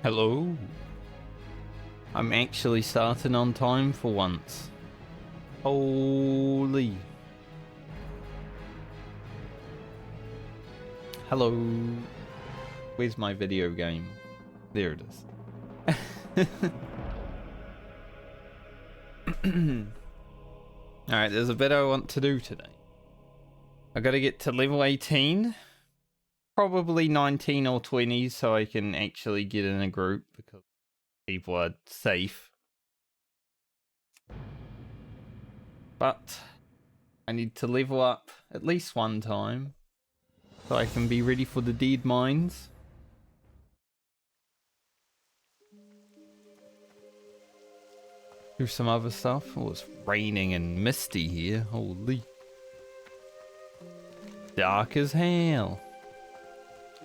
Hello. I'm actually starting on time for once. Holy. Hello. Where's my video game? There it is. Alright, there's a bit I want to do today. I gotta get to level 18. Probably 19 or 20 so I can actually get in a group because people are safe. But I need to level up at least one time so I can be ready for the Deadmines. Do some other stuff. Oh, it's raining and misty here. Holy. Dark as hell.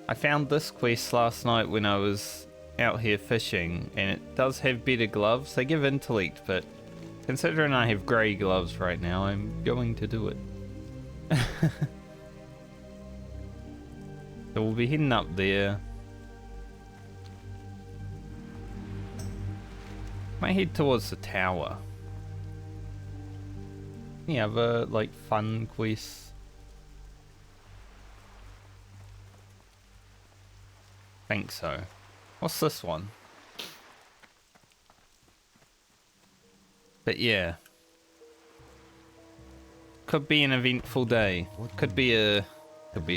I found this quest last night when I was out here fishing, and it does have better gloves. They give intellect, but considering I have grey gloves right now, I'm going to do it. So we'll be heading up there. Might head towards the tower. Any other, like, fun quests? Think so. What's this one? But yeah. Could be an eventful day. Could be a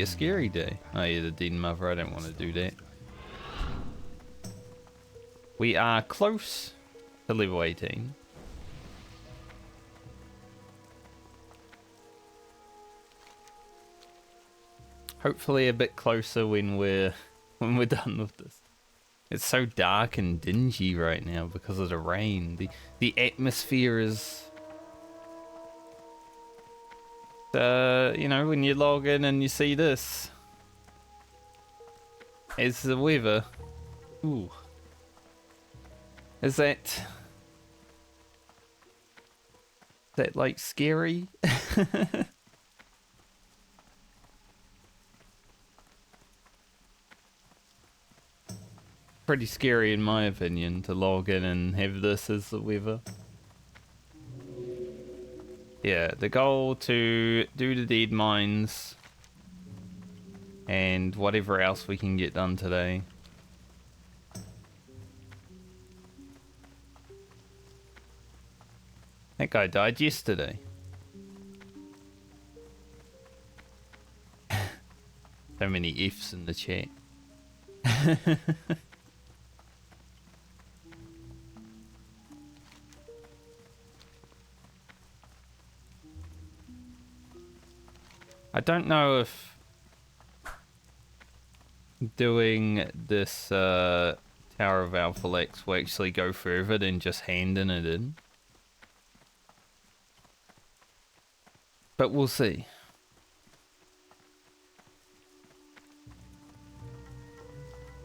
scary day. Oh yeah, the Den Mother, I don't want to do that. We are close to level 18. Hopefully a bit closer when we're done with this. It's so dark and dingy right now because of the rain. The atmosphere is you know, when you log in and you see this as the weather. Ooh. Is that like scary? Pretty scary in my opinion to log in and have this as the weather. Yeah, the goal to do the Deadmines and whatever else we can get done today. That guy died yesterday. So many F's in the chat. I don't know if doing this Tower of Alpha-Lex will actually go further than just handing it in. But we'll see.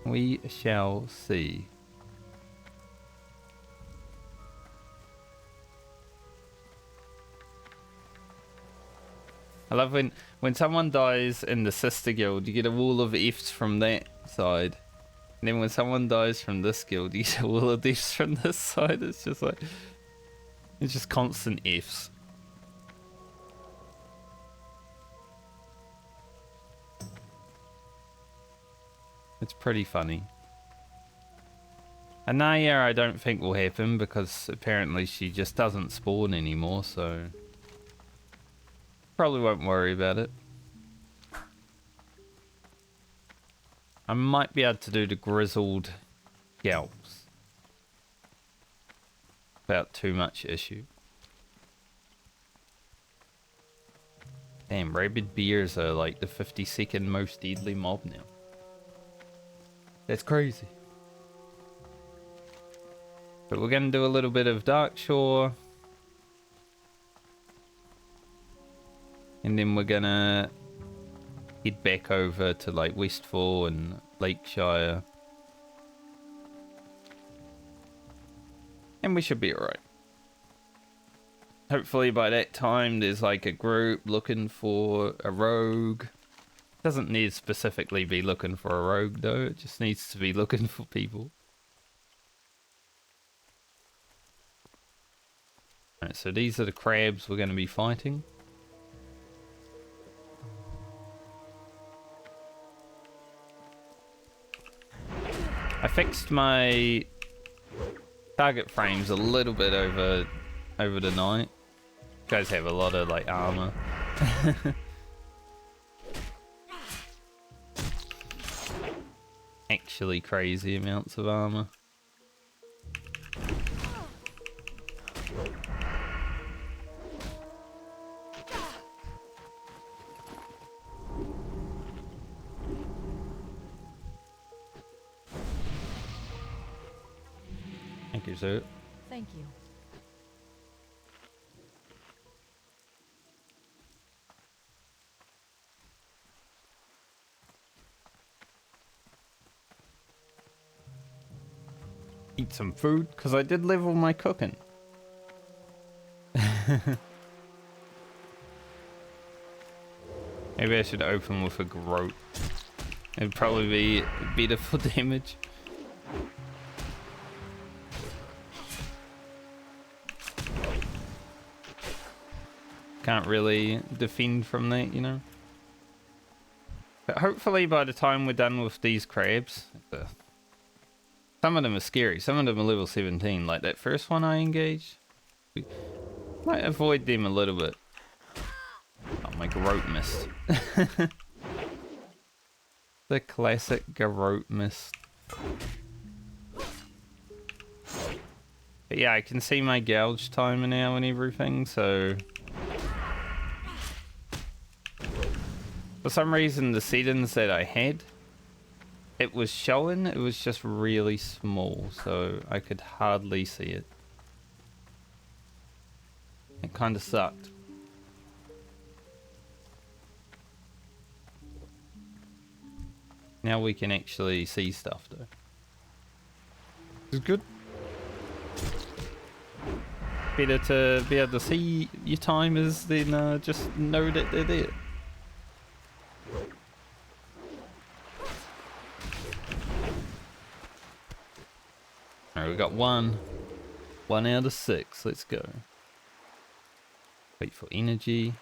We shall see. I love when someone dies in the sister guild, you get a wall of Fs from that side. And then when someone dies from this guild, you get a wall of Fs from this side. It's just like, it's just constant Fs. It's pretty funny. Anaya I don't think will happen because apparently she just doesn't spawn anymore, so probably won't worry about it. I might be able to do the grizzled scalps without too much issue. Damn, rabid bears are like the 52nd most deadly mob now. That's crazy. But we're gonna do a little bit of Darkshore. And then we're gonna head back over to like Westfall and Lakeshire. And we should be alright. Hopefully by that time there's like a group looking for a rogue. Doesn't need to specifically be looking for a rogue though, it just needs to be looking for people. Alright, so these are the crabs we're going to be fighting. I fixed my target frames a little bit over the night. You guys have a lot of like armor. Actually crazy amounts of armor. Thank you, sir. Thank you. Eat some food, because I did level my cooking. Maybe I should open with a groat. It'd probably be better for damage. Can't really defend from that, you know. But hopefully by the time we're done with these crabs, some of them are scary. Some of them are level 17. Like that first one I engaged. We might avoid them a little bit. Oh, my garrote missed. The classic garrote miss. But yeah, I can see my gouge timer now and everything, so... For some reason, the settings that I had, it was showing, it was just really small, so I could hardly see it. It kind of sucked. Now we can actually see stuff though. It's good. Better to be able to see your timers than just know that they're there. Alright, we got one. 1 out of 6. Let's go. Wait for energy.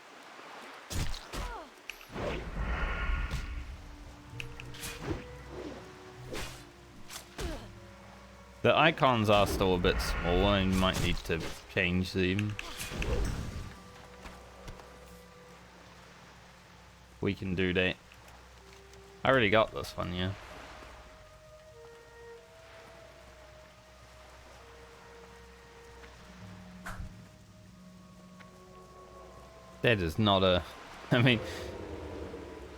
The icons are still a bit small. I might need to change them. We can do that. I already got this one, yeah. That is not a... I mean,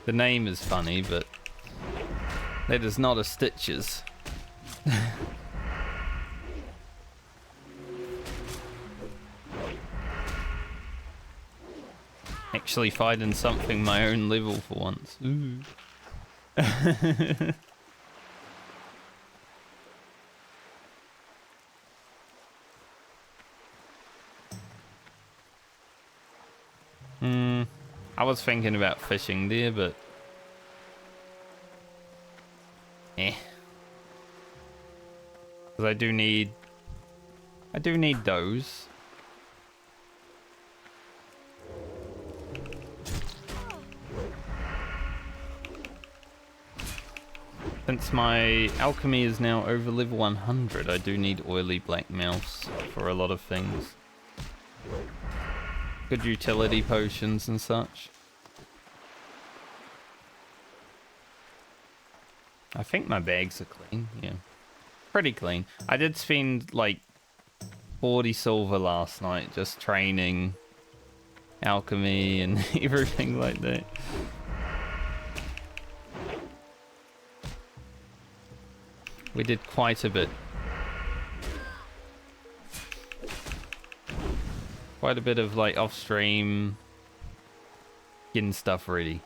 the name is funny, but that is not a Stitches. Actually fighting something my own level for once. Ooh. I was thinking about fishing there, but because I do need those. Since my alchemy is now over level 100, I do need oily black mouse for a lot of things. Good utility potions and such. I think my bags are clean, yeah. Pretty clean. I did spend like 40 silver last night just training alchemy and everything like that. We did quite a bit. Quite a bit of like off-stream getting stuff ready.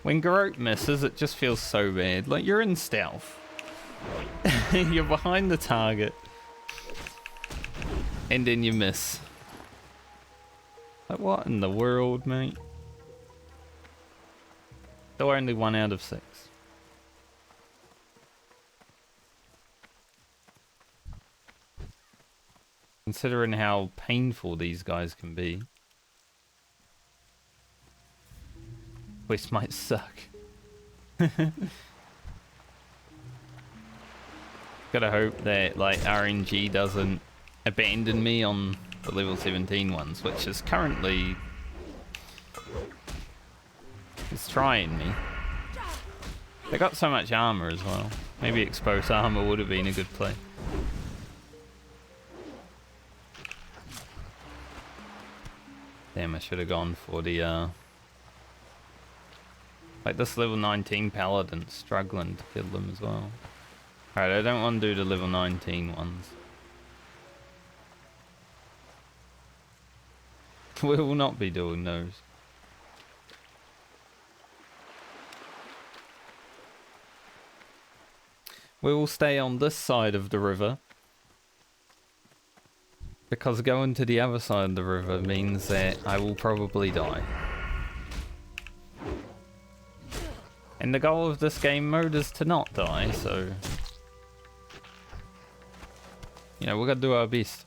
When Garrote misses, it just feels so bad. Like, you're in stealth. You're behind the target. And then you miss. Like, what in the world, mate? Still only 1 out of 6. Considering how painful these guys can be. Quest might suck. Gotta hope that like RNG doesn't abandon me on the level 17 ones, which is currently... it's trying me. They got so much armor as well. Maybe exposed armor would have been a good play. Damn, I should have gone for the like this level 19 paladin struggling to kill them as well. Alright, I don't want to do the level 19 ones. We will not be doing those. We will stay on this side of the river. Because going to the other side of the river means that I will probably die. And the goal of this game mode is to not die, so... you know, we're gonna do our best.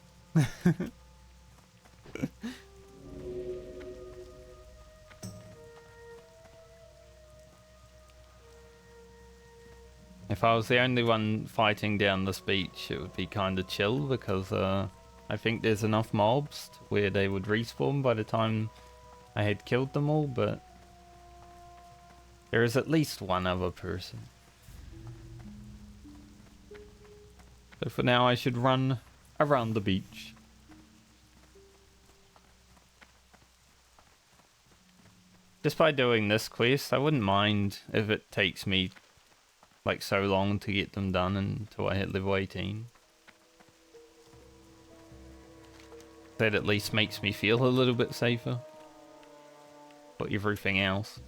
If I was the only one fighting down this beach, it would be kind of chill, because I think there's enough mobs where they would respawn by the time I had killed them all, but there is at least one other person. So for now I should run around the beach. Just by doing this quest, I wouldn't mind if it takes me like so long to get them done until I hit level 18. That at least makes me feel a little bit safer for everything else.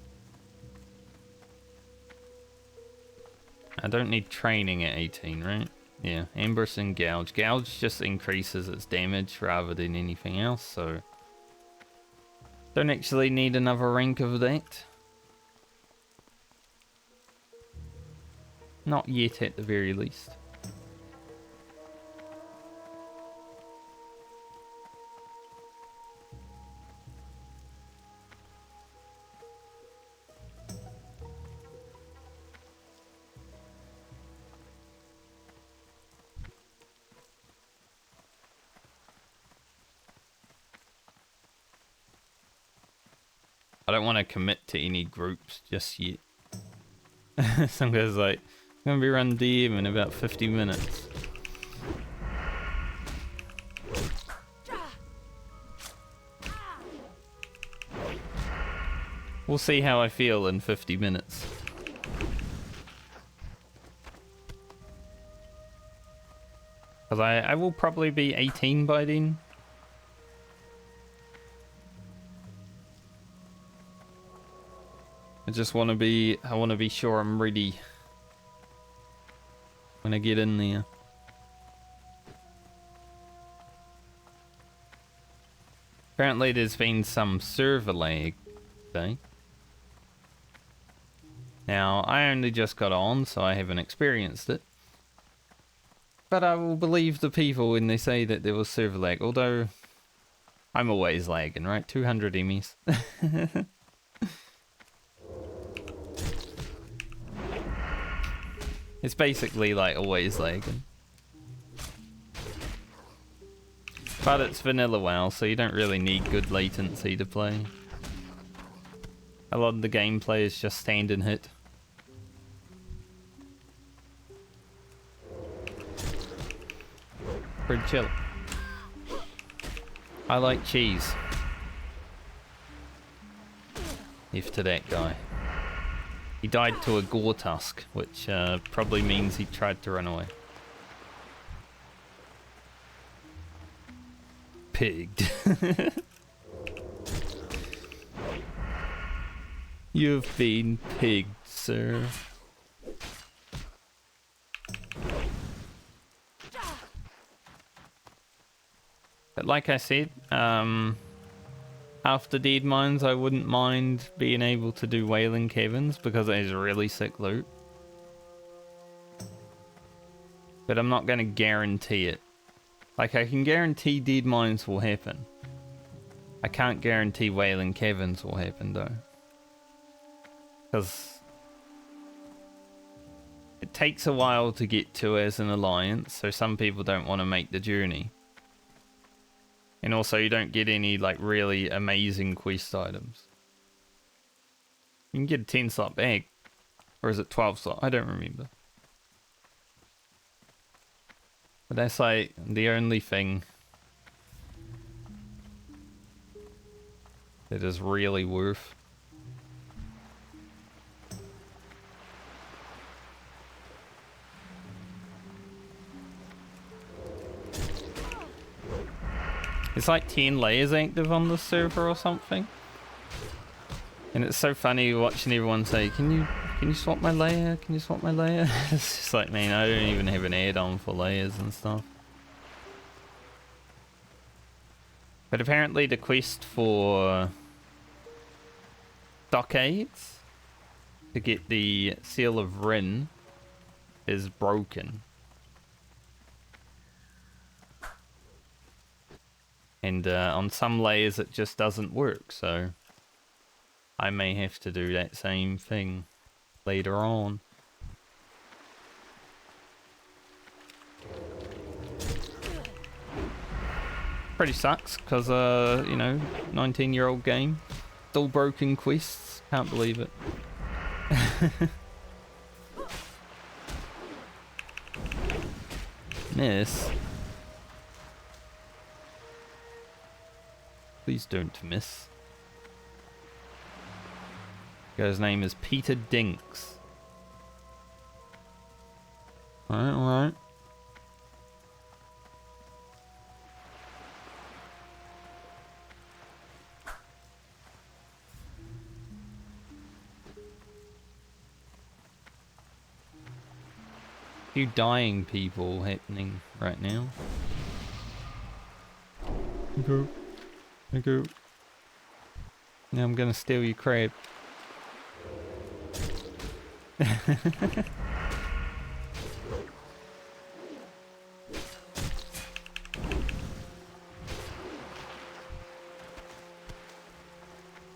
I don't need training at 18, right? Yeah, Ambush and Gouge. Gouge just increases its damage rather than anything else, so... don't actually need another rank of that. Not yet, at the very least. I don't want to commit to any groups just yet. Some guy's like, I'm gonna be run DM in about 50 minutes. We'll see how I feel in 50 minutes. Because I will probably be 18 by then. I just want to be, I want to be sure I'm ready when I get in there. Apparently there's been some server lag today. Now, I only just got on, so I haven't experienced it. But I will believe the people when they say that there was server lag, although I'm always lagging, right? 200 Emmys. It's basically like always lagging. But it's vanilla WoW, so you don't really need good latency to play. A lot of the gameplay is just stand and hit. Pretty chill. I like cheese. If to that guy. He died to a gore tusk, which probably means he tried to run away. Pigged. You've been pigged, sir. But like I said, after Deadmines, I wouldn't mind being able to do Whaling Caverns because it is really sick loot. But I'm not going to guarantee it. Like, I can guarantee Deadmines will happen. I can't guarantee Whaling Caverns will happen, though. Because it takes a while to get to as an alliance, so some people don't want to make the journey. And also, you don't get any, like, really amazing quest items. You can get a 10 slot bag. Or is it 12 slot? I don't remember. But that's, like, the only thing that is really worth. It's like 10 layers active on the server or something. And it's so funny watching everyone say, can you swap my layer? Can you swap my layer? It's just like, man, I don't even have an add-on for layers and stuff. But apparently the quest for stockades to get the Seal of Rin is broken. And on some layers it just doesn't work, so I may have to do that same thing later on. Pretty sucks, because, you know, 19-year-old game. Still broken quests. Can't believe it. Miss. Please don't miss. Guy's name is Peter Dinks. Alright, alright. Few dying people happening right now. Go. Go. Now I'm gonna steal your crab.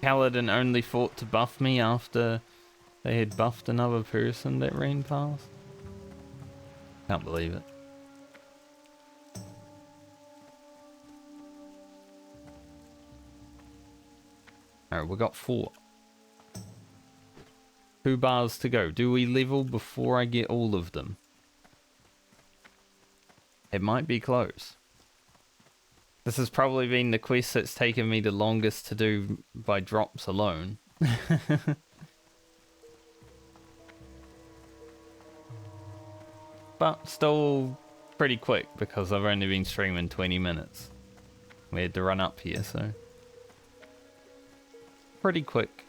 Paladin only fought to buff me after they had buffed another person that ran past. Can't believe it. Alright, we got 4. 2 bars to go. Do we level before I get all of them? It might be close. This has probably been the quest that's taken me the longest to do by drops alone. But still pretty quick because I've only been streaming 20 minutes. We had to run up here, so pretty quick.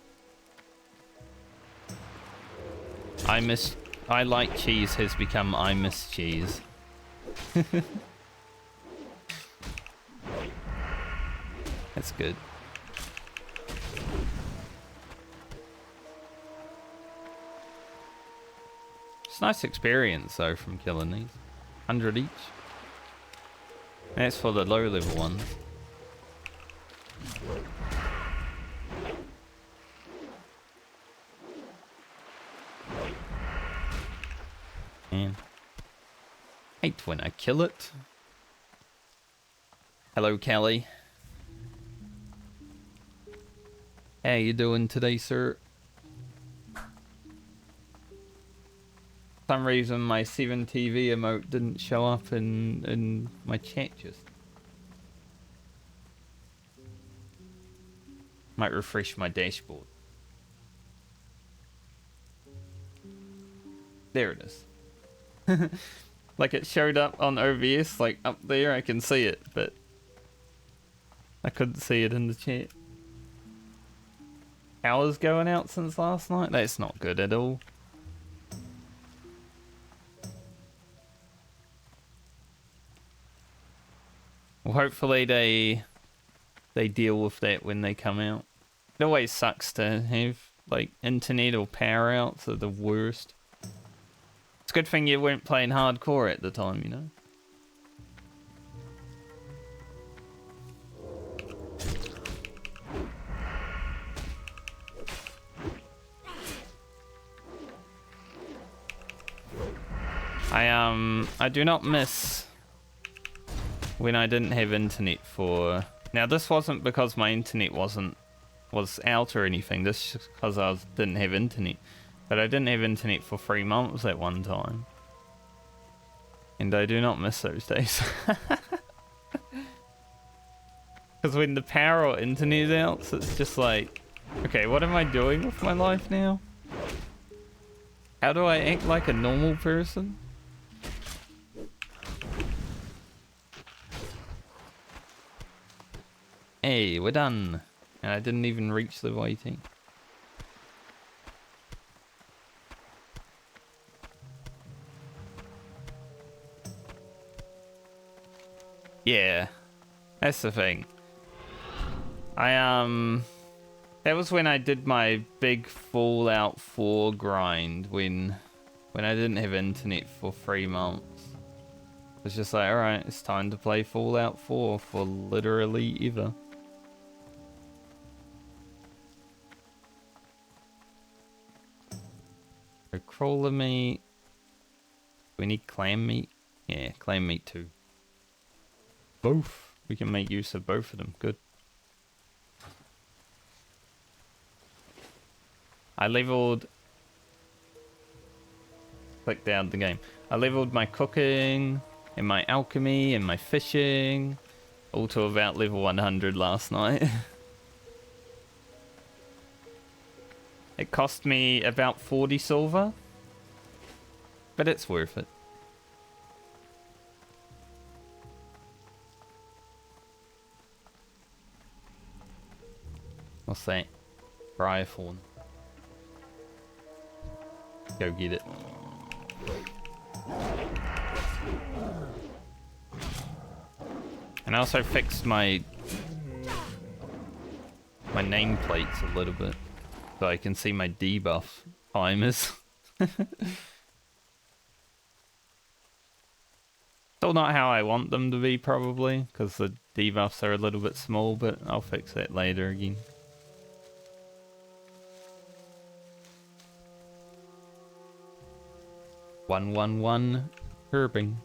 I like cheese has become I miss cheese. That's good. It's a nice experience though from killing these. 100 each. That's for the low level ones. Man. Hate when I kill it. Hello, Kelly. How you doing today, sir? For some reason my 7TV emote didn't show up in my chat just. Might refresh my dashboard. There it is. Like it showed up on OBS, like up there I can see it, but I couldn't see it in the chat. Power's going out since last night? That's not good at all. Well, hopefully they deal with that when they come out. It always sucks to have like internet or power outs are the worst. It's a good thing you weren't playing hardcore at the time, you know. I do not miss when I didn't have internet for... Now this wasn't because my internet was out or anything, this is just because didn't have internet. But I didn't have internet for 3 months at one time. And I do not miss those days. Because when the power or internet is out, so it's just like, okay, what am I doing with my life now? How do I act like a normal person? Hey, we're done. And I didn't even reach level 18. Yeah, that's the thing. That was when I did my big Fallout 4 grind when I didn't have internet for 3 months. It was just like, alright, it's time to play Fallout 4 for literally ever. So crawler meat. We need clam meat? Yeah, clam meat too. Both. We can make use of both of them. Good. I leveled... Click down the game. I leveled my cooking, and my alchemy, and my fishing. All to about level 100 last night. It cost me about 40 silver. But it's worth it. What's that? Briarthorn. Go get it. And I also fixed my nameplates a little bit, so I can see my debuff timers. Still not how I want them to be, probably, because the debuffs are a little bit small, but I'll fix that later again. One herbing.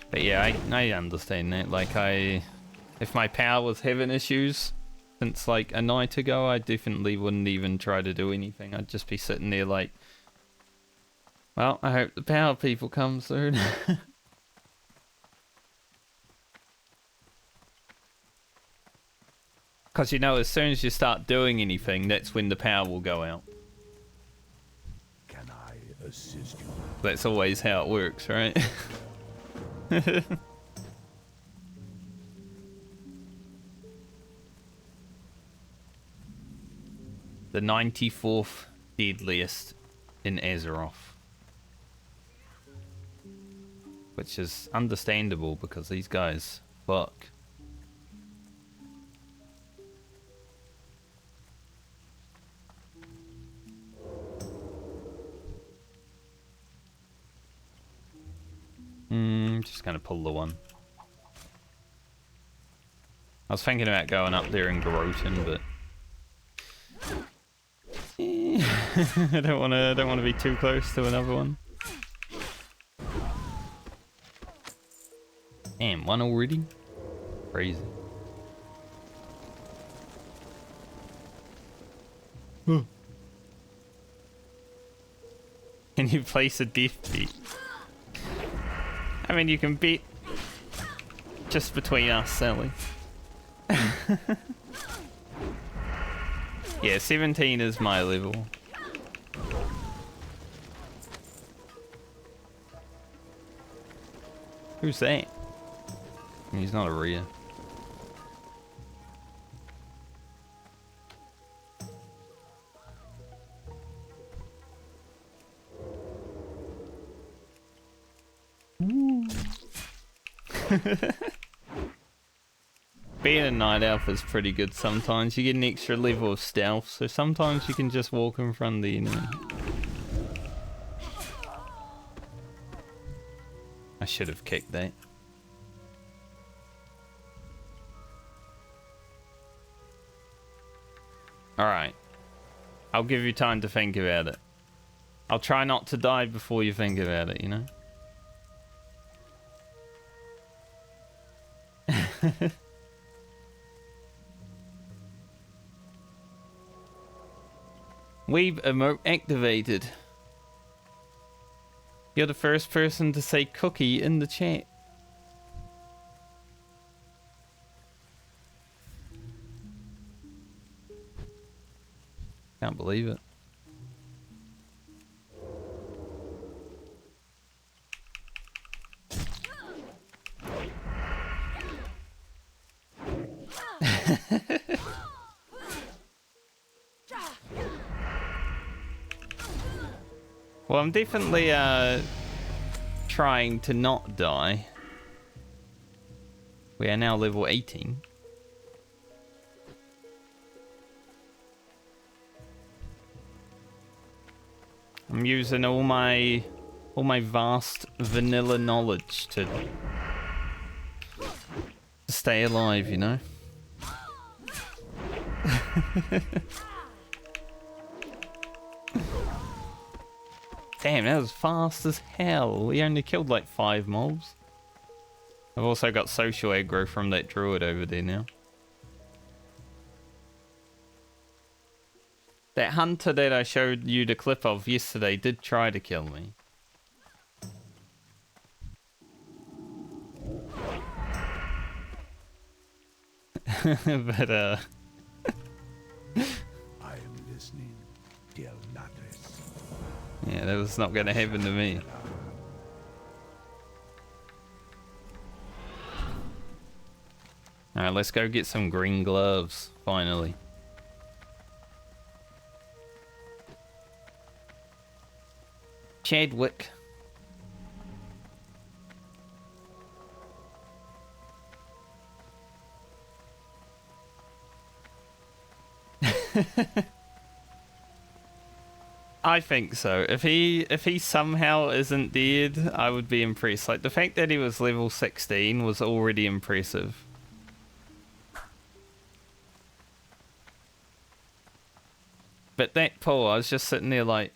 But yeah, I understand that. Like, if my power was having issues since like a night ago, I definitely wouldn't even try to do anything. I'd just be sitting there like, well, I hope the power people come soon. Because, you know, as soon as you start doing anything, that's when the power will go out. Can I assist you? That's always how it works, right? The 94th deadliest in Azeroth. Which is understandable because these guys fuck. Just gonna pull the one. I was thinking about going up there and Garotin, but I don't wanna be too close to another one. Damn, one already? Crazy. Can you place a death beat? I mean, you can beat just between us, Sally. Yeah, 17 is my level. Who's that? He's not a Rhea. Being a night elf is pretty good sometimes. You get an extra level of stealth, so sometimes you can just walk in front of the enemy. I should have kicked that. Alright. I'll give you time to think about it. I'll try not to die before you think about it, you know? We've emote activated. You're the first person to say cookie in the chat. Can't believe it. Well, I'm definitely trying to not die. We are now level 18. I'm using all my vast vanilla knowledge to stay alive, you know? Damn, that was fast as hell. We only killed like 5 mobs. I've also got social aggro from that druid over there now. That hunter that I showed you the clip of yesterday did try to kill me. But I am listening, dear Natus. yeah, that was not gonna happen to me. Alright, let's go get some green gloves, finally. Chadwick. I think so. If he somehow isn't dead, I would be impressed. Like, the fact that he was level 16 was already impressive. But that pull, I was just sitting there like,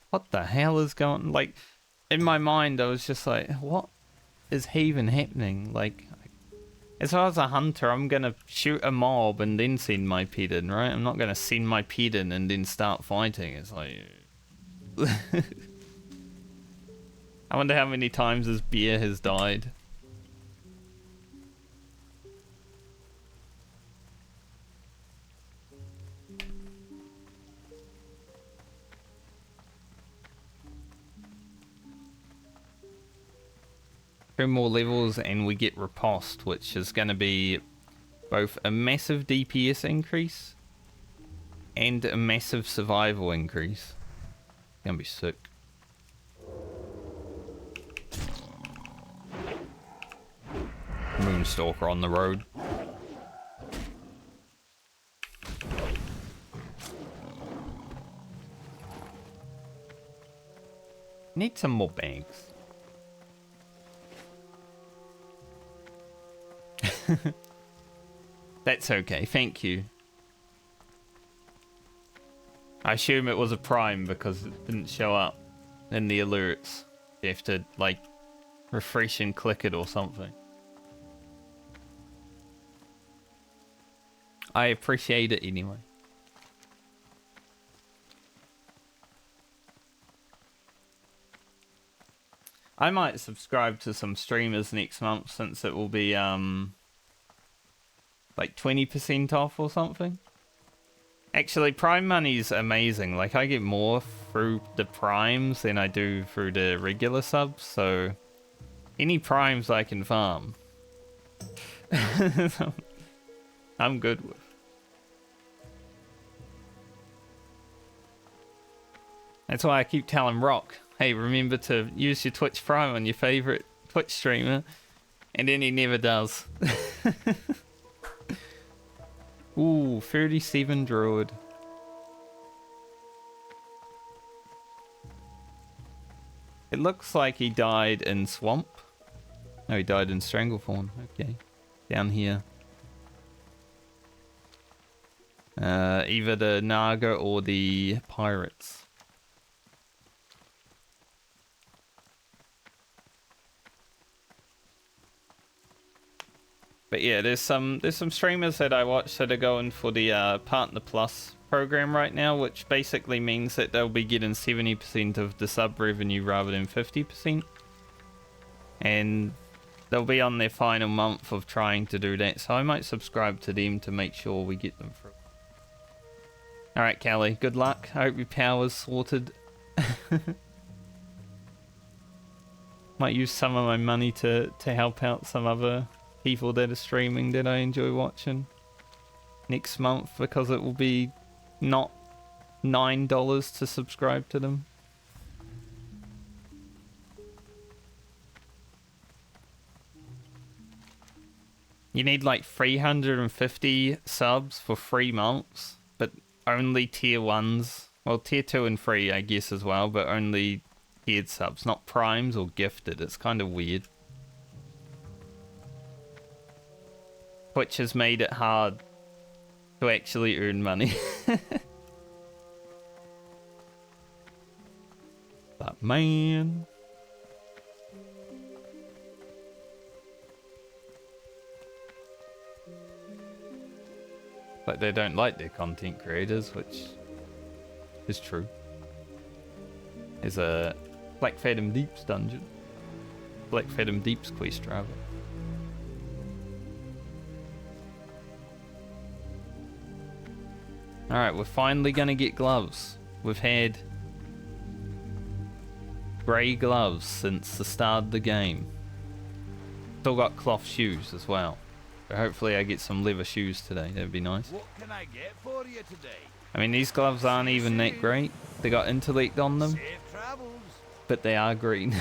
what the hell is going, like, in my mind I was just like, what is even happening? Like, as far as a hunter, I'm gonna shoot a mob and then send my pet in, right? I'm not gonna send my pet in and then start fighting. It's like... I wonder how many times his bear has died. Two more levels and we get Riposte, which is going to be both a massive DPS increase and a massive survival increase. Gonna be sick. Moonstalker on the road. Need some more bags. That's okay, thank you. I assume it was a prime because it didn't show up in the alerts. You have to, like, refresh and click it or something. I appreciate it anyway. I might subscribe to some streamers next month since it will be, like 20% off or something. Actually, Prime money's amazing. Like, I get more through the Primes than I do through the regular subs, so any Primes I can farm, I'm good with. That's why I keep telling Rock, hey, remember to use your Twitch Prime on your favorite Twitch streamer, and then he never does. Ooh, 37 Druid. It looks like he died in Swamp. No, he died in Stranglethorn. Okay. Down here. Either the Naga or the pirates. But yeah, there's some streamers that I watch that are going for the Partner Plus program right now, which basically means that they'll be getting 70% of the sub revenue rather than 50%. And they'll be on their final month of trying to do that, so I might subscribe to them to make sure we get them through. Alright, Callie, good luck. I hope your power's sorted. Might use some of my money to help out some other people that are streaming that I enjoy watching next month, because it will be not $9 to subscribe to them. You need like 350 subs for 3 months, but only tier 1s. Well, tier 2 and 3 I guess as well, but only tiered subs, not primes or gifted. It's kind of weird. Which has made it hard to actually earn money. But man... Like they don't like their content creators, which is true. There's a Black Fathom Deeps dungeon. Black Fathom Deeps quest rather. Alright, we're finally gonna get gloves. We've had grey gloves since the start of the game. Still got cloth shoes as well. So hopefully I get some leather shoes today, that'd be nice. What can I get for you today? I mean, these gloves aren't even that great. They got intellect on them, Safe travels. but they are green.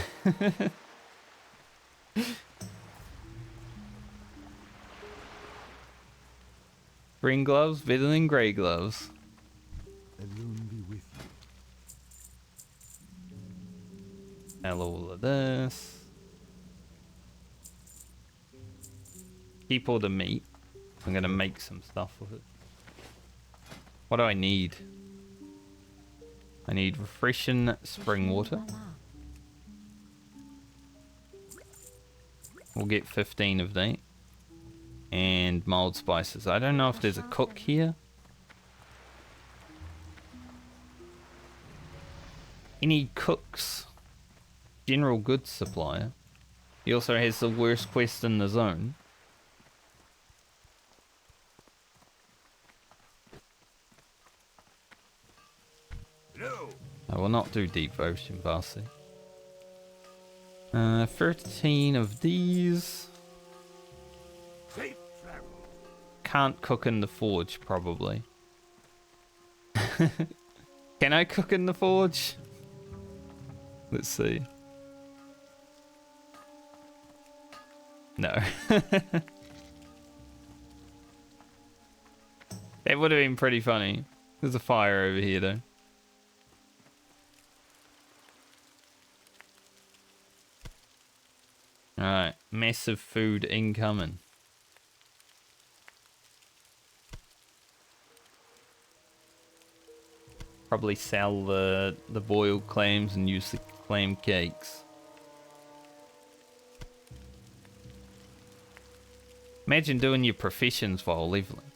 Green gloves better than grey gloves. Alone be with you. Sell all of this. Keep all the meat. I'm gonna make some stuff with it. What do I need? I need refreshing spring water. We'll get 15 of that. And mild spices. I don't know if there's a cook here. Any cooks? General goods supplier. He also has the worst quest in the zone. No. I will not do deep ocean, Barcy. 13 of these. Safe travel. Can't cook in the forge, probably. Can I cook in the forge? Let's see. No. That would have been pretty funny. There's a fire over here, though. Alright, massive food incoming. Probably sell the boiled clams and use the clam cakes. Imagine doing your professions while leveling.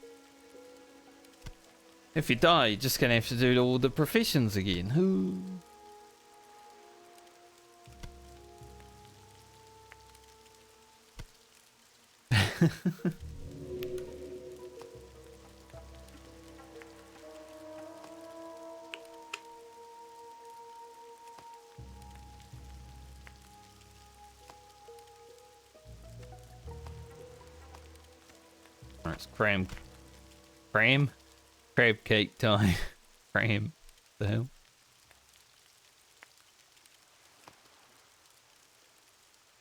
If you die, you're just gonna have to do all the professions again. Ooh. Alright, it's crab cake time. Cram. The hell?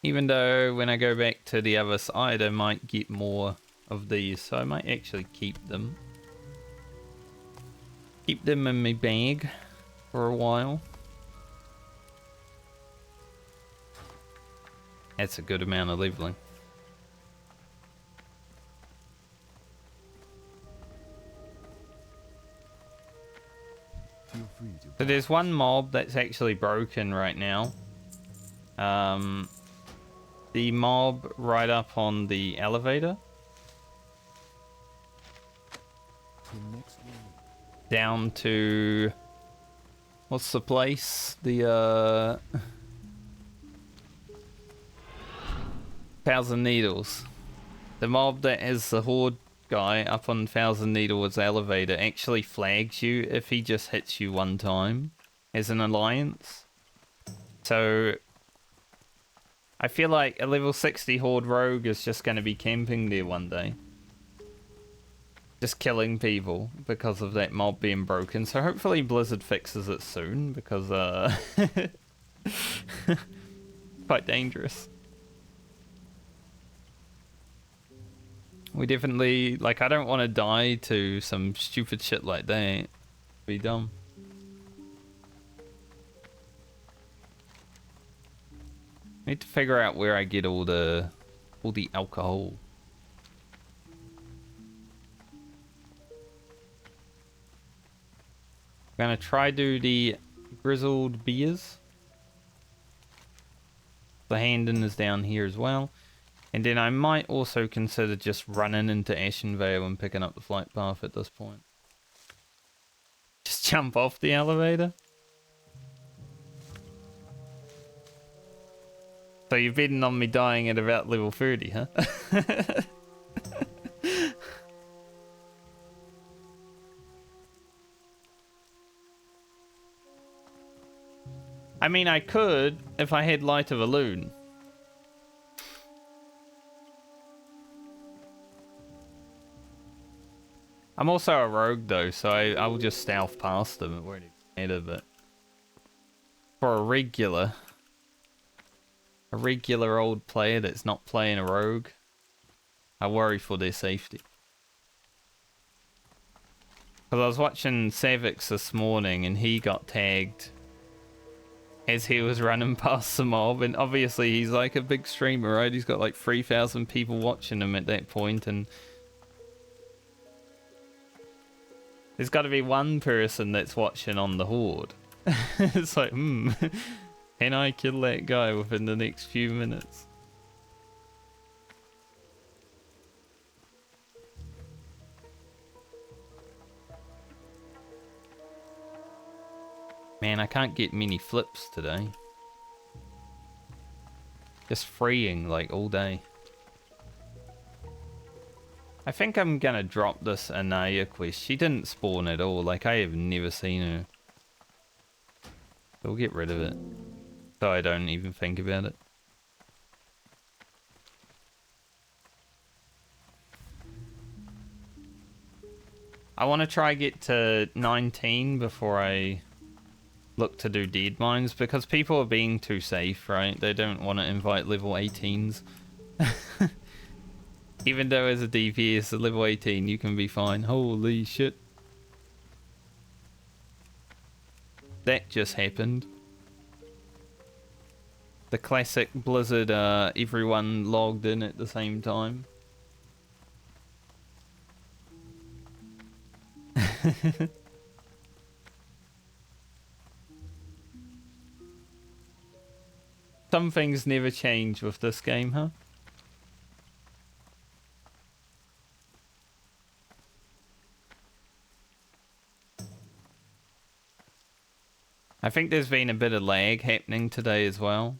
Even though when I go back to the other side, I might get more of these, so I might actually keep them. Keep them in my bag for a while. That's a good amount of leveling. Feel free to. So there's one mob that's actually broken right now. The mob right up on the elevator. The next one. Down to... What's the place? The, Thousand Needles. The mob that has the Horde guy up on Thousand Needles elevator actually flags you if he just hits you one time as an alliance. So I feel like a level 60 Horde rogue is just going to be camping there one day. Just killing people because of that mob being broken. So hopefully Blizzard fixes it soon because quite dangerous. We definitely, like, I don't want to die to some stupid shit like that. Be dumb. Need to figure out where I get all the alcohol. Gonna try do the grizzled beers. The Handon is down here as well. And then I might also consider just running into Ashenvale and picking up the flight path at this point. Just jump off the elevator. So you're betting on me dying at about level 30, huh? I mean, I could if I had Light of a Loon. I'm also a rogue though, so I will just stealth past them. It won't even matter, but for a regular old player that's not playing a rogue, I worry for their safety. Because I was watching Savix this morning and he got tagged as he was running past the mob, and obviously he's like a big streamer, right? He's got like 3,000 people watching him at that point, and there's got to be one person that's watching on the Horde. It's like, can I kill that guy within the next few minutes? Man, I can't get many flips today. Just freeing like all day. I think I'm gonna drop this Anaya quest. She didn't spawn at all. Like, I have never seen her. We'll get rid of it, so I don't even think about it. I want to try get to 19 before I look to do Deadmines, because people are being too safe, right? They don't want to invite level 18s. Even though as a DPS at level 18 you can be fine. Holy shit. That just happened. The classic Blizzard, everyone logged in at the same time. Some things never change with this game, huh? I think there's been a bit of lag happening today as well.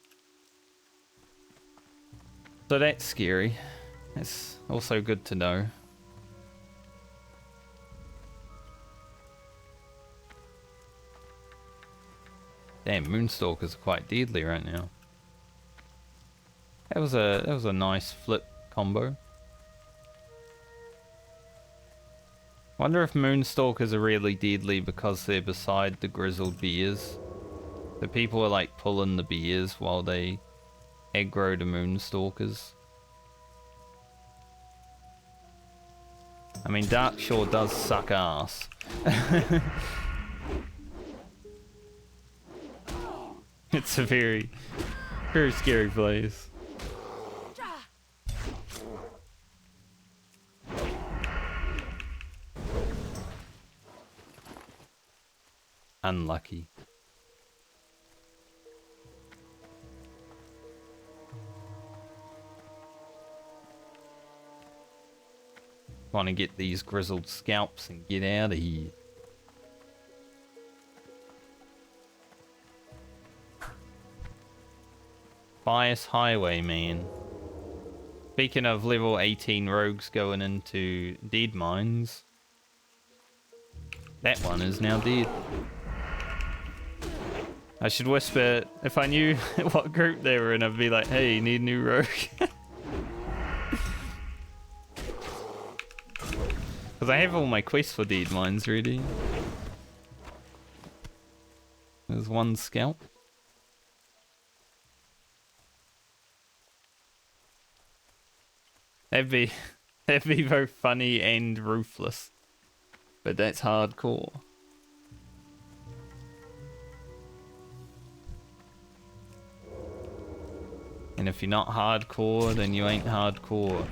So that's scary. It's also good to know. Damn, Moonstalkers are quite deadly right now. That was a nice flip combo. Wonder if Moonstalkers are really deadly because they're beside the grizzled bears. The people are like pulling the bears while they aggro the Moonstalkers. I mean, Darkshore does suck ass. It's a very, very scary place. Unlucky. Want to get these grizzled scalps and get out of here. Bias Highwayman. Speaking of level 18 rogues going into Deadmines, that one is now dead. I should whisper, if I knew what group they were in, I'd be like, hey, you need a new rogue. Because I have all my quests for Deadmines ready. There's one scalp. That'd be both funny and ruthless. But that's hardcore. And if you're not hardcore, then you ain't hardcore.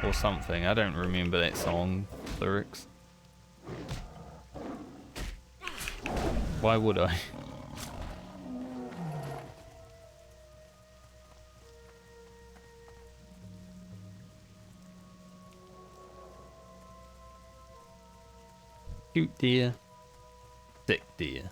Or something. I don't remember that song lyrics. Why would I? Cute deer. Sick deer.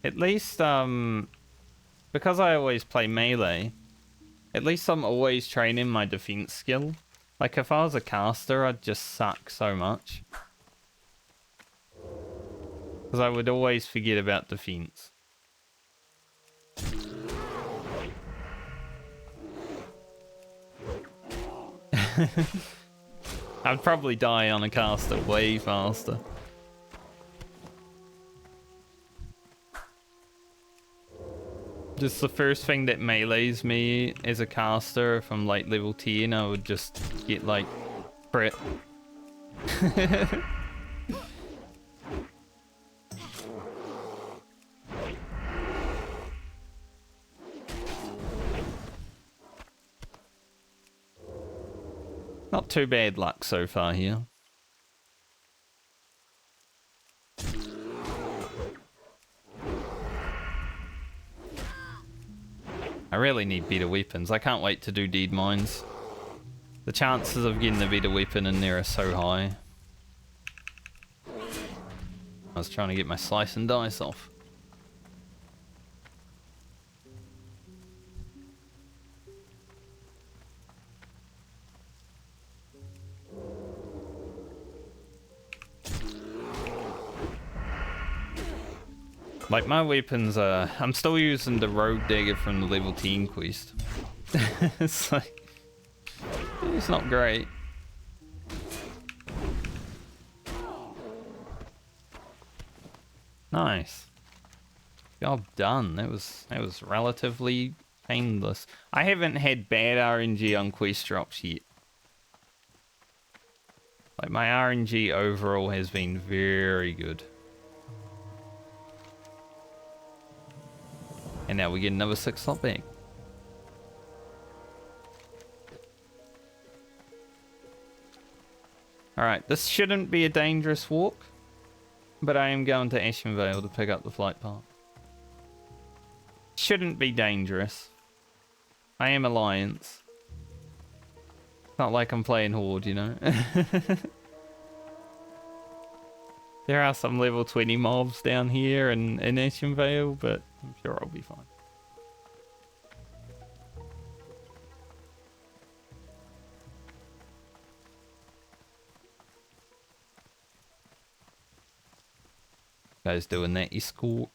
At least, because I always play melee, at least I'm always training my defense skill. Like, if I was a caster, I'd just suck so much. Because I would always forget about defense. I'd probably die on a caster way faster. Just the first thing that melees me as a caster, if I'm like level 10, I would just get like crit. Not too bad luck so far here. I really need better weapons. I can't wait to do Deadmines. The chances of getting a better weapon in there are so high. I was trying to get my slice and dice off. Like, my weapons are... I'm still using the rogue dagger from the level 10 quest. It's like... It's not great. Nice. Job done. That was relatively painless. I haven't had bad RNG on quest drops yet. Like, my RNG overall has been very good. And now we get another 6 slot back. Alright, this shouldn't be a dangerous walk, but I am going to Ashenvale to pick up the flight path. Shouldn't be dangerous. I am Alliance. It's not like I'm playing Horde, you know? There are some level 20 mobs down here in Ashenvale, but I'm sure I'll be fine. Guys doing that escort.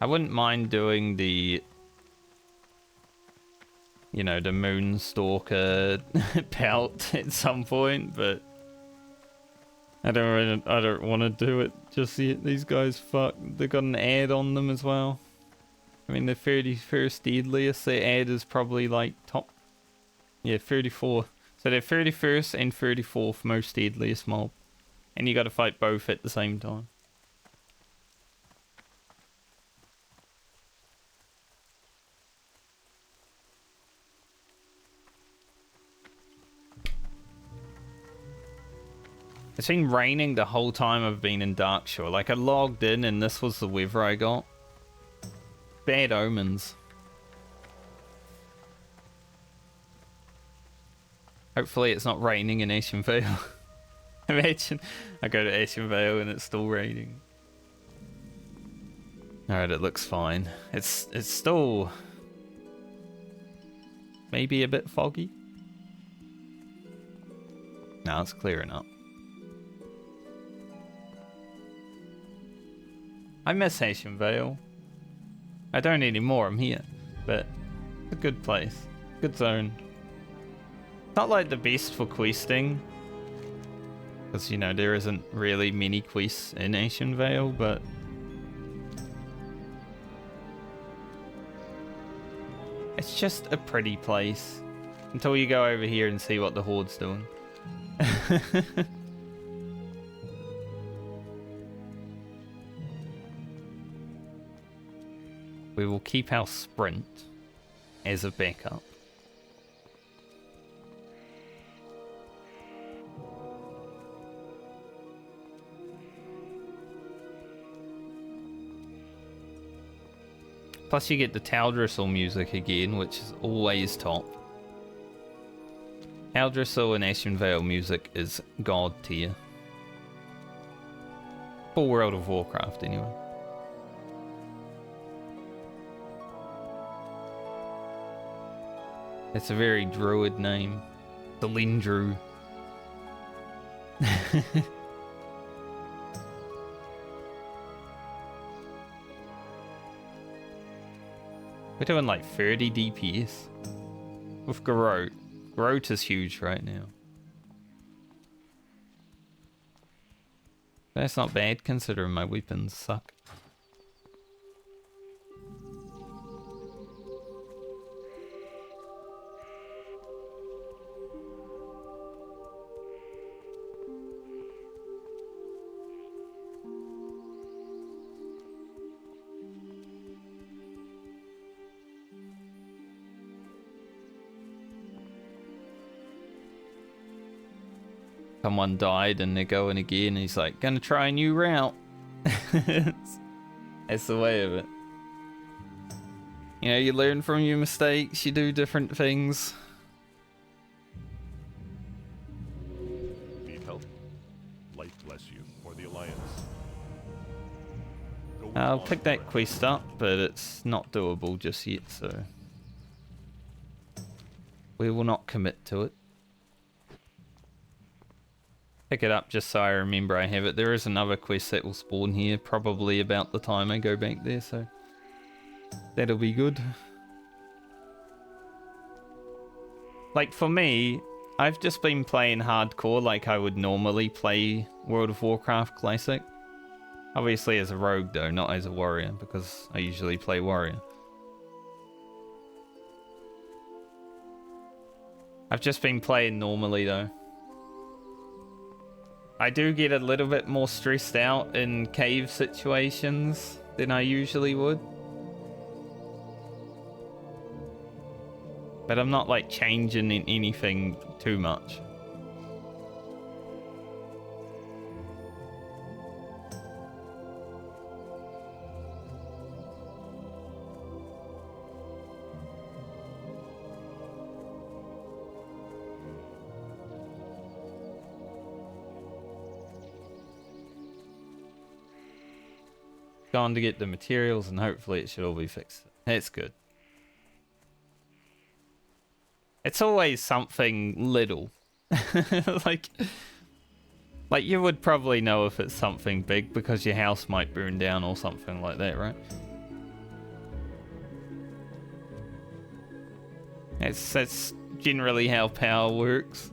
I wouldn't mind doing the, you know, the Moonstalker pelt at some point, but I don't want to do it just yet. These guys, fuck, they got an ad on them as well. I mean, the 31st deadliest, their ad is probably like top, yeah, 34. So they're 31st and 34th most deadliest mob. And you gotta fight both at the same time. It's been raining the whole time I've been in Darkshore. Like, I logged in and this was the weather I got. Bad omens. Hopefully it's not raining in Ashen Vale. Imagine I go to Ashen Vale and it's still raining. Alright, it looks fine. It's still maybe a bit foggy. No, it's clearing up. I miss Ashen Vale. I don't anymore, I'm here. But it's a good place. Good zone. Not like the best for questing. Because, you know, there isn't really many quests in Ashen Vale, but it's just a pretty place. Until you go over here and see what the Horde's doing. We will keep our sprint as a backup. Plus you get the Taldristle music again, which is always top. Taldristle and Ashen Vale music is god tier. For World of Warcraft anyway. It's a very druid name. The Lindru. We're doing like 30 DPS. With Garrote. Garrote is huge right now. That's not bad considering my weapons suck. Someone died and they're going again and he's like, gonna try a new route. That's the way of it. You know, you learn from your mistakes, you do different things. Need help? Light bless you for the Alliance. Go I'll on, pick that friend. quest up, but it's not doable just yet, so we will not commit to it. Pick it up just so I remember I have it. There is another quest that will spawn here probably about the time I go back there, so that'll be good. Like for me, I've just been playing hardcore like I would normally play World of Warcraft Classic. Obviously as a rogue though, not as a warrior, because I usually play warrior. I've just been playing normally though. I do get a little bit more stressed out in cave situations than I usually would. But I'm not like changing in anything too much. Gone to get the materials and hopefully it should all be fixed. It's good. It's always something little. like you would probably know if it's something big because your house might burn down or something like that, right? That's generally how power works.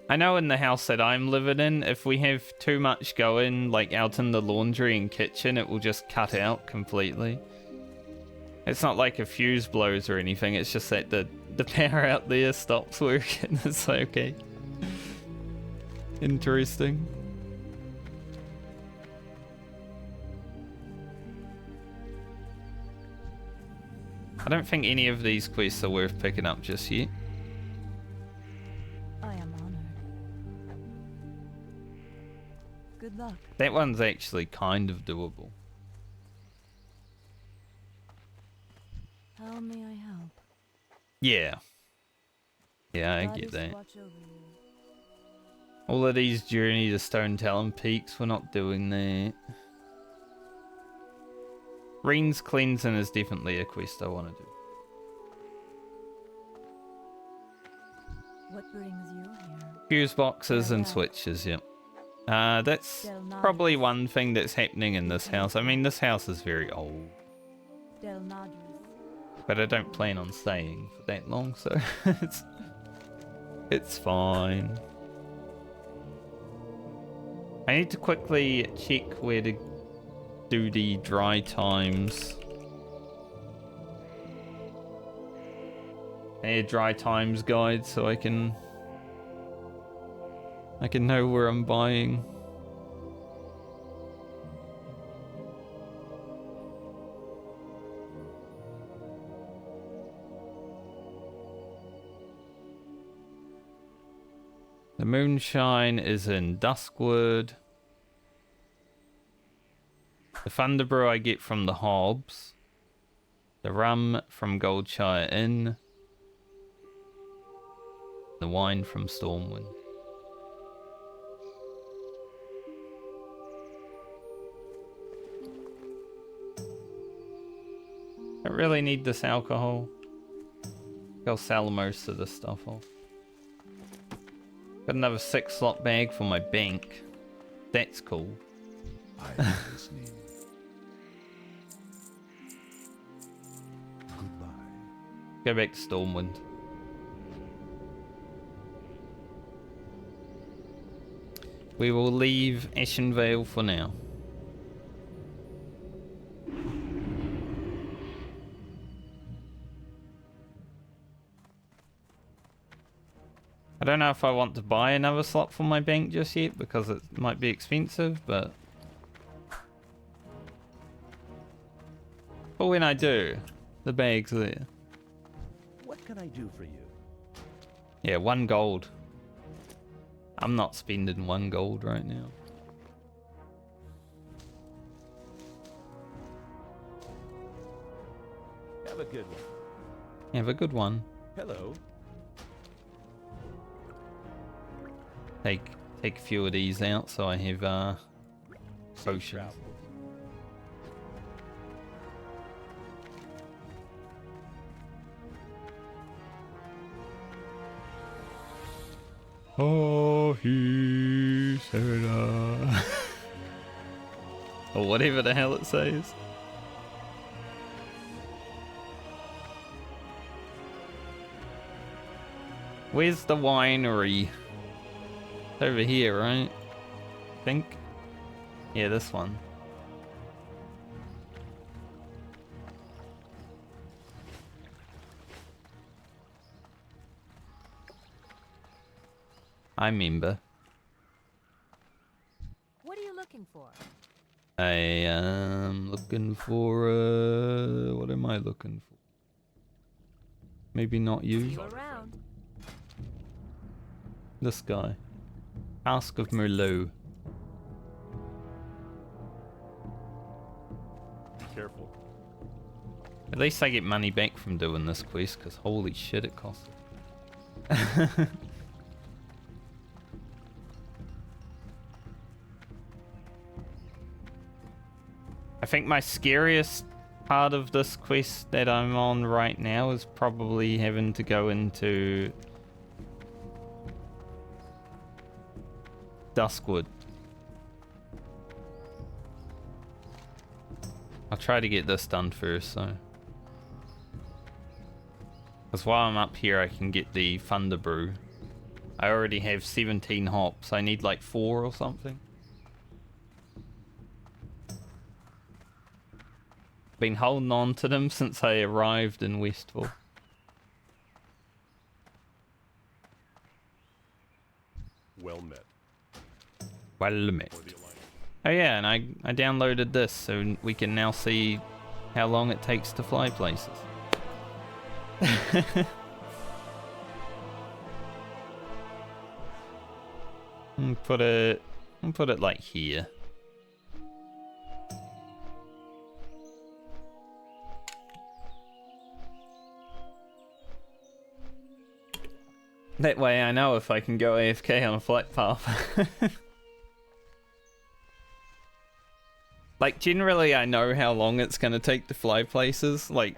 I know in the house that I'm living in, if we have too much going, like out in the laundry and kitchen, it will just cut out completely. It's not like a fuse blows or anything, it's just that the power out there stops working. It's like, okay. Interesting. I don't think any of these quests are worth picking up just yet. I am honored. Good luck. That one's actually kind of doable. How may I help? Yeah. Yeah, I get that. All of these Journey to Stone Talon Peaks, we're not doing that. Reen's Cleansing is definitely a quest I want to do. What brings you here? Fuse boxes and switches, yep. That's probably one thing that's happening in this house. I mean, this house is very old. But I don't plan on staying for that long, so it's fine. I need to quickly check where to do the dry times. I need a dry times guide so I can know where I'm buying. The moonshine is in Duskwood. The Thunderbrew I get from the Hobbs. The rum from Goldshire Inn. The wine from Stormwind. I really need this alcohol. I'll sell most of this stuff off. Got another 6-slot bag for my bank. That's cool. I am listening. Goodbye. Go back to Stormwind. We will leave Ashenvale for now. I don't know if I want to buy another slot for my bank just yet because it might be expensive, but when I do, the bag's there. What can I do for you? Yeah, 1 gold. I'm not spending 1 gold right now. Have a good one. Have a good one. Hello. Take a few of these out so I have potions. Oh, he said, or whatever the hell it says. Where's the winery? It's over here, right? I think. Yeah, this one. I remember. What are you looking for? I am looking for, what am I looking for? Maybe not See you. you around. This guy. Ask of Merlot. Be careful. At least I get money back from doing this quest, because holy shit it costs. I think my scariest part of this quest that I'm on right now is probably having to go into Duskwood. I'll try to get this done first, though. Because while I'm up here, I can get the Thunderbrew. I already have 17 hops. I need like 4 or something. Been holding on to them since I arrived in Westfall. Well met. Well met. For the Alliance. Oh yeah, and I downloaded this so we can now see how long it takes to fly places. Put it like here. That way I know if I can go AFK on a flight path. Like, generally I know how long it's going to take to fly places. Like,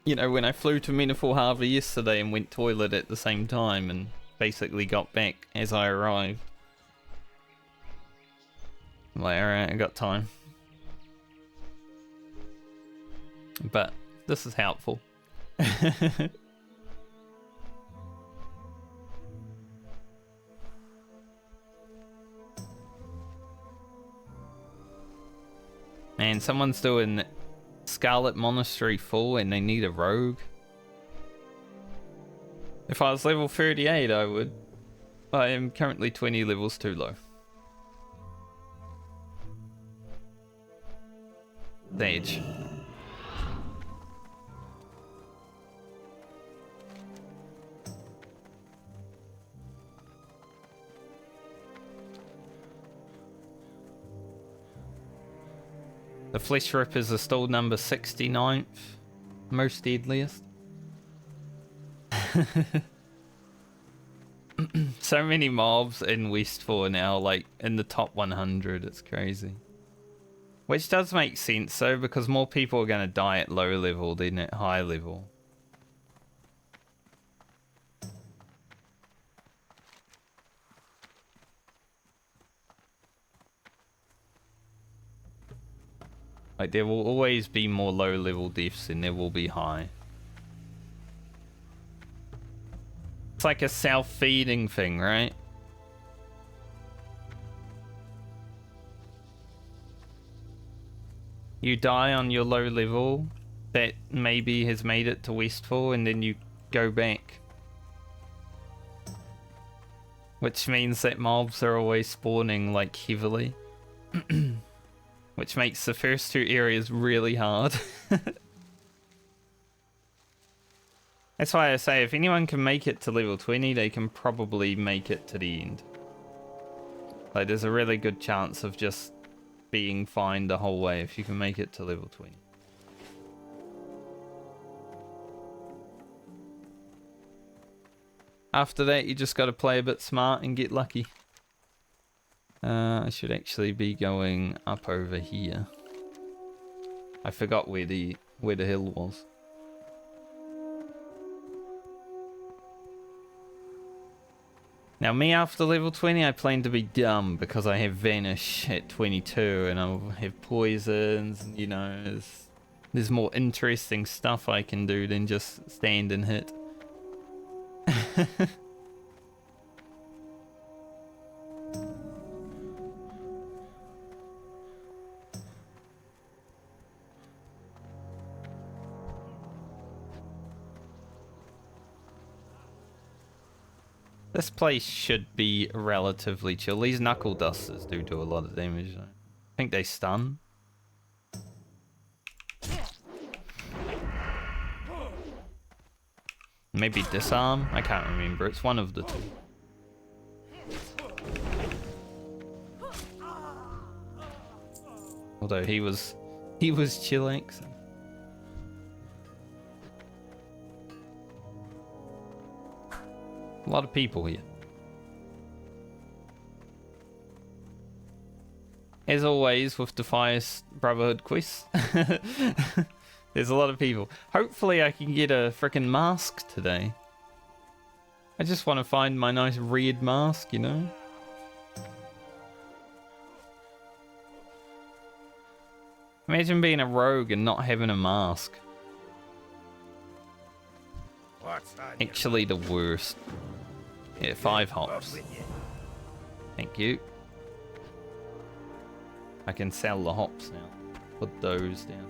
you know, when I flew to Meniful Harbour yesterday and went toilet at the same time and basically got back as I arrived. I'm like, alright, I got time. But this is helpful. Man, someone's doing Scarlet Monastery full and they need a rogue. If I was level 38, I would. I am currently 20 levels too low. Sage. The Flesh Rippers are still number 69th. Most deadliest. So many mobs in Westfall now, like in the top 100. It's crazy. Which does make sense though, because more people are going to die at low level than at high level. Like, there will always be more low level deaths than there will be high. It's like a self-feeding thing, right? You die on your low level that maybe has made it to Westfall, and then you go back. Which means that mobs are always spawning like heavily. Which makes the first two areas really hard. That's why I say if anyone can make it to level 20, they can probably make it to the end. Like, there's a really good chance of just being fine the whole way if you can make it to level 20. After that, you just got to play a bit smart and get lucky. I should actually be going up over here. I forgot where the hill was. Now me after level 20, I plan to be dumb because I have Vanish at 22 and I'll have poisons, and, you know, there's more interesting stuff I can do than just stand and hit. This place should be relatively chill. These knuckle dusters do a lot of damage though. I think they stun. Maybe disarm? I can't remember. It's one of the two. Although he was chillaxing. A lot of people here. As always with Defias Brotherhood quests, there's a lot of people. Hopefully I can get a frickin' mask today. I just want to find my nice red mask, you know? Imagine being a rogue and not having a mask. Actually the worst. Yeah, 5 hops. Thank you. I can sell the hops now. Put those down.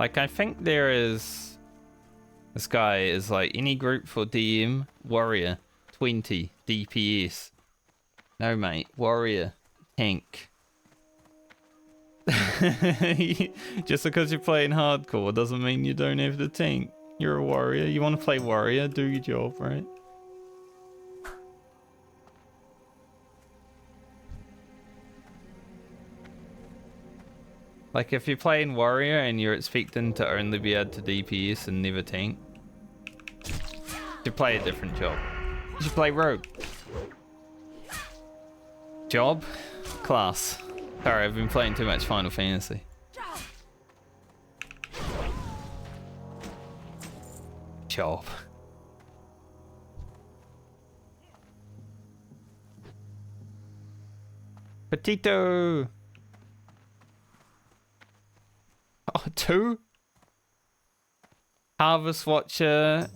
Like, I think there is... This guy is like, any group for DM, warrior, 20, DPS. No, mate, warrior, tank. Just because you're playing hardcore doesn't mean you don't have the tank. You're a warrior. You want to play warrior, do your job, right? Like, if you're playing warrior and you're expecting to only be able to DPS and never tank, you should play a different job. You should play rogue. Job? Class. Sorry, I've been playing too much Final Fantasy. Job. Petito! Oh, 2? Harvest Watcher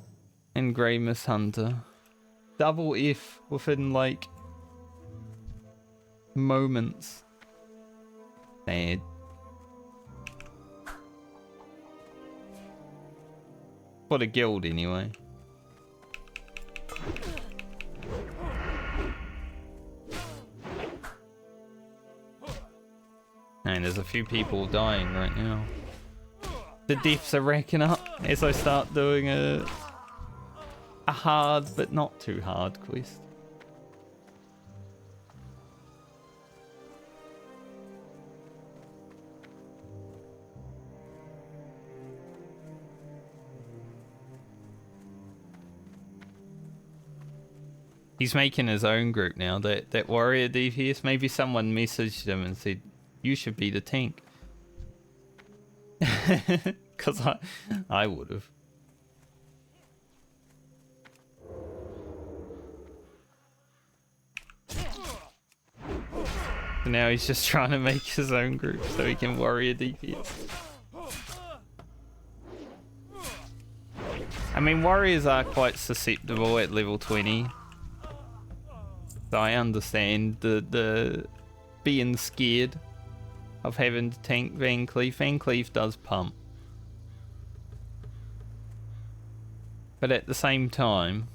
and Grey Mist Hunter. Double F within like moments. Sad. For the guild anyway. And there's a few people dying right now. The deaths are racking up as I start doing a hard but not too hard quest. He's making his own group now. That warrior DPS. Maybe someone messaged him and said, "You should be the tank." Because I would have. So now he's just trying to make his own group so he can warrior DPS. I mean, warriors are quite susceptible at level 20. So I understand the being scared of having to tank Van Cleef. Van Cleef does pump. But at the same time,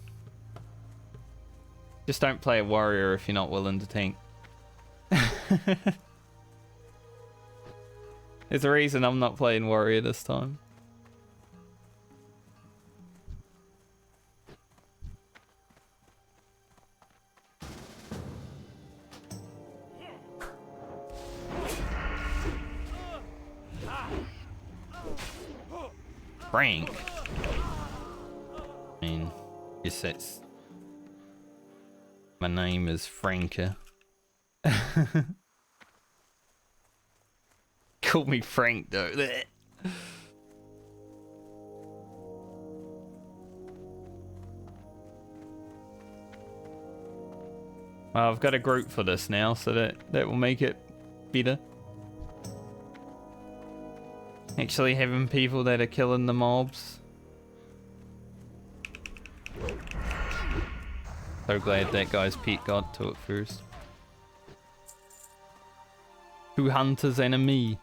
just don't play a warrior if you're not willing to tank. There's a reason I'm not playing warrior this time. Frank. I mean, guess that's... My name is Franka. Call me Frank though. Well, I've got a group for this now, so that will make it better. Actually having people that are killing the mobs. So glad that guy's pet got to it first. 2 hunters and a me.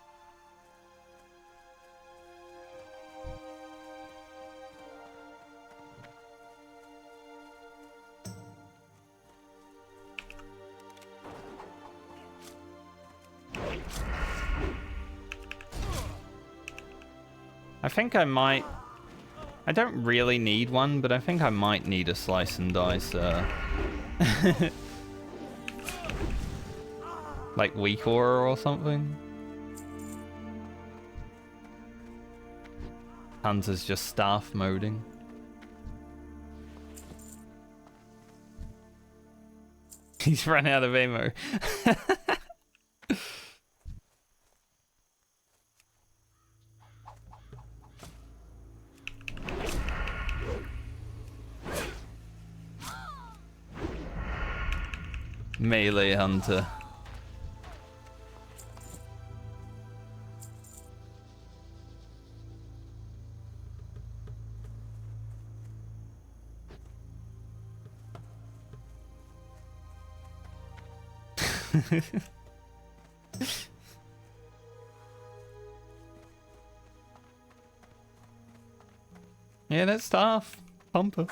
I think I might... I don't really need one, but I think I might need a slice and dice, like weak horror or something. Hunter's just staff moding. He's run out of ammo. Melee hunter. Yeah, that's tough. Pumper.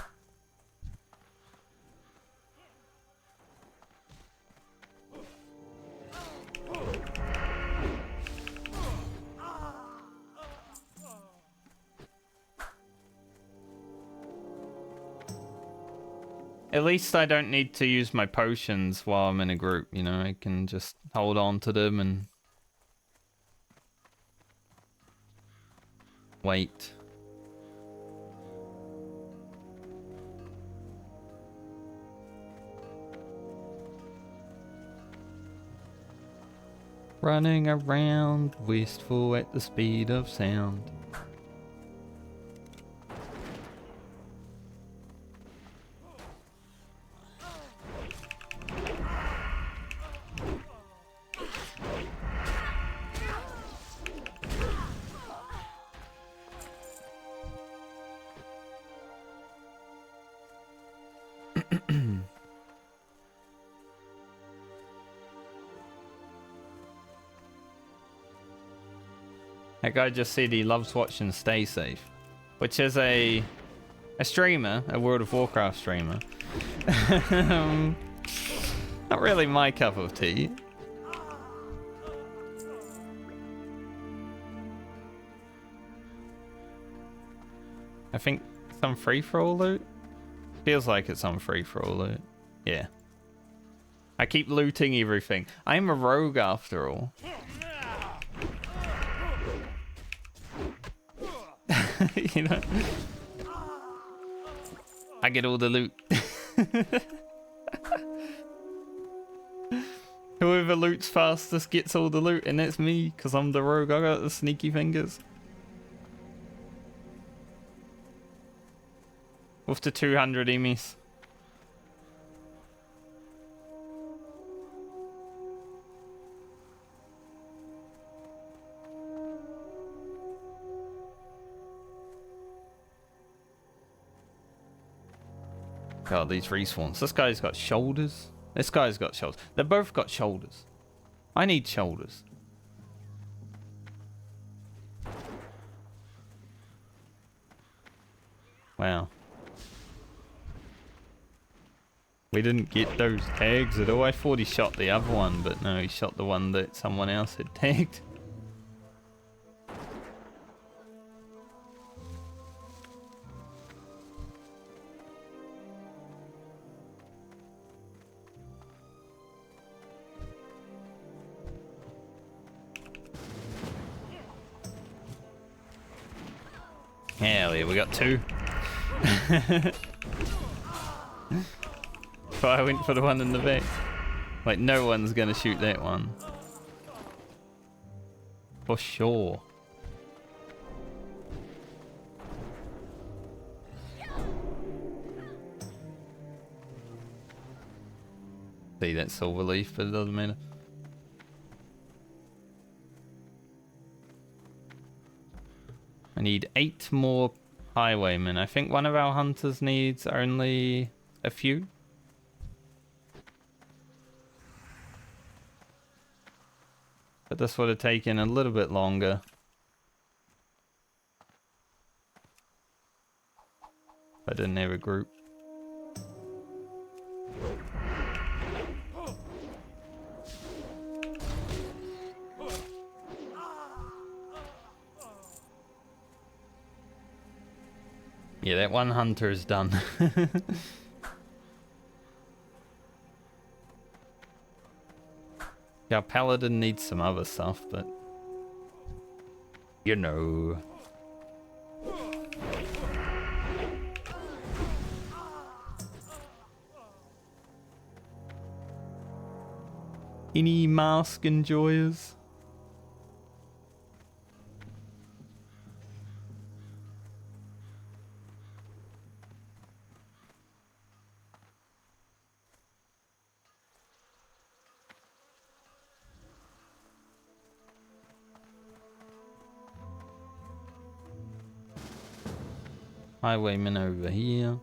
At least I don't need to use my potions while I'm in a group, you know, I can just hold on to them and wait. Running around, wasteful at the speed of sound. That guy just said he loves watching Stay Safe, which is a streamer, a World of Warcraft streamer. Not really my cup of tea. I think some free-for-all loot? Feels like it's some free-for-all loot. Yeah. I keep looting everything. I'm a rogue after all. You know? I get all the loot. Whoever loots fastest gets all the loot, and that's me, because I'm the rogue. I got the sneaky fingers. With the 200 emis. God, these respawns. This guy's got shoulders. This guy's got shoulders. They've both got shoulders. I need shoulders. Wow. We didn't get those tags at all. I thought he shot the other one, but no, he shot the one that someone else had tagged. Hell yeah, we got two. So I went for the one in the back. Like, no one's gonna shoot that one. For sure. See that silver leaf, but it doesn't matter. I need 8 more highwaymen. I think one of our hunters needs only a few. But this would have taken a little bit longer. I didn't have a group. Yeah, that one hunter is done. Our paladin needs some other stuff, but you know. Any mask enjoyers? Highwayman over here.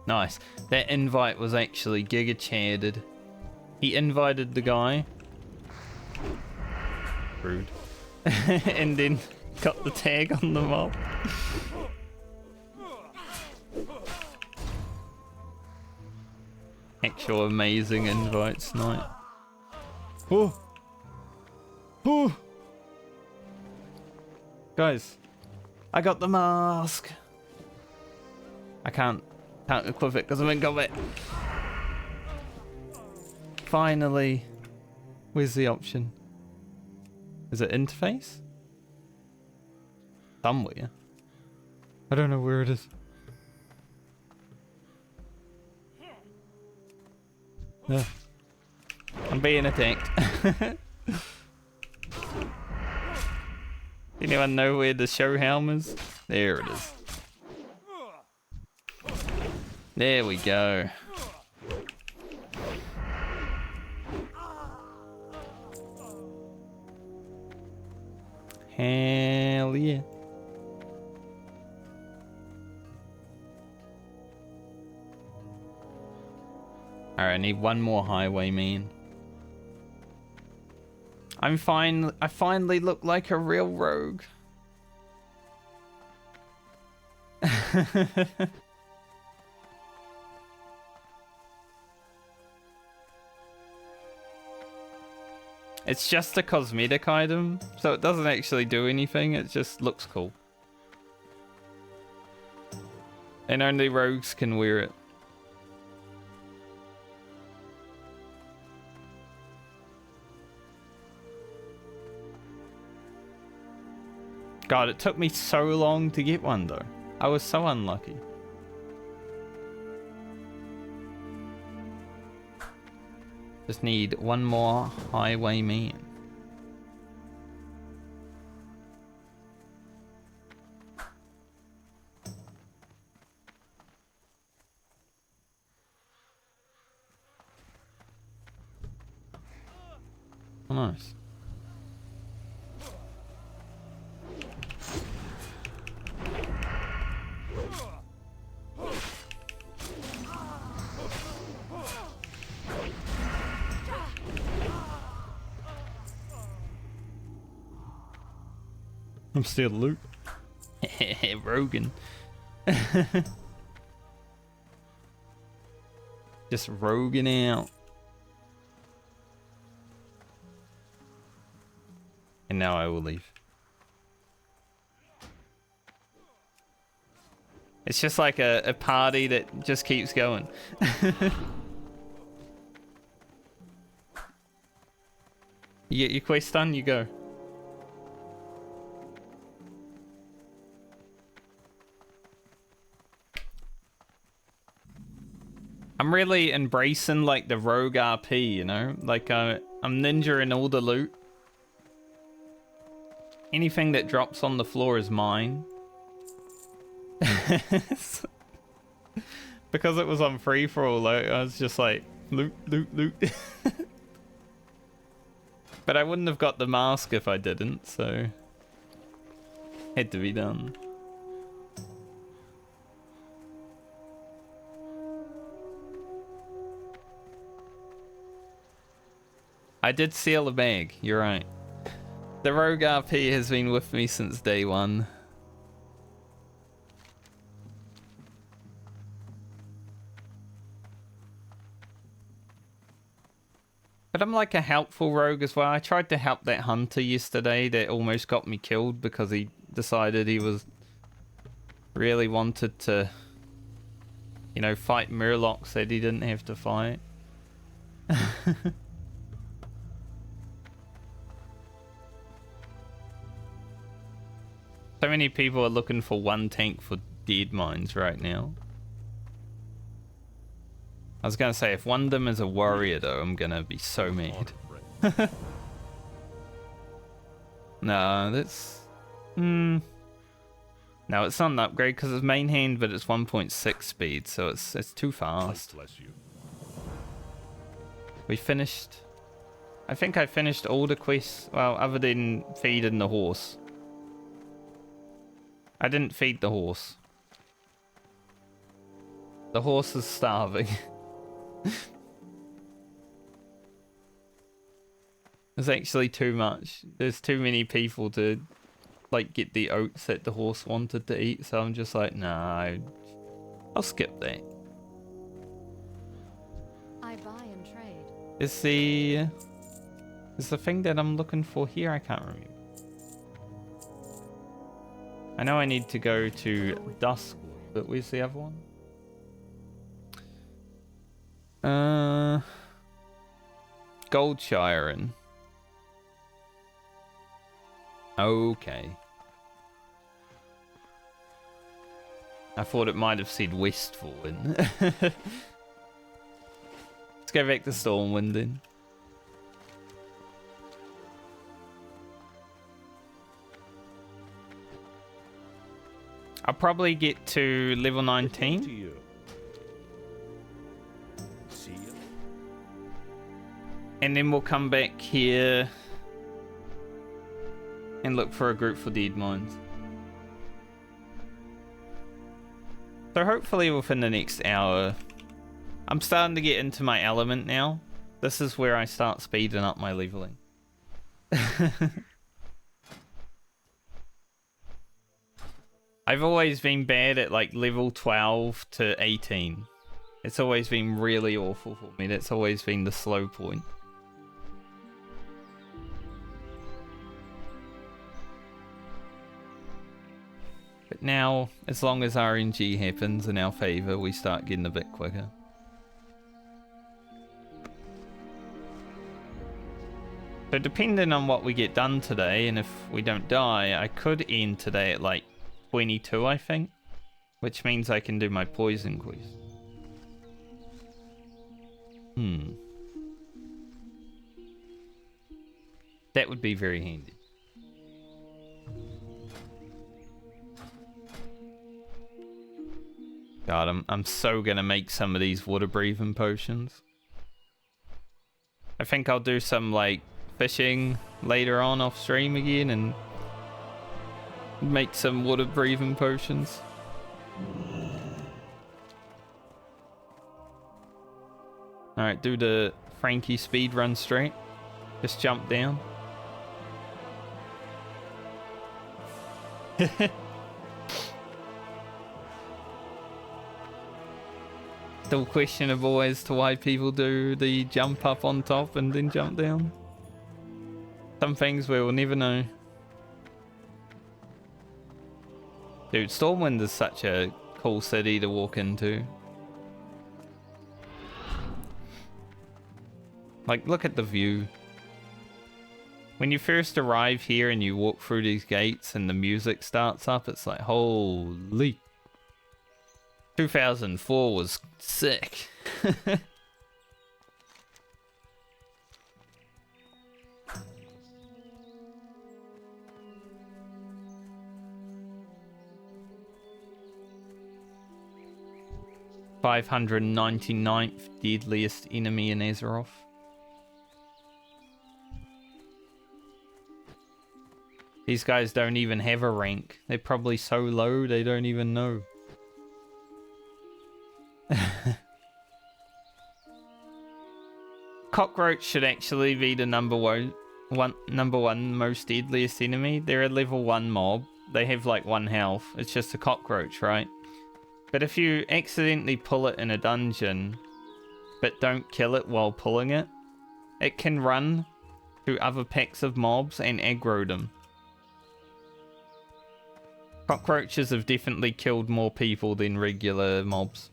Nice. That invite was actually giga chatted. He invited the guy. Rude. And then got the tag on the mob. actual amazing invites night. Oh! Oh! Guys, I got the mask! I can't equip it because I'm in combat. Finally. Where's the option? Is it interface? Somewhere. I don't know where it is. Yeah. I'm being attacked. Anyone know where the show helm is? There it is. There we go. Hell yeah. Alright, I need one more highwayman. I finally look like a real rogue. It's just a cosmetic item, so it doesn't actually do anything, it just looks cool. And only rogues can wear it. God, it took me so long to get one though. I was so unlucky. Just need one more highwayman. Oh, nice. I'm still loot. Rogan. Just roguing out. And now I will leave. It's just like a party that just keeps going. You get your quest done, you go. I'm really embracing like the rogue RP, you know? Like I'm ninja in all the loot. Anything that drops on the floor is mine. Because it was on free for all, I was just like, loot, loot, loot. But I wouldn't have got the mask if I didn't, so had to be done. I did seal a bag, you're right. The rogue RP has been with me since day one. But I'm like a helpful rogue as well. I tried to help that hunter yesterday that almost got me killed because he decided he was really wanted to, you know, fight murlocs that he didn't have to fight. So many people are looking for one tank for Deadmines right now. I was gonna say, if one of them is a warrior though, I'm gonna be so mad. No, that's... No, it's not an upgrade because it's main hand, but it's 1.6 speed, so it's too fast. Bless you. We finished... I think I finished all the quests, well, other than feeding the horse. I didn't feed the horse. The horse is starving. There's actually too much. There's too many people to like get the oats that the horse wanted to eat, so I'm just like, nah, I'll skip that. Is the thing that I'm looking for here? I can't remember. I know I need to go to Dusk, but where's the other one? Goldshiren. Okay. I thought it might have said Westfallen. Let's go back to Stormwind then. I'll probably get to level 19. To you. See you. And then we'll come back here and look for a group for Deadmines. So hopefully within the next hour. I'm starting to get into my element now. This is where I start speeding up my leveling. I've always been bad at like level 12 to 18. It's always been really awful for me. That's always been the slow point. But now, as long as RNG happens in our favor, we start getting a bit quicker. So depending on what we get done today, and if we don't die, I could end today at like 22, I think. Which means I can do my poison quest. That would be very handy. God, I'm so gonna make some of these water breathing potions. I think I'll do some like fishing later on off stream again and make some water breathing potions. Alright, do the Frankie speed run straight. Just jump down. Still questionable as to why people do the jump up on top and then jump down. Some things we will never know. Dude, Stormwind is such a cool city to walk into. Like, look at the view. When you first arrive here and you walk through these gates and the music starts up, it's like, holy. 2004 was sick. $599th deadliest enemy in Azeroth. These guys don't even have a rank. They're probably so low they don't even know. Cockroach should actually be the number one most deadliest enemy. They're a level 1 mob. They have like 1 health. It's just a cockroach, right? But if you accidentally pull it in a dungeon, but don't kill it while pulling it, it can run to other packs of mobs and aggro them. Cockroaches have definitely killed more people than regular mobs.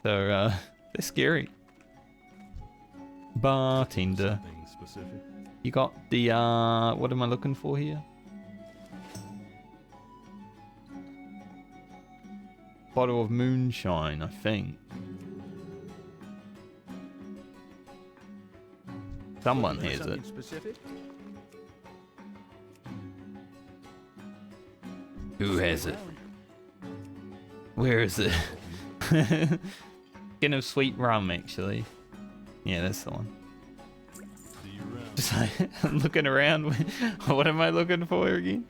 So, they're scary. Bartender. Something specific? You got the, what am I looking for here? Bottle of moonshine, I think. Someone has it. Specific? Who has it? Where is it? Skin of sweet rum, actually. Yeah, that's the one. See you around. Just like, looking around. What am I looking for again?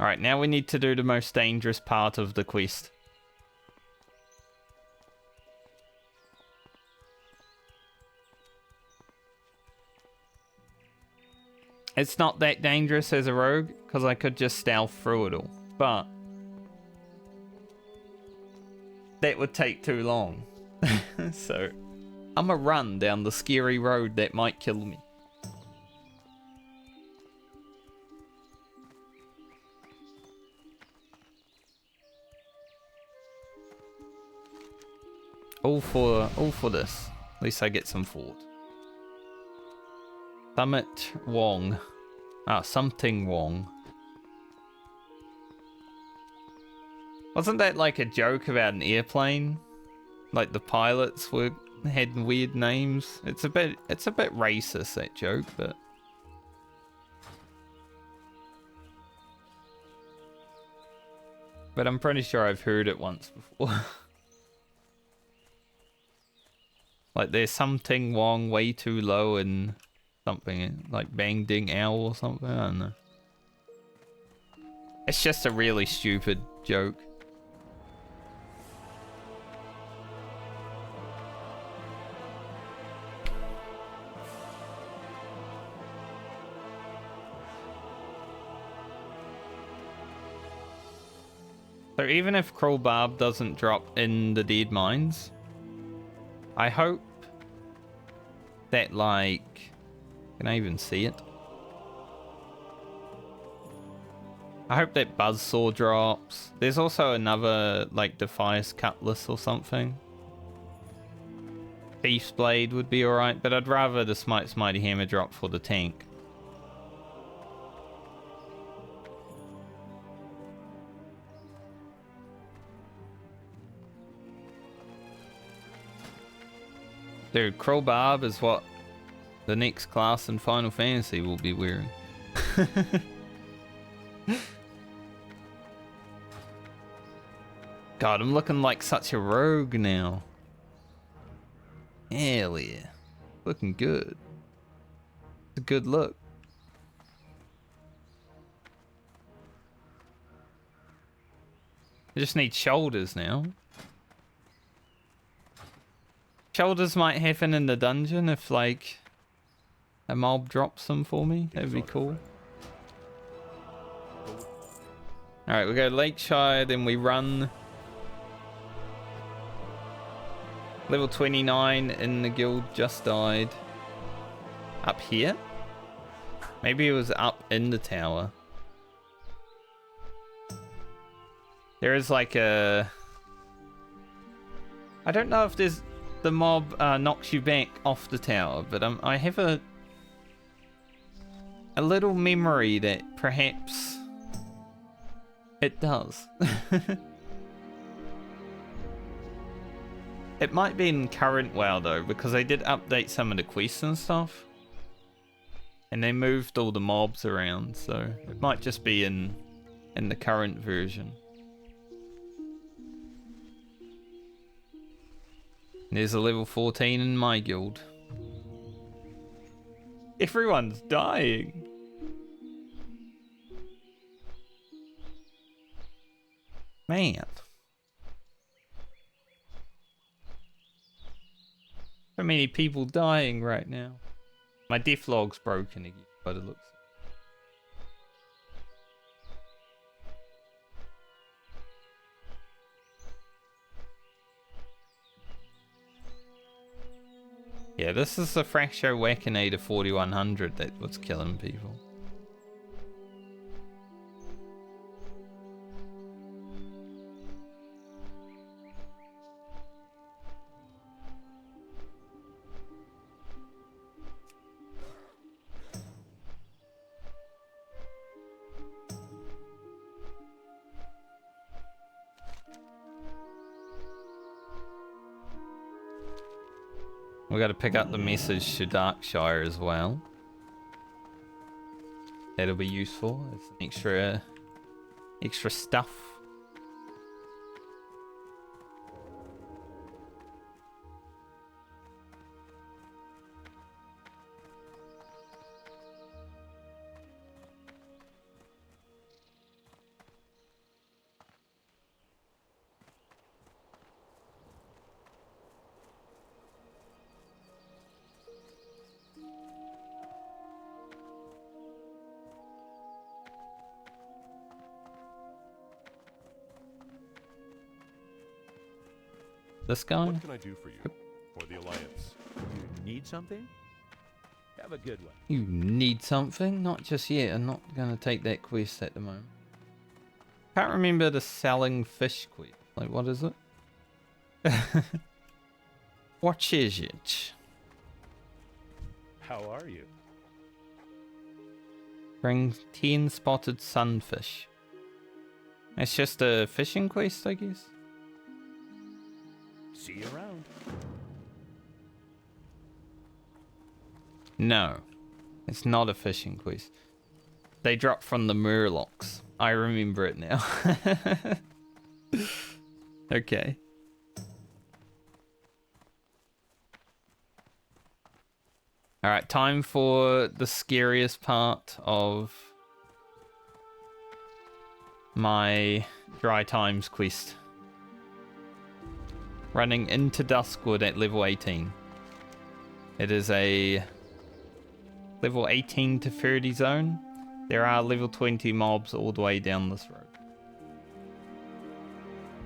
Alright, now we need to do the most dangerous part of the quest. It's not that dangerous as a rogue, because I could just stealth through it all. But that would take too long. So I'm a run down the scary road that might kill me. All for this. At least I get some fort. Summit Wong. Ah, something Wong. Wasn't that like a joke about an airplane? Like the pilots had weird names. It's a bit racist, that joke, but I'm pretty sure I've heard it once before. Like there's something Wong way too low and something like Bang Ding Owl or something. I don't know. It's just a really stupid joke. So even if Cruel Barb doesn't drop in the Deadmines, I hope that, like, can I even see it? I hope that Buzzsaw drops. There's also another, like, Defias Cutlass or something. Thief's Blade would be alright, but I'd rather the Smite's Mighty Hammer drop for the tank. Dude, Cruel Barb is what the next class in Final Fantasy will be wearing. God, I'm looking like such a rogue now. Hell yeah. Looking good. It's a good look. I just need shoulders now. Shoulders might happen in the dungeon if, like, a mob drops them for me. That'd be cool. Alright, we go Lakeshire, then we run. Level 29 in the guild just died. Up here? Maybe it was up in the tower. There is like a... I don't know if there's... The mob knocks you back off the tower, but I have a little memory that perhaps it does. It might be in current WoW though, because they did update some of the quests and stuff, and they moved all the mobs around, so it might just be in the current version. There's a level 14 in my guild. Everyone's dying. Man. So many people dying right now. My death log's broken again, but it looks... Yeah, this is the Fracture Wackinator 4100 that was killing people. We got to pick up the message to Darkshire as well. That'll be useful. It's an extra stuff. This guy? What can I do for you? For the Alliance? You need something? Have a good one. You need something? Not just yet. I'm not going to take that quest at the moment. Can't remember the selling fish quest. Like, what is it? What is it? How are you? Bring 10 spotted sunfish. It's just a fishing quest, I guess. See you around. No, it's not a fishing quest. They drop from the Murlocs. I remember it now. Okay. Alright, time for the scariest part of my Dry Times quest. Running into Duskwood at level 18. It is a level 18 to 30 zone. There are level 20 mobs all the way down this road.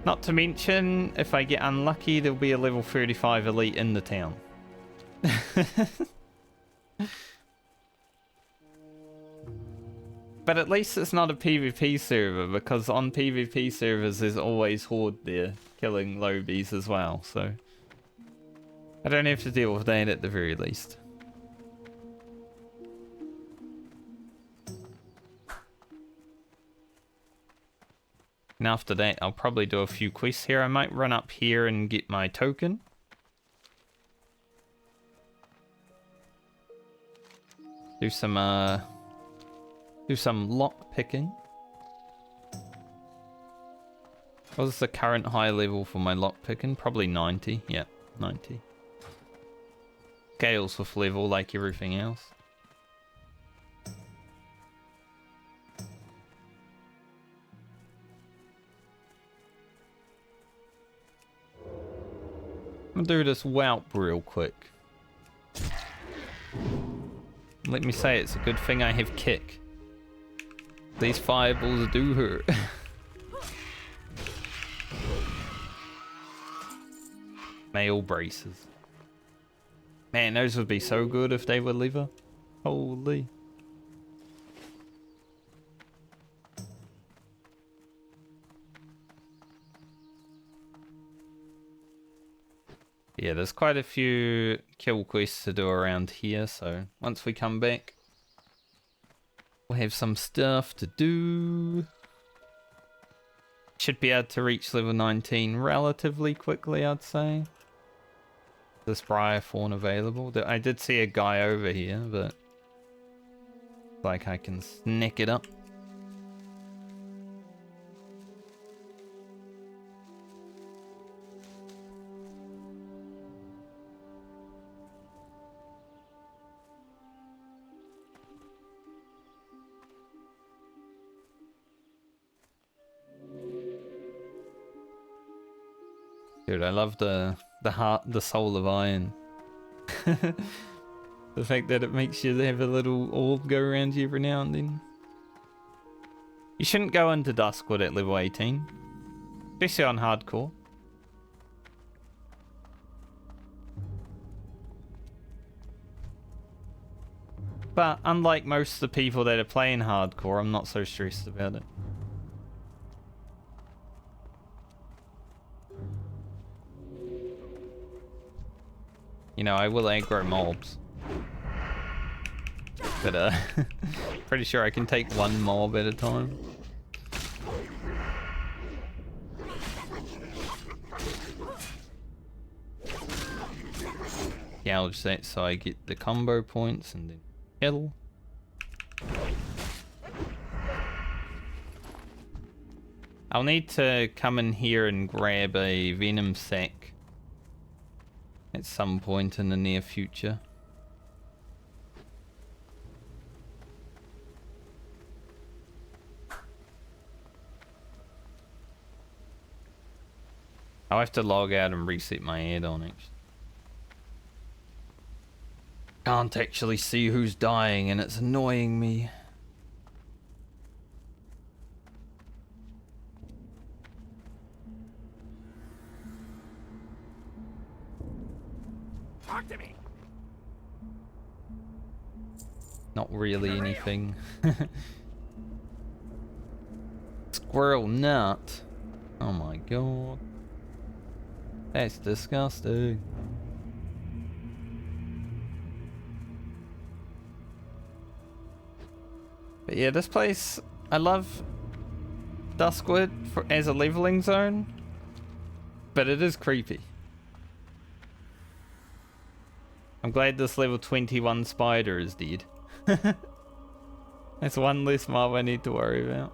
Not to mention, if I get unlucky, there'll be a level 35 elite in the town. But at least it's not a PvP server, because on PvP servers there's always Horde there killing lobies as well, so I don't have to deal with that at the very least. And after that I'll probably do a few quests here. I might run up here and get my token. Do some lock picking. What is the current high level for my lock picking? Probably 90. Yeah, 90. Scales with level like everything else. I'm gonna do this whelp real quick. Let me say it's a good thing I have kick. These fireballs do hurt. Male braces. Man, those would be so good if they were leather. Holy. Yeah, there's quite a few kill quests to do around here, so once we come back, we'll have some stuff to do. Should be able to reach level 19 relatively quickly, I'd say. This Briar Fawn available. I did see a guy over here, but like I can snack it up. Dude, I love the heart, the soul of iron. The fact that it makes you have a little orb go around you every now and then. You shouldn't go into Duskwood at level 18, especially on hardcore. But unlike most of the people that are playing hardcore, I'm not so stressed about it. You know, I will aggro mobs. But, pretty sure I can take one mob at a time. Gouge that so I get the combo points and then kill. I'll need to come in here and grab a venom sac at some point in the near future. I'll have to log out and reset my add-on actually. Can't actually see who's dying and it's annoying me. Talk to me. Not really anything. Squirrel nut. Oh my god. That's disgusting. But yeah, this place, I love Duskwood as a leveling zone, but it is creepy. I'm glad this level 21 spider is dead. That's one less mob I need to worry about.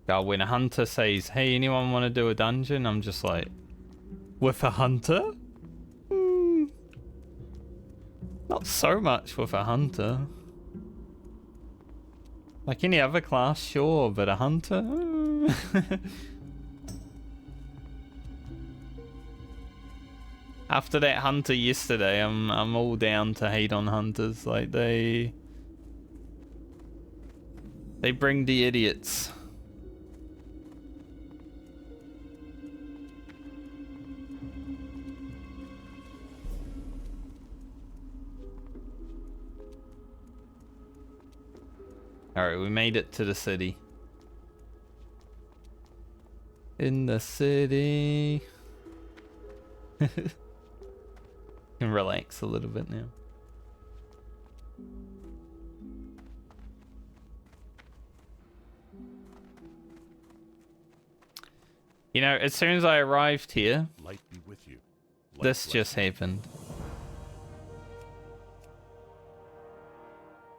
Oh, when a hunter says, hey, anyone want to do a dungeon? I'm just like, with a hunter? Not so much with a hunter. Like any other class, sure, but a hunter? After that hunter yesterday, I'm all down to hate on hunters. Like they bring the idiots. Alright, we made it to the city. In the city. Can relax a little bit now. You know, as soon as I arrived here, Light be with you. Light this bless just you. happened.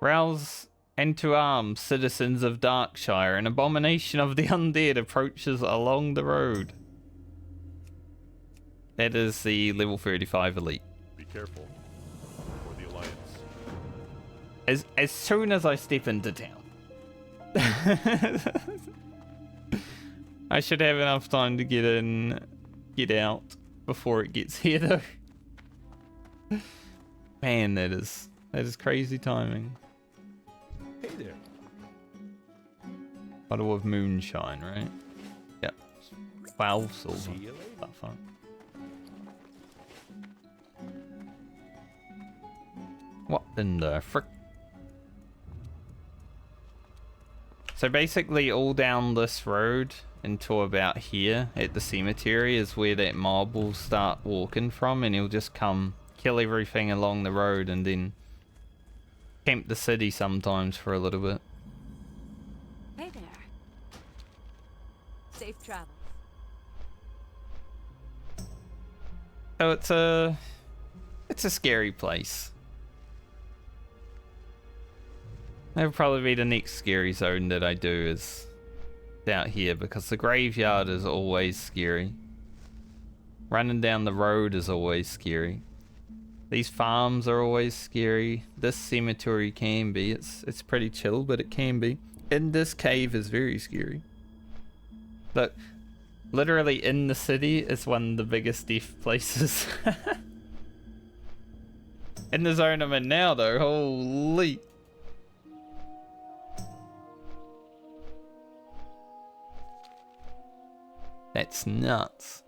Rouse and to arms, citizens of Darkshire. An abomination of the undead approaches along the road. That is the level 35 elite. Be careful. For the Alliance. As soon as I step into town. I should have enough time to get in, get out before it gets here though. Man, that is crazy timing. Hey there. Bottle of moonshine, right? Yep. 12 silver. See you later. That fun. What in the frick? So basically all down this road until about here at the cemetery is where that mob will start walking from, and he'll just come kill everything along the road and then camp the city sometimes for a little bit. Hey there. Safe travels. So it's a scary place. That'll probably be the next scary zone that I do is out here, because the graveyard is always scary. Running down the road is always scary. These farms are always scary. This cemetery can be. It's pretty chill, but it can be. And this cave is very scary. Look, literally in the city is one of the biggest death places. In the zone I'm in now though, holy. That's nuts.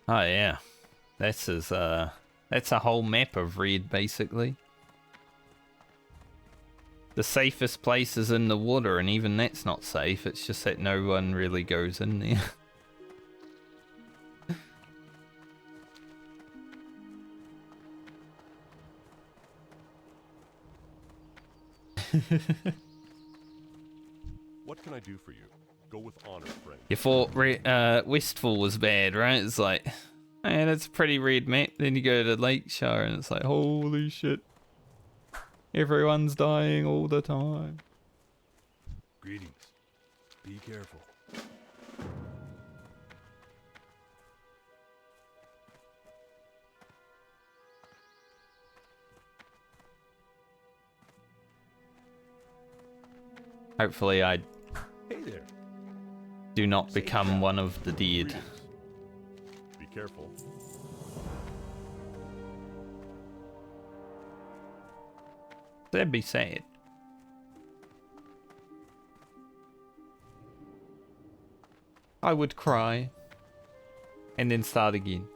Oh yeah, that's a whole map of red basically. The safest place is in the water, and even that's not safe. It's just that no one really goes in there. What can I do for you? Go with honor, friend. You thought Westfall was bad, right? It's like, man, it's a pretty red map. Then you go to Lakeshire and it's like, holy shit. Everyone's dying all the time. Greetings. Be careful. Hopefully I Hey there. do not become one of the dead. Greetings. Be careful. That'd be sad. I would cry. And then start again.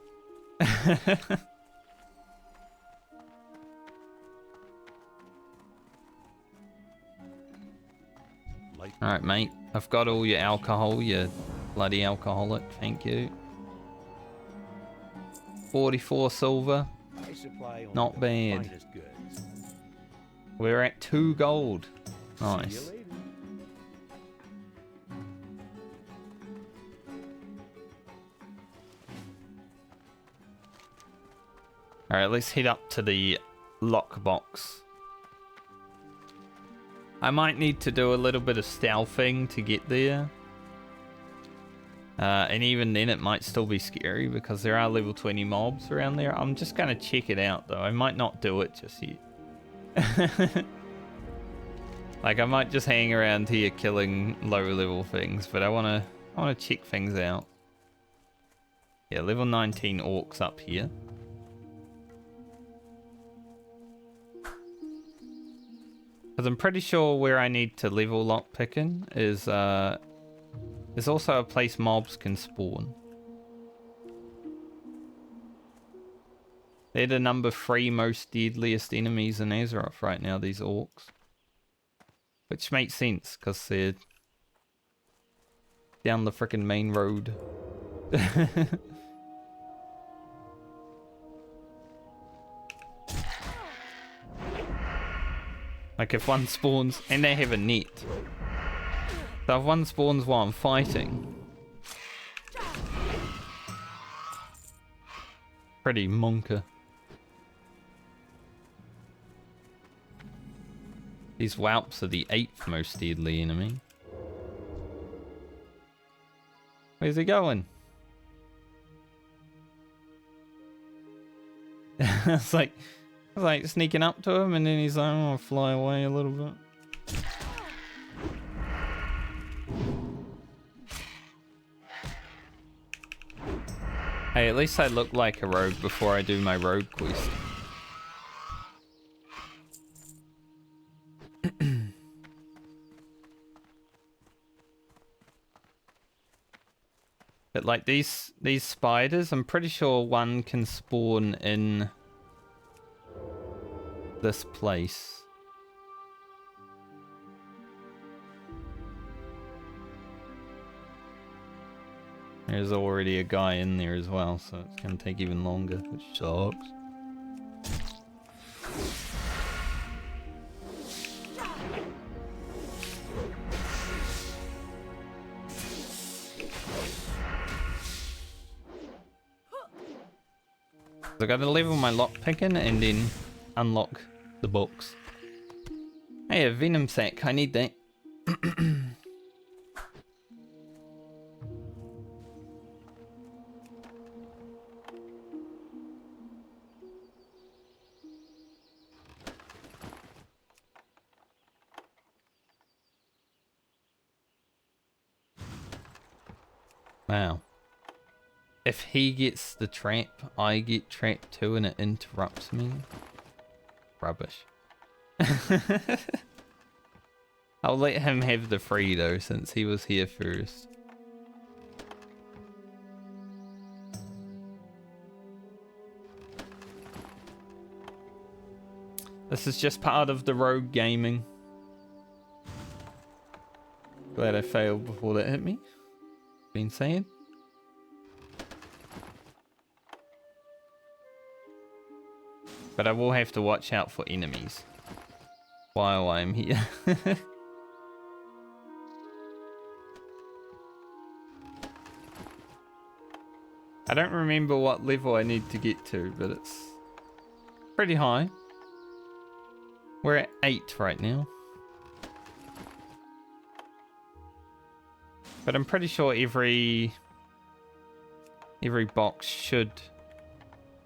Light. Alright, mate. I've got all your alcohol, you bloody alcoholic. Thank you. 44 silver. I supply only Not the bad. finest goods. We're at 2 gold. See you Nice. later. Alright, let's head up to the lockbox. I might need to do a little bit of stealthing to get there. And even then it might still be scary because there are level 20 mobs around there. I'm just going to check it out though. I might not do it just yet. Like I might just hang around here killing low level things, but I want to check things out. Yeah, level 19 orcs up here. Because I'm pretty sure where I need to level lockpicking is, there's also a place mobs can spawn. They're the number 3 most deadliest enemies in Azeroth right now, these orcs. Which makes sense, because they're down the frickin' main road. Like if one spawns, and they have a net. So if one spawns while I'm fighting. Pretty monker. These whelps are the 8th most deadly enemy. Where's he going? It's like sneaking up to him and then he's like, oh, I'll fly away a little bit. Hey, at least I look like a rogue before I do my rogue quest. But like these spiders, I'm pretty sure one can spawn in this place. There's already a guy in there as well, so it's gonna take even longer, which sucks. So I gotta level my lockpicking and then unlock the box. Hey, a venom sac, I need that. Wow. If he gets the trap, I get trapped too and it interrupts me. Rubbish. I'll let him have the free though, since he was here first. This is just part of the rogue gaming. Glad I failed before that hit me. Been saying. But I will have to watch out for enemies while I'm here. I don't remember what level I need to get to, but it's pretty high. We're at 8 right now. But I'm pretty sure every box should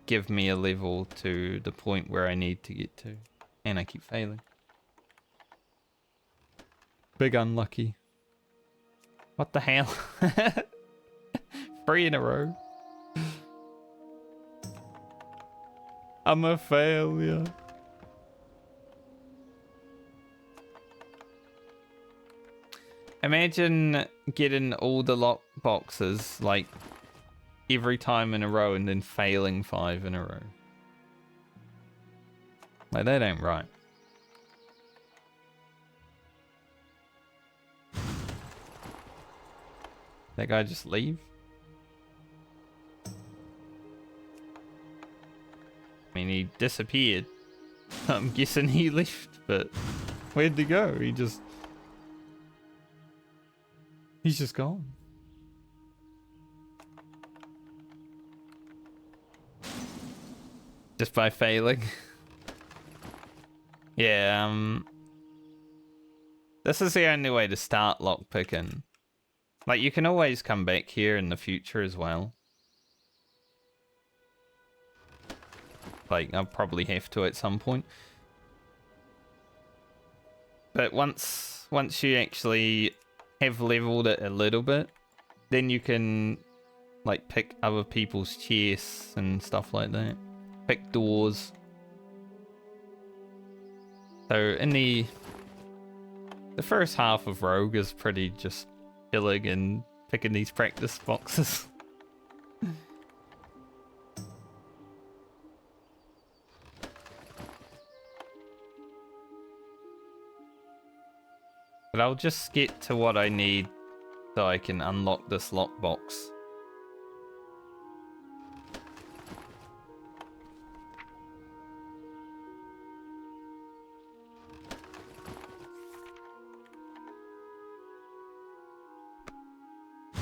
give me a level to the point where I need to get to. And I keep failing. Big unlucky. What the hell? 3 in a row. I'm a failure. Imagine getting all the lock boxes like every time in a row and then failing 5 in a row. Like, that ain't right. That guy just leave? I mean, he disappeared. I'm guessing he left, but where'd he go? He's just gone. Just by failing. Yeah, this is the only way to start lockpicking. Like, you can always come back here in the future as well. Like, I'll probably have to at some point. But once you actually have leveled it a little bit, then you can, like, pick other people's chests and stuff like that. Pick doors. So in the first half of Rogue is pretty just chilling and picking these practice boxes. But I'll just get to what I need so I can unlock this lockbox.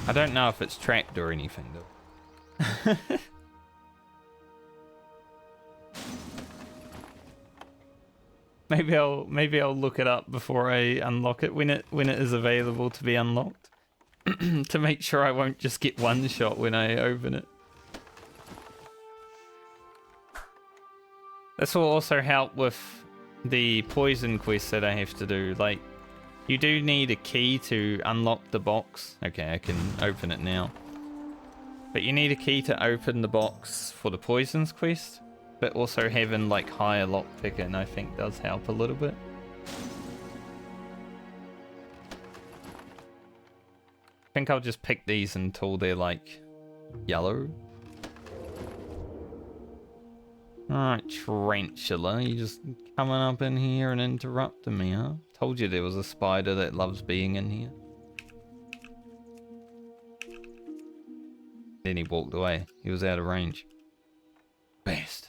I don't know if it's tracked or anything though. Maybe I'll look it up before I unlock it when it is available to be unlocked. To make sure I won't just get one shot when I open it. This will also help with the poison quest that I have to do. Like, you do need a key to unlock the box. Okay, I can open it now. But you need a key to open the box for the poisons quest. But also having like higher lockpicking, I think, does help a little bit. I think I'll just pick these until they're like yellow. Alright, Tarantula, you just coming up in here and interrupting me, huh? Told you there was a spider that loves being in here. Then he walked away. He was out of range. Bastard.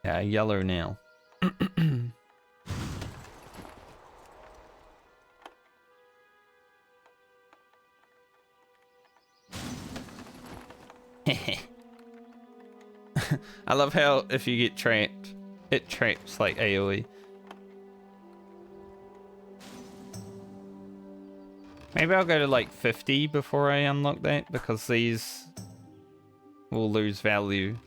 Yeah, yellow now. I love how if you get trapped, it traps like AoE. Maybe I'll go to like 50 before I unlock that, because these will lose value.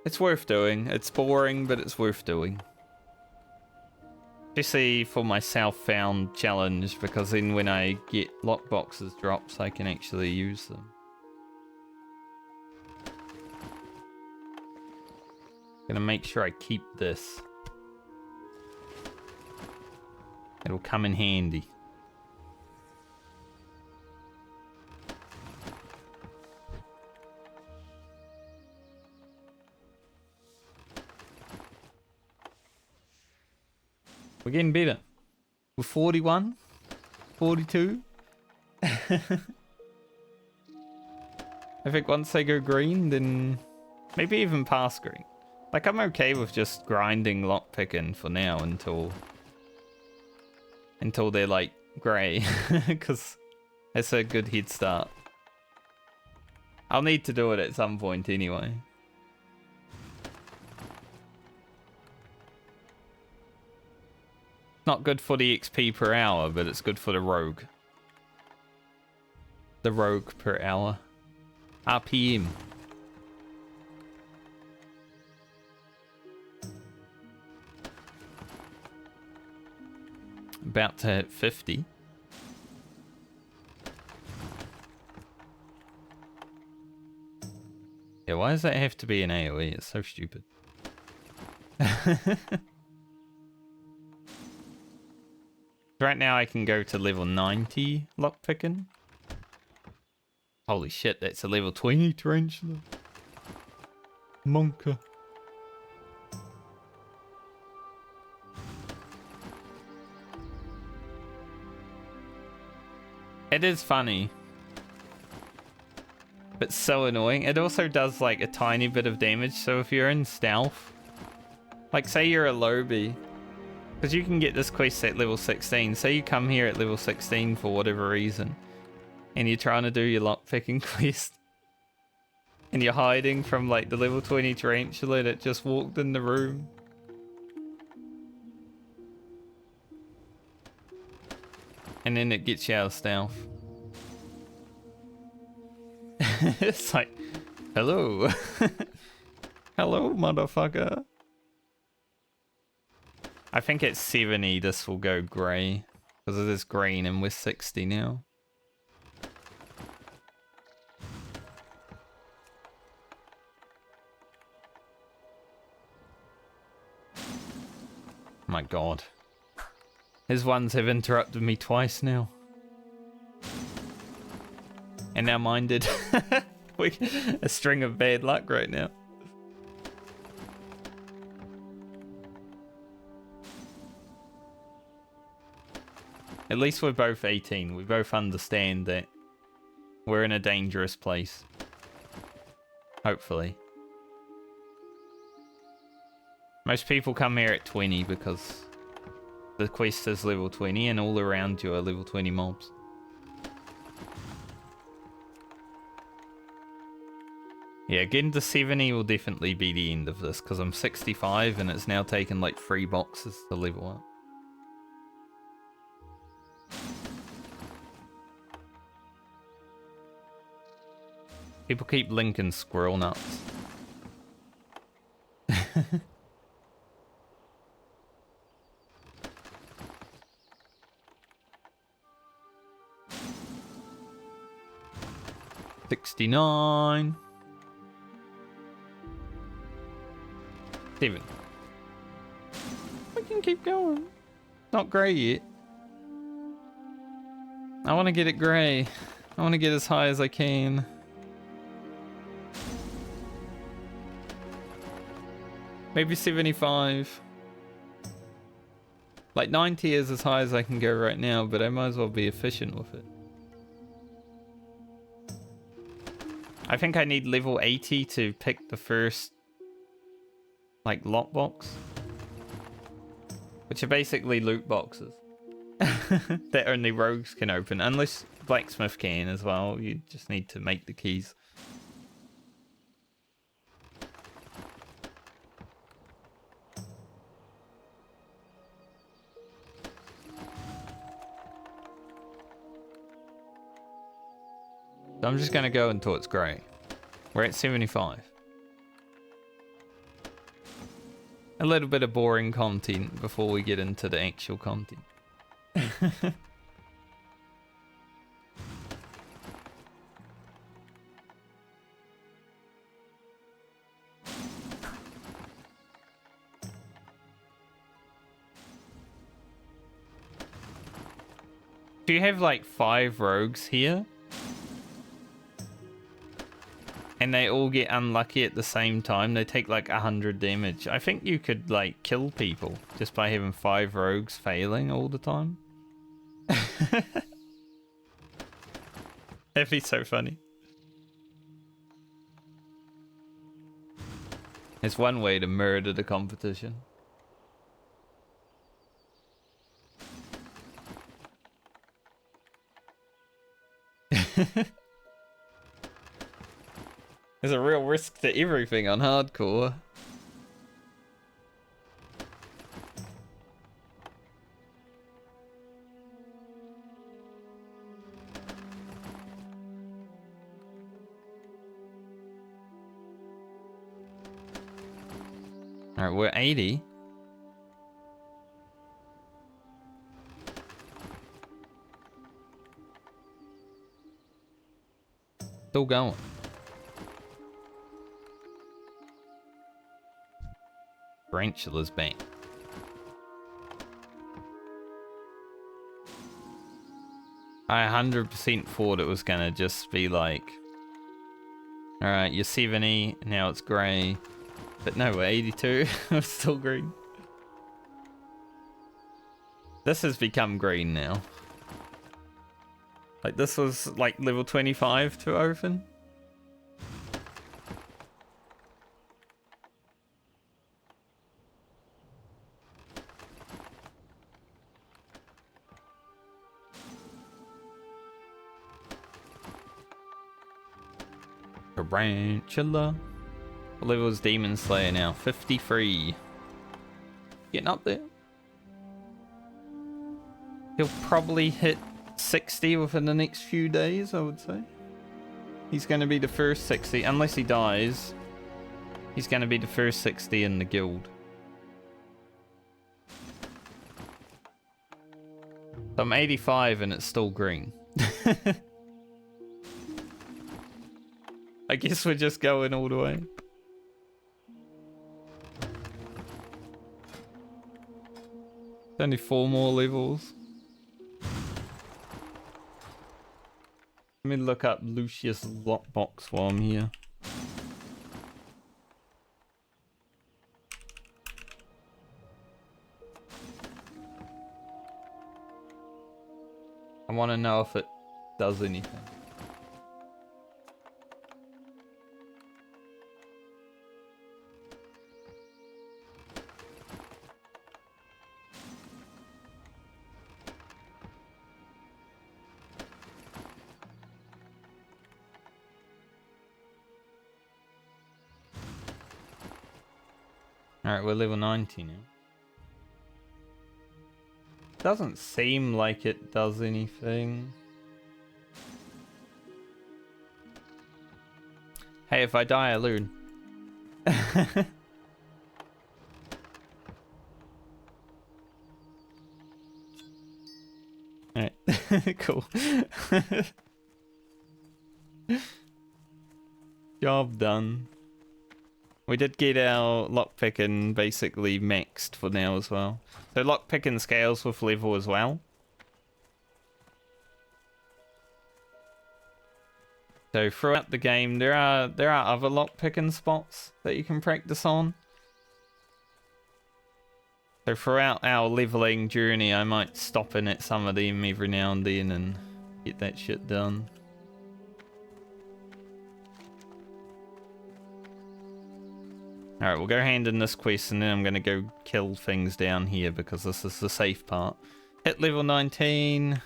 It's worth doing. It's boring, but it's worth doing. Especially for my self-found challenge, because then when I get lockboxes drops, I can actually use them. Gonna make sure I keep this. It'll come in handy. We're getting better. We're 41, 42. I think once they go green, then maybe even past green. Like, I'm okay with just grinding lockpicking for now until they're like grey, because it's a good head start. I'll need to do it at some point anyway. Not good for the XP per hour, but it's good for the rogue. the rogue per hour. RPM. About to hit 50. Yeah, why does that have to be an AoE? It's so stupid. Right now I can go to level 90 lockpicking. Holy shit, that's a level 20 tarantula. Monka. It is funny. But so annoying. It also does like a tiny bit of damage, so if you're in stealth, like say you're a lobby, because you can get this quest at level 16, say you come here at level 16 for whatever reason, and you're trying to do your lockpicking quest, and you're hiding from like the level 20 tarantula that just walked in the room. And then it gets you out of stealth. It's like, hello. Hello, motherfucker. I think at 70 this will go grey. Because it is green and we're 60 now. My god. His ones have interrupted me twice now. And now mine did. A string of bad luck right now. At least we're both 18. We both understand that we're in a dangerous place. Hopefully. Most people come here at 20 because the quest is level 20 and all around you are level 20 mobs. Yeah, getting to 70 will definitely be the end of this because I'm 65 and it's now taken like 3 boxes to level up. People keep linking squirrel nuts. $69. 7. We can keep going. Not grey yet. I want to get it grey. I want to get as high as I can. Maybe 75. Like 90 is as high as I can go right now, but I might as well be efficient with it. I think I need level 80 to pick the first like lockbox, which are basically loot boxes that only rogues can open, unless blacksmith can as well. You just need to make the keys. So I'm just gonna go until it's grey. We're at 75. A little bit of boring content before we get into the actual content. Do you have like 5 rogues here? And they all get unlucky at the same time. They take like 100 damage. I think you could like kill people just by having 5 rogues failing all the time. That'd be so funny. It's one way to murder the competition. There's a real risk to everything on hardcore. Alright, we're 80. Still going. Tarantula's back. I 100% thought it was gonna just be like, alright, you're 70, now it's grey. But no, we're 82. It's still green. This has become green now. Like, this was like level 25 to open. Tarantula. What level is Demon Slayer now? 53. Getting up there. He'll probably hit 60 within the next few days, I would say. He's going to be the first 60, unless he dies. He's going to be the first 60 in the guild. So I'm 85 and it's still green. I guess we're just going all the way. Only 4 more levels. Let me look up Lucius Lockbox while I'm here. I want to know if it does anything. Alright, we're level 90 now. Doesn't seem like it does anything. Hey, if I die, I learn. Alright, cool. Job done. We did get our lockpicking basically maxed for now as well. So lockpicking scales with level as well. So throughout the game there are other lockpicking spots that you can practice on. So throughout our leveling journey I might stop in at some of them every now and then and get that shit done. Alright, we'll go hand in this quest and then I'm going to go kill things down here because this is the safe part. Hit level 19.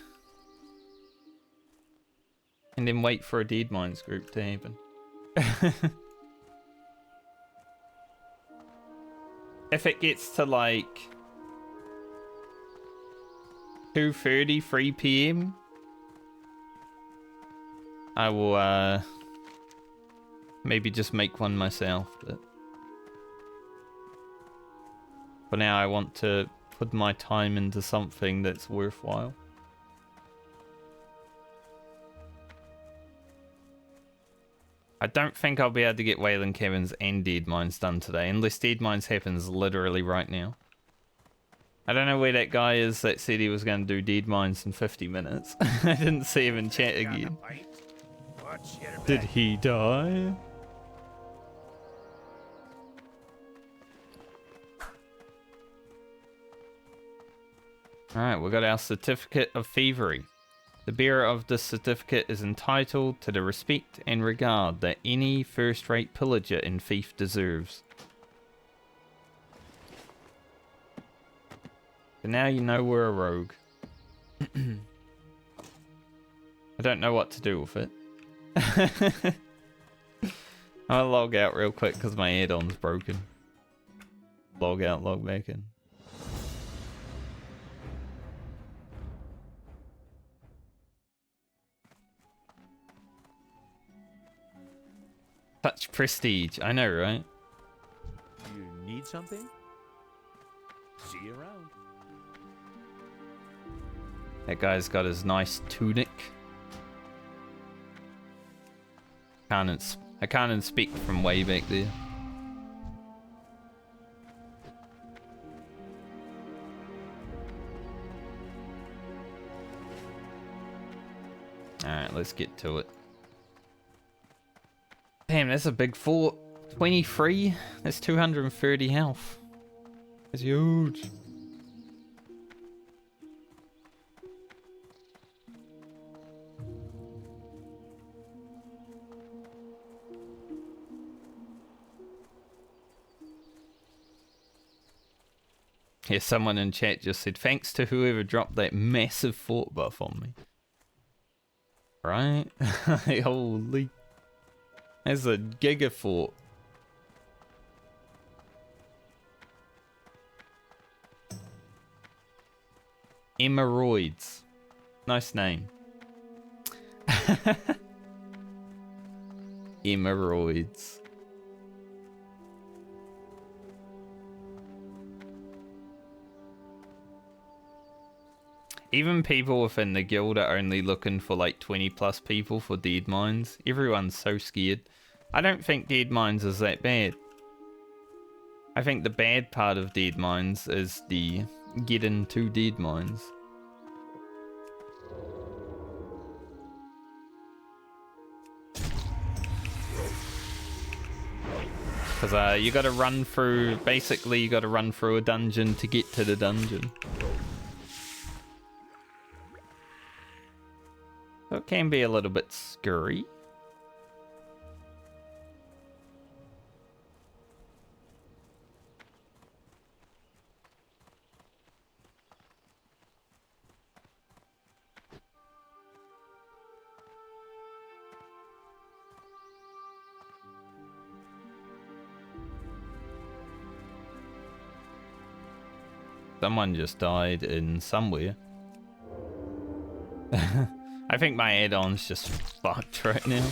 And then wait for a Deadmines group to happen. If it gets to like 2:30, 3 PM, I will maybe just make one myself, but for now I want to put my time into something that's worthwhile. I don't think I'll be able to get Wayland Caverns and Deadmines done today, unless Deadmines happens literally right now. I don't know where that guy is that said he was going to do Deadmines in 50 minutes. I didn't see him in chat again. Did he die? Alright, we got our Certificate of Thievery. The bearer of this certificate is entitled to the respect and regard that any first-rate pillager and thief deserves. So now you know we're a rogue. I don't know what to do with it. I'll log out real quick because my add-on's broken. Log out, log back in. Such prestige, I know, right? You need something? See you around. That guy's got his nice tunic. I can't inspect from way back there. Alright, let's get to it. Damn, that's a big fort. 23? That's 230 health. That's huge. Yeah, someone in chat just said, thanks to whoever dropped that massive fort buff on me. Right? Holy. That's a giga fort. Emeroids. Nice name. Emeroids. Even people within the guild are only looking for like 20 plus people for Deadmines. Everyone's so scared. I don't think Deadmines is that bad. I think the bad part of Deadmines is the get into Deadmines. Because you gotta run through, basically you gotta run through a dungeon to get to the dungeon. So it can be a little bit scary. Someone just died in somewhere. I think my add-on's just fucked right now.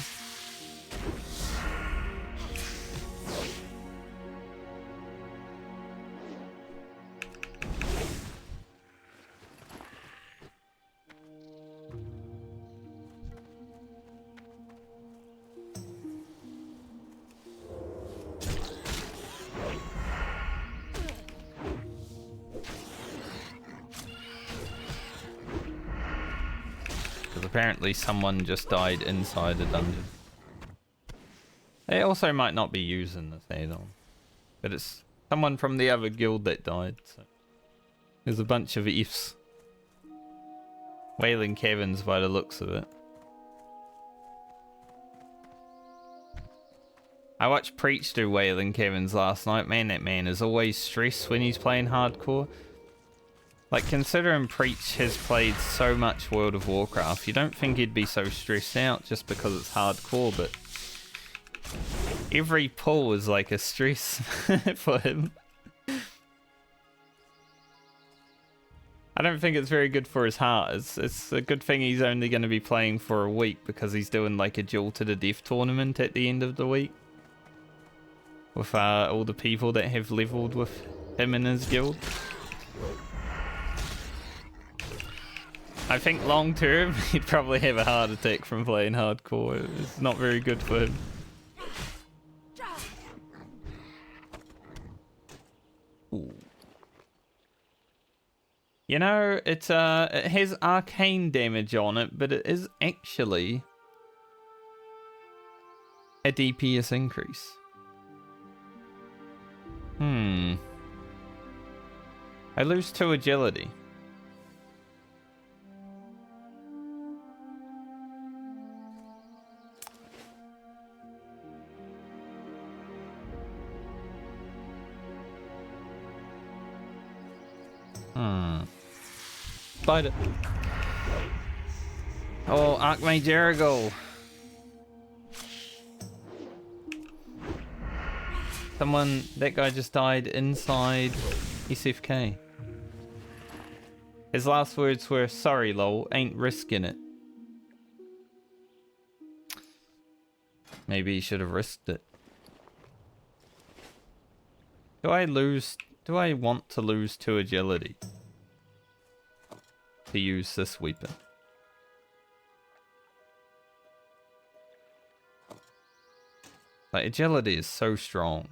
Apparently someone just died inside a dungeon. They also might not be using this add-on, but it's someone from the other guild that died, so there's a bunch of ifs. Wailing Caverns by the looks of it. I watched Preach do Wailing Caverns last night. Man, that man is always stressed when he's playing hardcore. Like, considering Preach has played so much World of Warcraft, you don't think he'd be so stressed out just because it's hardcore, but every pull is like a stress for him. I don't think it's very good for his heart. It's a good thing he's only going to be playing for a week because he's doing like a duel to the death tournament at the end of the week. With all the people that have leveled with him in his guild. I think long term, he'd probably have a heart attack from playing hardcore. It's not very good for him. Ooh. You know, it has arcane damage on it, but it is actually a DPS increase. I lose 2 agility. Spider. Oh, Archmage Jericho. That guy just died inside SFK. His last words were, sorry lol, ain't risking it. Maybe he should have risked it. Do I want to lose 2 agility to use this weapon? Like, agility is so strong.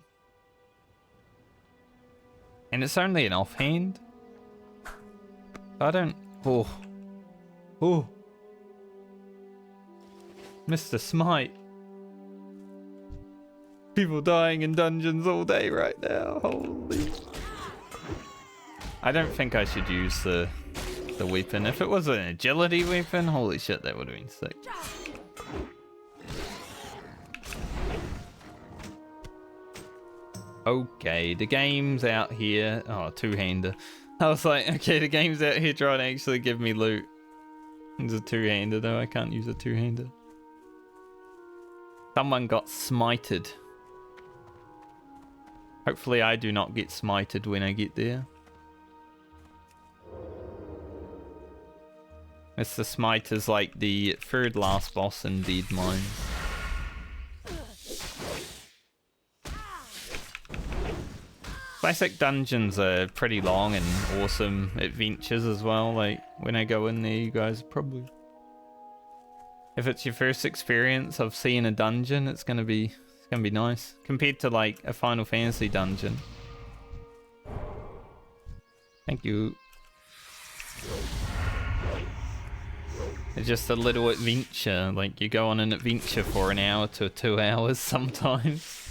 And it's only an offhand. I don't... Oh. Oh. Mr. Smite. People dying in dungeons all day right now. Holy. I don't think I should use the weapon. If it was an agility weapon, holy shit, that would have been sick. Okay, the game's out here. Oh, two-hander. I was like, okay, the game's out here trying to actually give me loot. It's a two-hander though, I can't use a two-hander. Someone got smited. Hopefully I do not get smited when I get there. Mr. Smite is like the third last boss in Deadmines. Classic dungeons are pretty long and awesome adventures as well. Like, when I go in there, you guys probably... If it's your first experience of seeing a dungeon, it's gonna be nice. Compared to, like, a Final Fantasy dungeon. Thank you. It's just a little adventure. Like, you go on an adventure for an hour to 2 hours sometimes.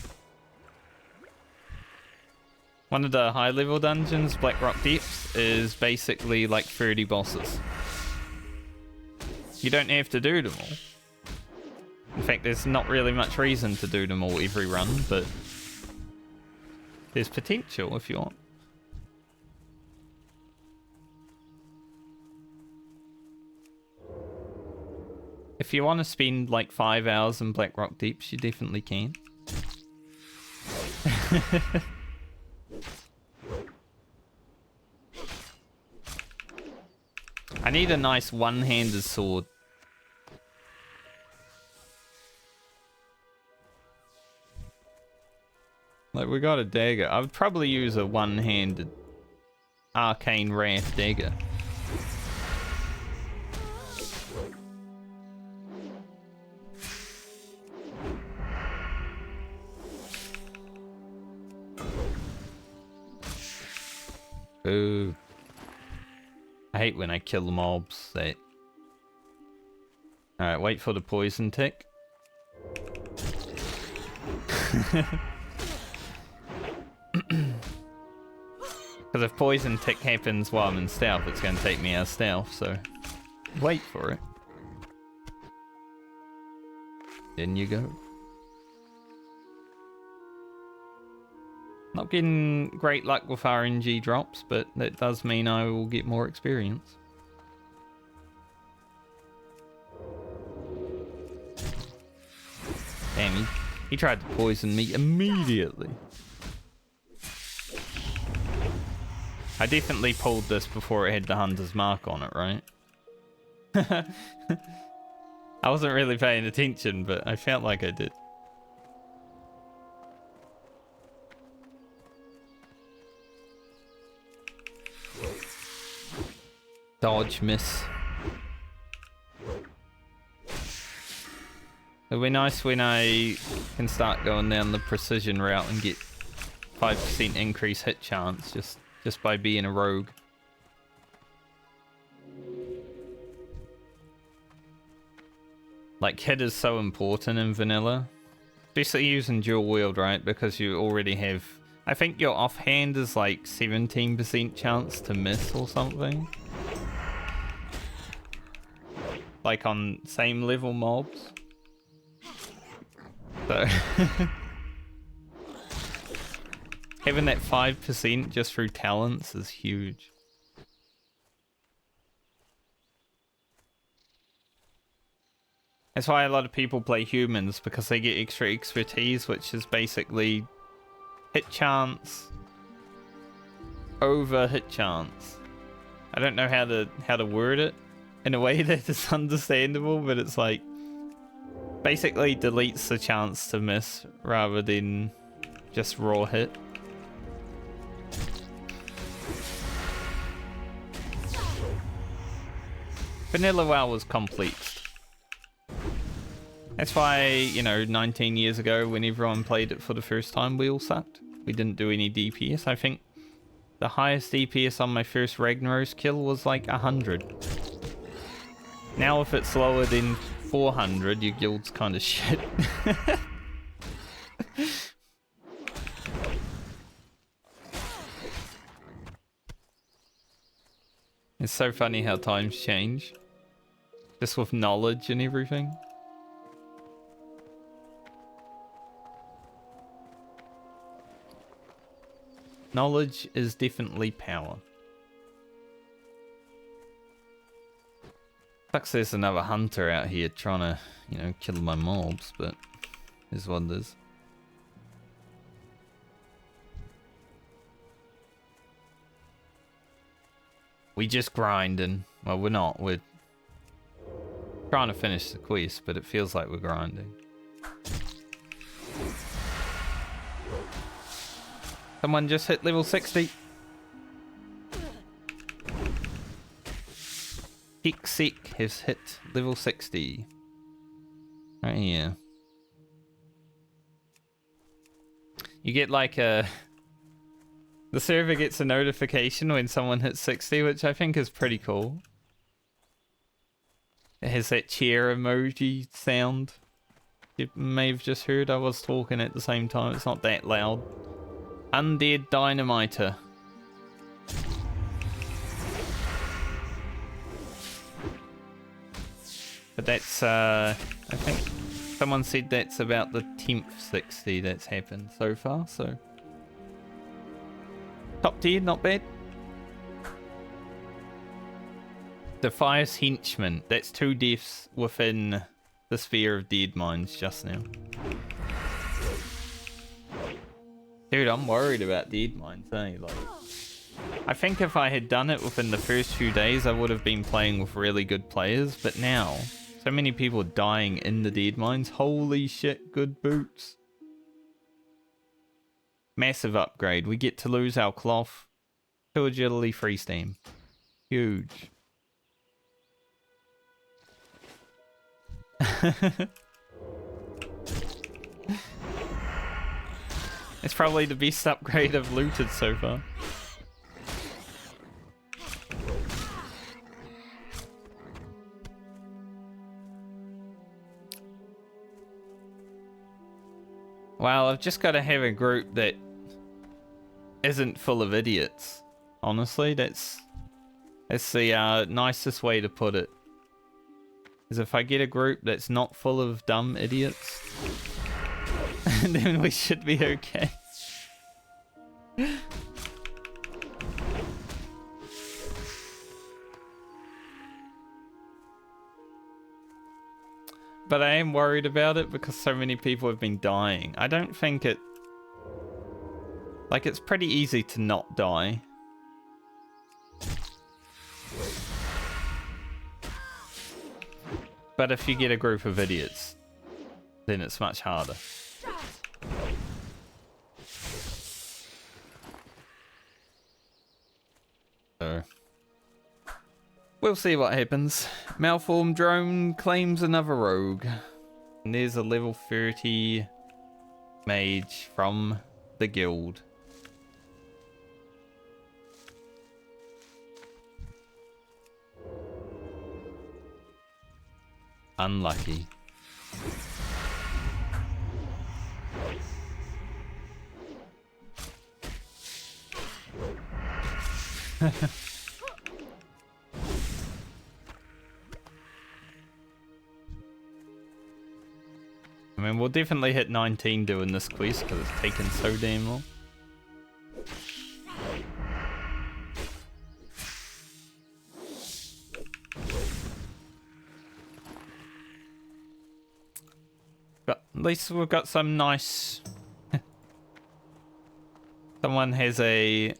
One of the high level dungeons, Blackrock Depths, is basically like 30 bosses. You don't have to do them all. In fact, there's not really much reason to do them all every run, but there's potential if you want. If you want to spend like 5 hours in Blackrock Deeps, you definitely can. I need a nice one-handed sword. Like, we got a dagger. I would probably use a one-handed arcane wrath dagger. Ooh. I hate when I kill the mobs. Alright, wait for the poison tick. Because if poison tick happens while I'm in stealth, it's going to take me out of stealth, so wait for it. In you go. Not getting great luck with RNG drops, but that does mean I will get more experience. Damn, he tried to poison me immediately. I definitely pulled this before it had the Hunter's Mark on it, right? I wasn't really paying attention, but I felt like I did. Dodge, miss. It'll be nice when I can start going down the precision route and get 5% increase hit chance just by being a rogue. Like, hit is so important in vanilla. Especially using dual wield, right? Because you already have... I think your offhand is like 17% chance to miss or something. Like on same level mobs. So having that 5% just through talents is huge. That's why a lot of people play humans, because they get extra expertise, which is basically hit chance over hit chance. I don't know how to word it in a way that is understandable, but it's like basically deletes the chance to miss rather than just raw hit. Vanilla WoW was complex. That's why, you know, 19 years ago when everyone played it for the first time, we all sucked. We didn't do any DPS. I think the highest DPS on my first Ragnaros kill was like 100. Now if it's lower than 400, your guild's kind of shit. It's so funny how times change. Just with knowledge and everything. Knowledge is definitely power. Sucks there's another hunter out here trying to, you know, kill my mobs, but is what it is. We just grinding. Well, we're not. We're trying to finish the quest, but it feels like we're grinding. Someone just hit level 60. Sick has hit level 60. Right here. You get like a... The server gets a notification when someone hits 60, which I think is pretty cool. It has that cheer emoji sound. You may have just heard. I was talking at the same time. It's not that loud. Undead Dynamiter. But that's, I think someone said that's about the 10th 60 that's happened so far, so. Top tier, not bad. Defias Henchman. That's 2 deaths within the sphere of Deadmines just now. Dude, I'm worried about Deadmines, eh? Like, I think if I had done it within the first few days, I would have been playing with really good players, but now, so many people dying in the Deadmines. Holy shit, good boots. Massive upgrade. We get to lose our cloth. 2 agility, 3 steam. Huge. It's probably the best upgrade I've looted so far. Well, I've just got to have a group that isn't full of idiots. Honestly, that's the nicest way to put it. Is if I get a group that's not full of dumb idiots, then we should be okay. But I am worried about it because so many people have been dying. I don't think it... Like, it's pretty easy to not die. But if you get a group of idiots, then it's much harder. So, we'll see what happens. Malformed drone claims another rogue. And there's a level 30 mage from the guild. Unlucky. I mean, we'll definitely hit 19 doing this quest because it's taken so damn long. But at least we've got some nice... Someone has a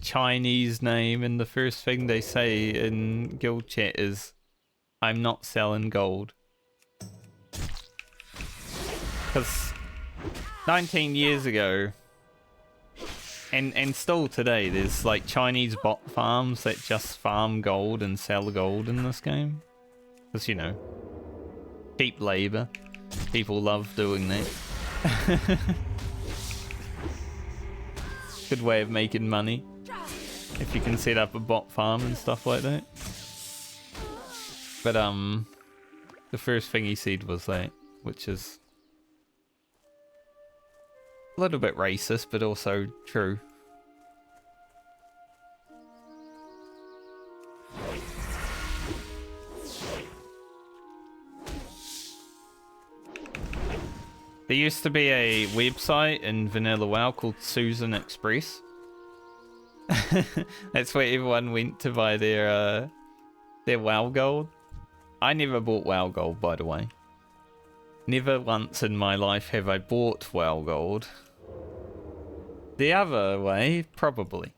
Chinese name, and the first thing they say in guild chat is, "I'm not selling gold." Because 19 years ago, And still today, there's like Chinese bot farms that just farm gold and sell gold in this game. Because, you know, cheap labor. People love doing that. Good way of making money. If you can set up a bot farm and stuff like that. But, the first thing he said was that, which is a little bit racist, but also true. There used to be a website in Vanilla WoW called Susan Express. That's where everyone went to buy their WoW gold. I never bought WoW gold, by the way. Never once in my life have I bought WoW gold. The other way, probably.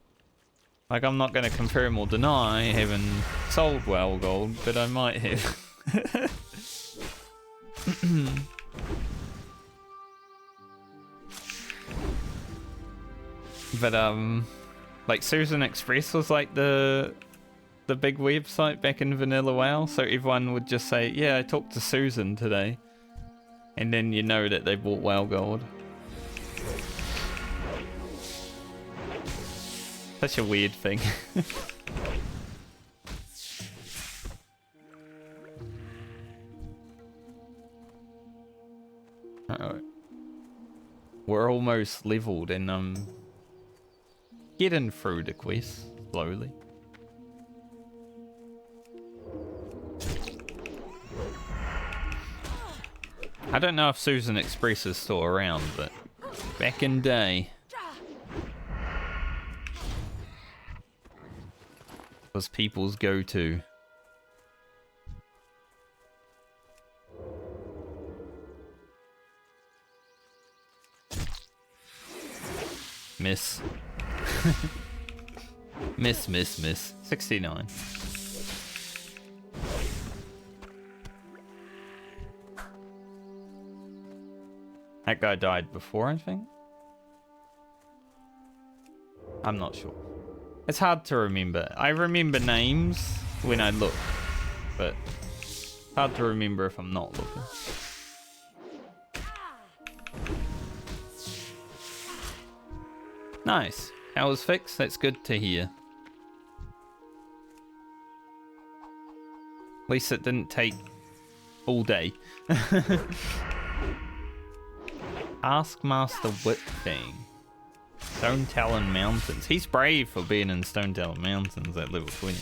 Like, I'm not going to confirm or deny having sold WoW gold, but I might have. But, like, Susan Express was like the big website back in Vanilla WoW, so everyone would just say, yeah, I talked to Susan today. And then you know that they bought WoW gold. Such a weird thing. Uh-oh. We're almost leveled and getting through the quest slowly. I don't know if Susan Express is still around, but back in day was people's go-to. Miss. miss. 69. That guy died before, I think? I'm not sure. It's hard to remember. I remember names when I look, but it's hard to remember if I'm not looking. Nice. That was fixed. That's good to hear. At least it didn't take all day. Ask Master Whitfang. Stone Talon Mountains. He's brave for being in Stone Talon Mountains at level 20.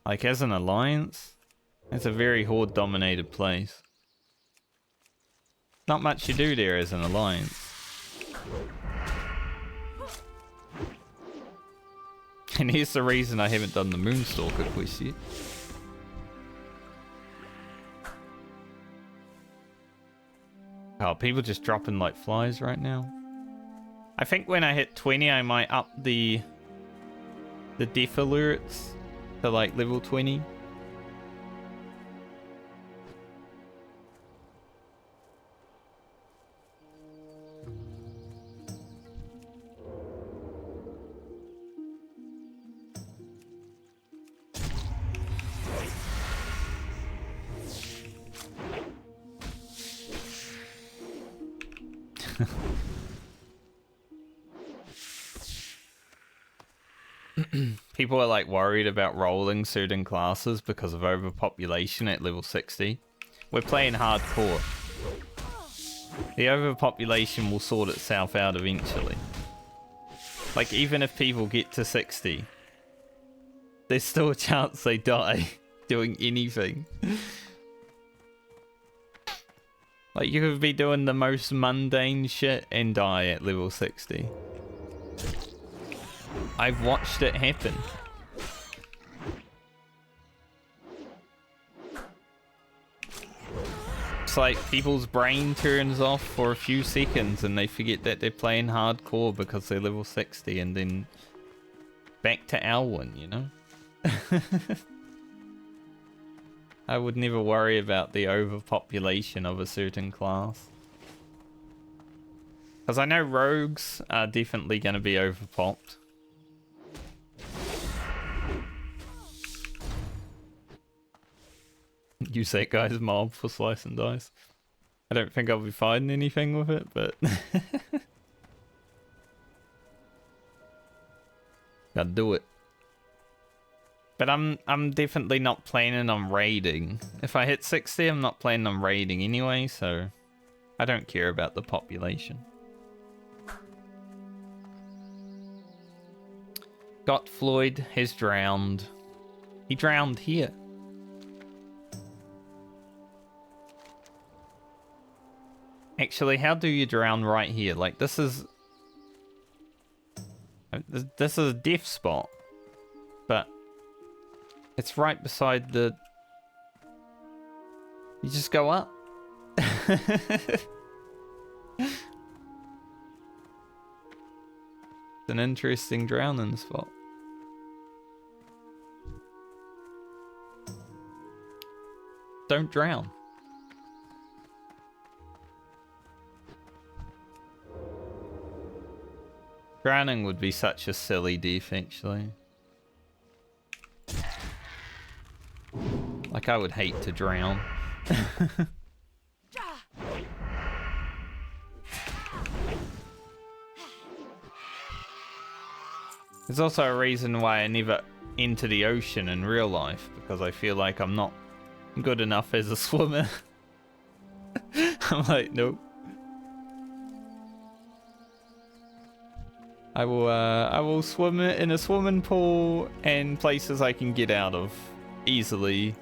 Like, as an alliance, it's a very horde dominated place. Not much you do there as an alliance. And here's the reason I haven't done the Moonstalker quest yet. Oh, people just dropping like flies right now. I think when I hit 20, I might up the death alerts to like level 20. People are like worried about rolling certain classes because of overpopulation at level 60. We're playing hardcore. The overpopulation will sort itself out eventually. Like, even if people get to 60, there's still a chance they die doing anything. Like, you could be doing the most mundane shit and die at level 60. I've watched it happen. It's like people's brain turns off for a few seconds and they forget that they're playing hardcore because they're level 60 and then back to Alwyn, you know? I would never worry about the overpopulation of a certain class. Because I know rogues are definitely going to be overpopped. Use that guy's mob for slice and dice. I don't think I'll be finding anything with it, but... Gotta do it. But I'm definitely not planning on raiding. If I hit 60, I'm not planning on raiding anyway, so... I don't care about the population. Got Floyd has drowned. He drowned here. Actually, how do you drown right here? Like, this is... This is a death spot. But... it's right beside the... You just go up. It's an interesting drowning spot. Don't drown. Drowning would be such a silly death, actually. Like, I would hate to drown. There's also a reason why I never enter the ocean in real life, because I feel like I'm not good enough as a swimmer. I'm like, nope. I will swim in a swimming pool and places I can get out of easily.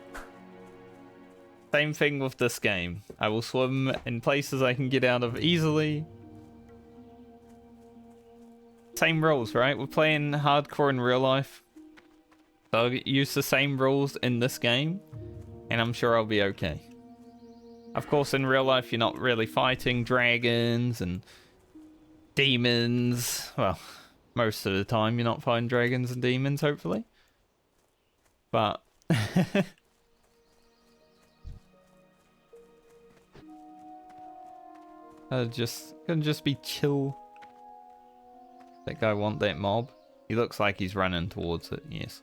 Same thing with this game. I will swim in places I can get out of easily. Same rules, right? We're playing hardcore in real life. So I'll use the same rules in this game, and I'm sure I'll be okay. Of course, in real life, you're not really fighting dragons and demons. Well, most of the time you're not fighting dragons and demons, hopefully. But... gonna just be chill. That guy want that mob? He looks like he's running towards it, yes.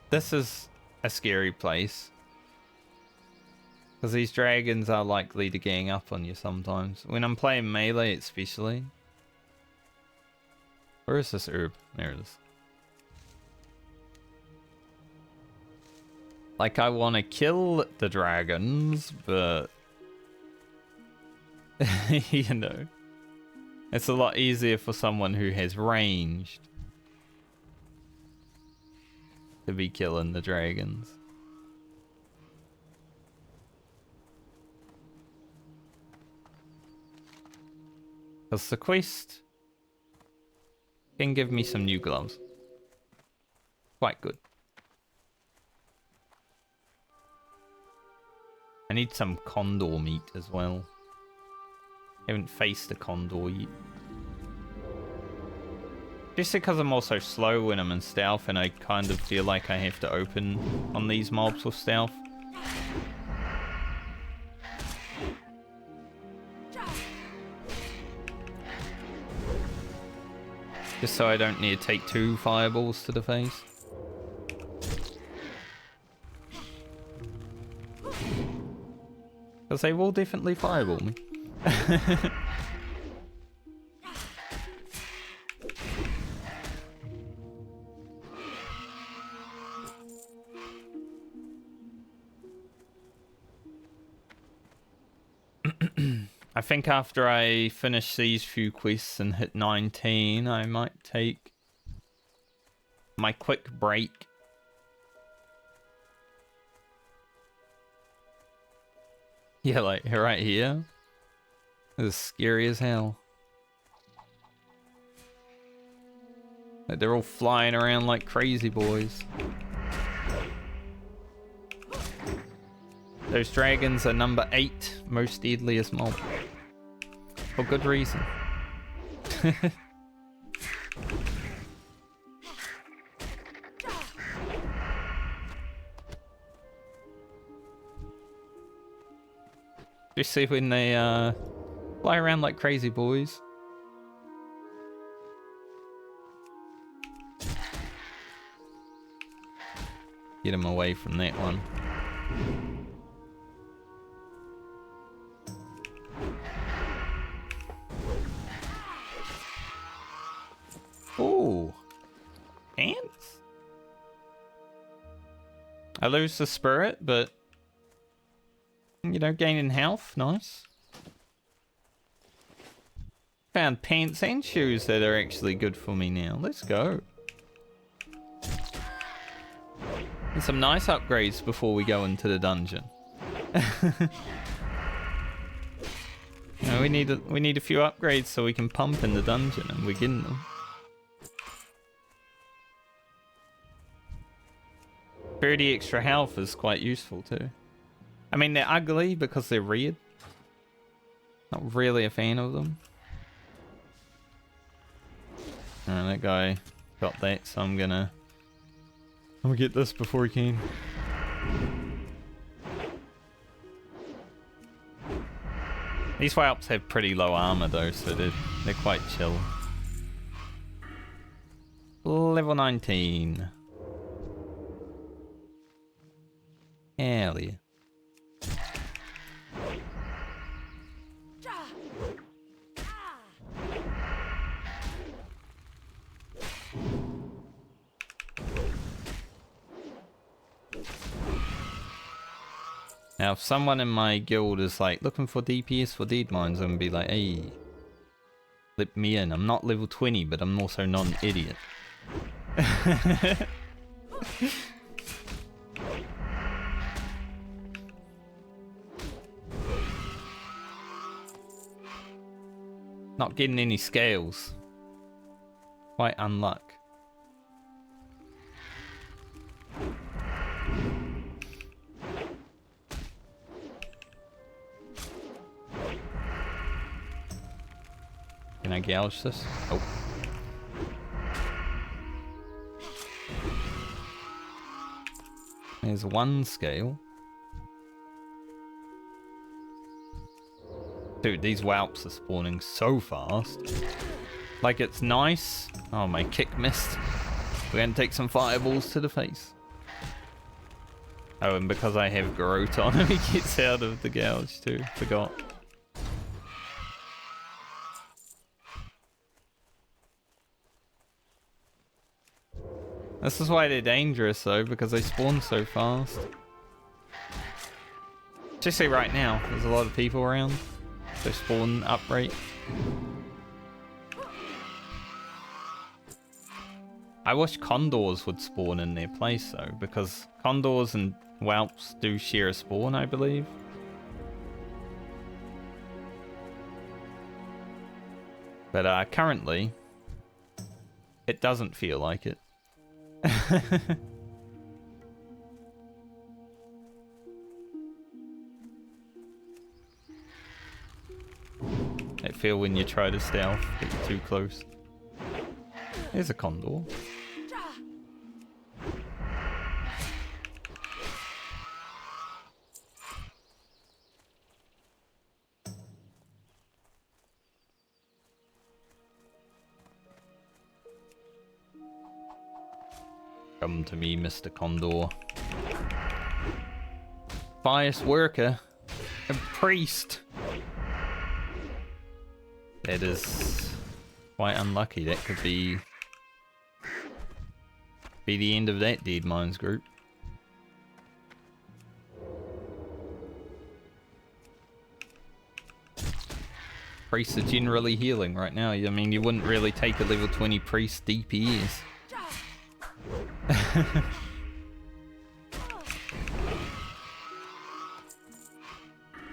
This is a scary place. Because these dragons are likely to gang up on you sometimes. When I'm playing melee especially. Where is this herb? There it is. Like, I want to kill the dragons, but... you know. It's a lot easier for someone who has ranged to be killing the dragons. Because the quest can give me some new gloves. Quite good. I need some condor meat as well. Haven't faced a condor yet. Just because I'm also slow when I'm in stealth, and I kind of feel like I have to open on these mobs with stealth. Just so I don't need to take 2 fireballs to the face. Because they will definitely fireball me. I think after I finish these few quests and hit 19, I might take my quick break. Yeah, like right here. This is scary as hell. Like, they're all flying around like crazy boys. Those dragons are number 8 most deadliest mob. For good reason. Especially when they fly around like crazy boys. Get him away from that one. Ooh. Ants? I lose the spirit, but you know, gaining health, nice. Found pants and shoes that are actually good for me now. Let's go. And some nice upgrades before we go into the dungeon. You know, we need a few upgrades so we can pump in the dungeon, and we're getting them. 30 extra health is quite useful too. I mean, they're ugly because they're red. Not really a fan of them. Alright, that guy got that, so I'm gonna get this before he can. These whelps have pretty low armor though, so they're quite chill. Level 19. Hell yeah. Now, if someone in my guild is like looking for DPS for Deadmines, I'm gonna be like, hey, let me in. I'm not level 20, but I'm also not an idiot. Not getting any scales. Quite unluck. Can I gouge this? Oh. There's one scale. Dude, these whelps are spawning so fast. Like, it's nice. Oh, my kick missed. We're gonna take some fireballs to the face. Oh, and because I have Groot on him, he gets out of the gouge too. Forgot. This is why they're dangerous though, because they spawn so fast. Especially right now, there's a lot of people around. So spawn up rate. I wish condors would spawn in their place though, because condors and whelps do share a spawn, I believe. But currently, it doesn't feel like it. I feel when you try to stealth, get too close. There's a condor. Come to me, Mr. Condor. Pious worker. A priest. That is quite unlucky. That could be the end of that Deadmines group. Priests are generally healing right now. I mean, you wouldn't really take a level 20 priest DPS.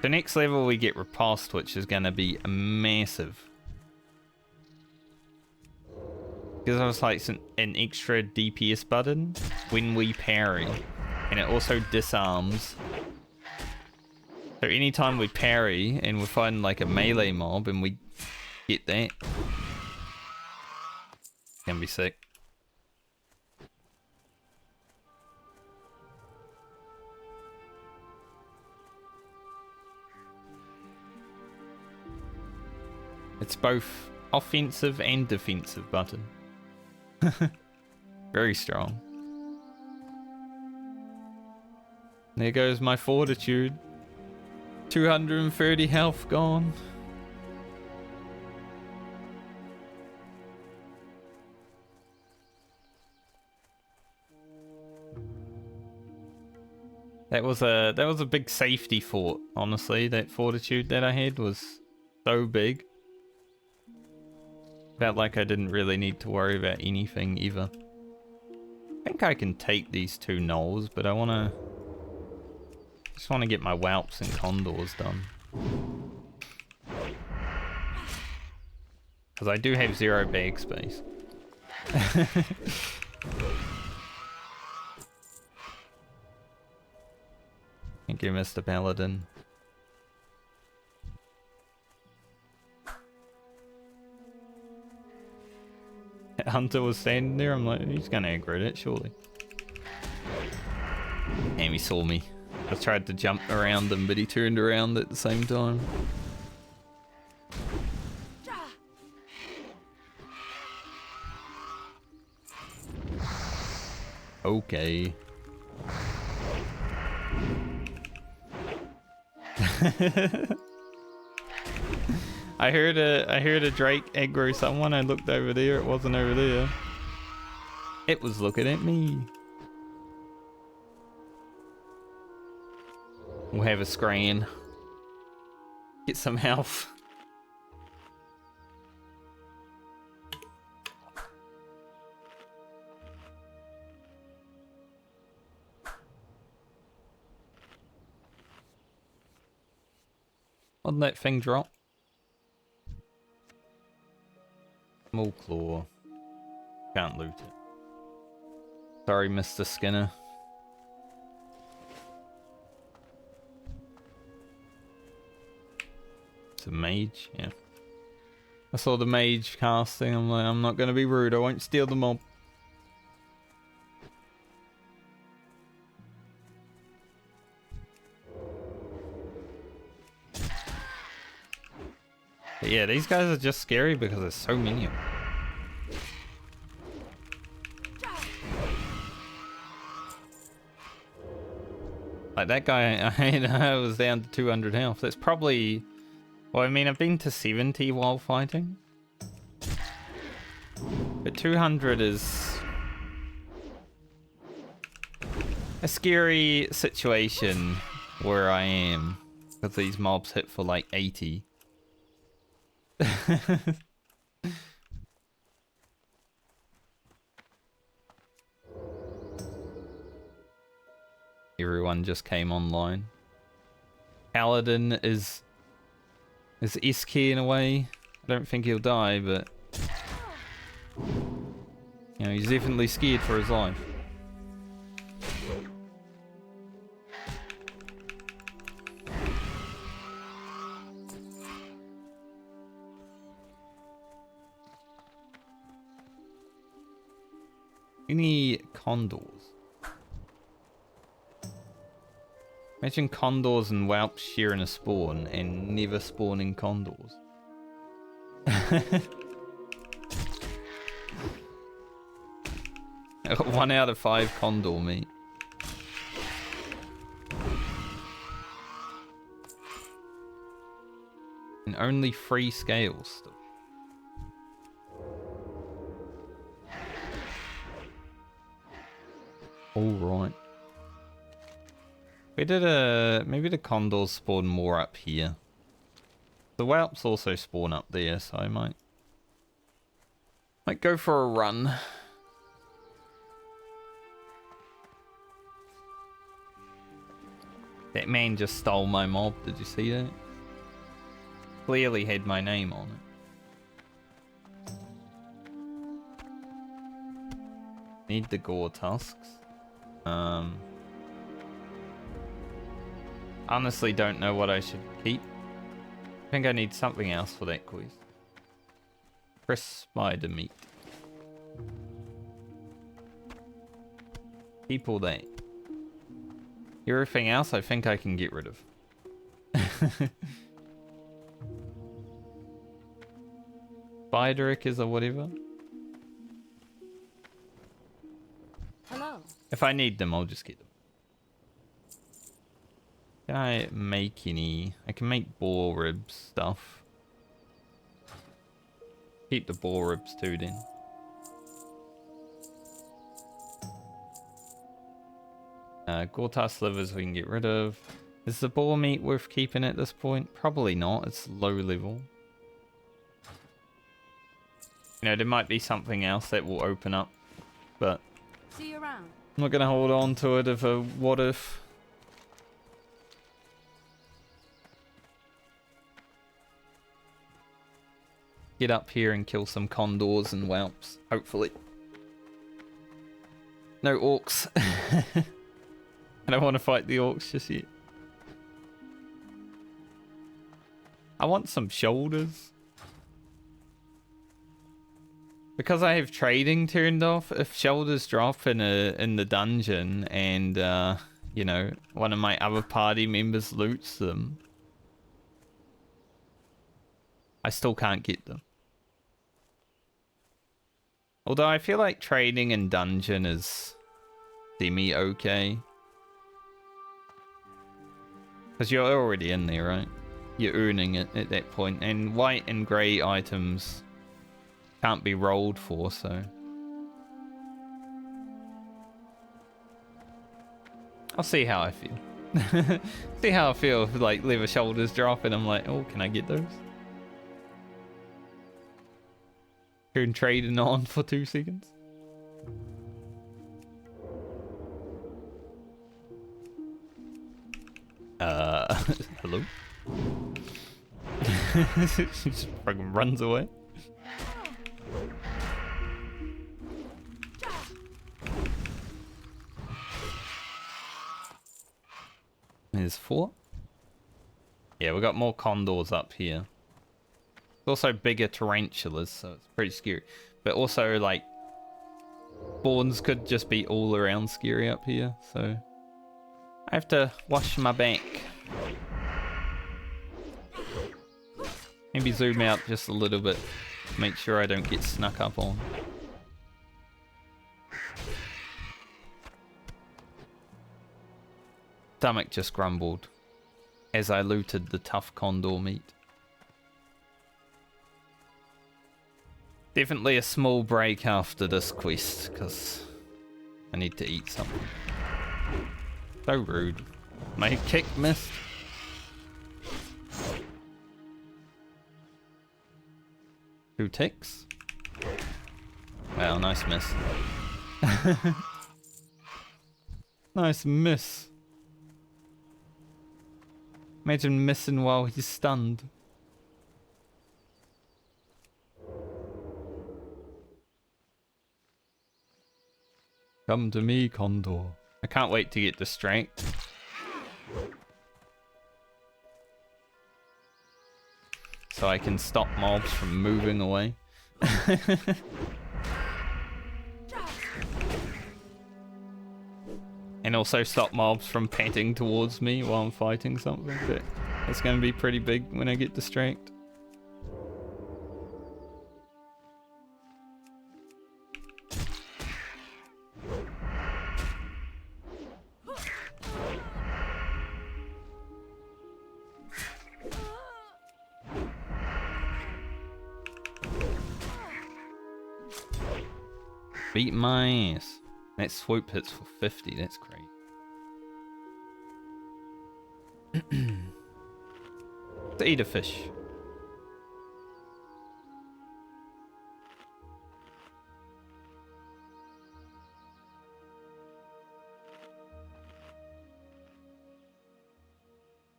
The next level we get Riposte, which is going to be massive. Because I was like an extra DPS button when we parry. And it also disarms. So anytime we parry and we're fighting like a melee mob and we get that, it's going to be sick. It's both offensive and defensive button. Very strong. There goes my fortitude. 230 health gone. That was a big safety fort, honestly. That fortitude that I had was so big. Felt like I didn't really need to worry about anything ever. I think I can take these 2 gnolls, but I just wanna get my whelps and condors done. Because I do have 0 bag space. Thank you, Mr. Paladin. Hunter was standing there, I'm like, he's gonna aggro it, surely. Damn, he saw me. I tried to jump around him, but he turned around at the same time. Okay. I heard a Drake aggro someone. I looked over there. It wasn't over there. It was looking at me. We'll have a scran. Get some health. What'd that thing drop? Small claw. Can't loot it. Sorry, Mr. Skinner. It's a mage, yeah. I saw the mage casting. I'm like, I'm not gonna be rude. I won't steal the mob. But yeah, these guys are just scary because there's so many of them. Like that guy, I was down to 200 health. That's probably... Well, I mean, I've been to 70 while fighting. But 200 is... a scary situation where I am. Because these mobs hit for like 80. Everyone just came online. Paladin is S-key in a way. I don't think he'll die, but you know, he's definitely scared for his life. Any condors? Imagine condors and whelps sharing a spawn and never spawning condors. 1 out of 5 condor meat. And only 3 scales still. Alright. We did maybe the condors spawn more up here. The whelps also spawn up there, so I might go for a run. That man just stole my mob, did you see that? Clearly had my name on it. Need the gore tusks. Honestly don't know what I should keep. I think I need something else for that quest. Crisp spider meat. Keep all that. Everything else I think I can get rid of. Spiderick is or whatever. Hello. If I need them, I'll just get them. Can I make any? I can make boar ribs stuff. Keep the boar ribs too then. Gortar slivers we can get rid of. Is the boar meat worth keeping at this point? Probably not. It's low level. You know, there might be something else that will open up, but See you around. I'm not gonna hold on to it if a what if. Get up here and kill some condors and whelps, hopefully. No orcs. I don't want to fight the orcs just yet. I want some shoulders. Because I have trading turned off, if shoulders drop in the dungeon and you know, one of my other party members loots them, I still can't get them. Although I feel like trading in dungeon is semi-okay. Because you're already in there, right? You're earning it at that point. And white and grey items can't be rolled for, so... I'll see how I feel. See how I feel if like leather shoulders drop and I'm like, oh, can I get those? Turn trading on for 2 seconds. Hello? She just fucking runs away. There's 4. Yeah, we got more condors up here. There's also bigger tarantulas, so it's pretty scary. But also, like, spawns could just be all around scary up here, so... I have to wash my back. Maybe zoom out just a little bit. Make sure I don't get snuck up on. Stomach just grumbled as I looted the tough condor meat. Definitely a small break after this quest, because I need to eat something. So rude. My kick missed. Two ticks. Wow, nice miss. Nice miss. Imagine missing while he's stunned. Come to me, Condor. I can't wait to get the strength. So I can stop mobs from moving away. And also stop mobs from panting towards me while I'm fighting something. That's going to be pretty big when I get the strength. Beat my ass. That swoop hits for 50, that's great. To eat a fish.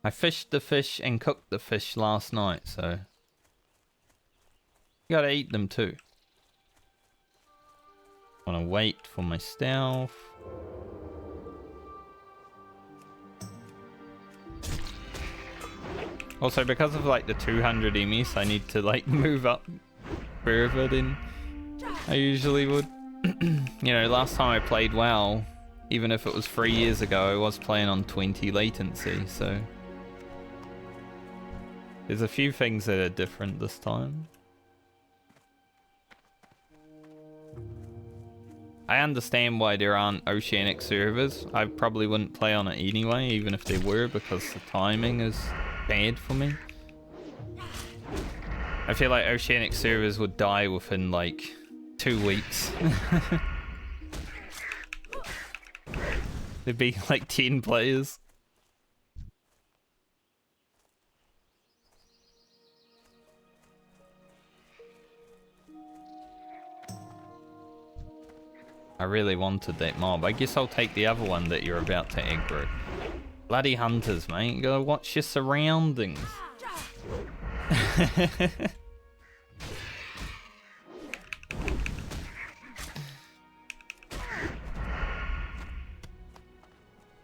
I fished the fish and cooked the fish last night, so... You gotta eat them too. Wanna wait for my stealth. Also, because of like the 200 emis, I need to like move up further than I usually would. You know, last time I played WoW, even if it was 3 years ago, I was playing on 20 latency, so... There's a few things that are different this time. I understand why there aren't oceanic servers. I probably wouldn't play on it anyway, even if there were, because the timing is bad for me. I feel like oceanic servers would die within like 2 weeks. There'd be like 10 players. I really wanted that mob. I guess I'll take the other one that you're about to aggro. Bloody hunters, mate. You gotta watch your surroundings.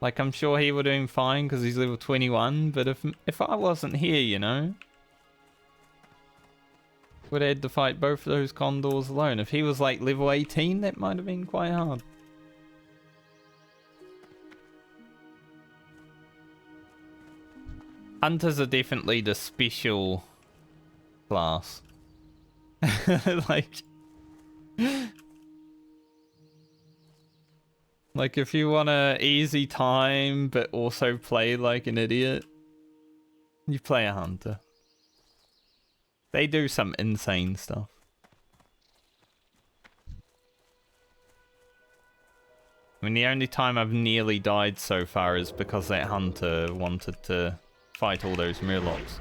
Like, I'm sure he would do fine because he's level 21, but if I wasn't here, you know, would have had to fight both of those condors alone. If he was like level 18, that might have been quite hard. Hunters are definitely the special class. Like if you want a easy time but also play like an idiot, you play a hunter. They do some insane stuff. I mean, the only time I've nearly died so far is because that hunter wanted to fight all those murlocs.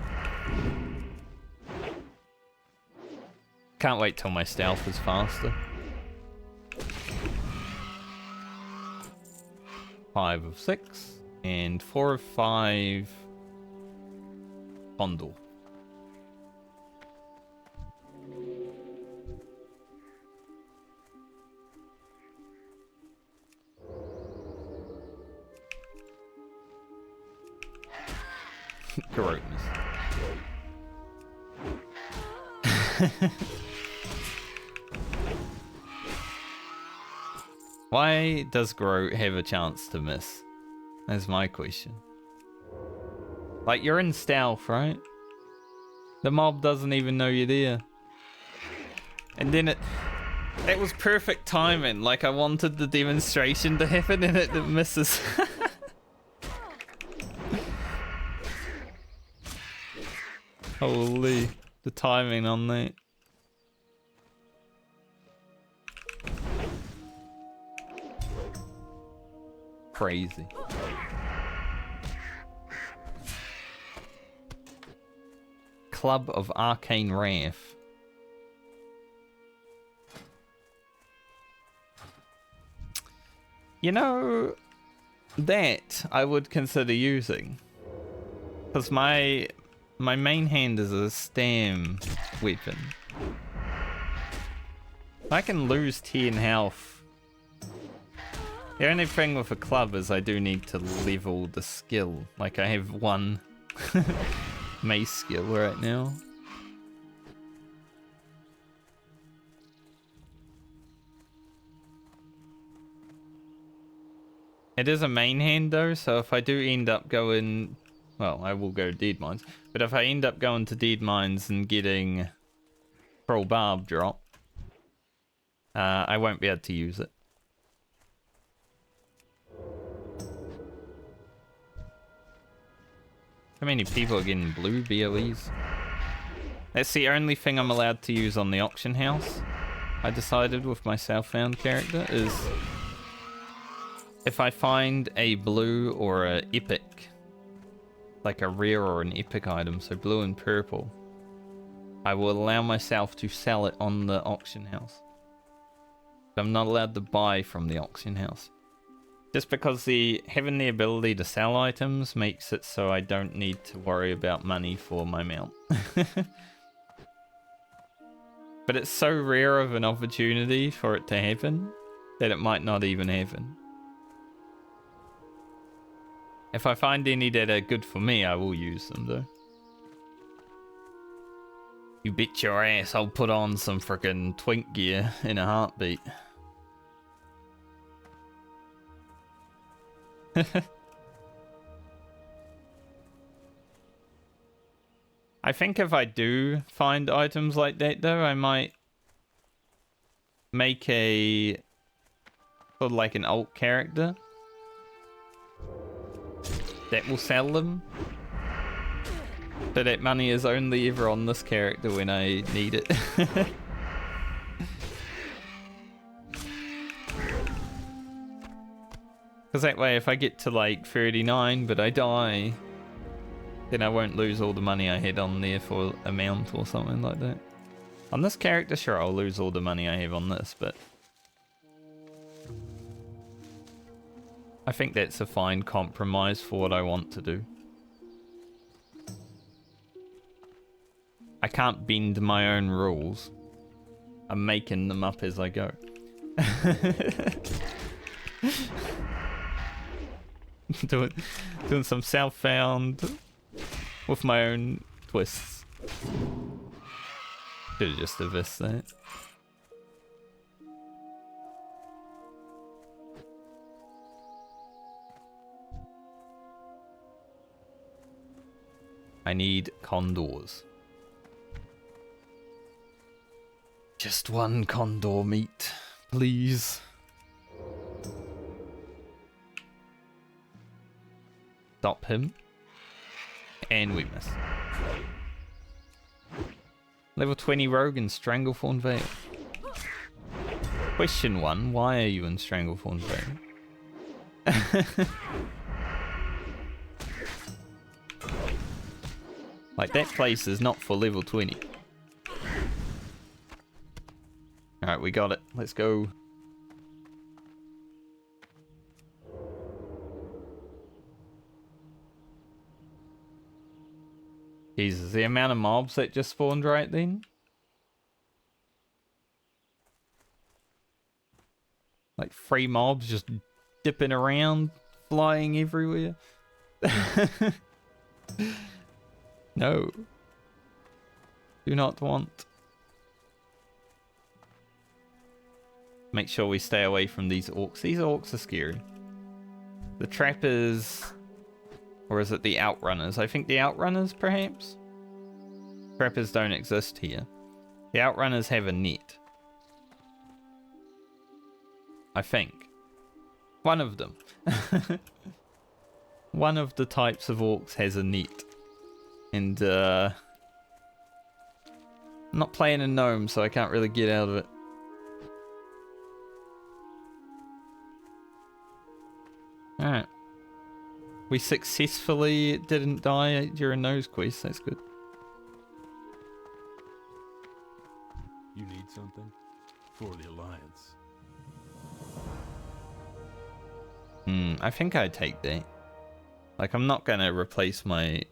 Can't wait till my stealth is faster. 5 of 6 and 4 of 5 Condor. Gross. Why does Groat have a chance to miss? That's my question. Like, you're in stealth, right? The mob doesn't even know you're there. And then it was perfect timing. Like, I wanted the demonstration to happen and it misses. Holy, the timing on that. Crazy. Club of Arcane Wrath. You know, that I would consider using. Because my main hand is a stam weapon. I can lose 10 health. The only thing with a club is I do need to level the skill. Like, I have 1 mace skill right now. It is a main hand though, so if I do end up going... Well, I will go Deadmines. But if I end up going to Deadmines and getting Troll Barb drop, I won't be able to use it. How many people are getting blue BOEs? That's the only thing I'm allowed to use on the auction house. I decided with my Southbound character is if I find a blue or a epic, like a rare or an epic item, so blue and purple, I will allow myself to sell it on the auction house. But I'm not allowed to buy from the auction house. Just because having the ability to sell items makes it so I don't need to worry about money for my mount. But it's so rare of an opportunity for it to happen that it might not even happen. If I find any that are good for me, I will use them though. You bet your ass I'll put on some frickin' twink gear in a heartbeat. I think if I do find items like that though, I might make a Sort of like an alt character that will sell them. But that money is only ever on this character when I need it. Because that way, if I get to like 39 but I die, then I won't lose all the money I had on there for a mount or something like that. On this character, sure, I'll lose all the money I have on this, but I think that's a fine compromise for what I want to do. I can't bend my own rules. I'm making them up as I go. doing some Southbound with my own twists. Should've just avised that. I need condors. Just one condor meat, please. Stop him. And we miss. Level 20 rogue in Stranglethorn Vale. Question 1, why are you in Stranglethorn Vale? Like, that place is not for level 20. Alright, we got it. Let's go. Jesus, the amount of mobs that just spawned right then. Like 3 mobs just dipping around, flying everywhere. No. Do not want. Make sure we stay away from these orcs. These orcs are scary. The trappers... Or is it the outrunners? I think the outrunners, perhaps? Trappers don't exist here. The outrunners have a net. I think. One of them. One of the types of orcs has a net. And, I'm not playing a gnome, so I can't really get out of it. Alright. We successfully didn't die during those quests, that's good. You need something? For the Alliance. I think I'd take that. Like, I'm not gonna replace my...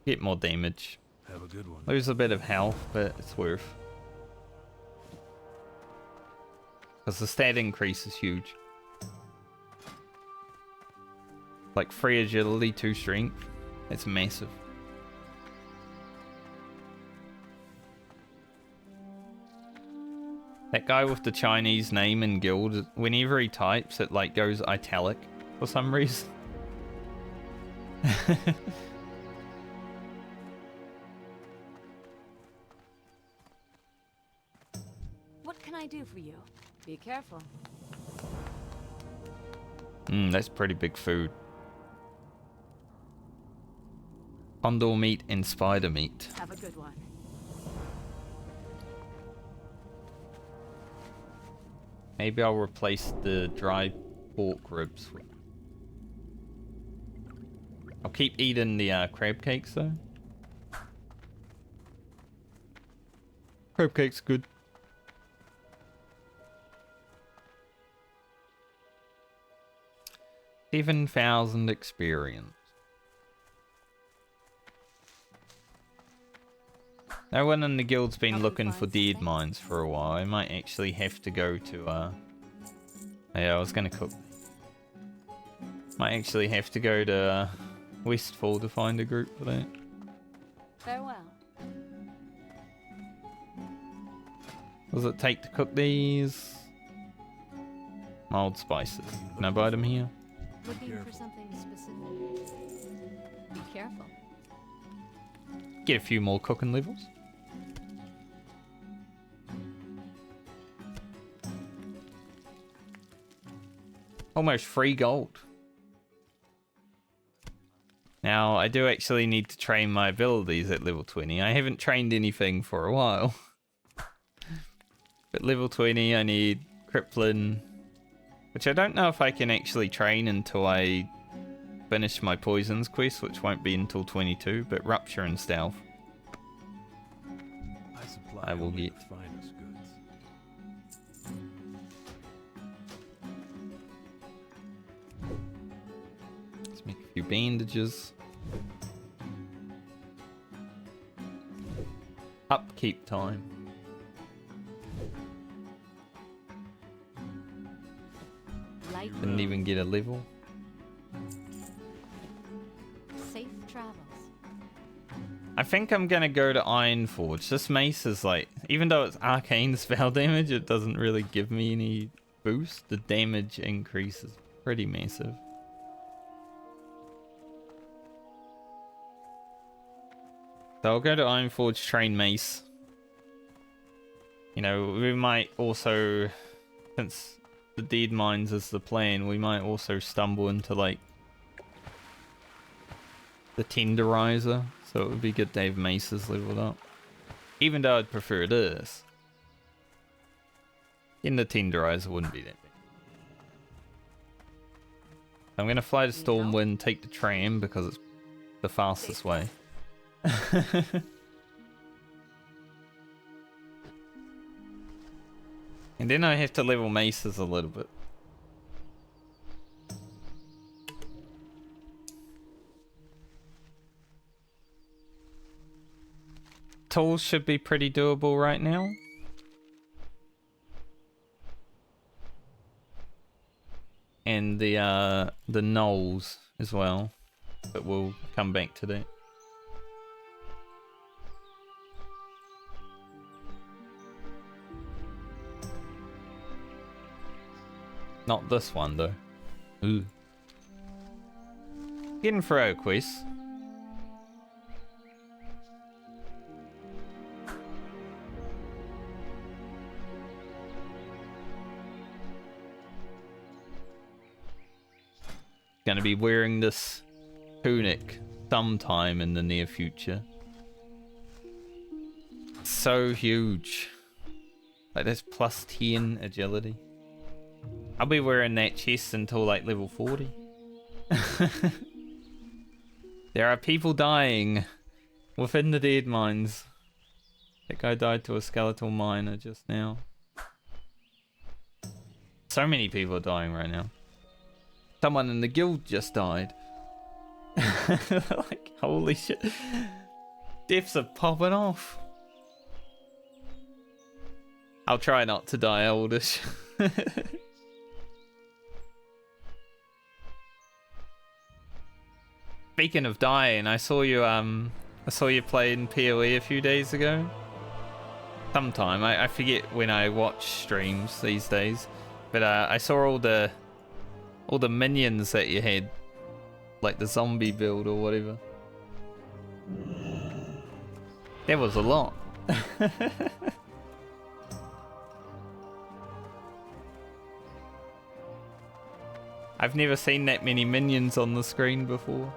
Get more damage. Have a good one. Lose a bit of health, but it's worth. Because the stat increase is huge. Like 3 agility, 2 strength. It's massive. That guy with the Chinese name in guild, whenever he types, it like goes italic for some reason. What can I do for you? Be careful. That's pretty big food. Condor meat and spider meat. Have a good one. Maybe I'll replace the dry pork ribs. I'll keep eating the crab cakes though. Crab cake's good. $7,000 experience. No one in the guild's been looking for Deadmines for a while. I might actually have to go to, yeah, I was gonna cook. Might actually have to go to Westfall to find a group for that. Farewell. What does it take to cook these? Mild spices. Can I buy them here? Looking for something specific. Be careful. Get a few more cooking levels. Almost free gold. Now, I do actually need to train my abilities at level 20. I haven't trained anything for a while. But level 20, I need Crippling, which I don't know if I can actually train until I finish my Poisons quest, which won't be until 22, but Rupture and Stealth I will only get. the finest goods. Let's make a few bandages. Upkeep time. Light Didn't even get a level. safe travels. I think I'm gonna go to Ironforge. This mace is like, even though it's arcane spell damage, it doesn't really give me any boost. The damage increase is pretty massive. So I'll go to Ironforge, train mace. You know, we might also, since the Deadmines is the plan, we might also stumble into like the Tenderizer. So it would be good to have maces leveled up. Even though I'd prefer this. In the Tenderizer wouldn't be that bad. I'm going to fly to Stormwind, take the tram because it's the fastest way. And then I have to level maces a little bit. Tools should be pretty doable right now. And the knolls as well. But we'll come back to that. Not this one though. Ooh. Getting through quests. Gonna be wearing this tunic sometime in the near future. So huge. Like that's plus 10 agility. I'll be wearing that chest until like level 40. There are people dying within the Deadmines. That guy died to a skeletal miner just now. So many people are dying right now. Someone in the guild just died. Like, holy shit. Deaths are popping off. I'll try not to die oldish. Speaking of dying, I saw you playing PoE a few days ago. Sometime. I forget when I watch streams these days. But I saw all the minions that you had, like the zombie build or whatever. There was a lot. I've never seen that many minions on the screen before.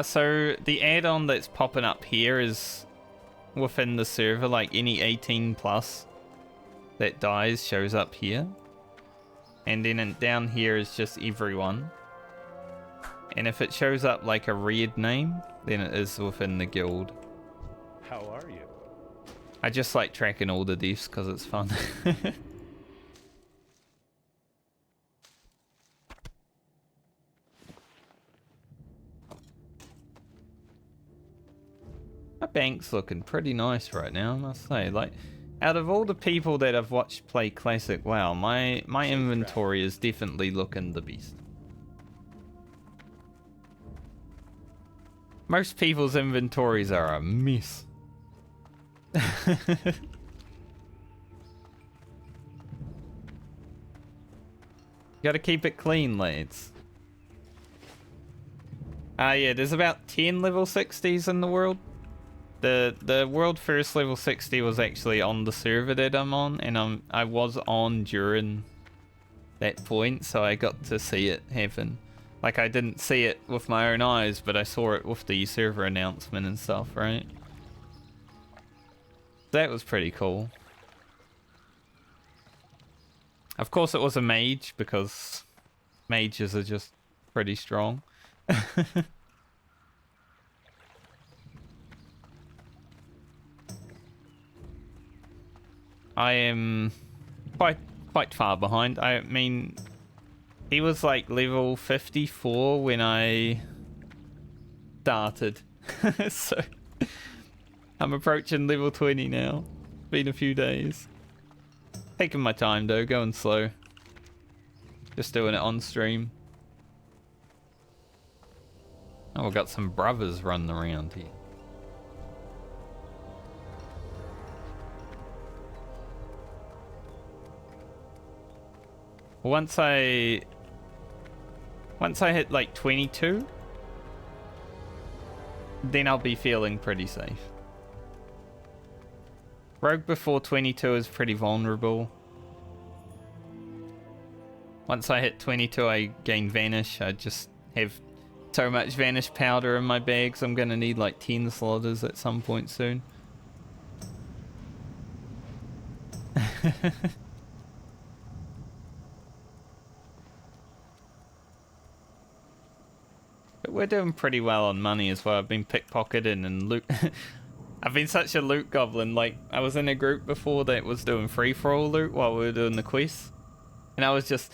So the add-on that's popping up here is within the server, like any 18 plus that dies shows up here. And then down here is just everyone. And if it shows up like a red name, then it is within the guild. How are you? I just like tracking all the deaths because it's fun. My bank's looking pretty nice right now, I must say. Like, out of all the people that I've watched play Classic WoW, my inventory is definitely looking the best. Most people's inventories are a mess. Gotta keep it clean, lads. Yeah, there's about 10 level 60s in the world. The world first level 60 was actually on the server that I'm on, and I was on during that point, so I got to see it happen. Like, I didn't see it with my own eyes, but I saw it with the server announcement and stuff, right? That was pretty cool. Of course it was a mage, because mages are just pretty strong. I am quite far behind. I mean, he was like level 54 when I started. So I'm approaching level 20 now. Been a few days. Taking my time though, going slow. Just doing it on stream. Oh, we've got some brothers running around here. Once I hit like 22, then I'll be feeling pretty safe. Rogue before 22 is pretty vulnerable. Once I hit 22, I gain Vanish. I just have so much Vanish powder in my bags. I'm gonna need like 10 slaughters at some point soon. But we're doing pretty well on money as well. I've been pickpocketing and loot. I've been such a loot goblin. Like, I was in a group before that was doing free-for-all loot while we were doing the quest. And I was just,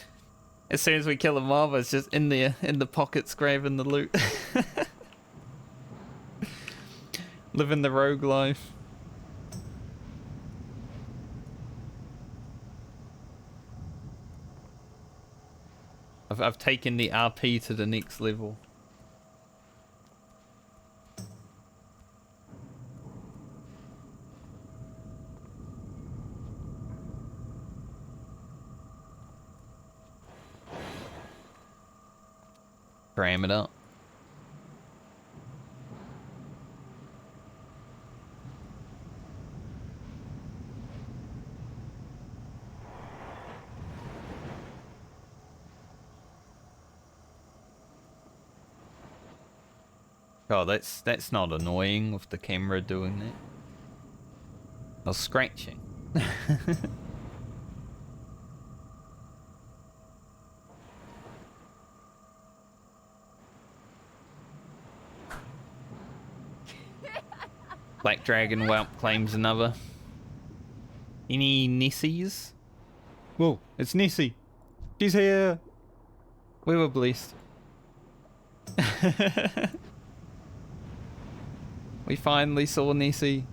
as soon as we kill a mob, I was just in there, in the pockets grabbing the loot. Living the rogue life. I've taken the RP to the next level. Cram it up. Oh, that's not annoying with the camera doing that. I was scratching. Black Dragon Whelp claims another. Any Nissies? Whoa, it's Nessie. She's here. We were blessed. We finally saw Nessie.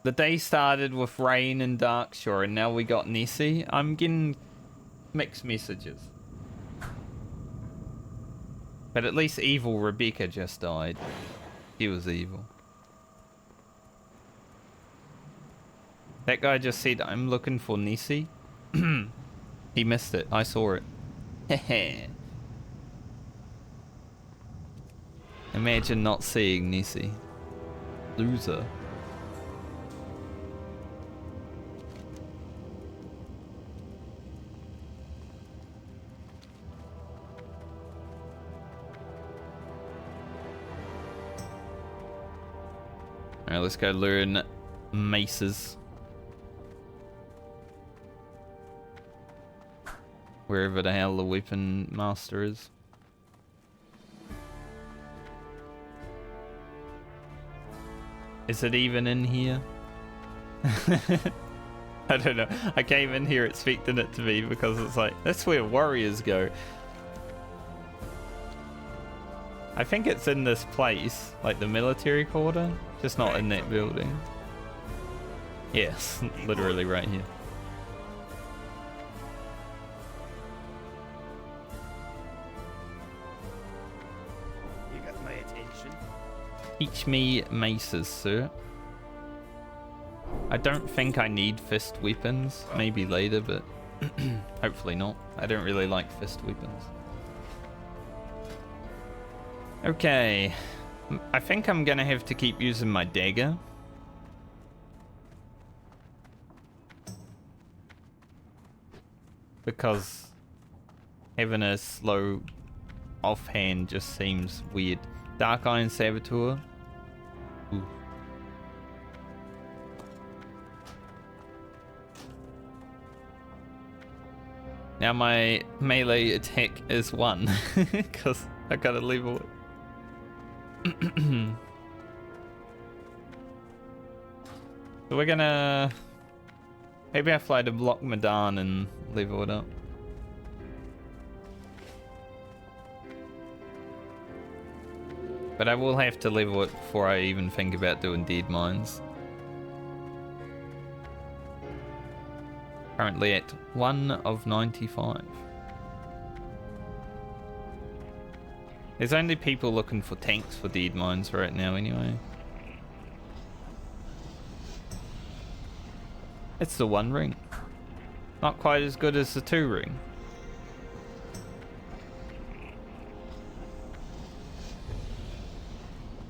The day started with rain and Darkshore, and now we got Nessie. I'm getting mixed messages. But at least evil Rebecca just died. She was evil. That guy just said, I'm looking for Nessie. He missed it. I saw it. Heh. Imagine not seeing Nessie. Loser. Alright, let's go learn maces. Wherever the hell the weapon master is. Is it even in here? I don't know. I came in here expecting it to be because it's like, that's where warriors go. I think it's in this place, like the military quarter, just not in that building. Yes, literally right here. You got my attention. Teach me maces, sir. I don't think I need fist weapons. Maybe later, but hopefully not. I don't really like fist weapons. Okay. I think I'm gonna have to keep using my dagger. Because having a slow offhand just seems weird. Dark Iron Saboteur. Ooh. Now my melee attack is 1 because I gotta level it. So we're gonna... Maybe I fly to block Madan and level it up. But I will have to level it before I even think about doing Deadmines. Currently at 1 of 95. There's only people looking for tanks for Deadmines right now anyway. It's the 1 ring. Not quite as good as the 2 ring.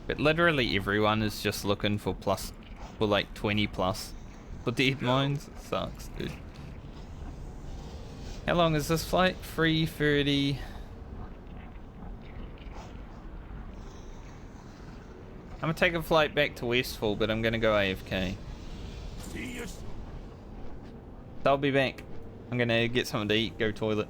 But literally everyone is just looking for like 20 plus for Deadmines. It sucks, dude. How long is this flight? 3:30. I'm gonna take a flight back to Westfall, but I'm gonna go AFK. See you. So I'll be back. I'm gonna get something to eat, go toilet.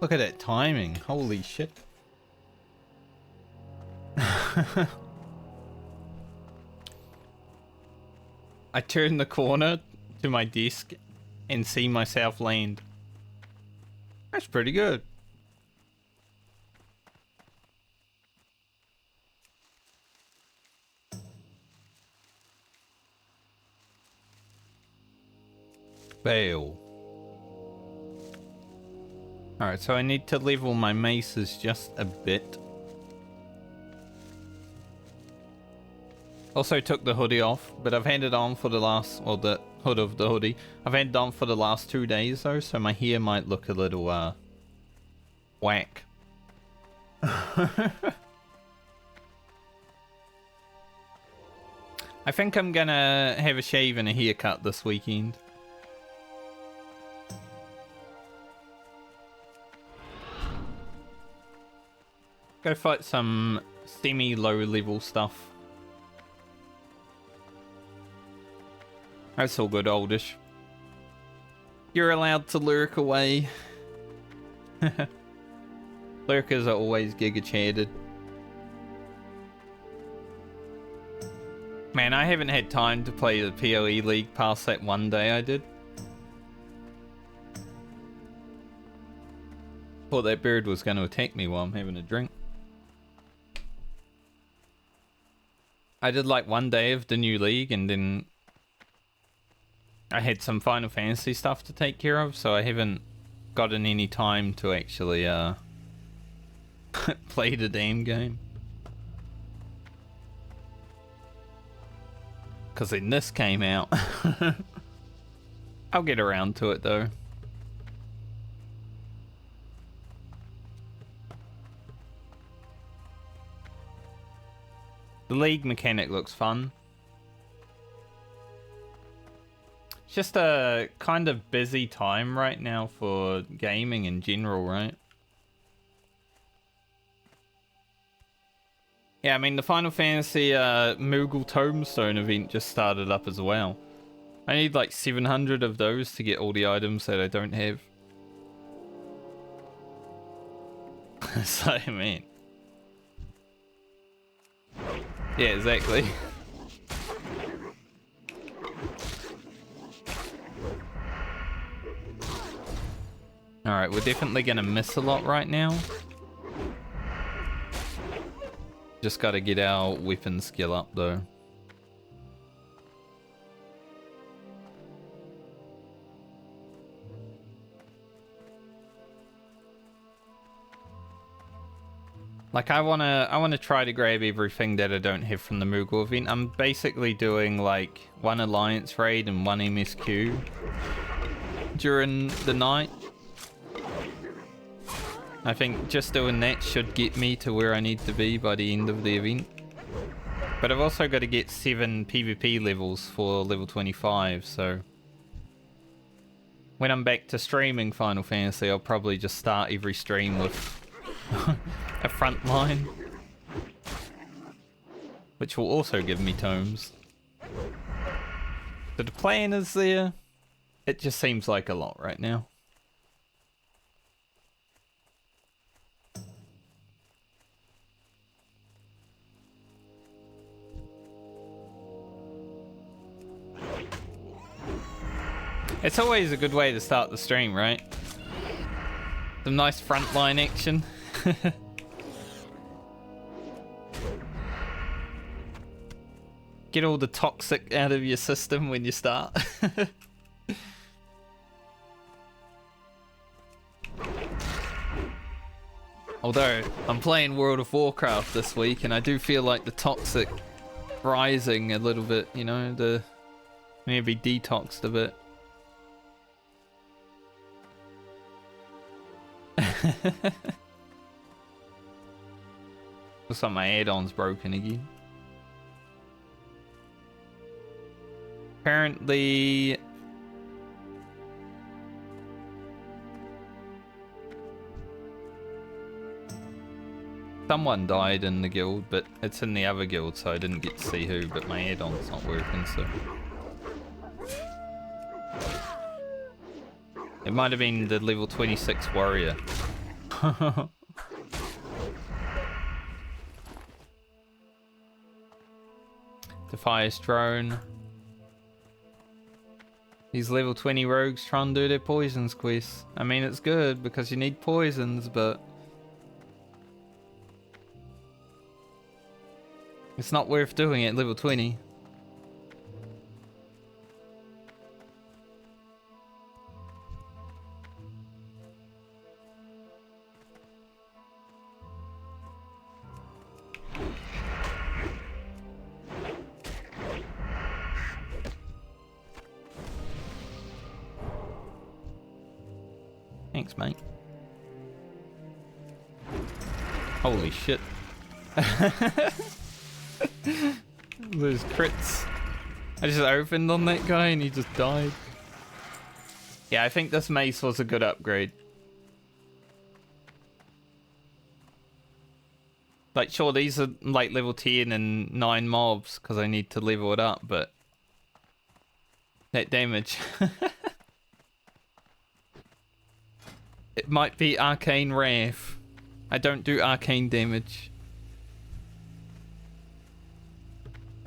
Look at that timing. Holy shit. I turn the corner to my desk and see myself land. That's pretty good. Fail. Alright, so I need to level my maces just a bit. Also took the hoodie off, but I've had it on for the last, or the hood of the hoodie. I've had it on for the last 2 days though, so my hair might look a little, whack. I think I'm gonna have a shave and a haircut this weekend. Go fight some semi-low level stuff. That's all good, oldish. You're allowed to lurk away. Lurkers are always giga-chatted. Man, I haven't had time to play the PoE League past that one day I did. Thought that bird was going to attack me while I'm having a drink. I did like one day of the new league and then I had some Final Fantasy stuff to take care of, so I haven't gotten any time to actually play the damn game. Because then this came out. I'll get around to it though. The league mechanic looks fun. It's just a kind of busy time right now for gaming in general, right? Yeah, I mean, the Final Fantasy Moogle Tombstone event just started up as well. I need like 700 of those to get all the items that I don't have. So, man. Yeah, exactly. Alright, we're definitely gonna miss a lot right now. Just gotta get our weapon skill up though. Like I wanna try to grab everything that I don't have from the Moogle event. I'm basically doing like one Alliance raid and one MSQ during the night. I think just doing that should get me to where I need to be by the end of the event. But I've also got to get 7 PvP levels for level 25, so when I'm back to streaming Final Fantasy, I'll probably just start every stream with a front line, which will also give me tomes. So the plan is there. It just seems like a lot right now. It's always a good way to start the stream, right? Some nice frontline action. Get all the toxic out of your system when you start. Although, I'm playing World of Warcraft this week and I do feel like the toxic rising a little bit, you know, the maybe detoxed a bit. Looks like my add-on's broken again. Apparently... someone died in the guild, but it's in the other guild, so I didn't get to see who, but my add-on's not working, so... It might have been the level 26 warrior. Defias drone. These level 20 rogues try and do their poisons quest. I mean, it's good because you need poisons, but it's not worth doing it at level 20. Thanks, mate. Holy shit. Those crits. I just opened on that guy and he just died. Yeah, I think this mace was a good upgrade. Like, sure, these are like level 10 and 9 mobs because I need to level it up, but that damage. It might be arcane wrath. I don't do arcane damage.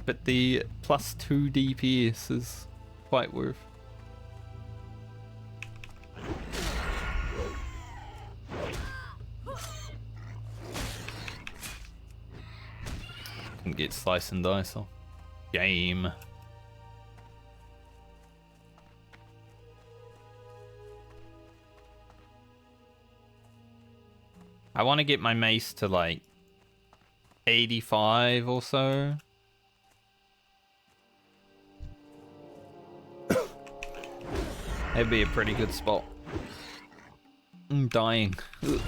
But the +2 DPS is quite worth. Can get slice and dice off. Game. I want to get my mace to like 85 or so. That'd be a pretty good spot. I'm dying. Ugh.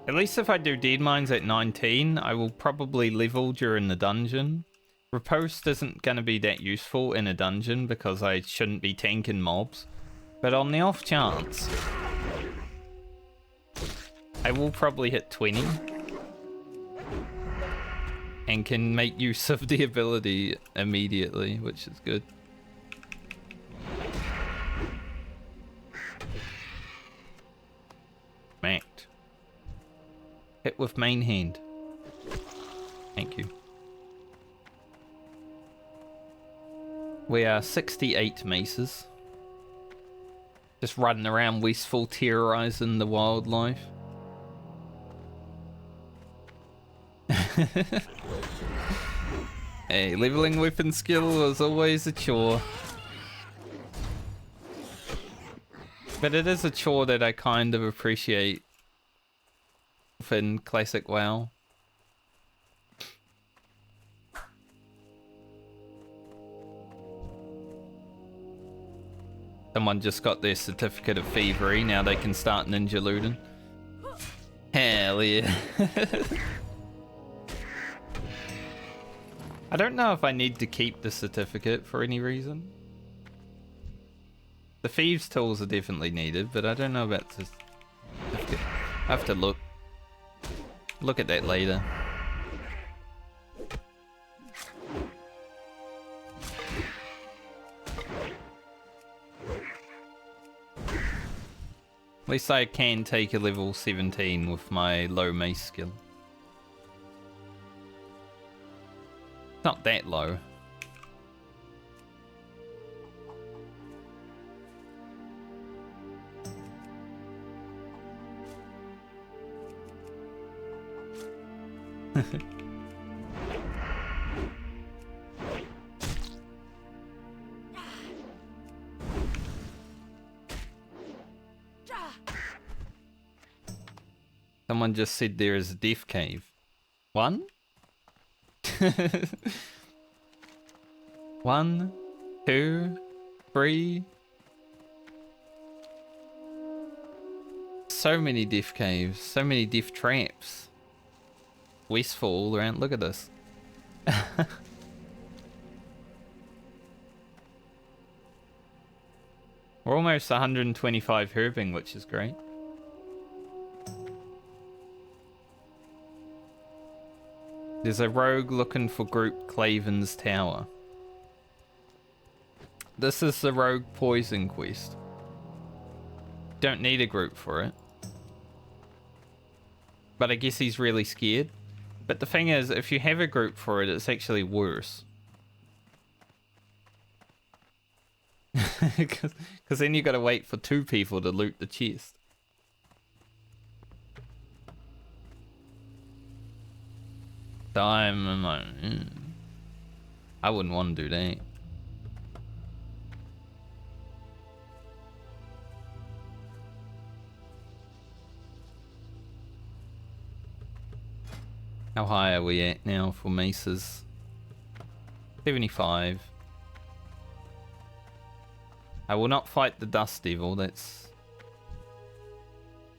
At least if I do Deadmines at 19, I will probably level during the dungeon. Riposte isn't going to be that useful in a dungeon because I shouldn't be tanking mobs. But on the off chance, I will probably hit 20 and can make use of the ability immediately, which is good. Smacked. Hit with main hand. Thank you. We are 68 maces. Just running around wasteful, terrorizing the wildlife. Hey, leveling weapon skill is always a chore. But it is a chore that I kind of appreciate in classic WoW. Someone just got their certificate of thievery, now they can start ninja looting. Hell yeah. I don't know if I need to keep the certificate for any reason. The thieves' tools are definitely needed, but I don't know about the certificate. I have to look at that later. At least I can take a level 17 with my low mace skill. Not that low. Someone just said there is a death cave. One? 1, 2, 3. So many death caves, so many death traps. Wasteful all around. Look at this. We're almost 125 herbing, which is great. There's a rogue looking for group Claven's Tower. This is the rogue poison quest. don't need a group for it. But I guess he's really scared. But the thing is, if you have a group for it, it's actually worse. Because then you got to wait for 2 people to loot the chest. So I'm like, I wouldn't want to do that. How high are we at now for maces? 75. I will not fight the Dust Devil, that's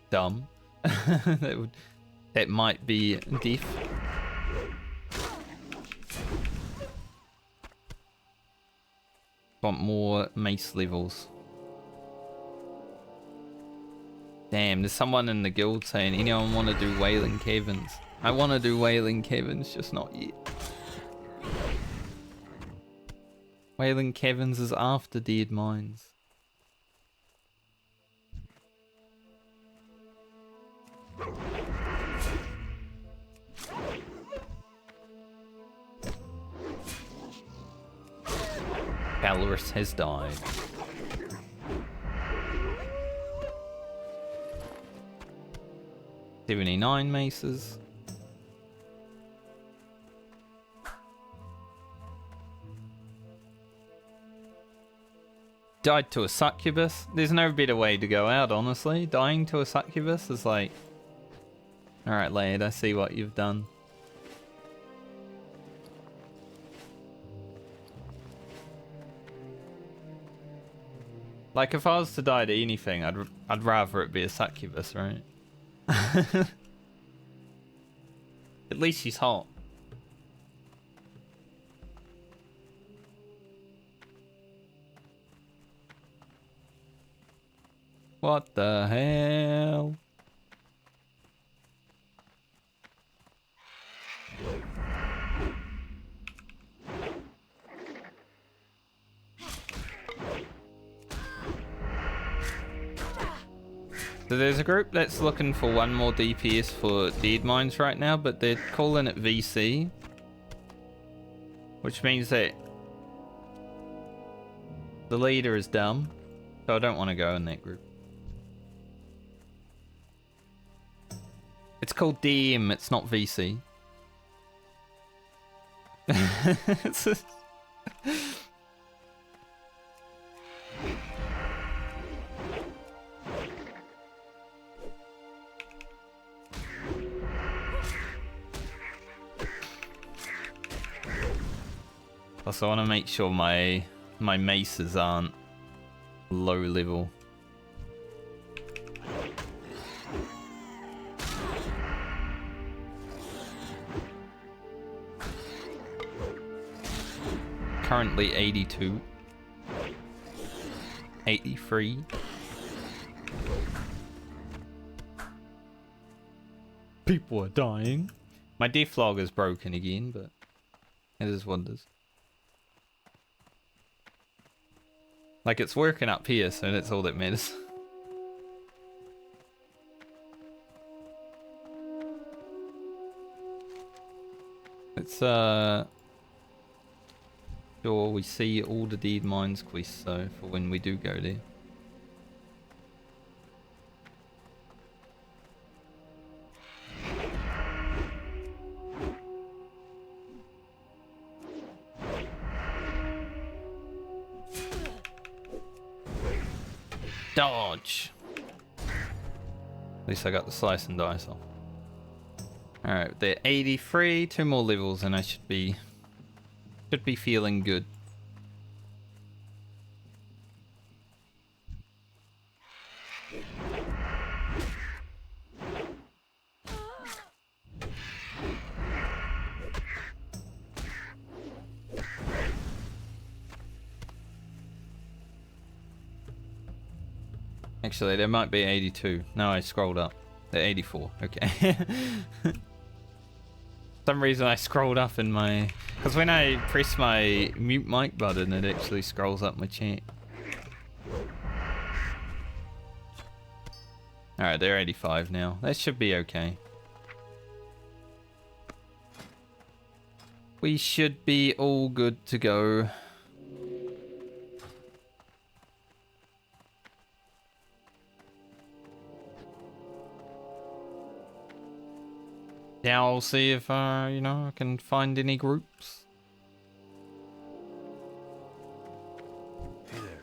dumb. That might be death. Want more mace levels. Damn, there's someone in the guild saying, anyone want to do Wailing Caverns? I want to do Wailing Caverns, just not yet. Wailing Caverns is after Deadmines. Valorous has died. $79 maces. Died to a succubus. There's no better way to go out, honestly. Dying to a succubus is like... Alright, lad, I see what you've done. Like, if I was to die to anything, I'd rather it be a succubus, right? At least she's hot. What the hell? So there's a group that's looking for one more DPS for Deadmines right now, but they're calling it VC. Which means that the leader is dumb, so I don't want to go in that group. It's called DM, it's not VC. Also, I want to make sure my maces aren't low level. Currently 82. 83. People are dying. My death log is broken again, but it is what it is. Like, it's working up here, so that's all that matters. Let's sure we see all the Deadmines quests though for when we do go there. Dodge! At least I got the slice and dice off. Alright, they're 83, 2 more levels and I should be feeling good. Actually, there might be 82. No, I scrolled up. They're 84. Okay. Some reason I scrolled up in my... Because when I press my mute mic button, it actually scrolls up my chat. Alright, they're 85 now. That should be okay. We should be all good to go. Now I'll see if, you know, I can find any groups. Hey there.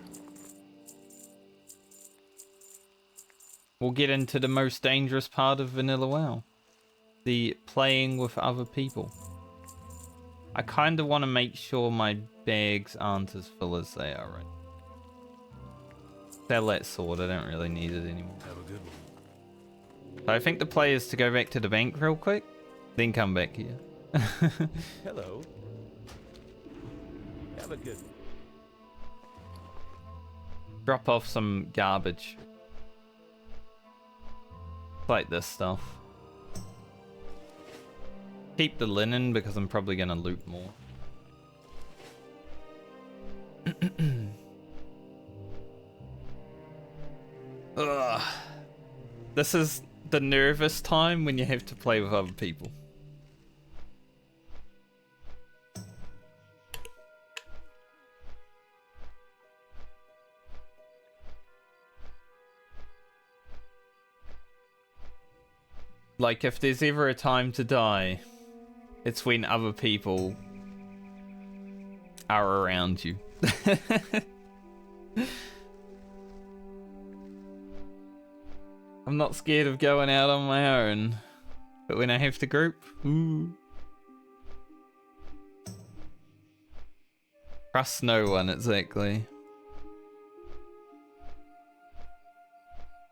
We'll get into the most dangerous part of Vanilla WoW. The playing with other people. I kind of want to make sure my bags aren't as full as they are right. Sell that sword, I don't really need it anymore. Have a good one. So I think the play is to go back to the bank real quick, then come back here. Hello. Have a good one. Drop off some garbage. Like this stuff. Keep the linen because I'm probably gonna loot more. Ugh. This is the nervous time when you have to play with other people. Like, if there's ever a time to die, it's when other people are around you. I'm not scared of going out on my own, but when I have to group, ooh. Trust no one, exactly.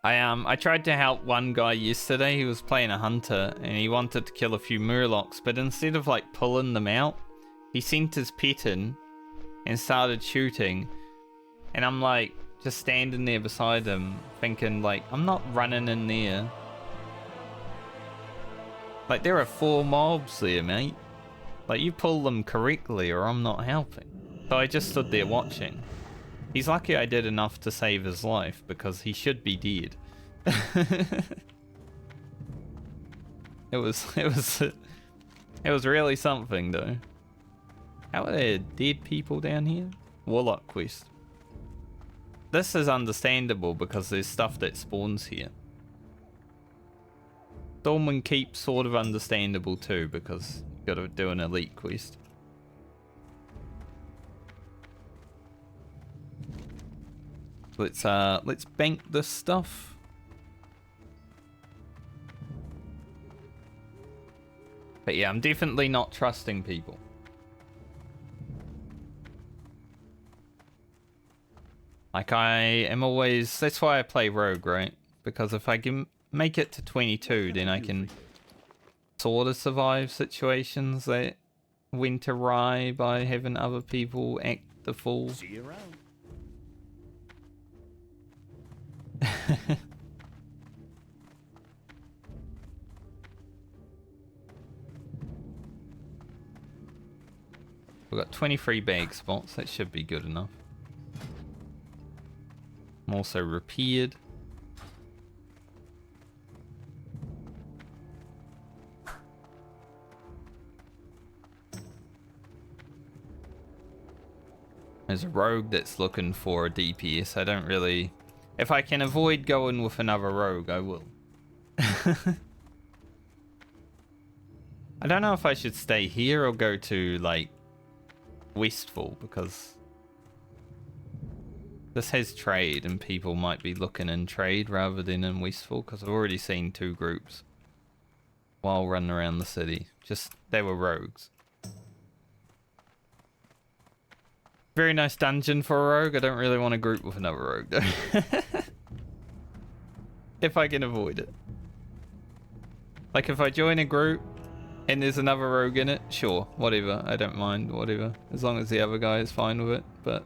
I tried to help one guy yesterday. He was playing a hunter and he wanted to kill a few murlocs, but instead of like pulling them out, he sent his pet in and started shooting. And I'm like just standing there beside him thinking like, I'm not running in there. Like, there are 4 mobs there, mate. Like, you pull them correctly or I'm not helping. So I just stood there watching. He's lucky I did enough to save his life because he should be dead. It was really something though. How are there dead people down here? Warlock quest. This is understandable because there's stuff that spawns here. Stormwind Keep sort of understandable too because you've got to do an elite quest. Let's bank this stuff. But yeah, I'm definitely not trusting people. Like, I am always... That's why I play Rogue, right? Because if I can make it to 22, then I can sort of survive situations that went awry by having other people act the fool. See you around. We've got 23 bag spots, that should be good enough. I'm also repaired. There's a rogue that's looking for a DPS. I don't really... If I can avoid going with another rogue, I will. I don't know if I should stay here or go to, like, Westfall, because this has trade and people might be looking in trade rather than in Westfall, because I've already seen 2 groups while running around the city. Just, they were rogues. Very nice dungeon for a rogue. I don't really want to group with another rogue though. If I can avoid it. Like, if I join a group and there's another rogue in it, sure, whatever. I don't mind, whatever. As long as the other guy is fine with it, but...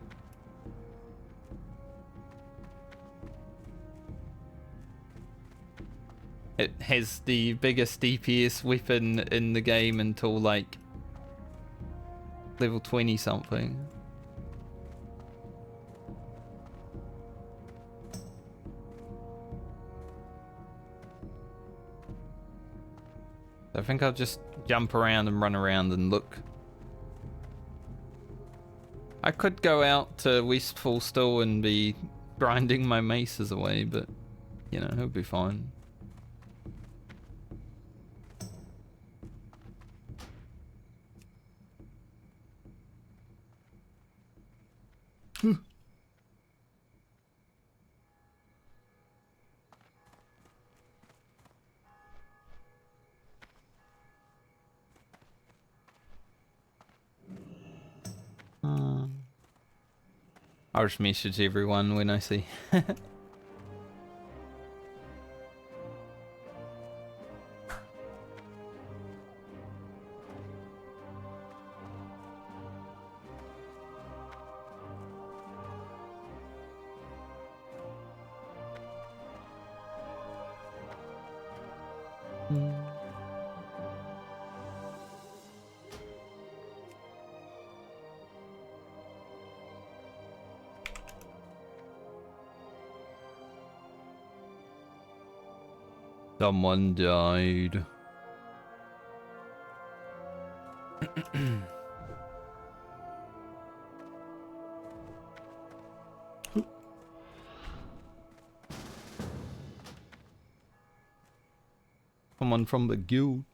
It has the biggest DPS weapon in the game until, like, level 20 something. think I'll just jump around and run around and look. I could go out to Westfall still and be grinding my maces away, but, you know, it'll be fine. I'll just message everyone when I see. Someone died. Someone from the guild.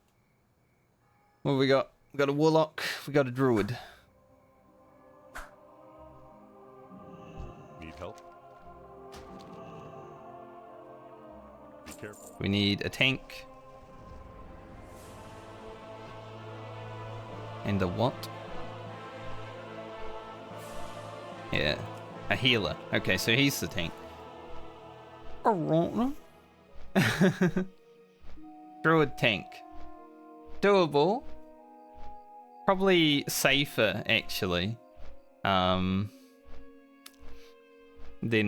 What we got? We got a warlock. We got a druid. Need help? Be careful. We need a tank. And a what? Yeah, a healer. Okay, so he's the tank. Druid tank. Doable. Probably safer, actually. Than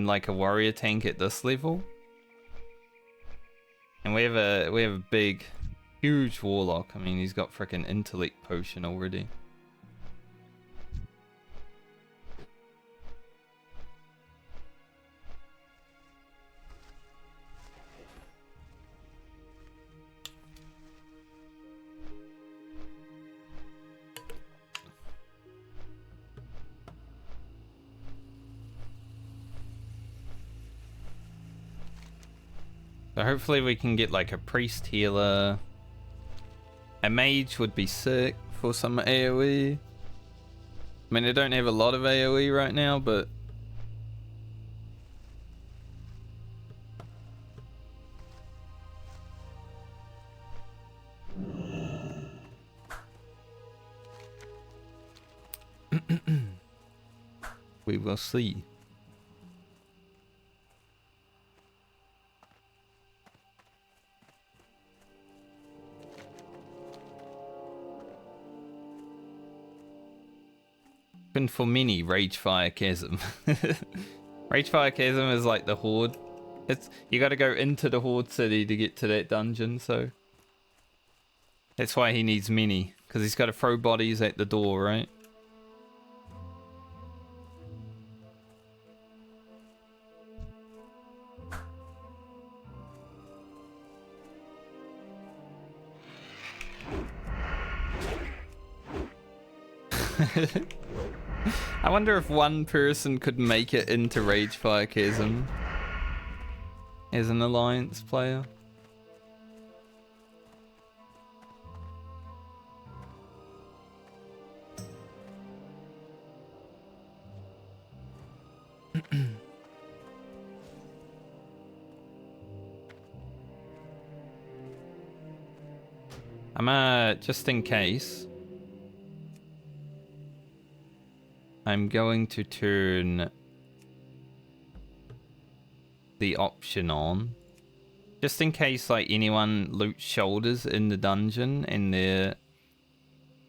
like a warrior tank at this level. And we have a big, huge warlock. I mean, he's got freaking intellect potion already. So hopefully we can get like a priest healer. A mage would be sick for some AoE. I mean, I don't have a lot of AoE right now, but... we will see. Been for mini Ragefire Chasm. Ragefire Chasm is like the Horde. It's you got to go into the Horde city to get to that dungeon, so that's why he needs mini, because he's got to throw bodies at the door, right? I wonder if one person could make it into Ragefire Chasm as an alliance player. I'm just in case, I'm going to turn the option on, just in case like anyone loots shoulders in the dungeon and they're,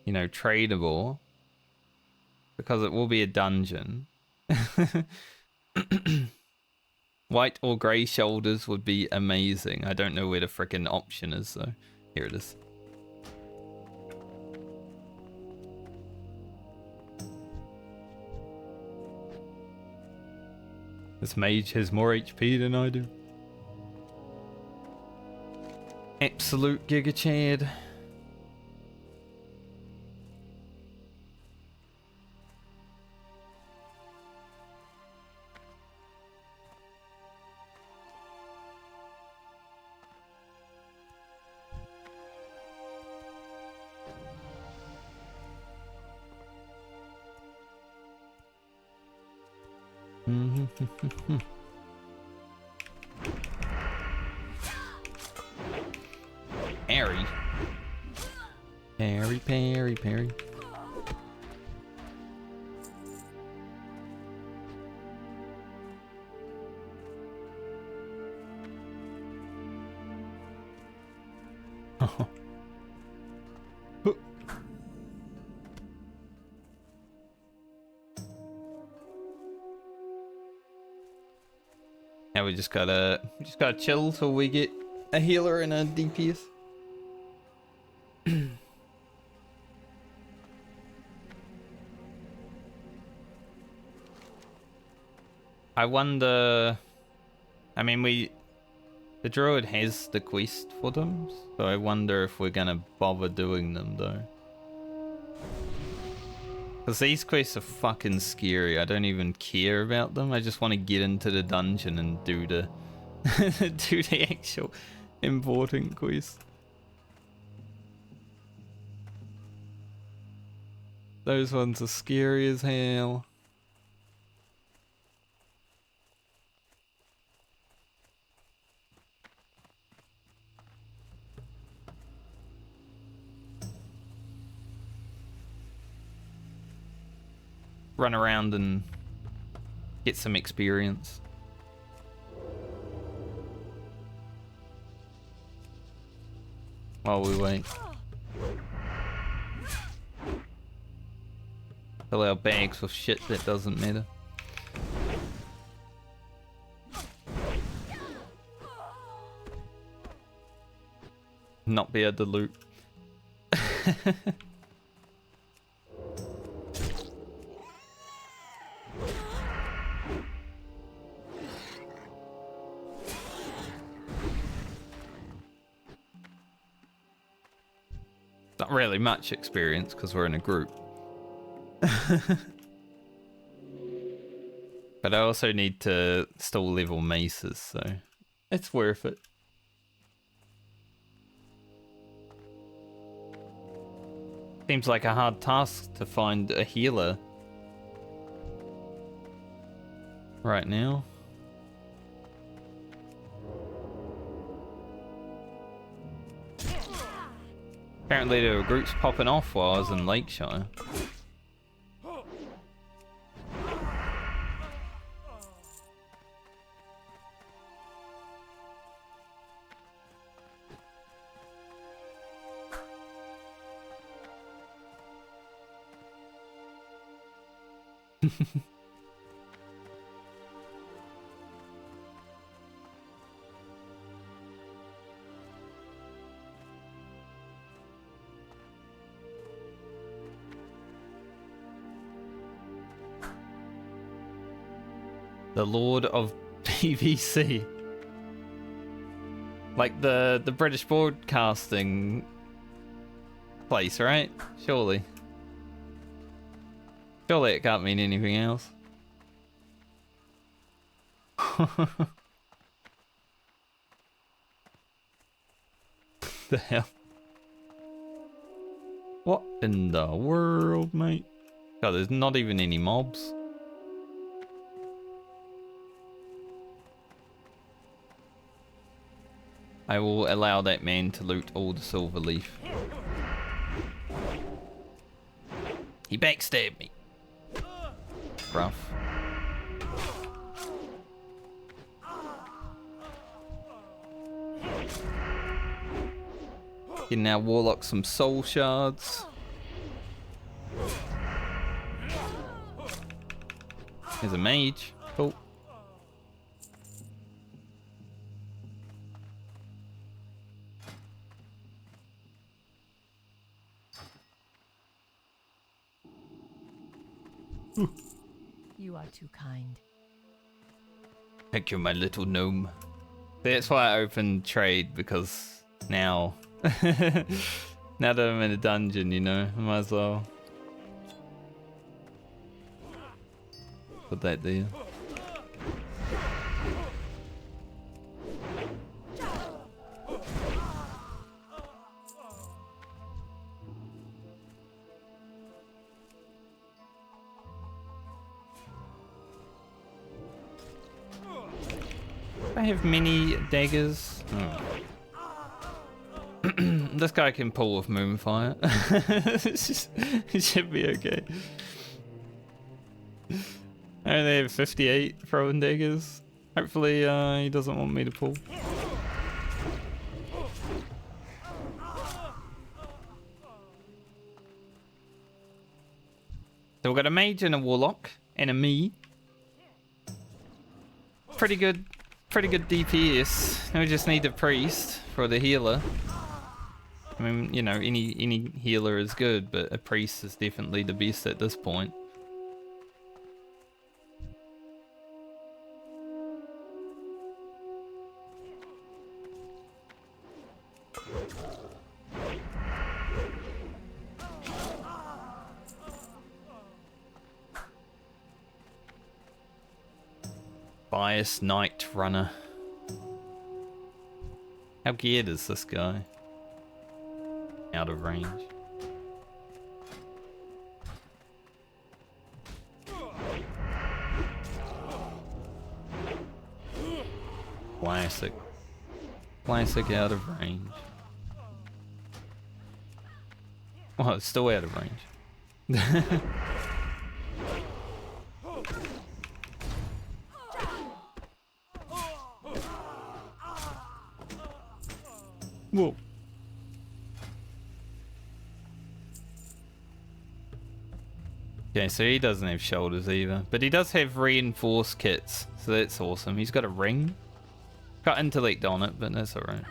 you know, tradable, because it will be a dungeon. White or grey shoulders would be amazing. I don't know where the frickin' option is though. Here it is. This mage has more HP than I do. Absolute Giga Chad. Parry. Parry, parry, parry. Now we just gotta chill till we get a healer and a DPS. I wonder. I mean, the druid has the quest for them, so I wonder if we're gonna bother doing them though. Because these quests are fucking scary. I don't even care about them. I just want to get into the dungeon and do the do the actual important quest. Those ones are scary as hell. Run around and get some experience. While we wait. Fill our bags with shit that doesn't matter. Not be able to loot. Not really much experience because we're in a group. But I also need to still level maces, so it's worth it. Seems like a hard task to find a healer right now. Apparently there were groups popping off while I was in Lakeshire. The Lord of PVC. Like the British broadcasting place, right? Surely. Surely it can't mean anything else. The hell? What in the world, mate? God, there's not even any mobs. I will allow that man to loot all the silver leaf. He backstabbed me. Rough. Getting our warlock some soul shards. There's a mage. Cool. You are too kind. Thank you, my little gnome. That's why I opened trade, because now now that I'm in a dungeon, you know, I might as well put that there. I have many daggers. Oh. This guy can pull with Moonfire. It should be okay. I only have 58 throwing daggers. Hopefully he doesn't want me to pull. So we've got a mage and a warlock and a me. Pretty good DPS. Now we just need a priest for the healer. I mean, you know, any healer is good, but a priest is definitely the best at this point. Bias Knight Runner. How geared is this guy? Out of range. Classic. Classic out of range. Oh, it's still out of range. Whoa. Okay, so he doesn't have shoulders either. But he does have reinforced kits, so that's awesome. He's got a ring. Got intellect on it, but that's alright.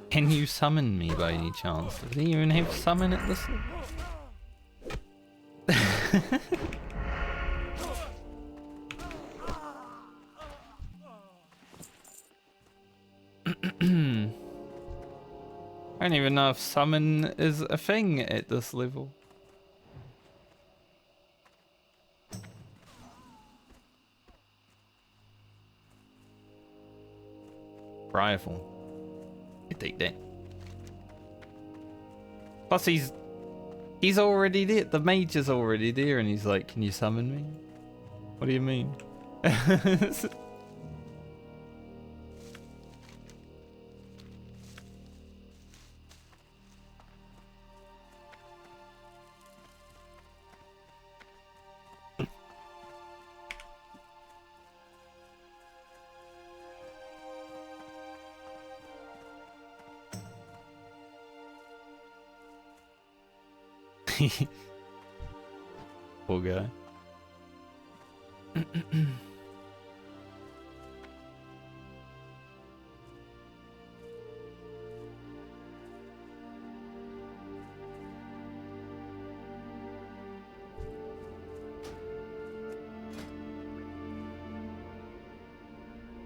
Can you summon me by any chance? Does he even have summon at this level? I don't even know if summon is a thing at this level. Rifle. You take that. Plus he's already there. The mage is already there and he's like, can you summon me? What do you mean? Poor guy.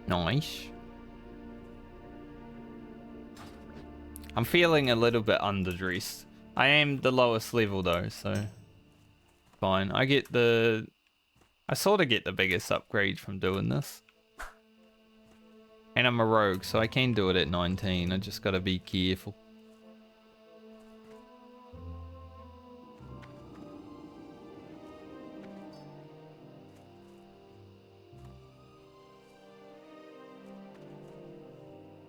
Nice. I'm feeling a little bit underdressed. I am the lowest level though, so fine. I sort of get the biggest upgrade from doing this. And I'm a rogue, so I can do it at 19. I just gotta be careful.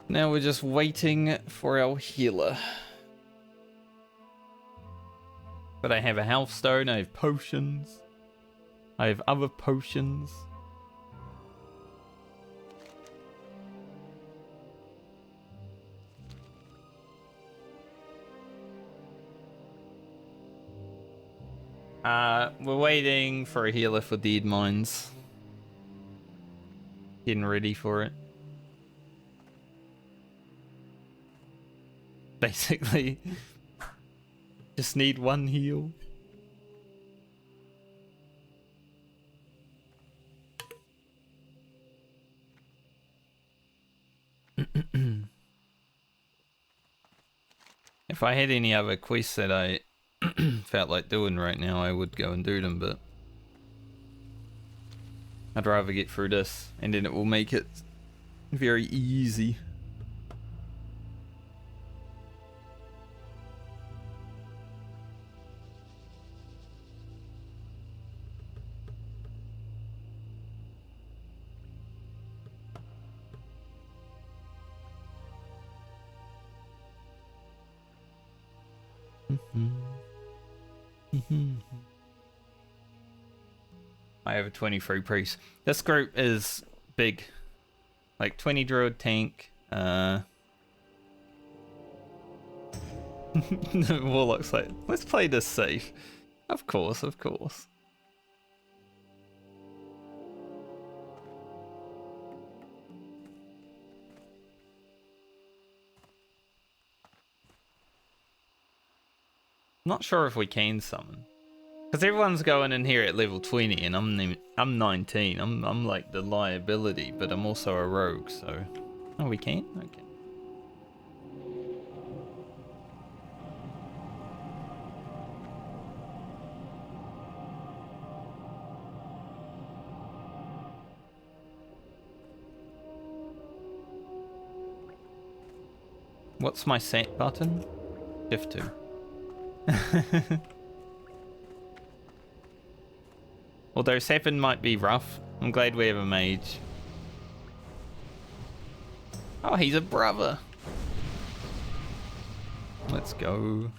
Now we're just waiting for our healer. But I have a health stone, I have potions. I have other potions. We're waiting for a healer for Deadmines. Getting ready for it. Basically, just need one heal. If I had any other quests that I felt like doing right now, I would go and do them, but I'd rather get through this, and then it will make it very easy. I have a 23 priest. This group is big. Like 20 druid tank. Warlock's like, let's play this safe. Of course, of course. Not sure if we can summon. Because everyone's going in here at level 20 and I'm 19. I'm like the liability, but I'm also a rogue, so... Oh, we can? Okay. What's my set button? Shift 2. Although 7 might be rough, I'm glad we have a mage. Oh, he's a brother. Let's go.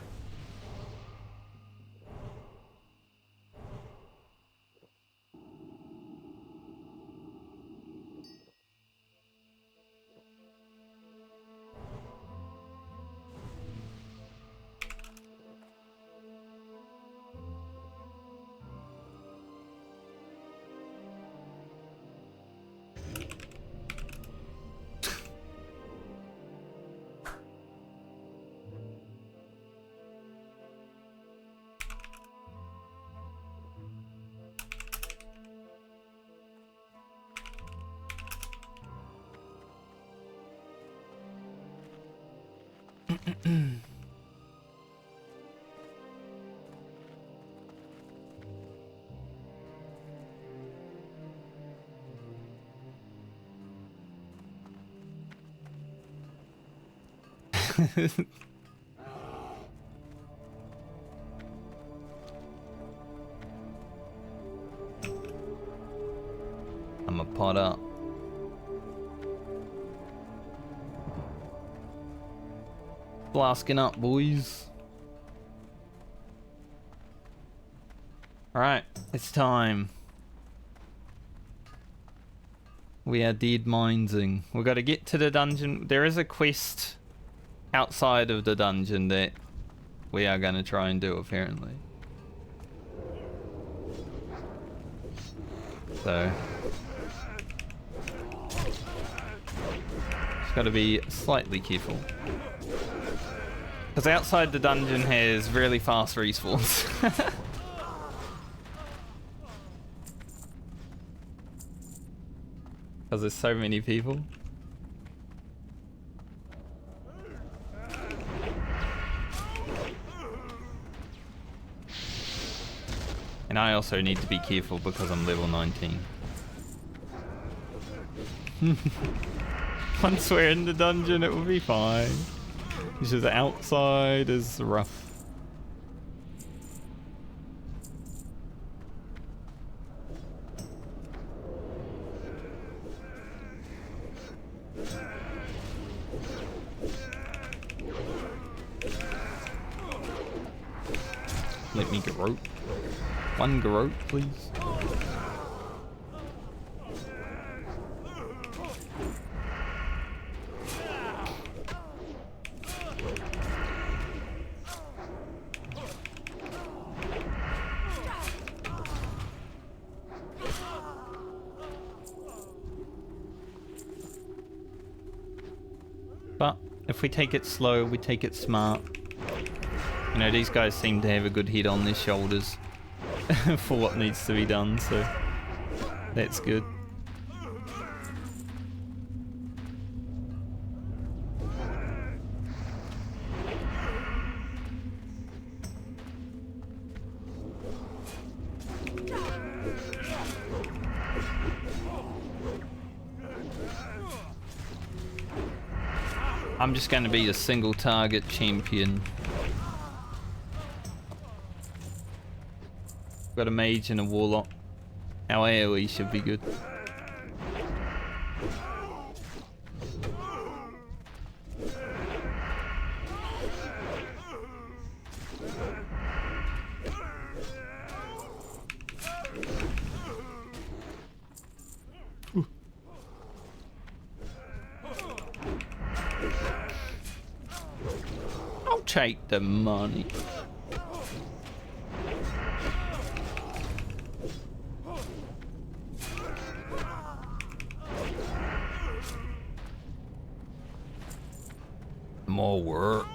I'm a pot up. Blasking up, boys. Alright, it's time. We are deadminesing. We've got to get to the dungeon. There is a quest outside of the dungeon that we are going to try and do, apparently. So... just got to be slightly careful. Because outside the dungeon has really fast respawns. Because there's so many people. And I also need to be careful because I'm level 19. Once we're in the dungeon, it will be fine. It's just outside is rough. Let me garrote. One garrote, please. But if we take it slow, we take it smart. You know, these guys seem to have a good head on their shoulders for what needs to be done, so that's good. I'm just going to be a single target champion. Got a mage and a warlock. Our AoE should be good. I'll take the money. More work.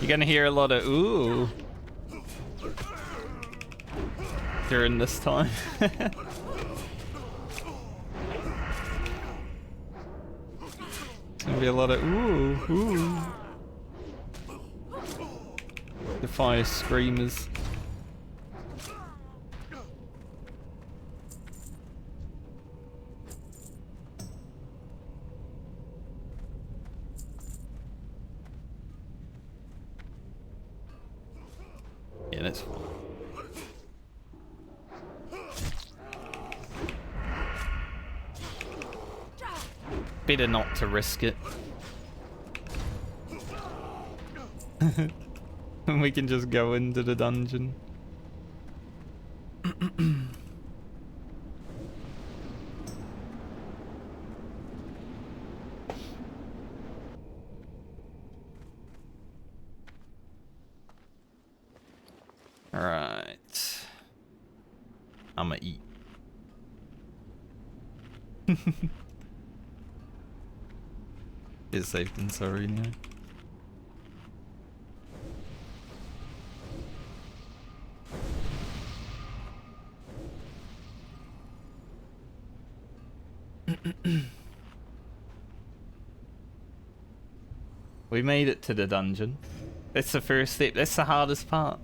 You're gonna hear a lot of ooh during this time. It's gonna be a lot of ooh, ooh. The fire screamers. Yeah, that's fine. Better not to risk it. And we can just go into the dungeon. Alright. I'ma eat. It's safe than sorry now. We made it to the dungeon. That's the first step. That's the hardest part.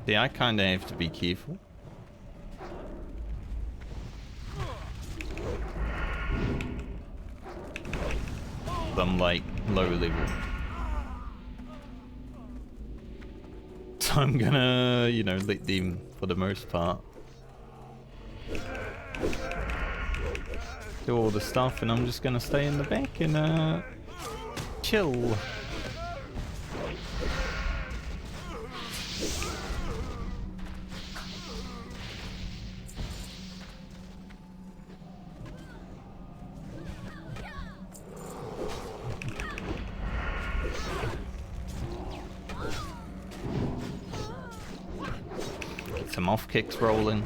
Yeah, I kinda have to be careful. I'm like low level. So I'm gonna, you know, let them for the most part do all the stuff, and I'm just gonna stay in the back and chill. Some off kicks rolling.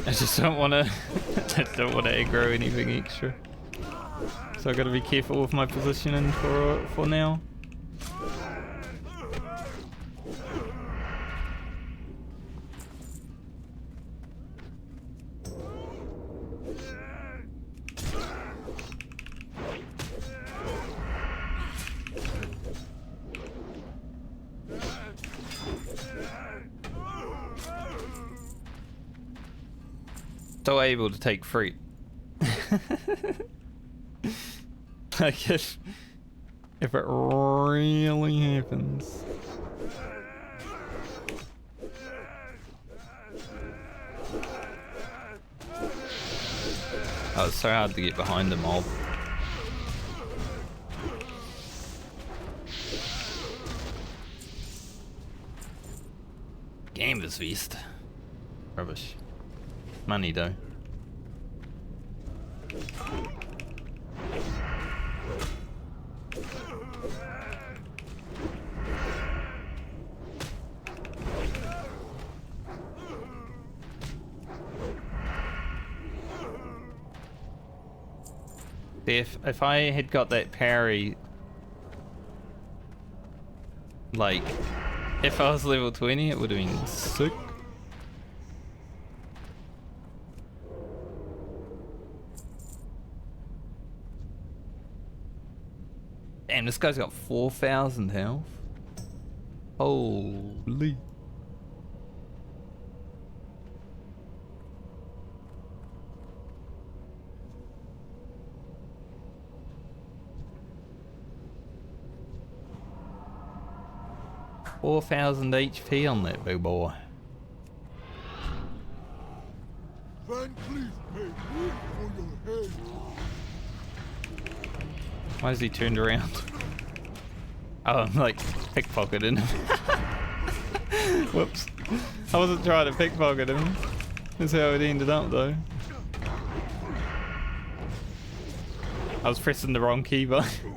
I just don't want to. I don't want to aggro anything extra, so I got to be careful with my positioning for now. still able to take fruit. Like if it really happens. Oh, it's so hard to get behind the mob. Canvas Beast. Rubbish. Money though. If I had got that parry, like, if I was level 20, it would have been sick. Damn, this guy's got 4,000 health. Holy. $4,000 HP on that big boy. Van Cleef paid good for your head. Why is he turned around? Oh, I'm like pickpocketing him. Whoops. I wasn't trying to pickpocket him. That's how it ended up though. I was pressing the wrong key button.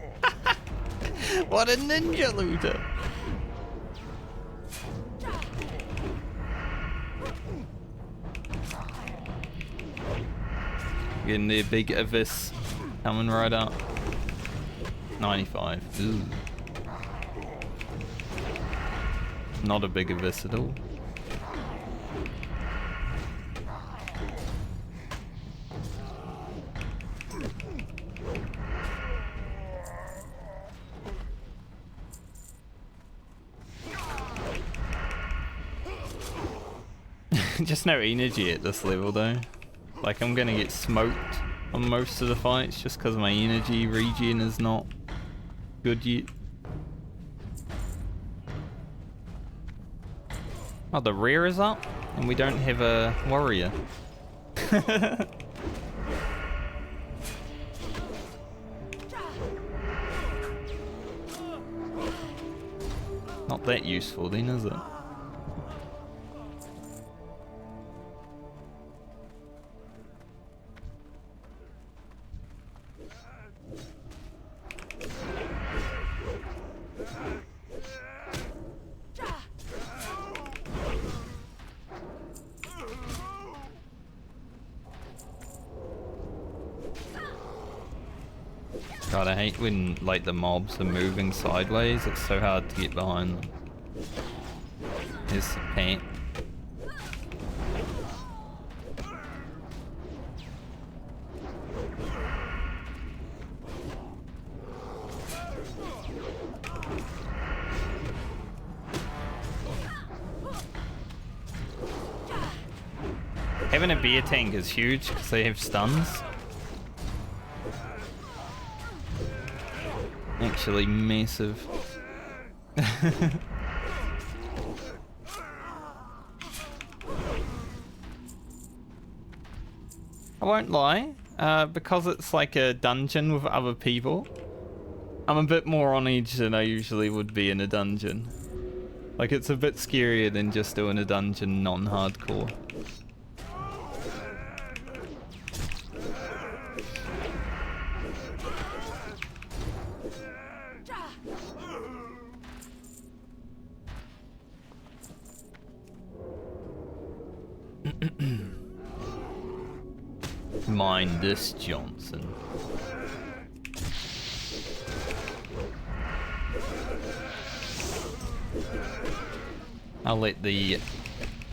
What a ninja looter! Getting the big abyss coming right up. 95. Ooh. Not a big abyss at all. Just no energy at this level though. Like I'm gonna get smoked on most of the fights just because my energy regen is not good yet. Oh, the rear is up and we don't have a warrior. Not that useful then, is it? God, I hate when like the mobs are moving sideways. It's so hard to get behind them. Here's the paint. Having a beer tank is huge because they have stuns. Actually massive. I won't lie, because it's like a dungeon with other people, I'm a bit more on edge than I usually would be in a dungeon. Like it's a bit scarier than just doing a dungeon non-hardcore. Mind this, Johnson. I'll let the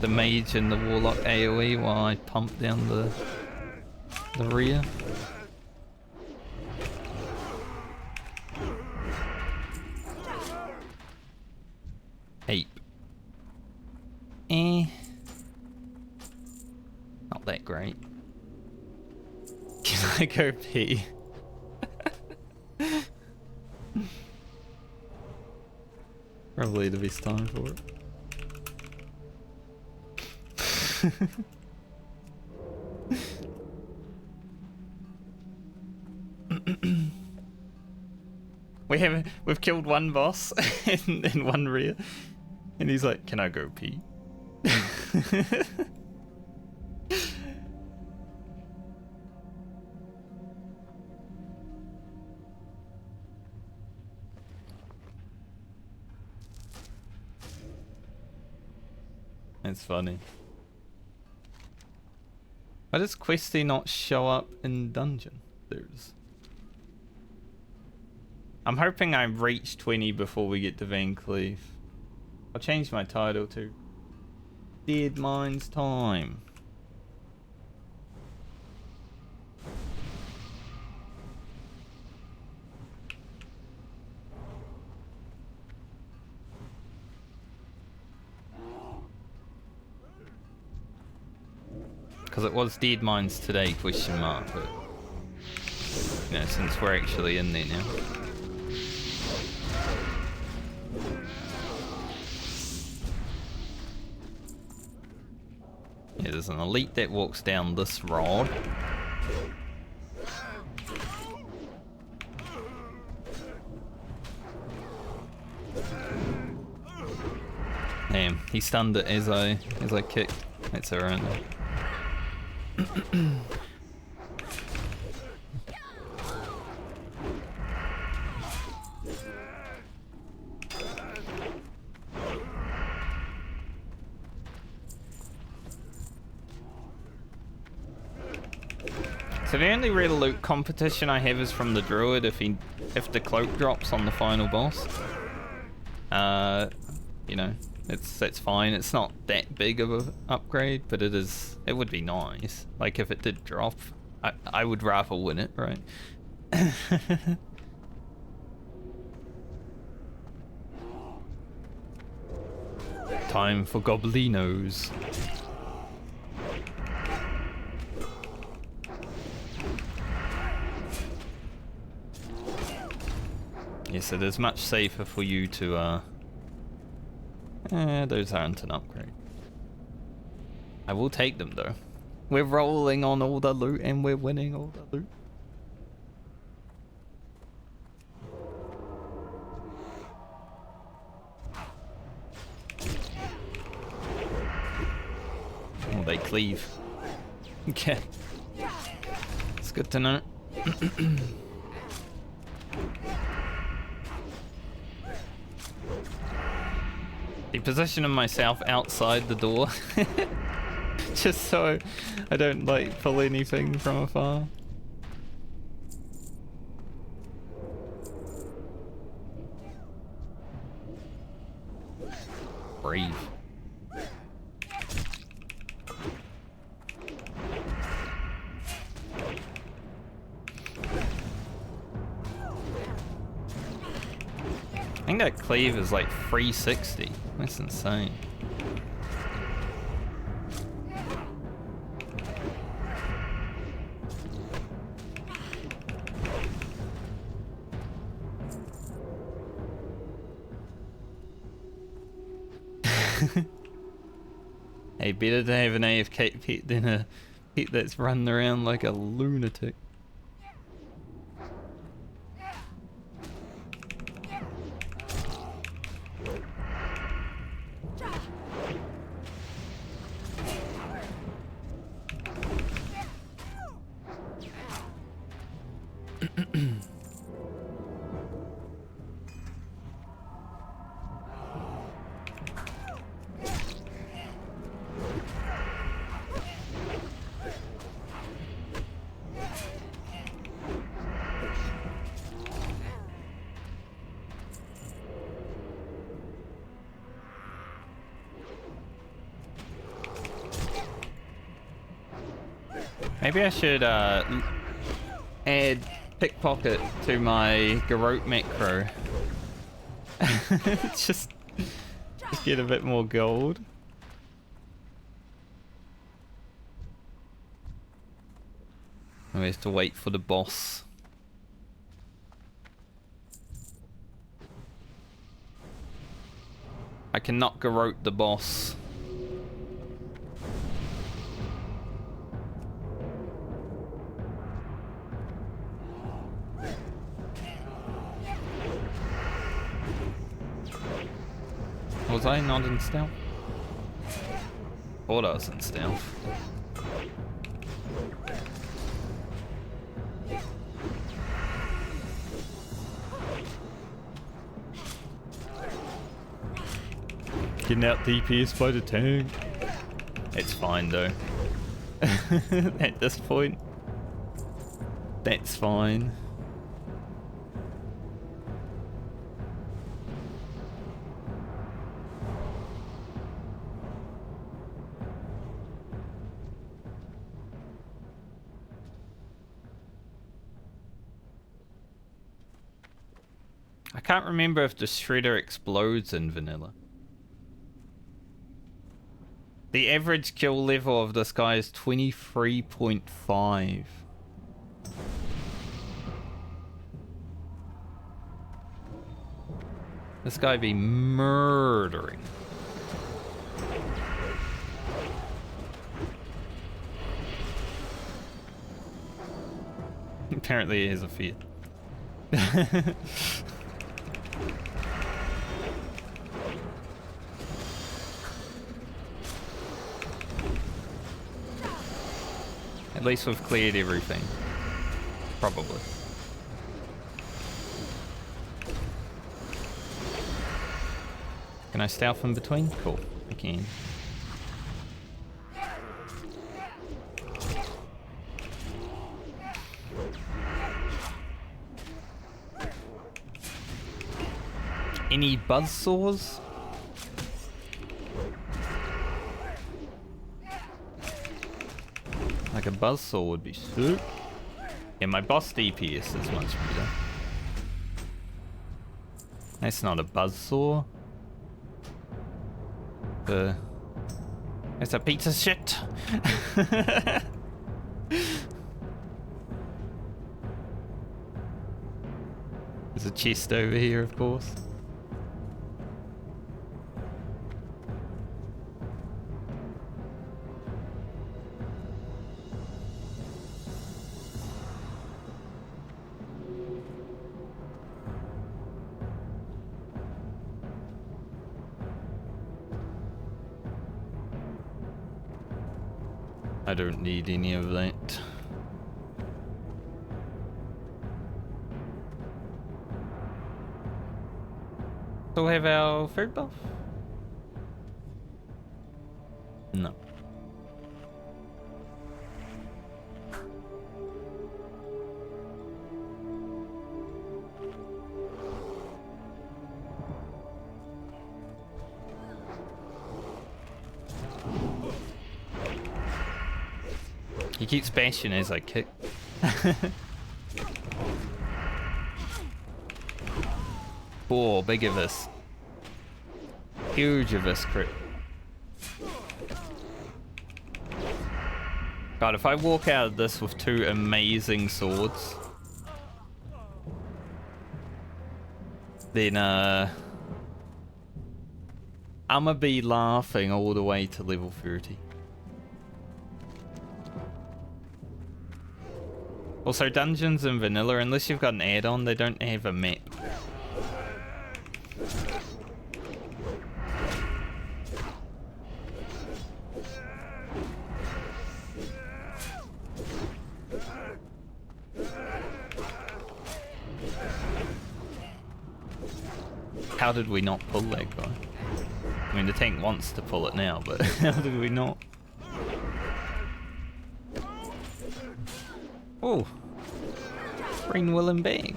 mage and the warlock AoE while I pump down the rear. Ape. Not that great. I go pee? Probably the best time for it. We've killed one boss in one rear, and he's like, "Can I go pee?" It's funny. Why does Questy not show up in dungeon? I'm hoping I reach 20 before we get to Van Cleef. I'll change my title to Deadmines Time. Because it was Deadmines today, question mark, but you know, since we're actually in there now. Yeah, there's an elite that walks down this rod. Damn, he stunned it as I kicked. That's alright. So the only real loot competition I have is from the druid if the cloak drops on the final boss. You know, that's fine. It's not that big of a upgrade, but it would be nice. Like if it did drop, I would rather win it, right? Time for goblinos. Yes, it is much safer for you to those aren't an upgrade. I will take them though. We're rolling on all the loot and we're winning all the loot. Oh, they cleave. Okay. It's good to know. The positioning myself outside the door just so I don't like pull anything from afar. Brave. I think that cleave is like 360. That's insane. Hey, better to have an AFK pet than a pet that's running around like a lunatic. Maybe I should add pickpocket to my garrote macro. just get a bit more gold. We have to wait for the boss. I cannot garrote the boss. Was I not in stealth? Thought I was in stealth. Getting out DPS by the tank. It's fine though. At this point. That's fine. I can't remember if the shredder explodes in vanilla. The average kill level of this guy is 23.5. This guy be murdering. Apparently he has a fear. At least we've cleared everything. Probably. Can I stealth in between? Cool, I can. Any buzzsaws? Like a buzzsaw would be sick. Yeah, my boss DPS is much better. That's not a buzzsaw. It's a piece of shit. There's a chest over here, of course. I don't need any of that. So we have our third buff? No. He keeps bashing as I kick. Oh, big of us. Huge of us crit. God, if I walk out of this with two amazing swords, then I'ma be laughing all the way to level 30. Also, dungeons in vanilla, unless you've got an add-on, they don't have a map. How did we not pull that guy? I mean, the tank wants to pull it now, but how did we not? Oh, green woolen bag.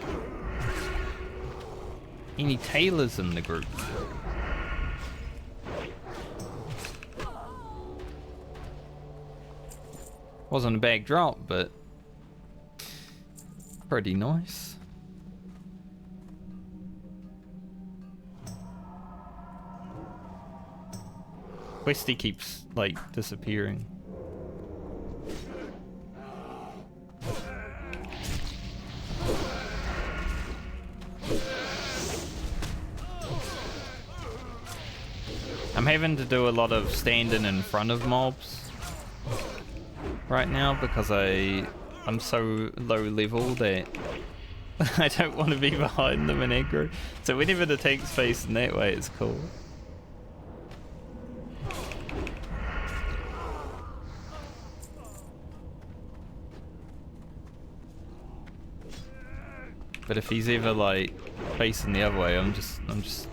Any tailors in the group? Wasn't a bag drop, but pretty nice. Questy keeps like disappearing. I'm having to do a lot of standing in front of mobs right now because I'm so low level that I don't want to be behind them in aggro. So whenever the tank's facing that way, it's cool. But if he's ever like facing the other way, I'm just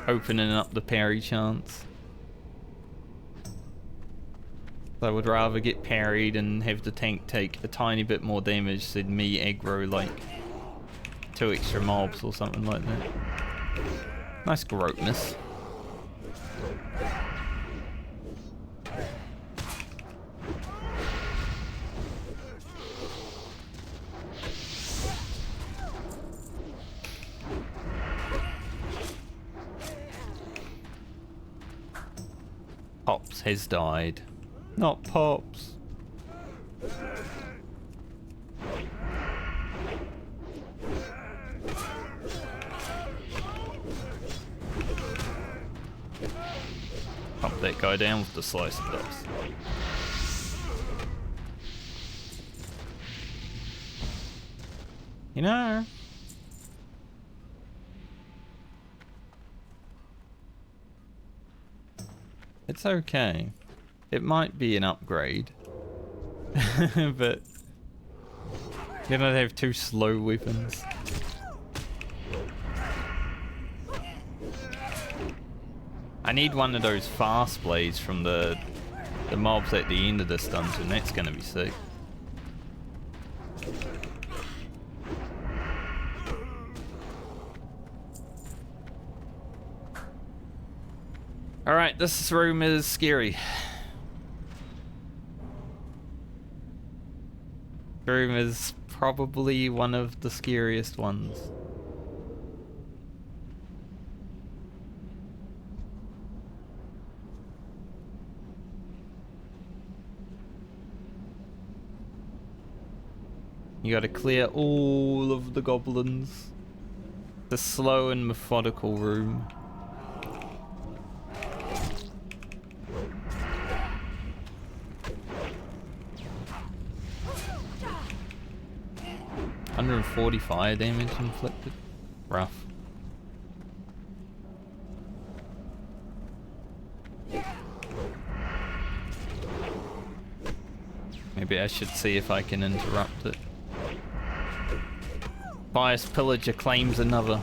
opening up the parry chance. I would rather get parried and have the tank take a tiny bit more damage than me aggro like 2 extra mobs or something like that. Nice grossness. Pops has died. Not Pops. Pump that guy down with the slice of dice. You know, it's okay. It might be an upgrade, but you don't have 2 slow weapons. I need one of those fast blades from the mobs at the end of this dungeon. That's gonna be sick. Alright, this room is scary. Room is probably one of the scariest ones. You gotta clear all of the goblins. It's a slow and methodical room. $140 fire damage inflicted. Rough. Maybe I should see if I can interrupt it. Bias Pillager claims another.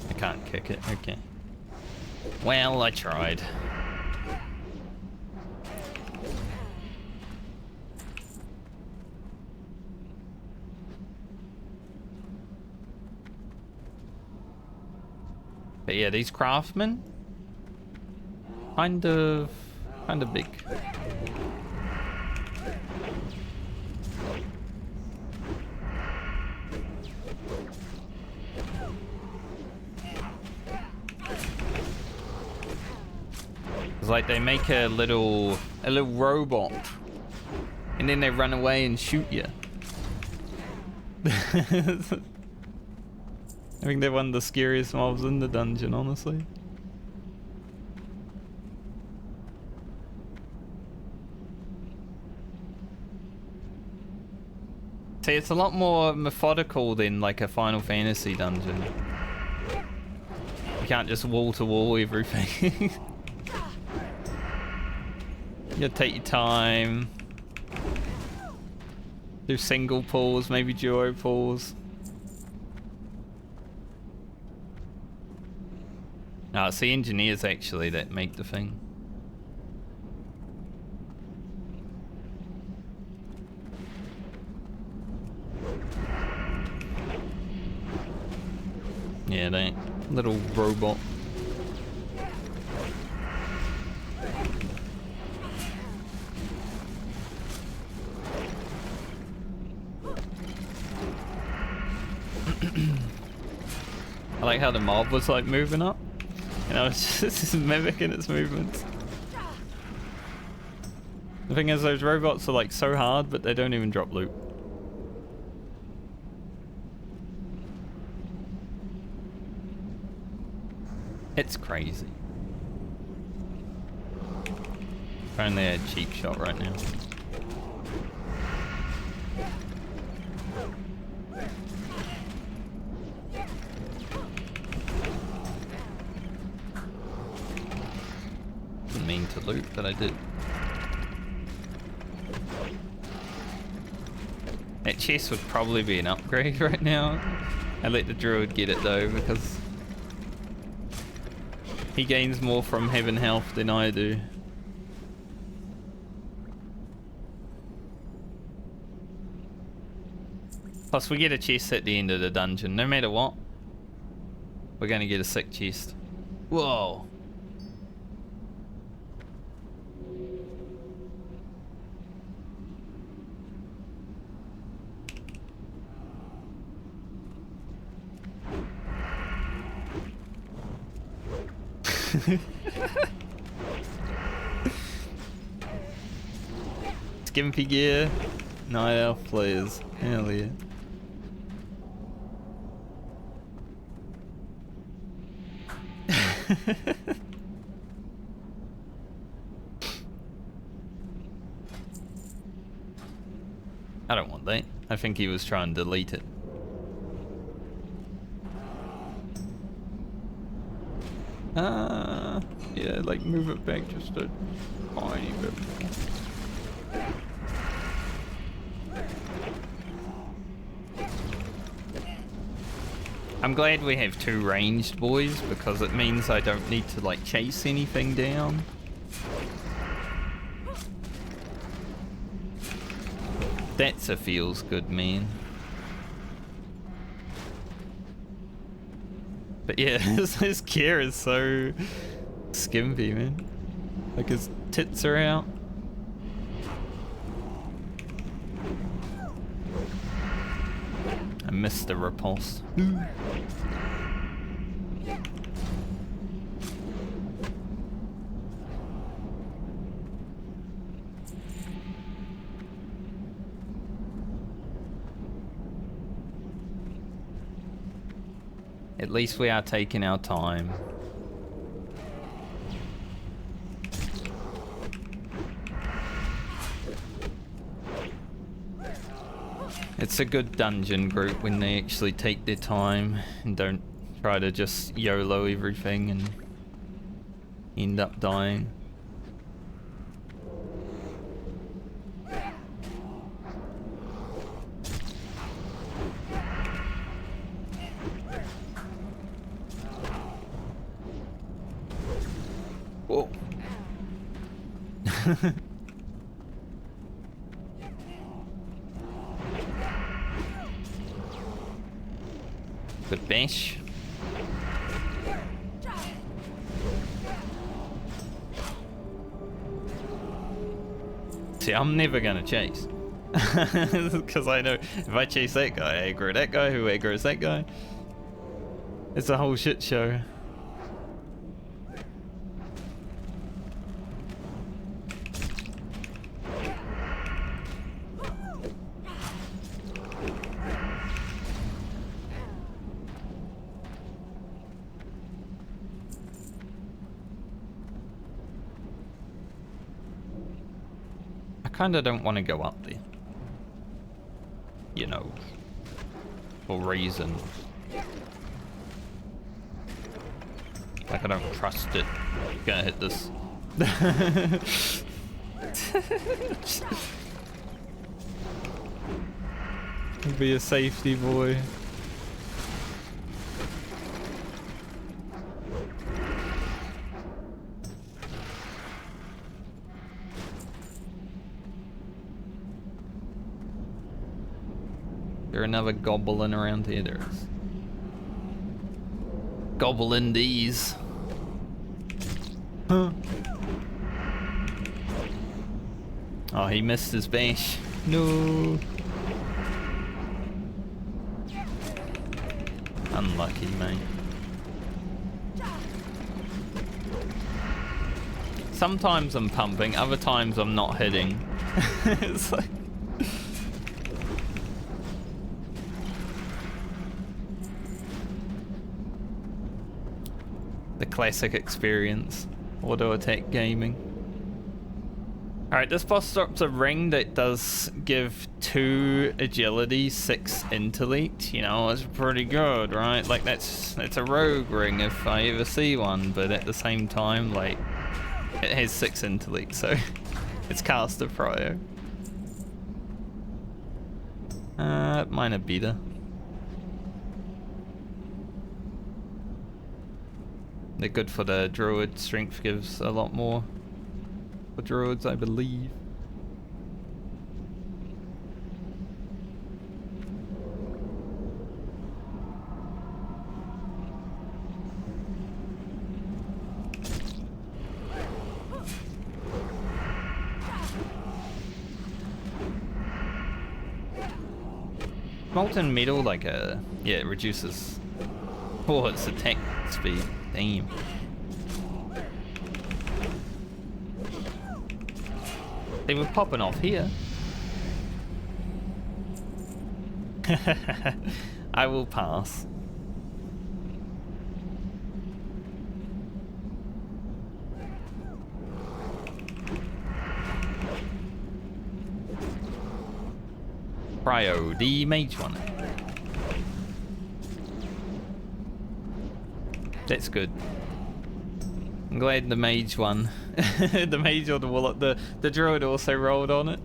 I can't kick it, okay. Well, I tried. But yeah, these craftsmen, kind of big. It's like they make a little robot, and then they run away and shoot you. I think they're one of the scariest mobs in the dungeon, honestly. See, it's a lot more methodical than like a Final Fantasy dungeon. You can't just wall to wall everything. You gotta take your time. Do single pulls, maybe duo pulls. No, it's the engineers actually that make the thing. Yeah, that little robot. I like how the mob was like moving up. And I was just mimicking its movements. The thing is, those robots are like so hard, but they don't even drop loot. It's crazy. If only a cheap shot right now. Didn't mean to loot, but I did. That chest would probably be an upgrade right now. I let the druid get it though, because he gains more from having health than I do. Plus we get a chest at the end of the dungeon, no matter what. We're gonna get a sick chest. Whoa. Skimpy gear, night elf players, hell yeah. I don't want that. I think he was trying to delete it. Yeah, like move it back just a tiny bit. I'm glad we have 2 ranged boys because it means I don't need to like chase anything down. That's a feels good, man. But yeah, his gear is so skimpy, man. Like his tits are out. I missed the repulse. At least we are taking our time. It's a good dungeon group when they actually take their time and don't try to just YOLO everything and end up dying. Whoa. Good bash. See, I'm never gonna chase. Because I know if I chase that guy, I aggro that guy, who aggroes that guy. It's a whole shit show. I kinda don't want to go up there. You know, for reasons. Like I don't trust it. Gonna hit this. Be a safety boy. There's another goblin around here. There is. Goblin D's. Huh. Oh, he missed his bash. No. Unlucky, mate. sometimes I'm pumping, other times I'm not hitting. It's like... the classic experience. Auto attack gaming. Alright, this boss drops a ring that does give 2 agility, 6 intellect. You know, it's pretty good, right? Like, that's a rogue ring if I ever see one, but at the same time, like, it has 6 intellect, so it's caster prio. Mine are better. They're good for the druid. Strength gives a lot more for druids, I believe. Molten metal, like yeah, it reduces its attack speed. Damn. They were popping off here. I will pass. Prio, the mage one. That's good. I'm glad the mage won. The mage or the wallet. The druid also rolled on it.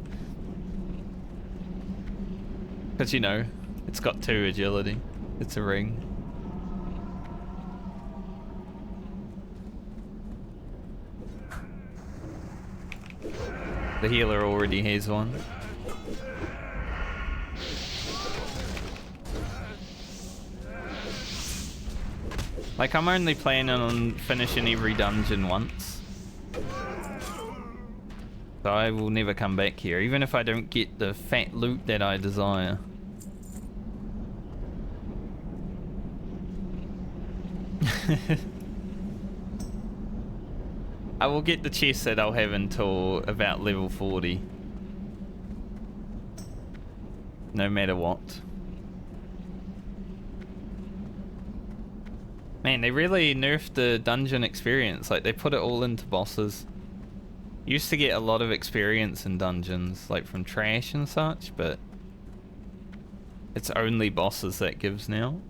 Because, you know, it's got 2 agility. It's a ring. The healer already has one. Like, I'm only planning on finishing every dungeon once. So I will never come back here, even if I don't get the fat loot that I desire. I will get the chest that I'll have until about level 40. No matter what. Man, they really nerfed the dungeon experience. Like, they put it all into bosses. You used to get a lot of experience in dungeons, like from trash and such, but it's only bosses that gives now.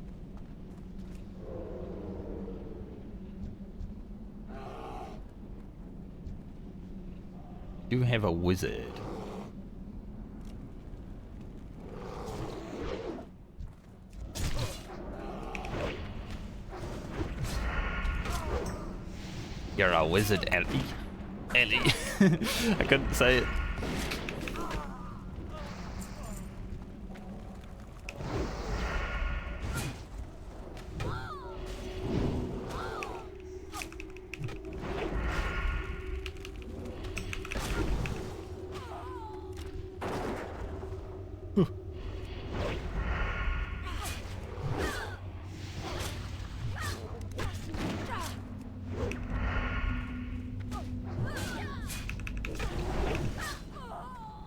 You have a wizard. You're a wizard, Ellie. Ellie. I couldn't say it.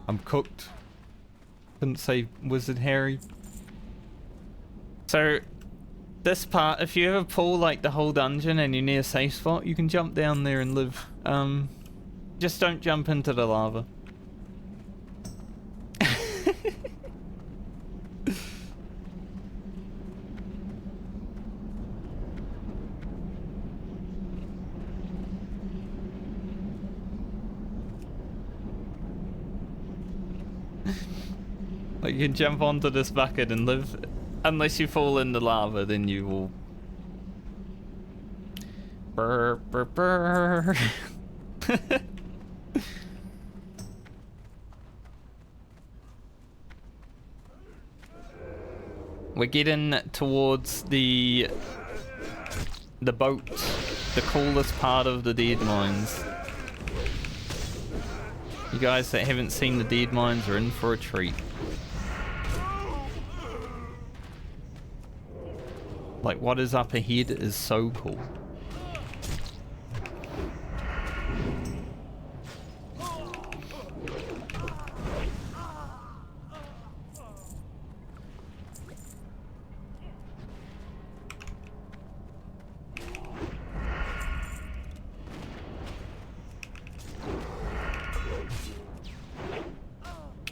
I'm cooked. Couldn't say Wizard Harry. So, this part, if you ever pull like the whole dungeon and you're near a safe spot, you can jump down there and live. Just don't jump into the lava. Like, you can jump onto this bucket and live. Unless you fall in the lava, then you will... Brr, brr, brr. We're getting towards the boat, the coolest part of the Deadmines. You guys that haven't seen the Deadmines are in for a treat. Like, what is up ahead is so cool.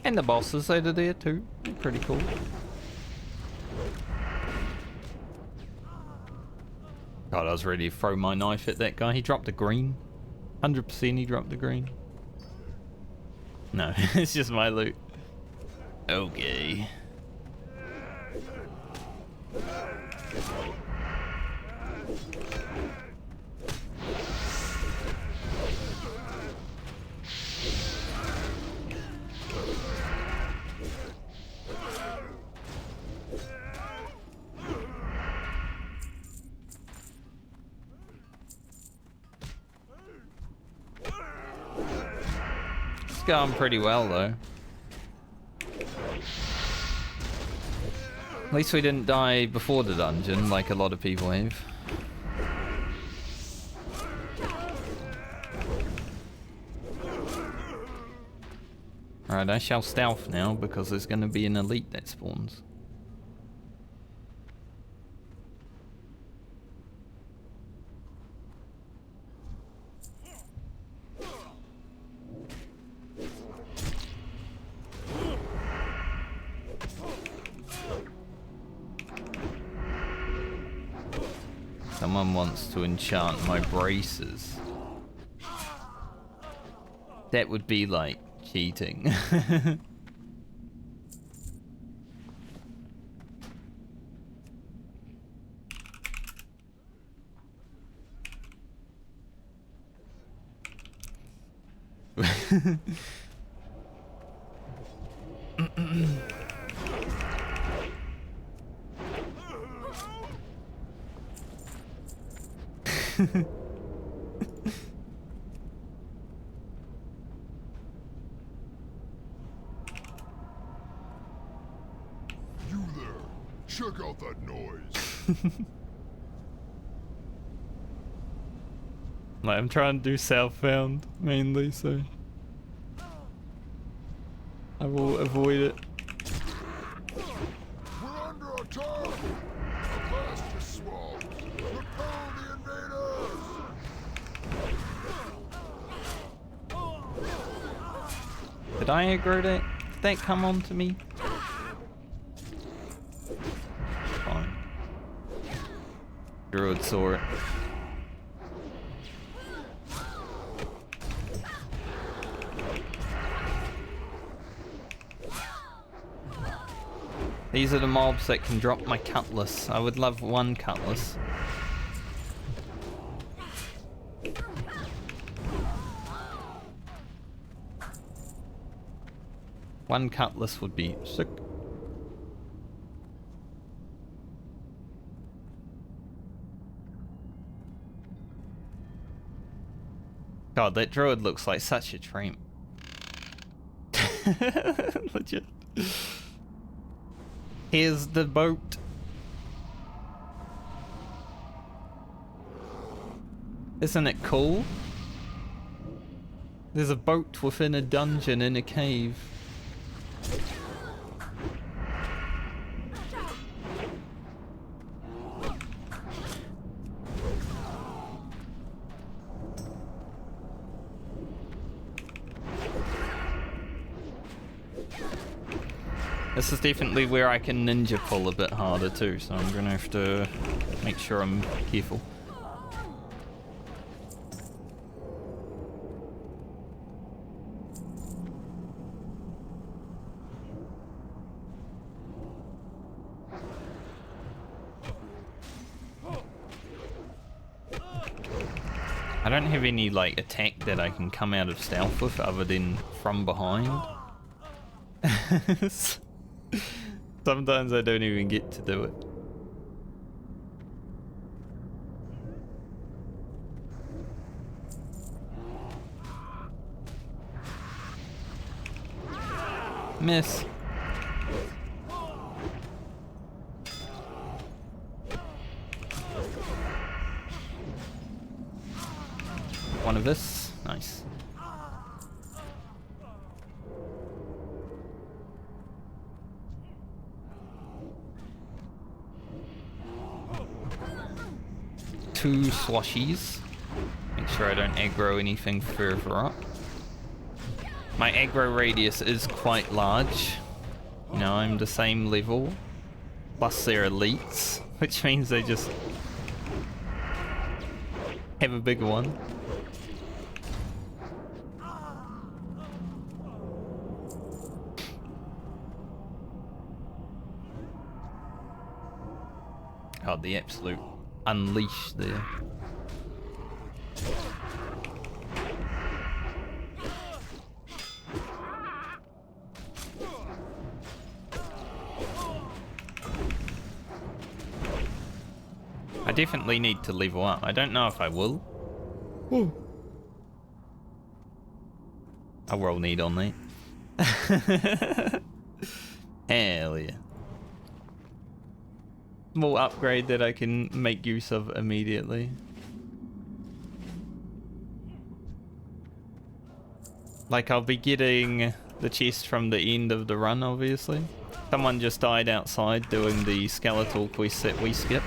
And the bosses over there too. They're pretty cool. God, I was ready to throw my knife at that guy. He dropped a green. 100% he dropped the green. No, it's just my loot. Okay. It's going pretty well though. At least we didn't die before the dungeon like a lot of people have. Alright, I shall stealth now because there's going to be an elite that spawns. Someone wants to enchant my braces. That would be like cheating. You there. Check out that noise. Like, I'm trying to do southbound mainly, so I will avoid it. We're under attack. A blast is swelled. Repel the invaders. Did I aggro that? Did that come on to me? Fine. Druid saw it. These are the mobs that can drop my cutlass. I would love one cutlass. One cutlass would be sick. God, that druid looks like such a tramp. Legit. Here's the boat. Isn't it cool? There's a boat within a dungeon in a cave. This is definitely where I can ninja pull a bit harder too, so I'm gonna have to make sure I'm careful. I don't have any like attack that I can come out of stealth with other than from behind. Sometimes I don't even get to do it. Miss. One of this. Nice. Two sloshies. Make sure I don't aggro anything further up. My aggro radius is quite large. You know, I'm the same level. Plus they're elites, which means they just have a bigger one. Oh, the absolute unleash there. I definitely need to level up. I don't know if I will. I'll roll need on that. Hell yeah. Small upgrade that I can make use of immediately. Like I'll be getting the chest from the end of the run, obviously. Someone just died outside doing the skeletal quest that we skipped.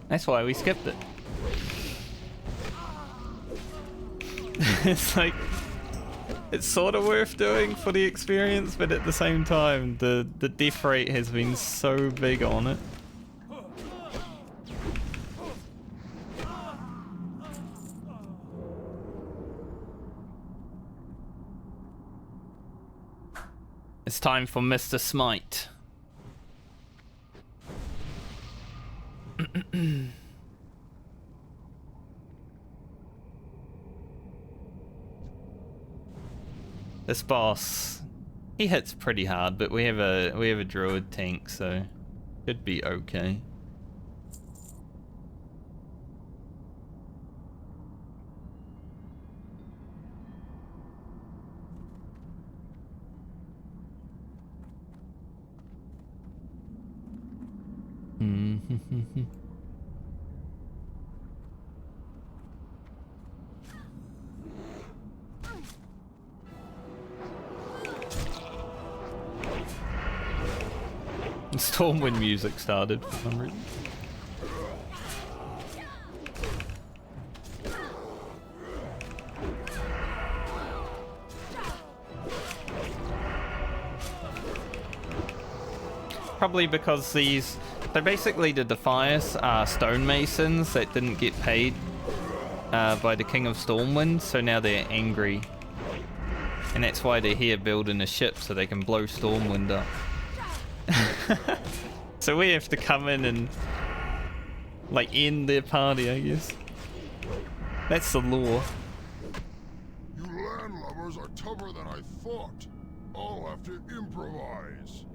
That's why we skipped it. It's like, it's sort of worth doing for the experience, but at the same time, the death rate has been so big on it. It's time for Mr. Smite. This boss, he hits pretty hard, but we have a druid tank, so should be okay. Stormwind music started for some reason. Probably because these, so basically the Defiers are stonemasons that didn't get paid by the King of Stormwind, so now they're angry. And that's why they're here building a ship so they can blow Stormwind up. So we have to come in and like end their party, I guess. That's the law. You landlubbers are tougher than I thought. I'll have to improvise.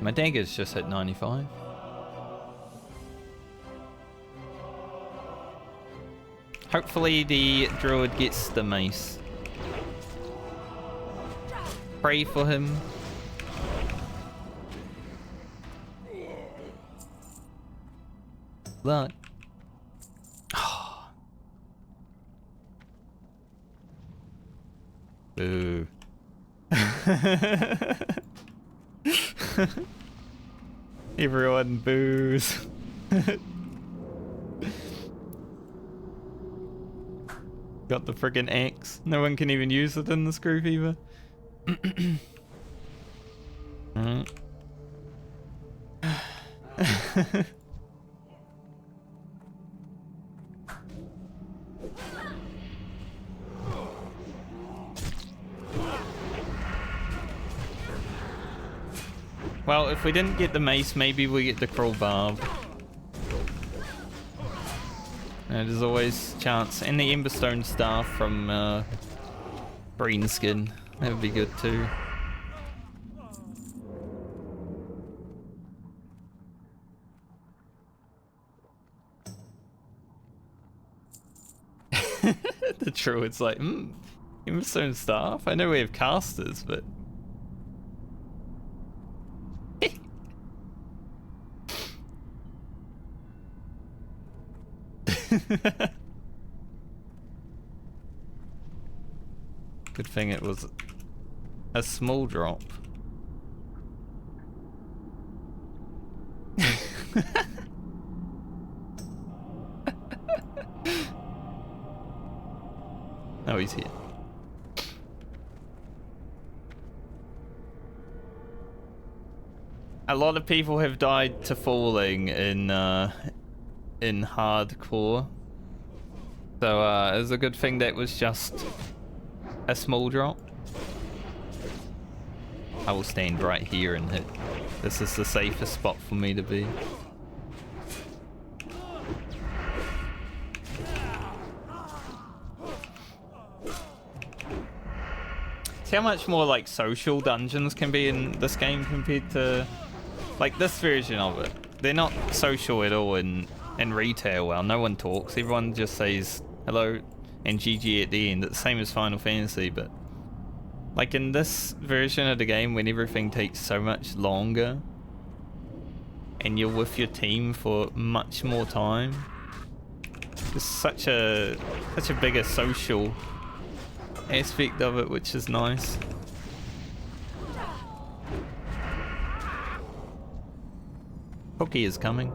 My dagger's just at 95. Hopefully the druid gets the mace. Pray for him. Luck. Boo. Everyone boos. Got the friggin' axe. No one can even use it in this group either. Alright. Well, if we didn't get the mace, maybe we get the cruel barb. There's always a chance. And the Emberstone staff from Greenskin. That would be good too. The druid's like, Emberstone staff? I know we have casters, but... Good thing it was a small drop. Oh, he's here. A lot of people have died to falling in hardcore. So it's a good thing that was just a small drop. I will stand right here and hit. This is the safest spot for me to be. See how much more like social dungeons can be in this game compared to like this version of it. They're not social at all in retail. Well, no one talks. Everyone just says hello and GG at the end. It's the same as Final Fantasy, but like in this version of the game, when everything takes so much longer and you're with your team for much more time, there's such a bigger social aspect of it, which is nice. Cookie is coming.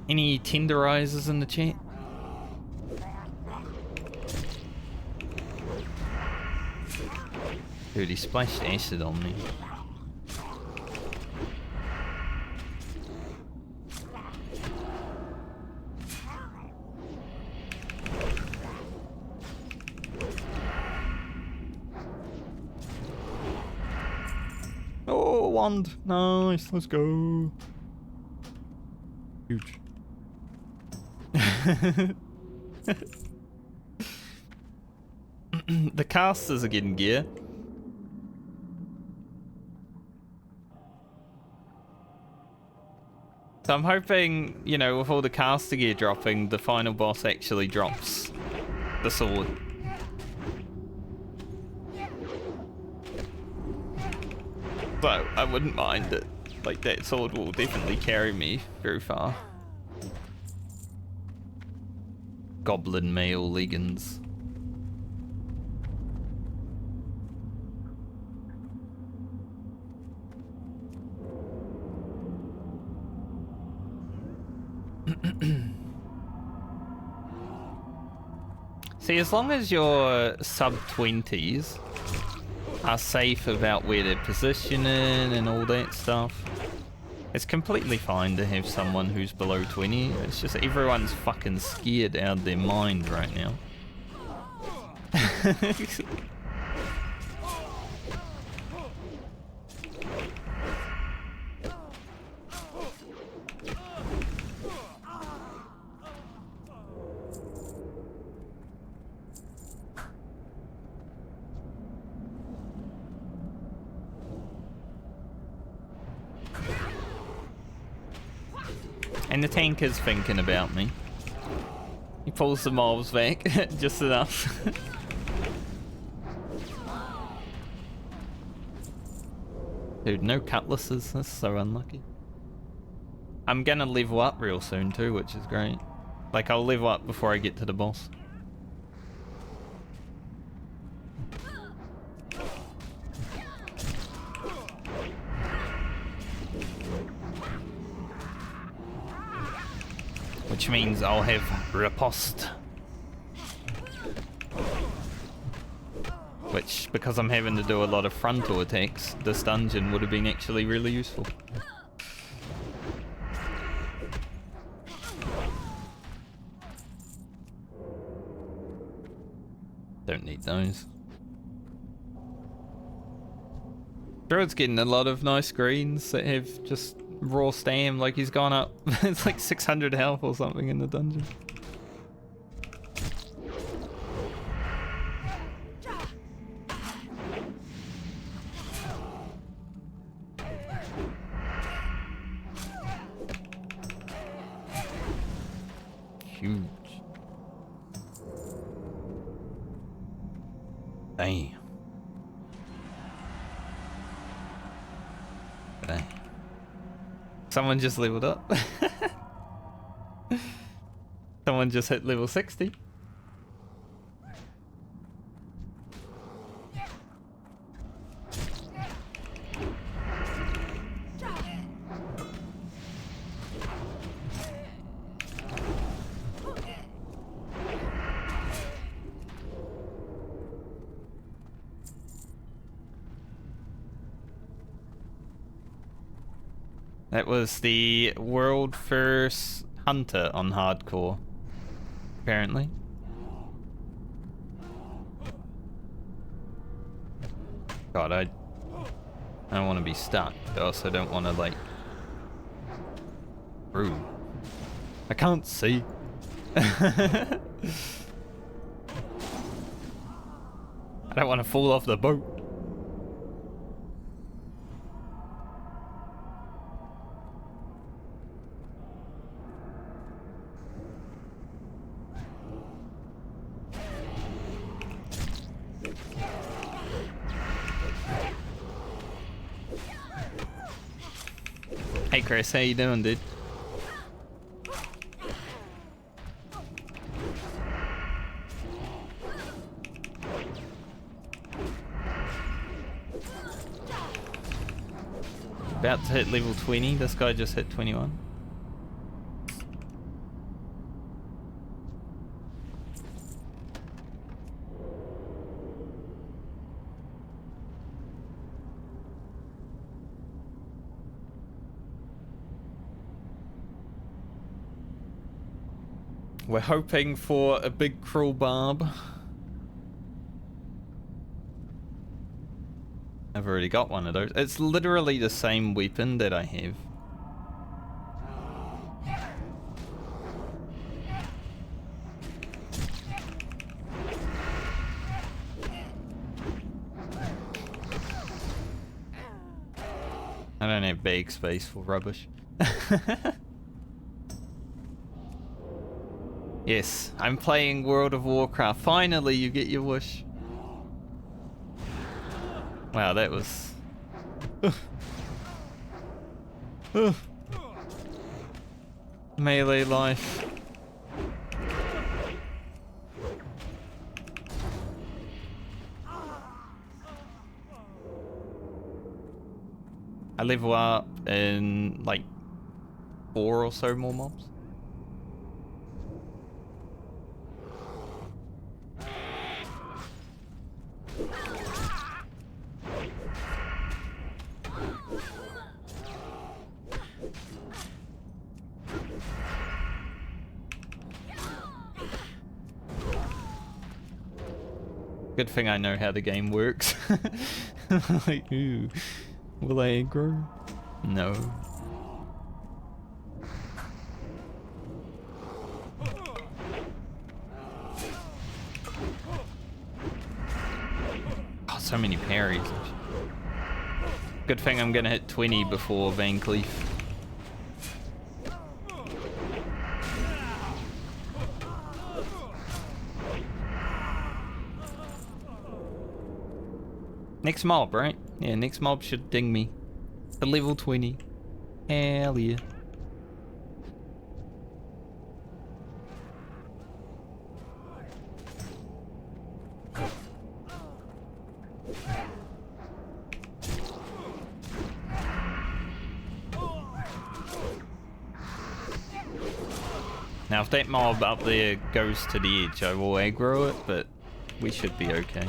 Any tenderizers in the chat? Dude, he splashed acid on me. Oh, wand. Nice, let's go. Huge. The casters are getting gear. So I'm hoping, you know, with all the caster gear dropping, the final boss actually drops the sword. But I wouldn't mind it. Like, that sword will definitely carry me very far. Goblin male leggings. See, as long as your sub-20s are safe about where they're positioning and all that stuff, it's completely fine to have someone who's below 20. It's just everyone's fucking scared out of their mind right now. And the tank is thinking about me. He pulls the mobs back just enough. Dude, no cutlasses. That's so unlucky. I'm gonna level up real soon too, which is great. Like, I'll level up before I get to the boss. Which means I'll have riposte. Which, because I'm having to do a lot of frontal attacks, this dungeon would have been actually really useful. Don't need those. Druid's getting a lot of nice greens that have just raw stam, like he's gone up. It's like 600 health or something in the dungeon. Huge. Damn. Damn. Someone just leveled up. Someone just hit level 60. That was the world first hunter on hardcore, apparently. God, I don't want to be stuck, but I also don't want to, like... Rude. I can't see. I don't want to fall off the boat. Hey Chris, how you doing, dude? About to hit level 20, this guy just hit 21. We're hoping for a big cruel barb. I've already got one of those. It's literally the same weapon that I have. I don't have bag space for rubbish. Yes, I'm playing World of Warcraft. Finally, you get your wish. Wow, that was... Melee life. I level up in like 4 or so more mobs. Good thing I know how the game works. Like, ooh, will I aggro? No. Oh, so many parries. Good thing I'm gonna hit 20 before Van Cleef. Next mob, right? Yeah, next mob should ding me to level 20. Hell yeah. Now if that mob up there goes to the edge, I will aggro it, but we should be okay.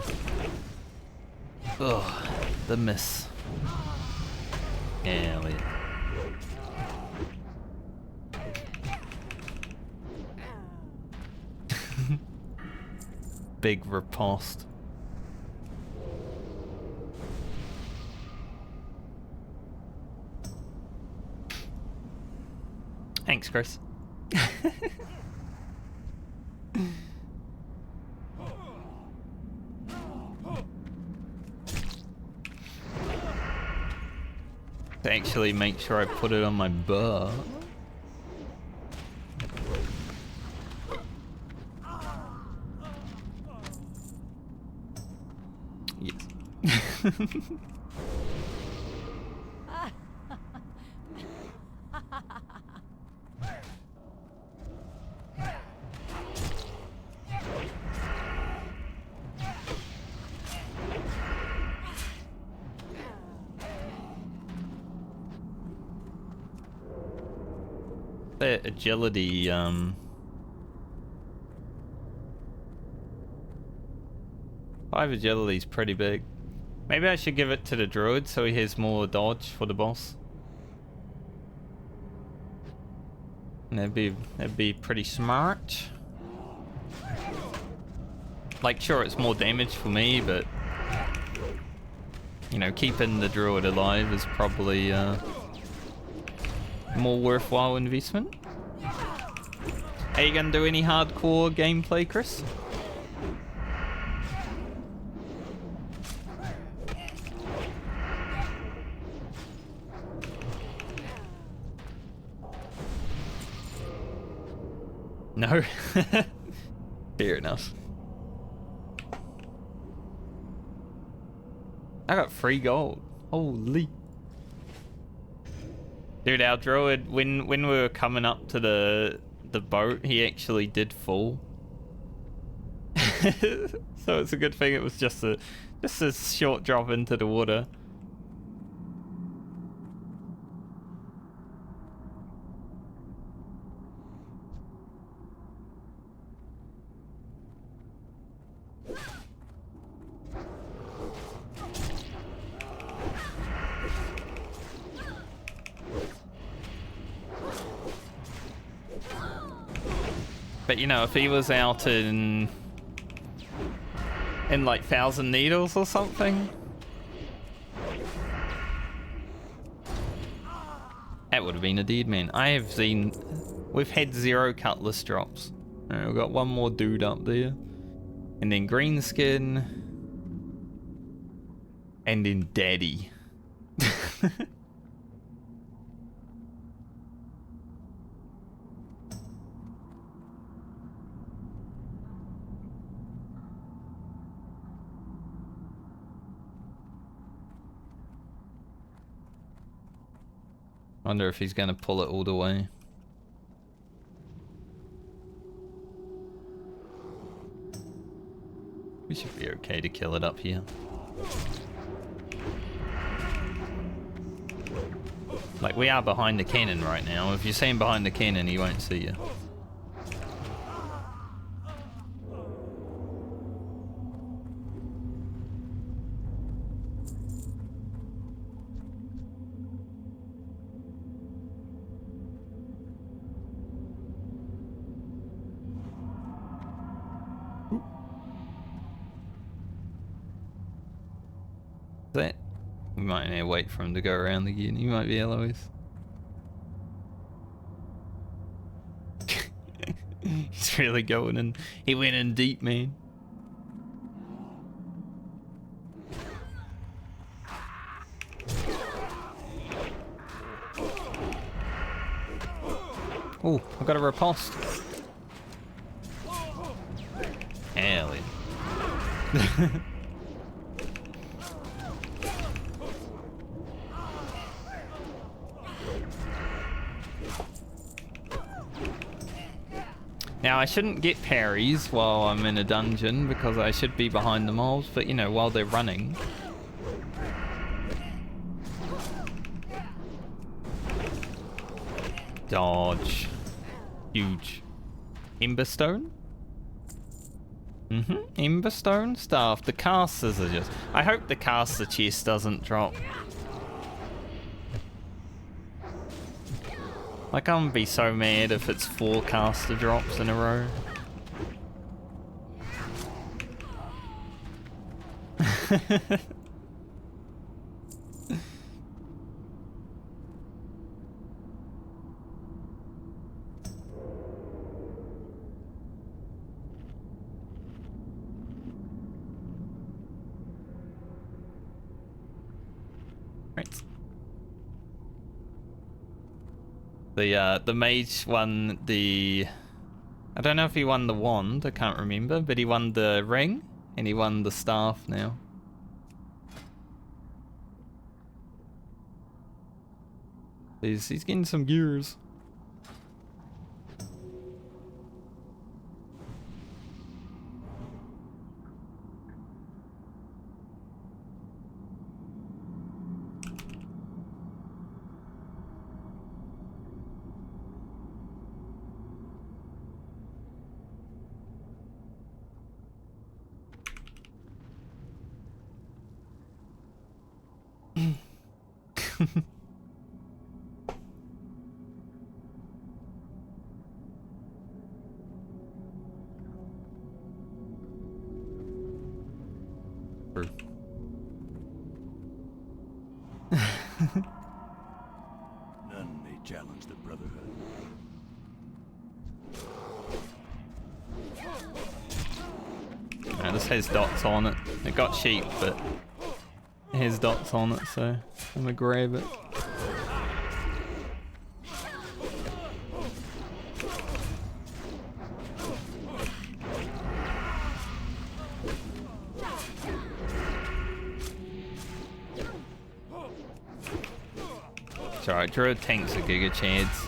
Ugh, the miss. Hell yeah. Big riposte. Thanks, Chris. To actually make sure I put it on my butt. Yes. That agility, 5 agility is pretty big. Maybe I should give it to the druid so he has more dodge for the boss. And that'd be pretty smart. Like, sure, it's more damage for me, but you know, keeping the druid alive is probably more worthwhile investment. Are you gonna do any hardcore gameplay, Chris? No. Fair enough. I got 3 gold. Holy. Dude, our druid, when we were coming up to the boat, he actually did fall. So it's a good thing it was just a short drop into the water. But you know, if he was out in like 1,000 Needles or something, that would have been a dead man. We've had 0 cutlass drops. Alright, we've got one more dude up there. And then green skin. And then daddy. Wonder if he's gonna pull it all the way. We should be okay to kill it up here. Like, we are behind the cannon right now. If you see him behind the cannon, he won't see you. That we might need to wait for him to go around again. He might be Eloise. He's really going in. He went in deep, man. Oh, I got a riposte. Hell yeah. Now, I shouldn't get parries while I'm in a dungeon because I should be behind the mobs, but you know, while they're running. Dodge. Huge. Emberstone? Emberstone staff. The casters are just... I hope the caster chest doesn't drop. Like, I'm gonna be so mad if it's 4 caster drops in a row. Right. The mage won the... I don't know if he won the wand, I can't remember, but he won the ring, and he won the staff now. He's getting some gears. True. None may challenge the Brotherhood. Now, this has dots on it. It got sheep, but it has dots on it, so I'm gonna grab it. It's alright, Druid tanks are Giga Chads.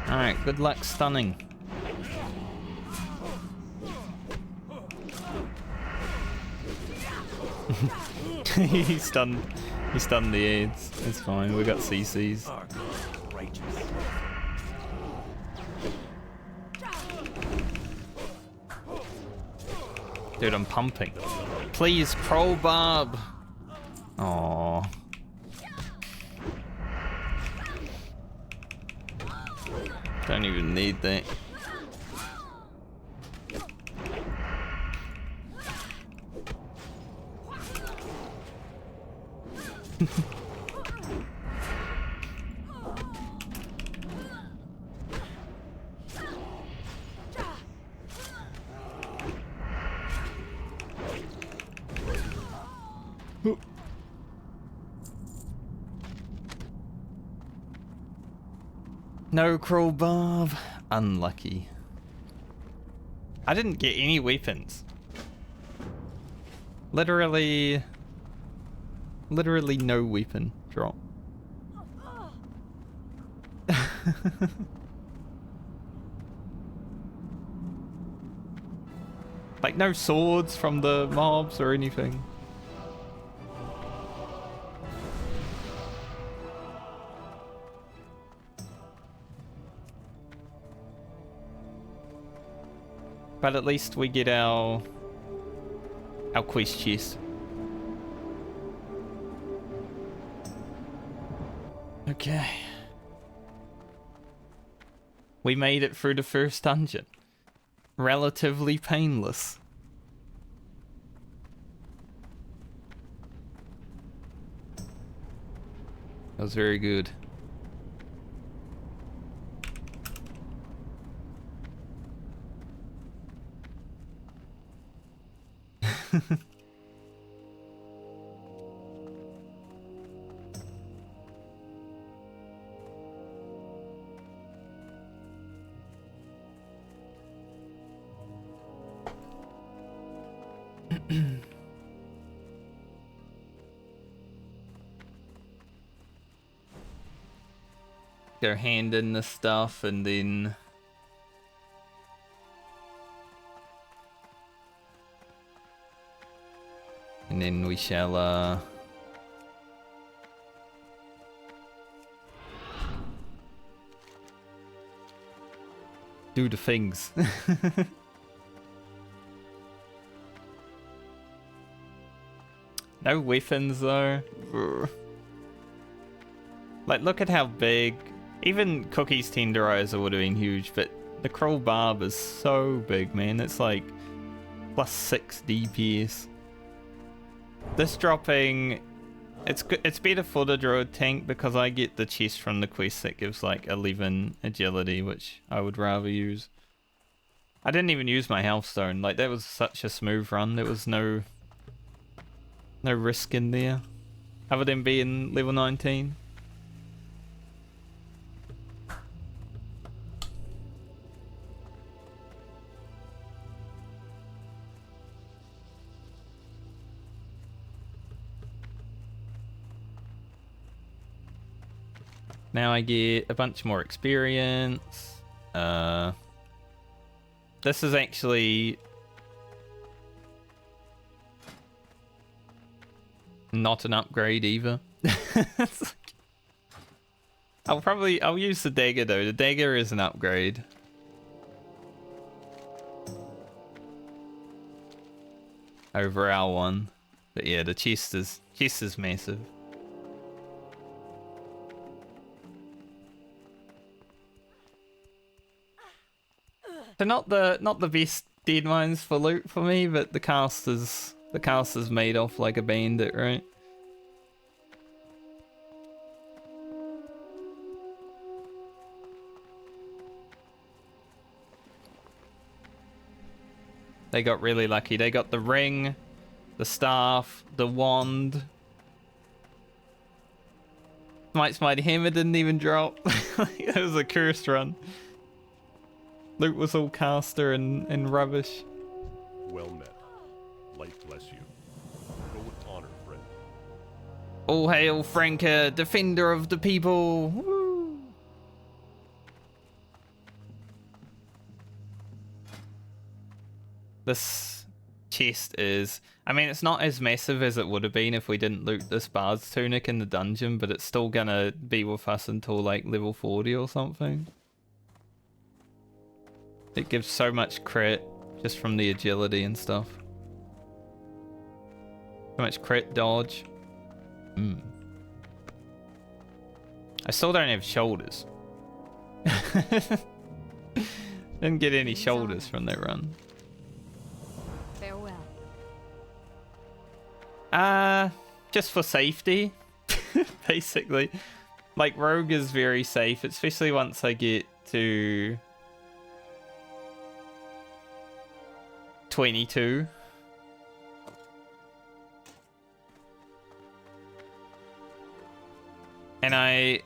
Alright, good luck stunning. he stunned the aids. It's fine, we got CCs. Righteous. Dude, I'm pumping. Please, Pro Barb! Aww. Don't even need that. No crowbar. Unlucky. I didn't get any weapons. Literally no weapon drop. Like no swords from the mobs or anything. But at least we get our quest chest. Okay. We made it through the first dungeon. Relatively painless. That was very good. Their hand in the stuff and then we shall do the things. No weapons though. Like, look at how big. Even Cookie's Tenderizer would have been huge, but the Kroll Barb is so big, man. It's like +6 DPS. This dropping, it's better for the Druid tank because I get the chest from the quest that gives like 11 agility, which I would rather use. I didn't even use my health stone. Like, that was such a smooth run. There was no risk in there, other than being level 19. Now I get a bunch more experience. This is actually not an upgrade either. I'll use the dagger though. The dagger is an upgrade. over our one. But yeah, the chest is massive. So not the best Deadmines for loot for me, but the cast is made off like a bandit, right? They got really lucky. They got the ring, the staff, the wand. Smite hammer didn't even drop. It was a cursed run. Loot was all caster and rubbish. Well met. Light bless you. Go with honor, friend. All hail Franca, defender of the people. Woo. This chest is... I mean, it's not as massive as it would have been if we didn't loot this bard's tunic in the dungeon, but it's still gonna be with us until like level 40 or something. It gives so much crit just from the agility and stuff. So much crit dodge. I still don't have shoulders. Didn't get any shoulders from that run. Farewell. Just for safety, basically. Like, rogue is very safe, especially once I get to 22. And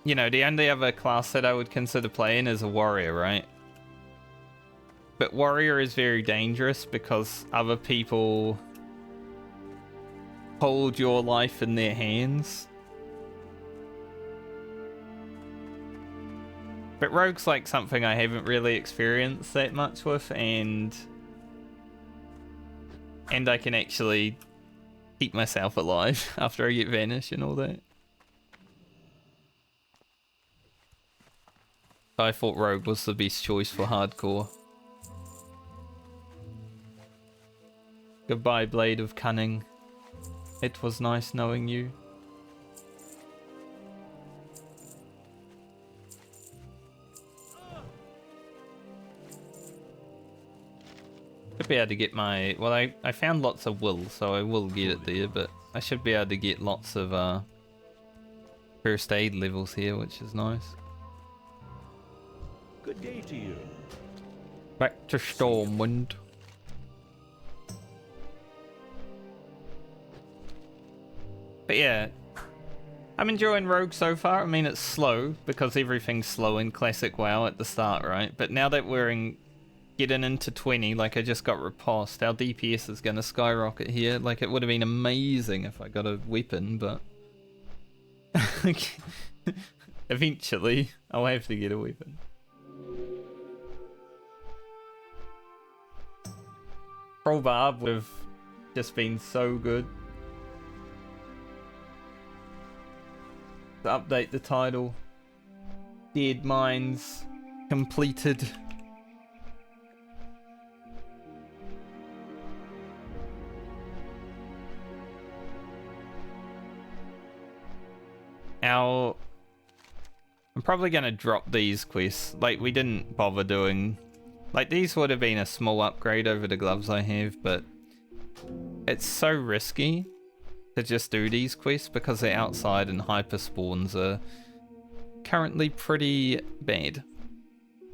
you know, the only other class that I would consider playing is a warrior, right? But warrior is very dangerous because other people hold your life in their hands. But rogue's like something I haven't really experienced that much with, and I can actually keep myself alive after I get vanish and all that. I thought rogue was the best choice for hardcore. Goodbye, Blade of Cunning. It was nice knowing you. Should be able to get my... Well, I found lots of wool, so I will get it there, but I should be able to get lots of first aid levels here, which is nice. Good day to you. Back to Stormwind. But yeah, I'm enjoying Rogue so far. I mean, it's slow because everything's slow in classic WoW at the start, right? But now that we're getting into 20, like I just got riposte, our DPS is going to skyrocket here. Like, it would have been amazing if I got a weapon, but eventually I'll have to get a weapon. Pro Barb would have just been so good. To update the title. Deadmines completed. I'm probably gonna drop these quests. Like, we didn't bother doing... Like, these would have been a small upgrade over the gloves I have, but it's so risky to just do these quests because they're outside and hyper spawns are currently pretty bad.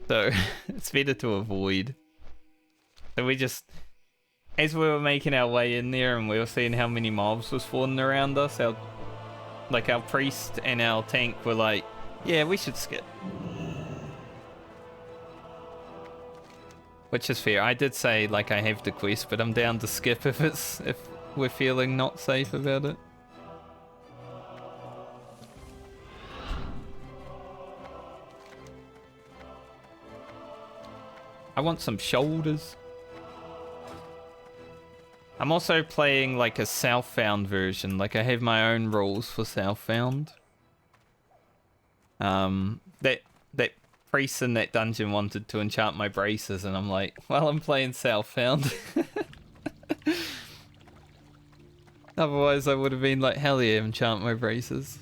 So it's better to avoid. So we just, as we were making our way in there and we were seeing how many mobs were spawning around us, our priest and our tank were like, yeah, we should skip. Which is fair. I did say, like, I have the quest, but I'm down to skip if we're feeling not safe about it. I want some shoulders. I'm also playing like a Southbound version. Like, I have my own rules for Southbound. That priest in that dungeon wanted to enchant my braces, and I'm like, well, I'm playing Southbound. Otherwise I would have been like, hell yeah, enchant my braces.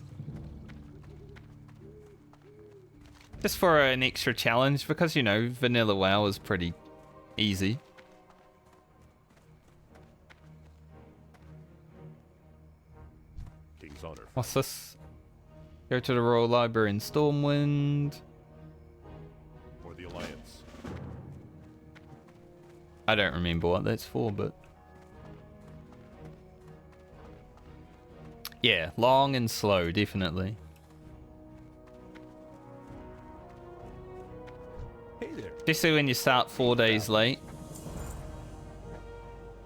Just for an extra challenge, because, you know, vanilla WoW is pretty easy. King's honor. What's this? Go to the Royal Library in Stormwind. For the Alliance. I don't remember what that's for, but... yeah, long and slow, definitely. Hey there. Especially when you start 4 days late.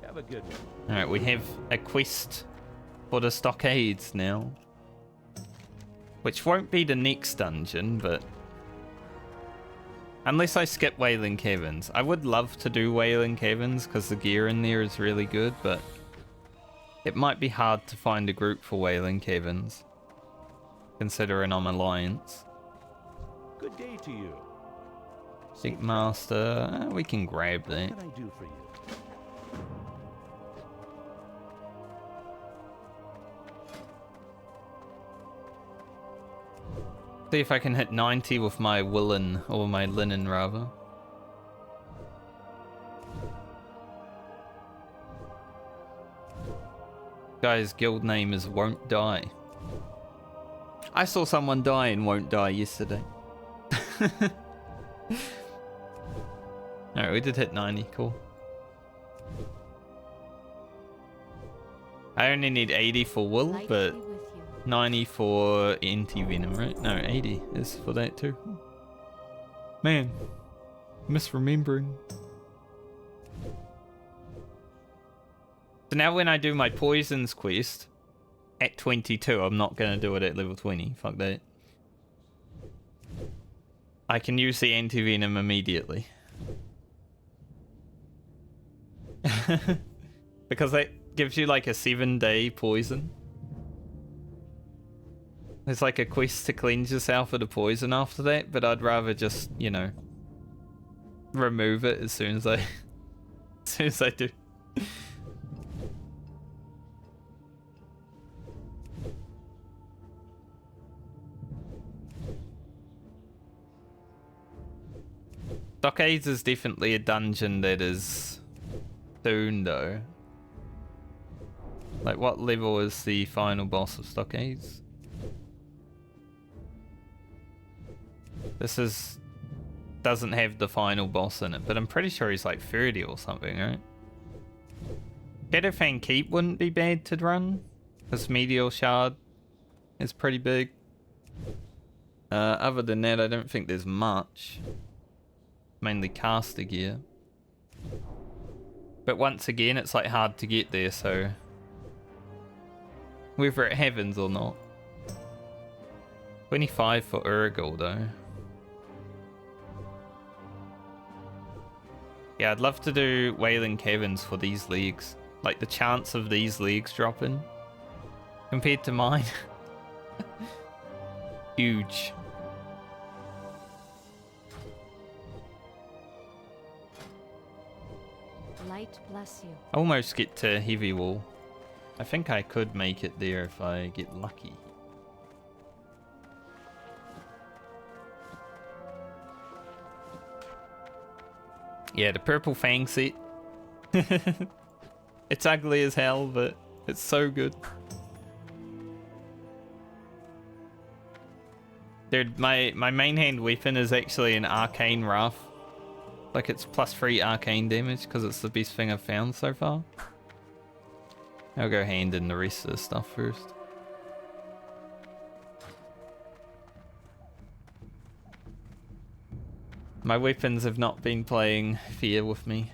Have a good one. Alright, we have a quest for the stockades now. Which won't be the next dungeon, but... unless I skip Wailing Caverns. I would love to do Wailing Caverns, because the gear in there is really good, but... it might be hard to find a group for Wailing Caverns. Considering I'm Alliance. Good day to you. Sick Master, we can grab that. What can I do for you? See if I can hit 90 with my woolen, or my linen rather. Guy's guild name is Won't Die. I saw someone die in Won't Die yesterday. Alright, we did hit 90, cool. I only need 80 for wool, Light but be with you. 90 for anti-venom, right? No, 80 is for that too. Man, misremembering. So now when I do my poisons quest at 22, I'm not going to do it at level 20. Fuck that. I can use the anti-venom immediately. Because that gives you like a 7-day poison. There's like a quest to cleanse yourself of the poison after that, but I'd rather just, you know, remove it as soon as I do. Stockades is definitely a dungeon that is soon though. Like what level is the final boss of Stockades? This doesn't have the final boss in it, but I'm pretty sure he's like 30 or something, right? Shadowfang Keep wouldn't be bad to run, because Meteor Shard is pretty big. Other than that, I don't think there's much. Mainly caster gear. But once again, it's like hard to get there, so... whether it happens or not. 25 for Urgal though. Yeah, I'd love to do Wailing Caverns for these leagues. Like the chance of these leagues dropping compared to mine. Huge. Light bless you. Almost get to Heavy Wall. I think I could make it there if I get lucky. Yeah, the purple fang set. It's ugly as hell, but it's so good. Dude, my main hand weapon is actually an arcane wrath. Like it's +3 arcane damage because it's the best thing I've found so far. I'll go hand in the rest of the stuff first. My weapons have not been playing fair with me.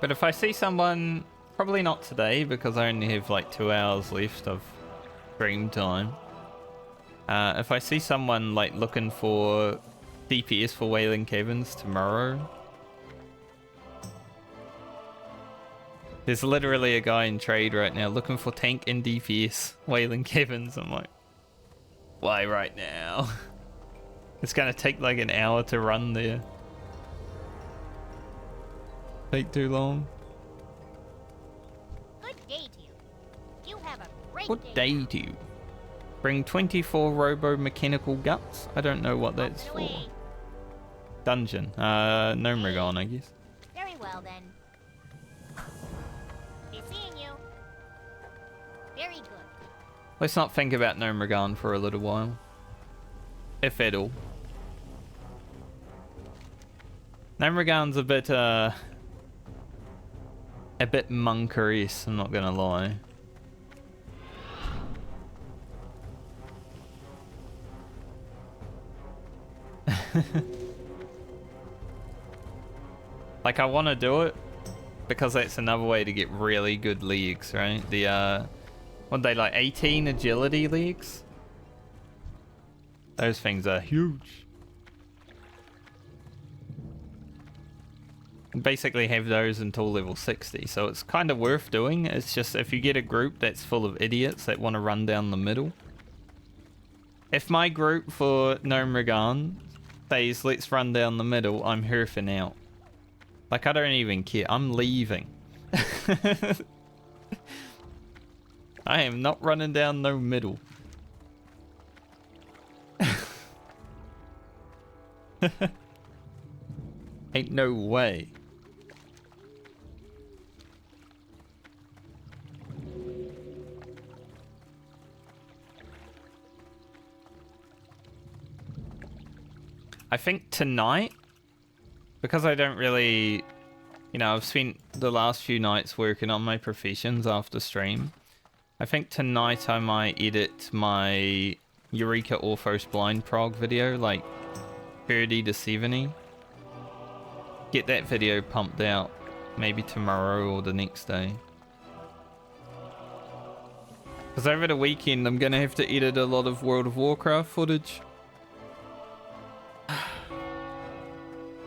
But if I see someone, probably not today because I only have like 2 hours left of stream time. If I see someone like looking for DPS for Wailing Caverns tomorrow, there's literally a guy in trade right now looking for tank and DPS Wailing Caverns. I'm like, why right now? It's gonna take like an hour to run there. Take too long. Good day to you. You have a great What day. day do you? Bring 24 robo-mechanical guts? I don't know what that's Off for. and away. Dungeon. Gnomeregan, I guess. Very well then. Be seeing you. Very good. Let's not think about Gnomeregan for a little while. If at all. Gnomeregan's a bit monkery-esque, I'm not gonna lie. Like, I want to do it because that's another way to get really good legs, right? The what they like 18 agility legs. Those things are huge. Basically have those until level 60, so it's kind of worth doing. It's just if you get a group that's full of idiots that want to run down the middle. If my group for Gnomeregan says let's run down the middle, I'm herfing out. Like, I don't even care. I'm leaving. I am not running down no middle. Ain't no way. I think tonight, because I don't really, you know, I've spent the last few nights working on my professions after stream. I think tonight I might edit my Eureka Orthos Blind Prog video, like 30 to 70. Get that video pumped out, maybe tomorrow or the next day. Because over the weekend I'm going to have to edit a lot of World of Warcraft footage.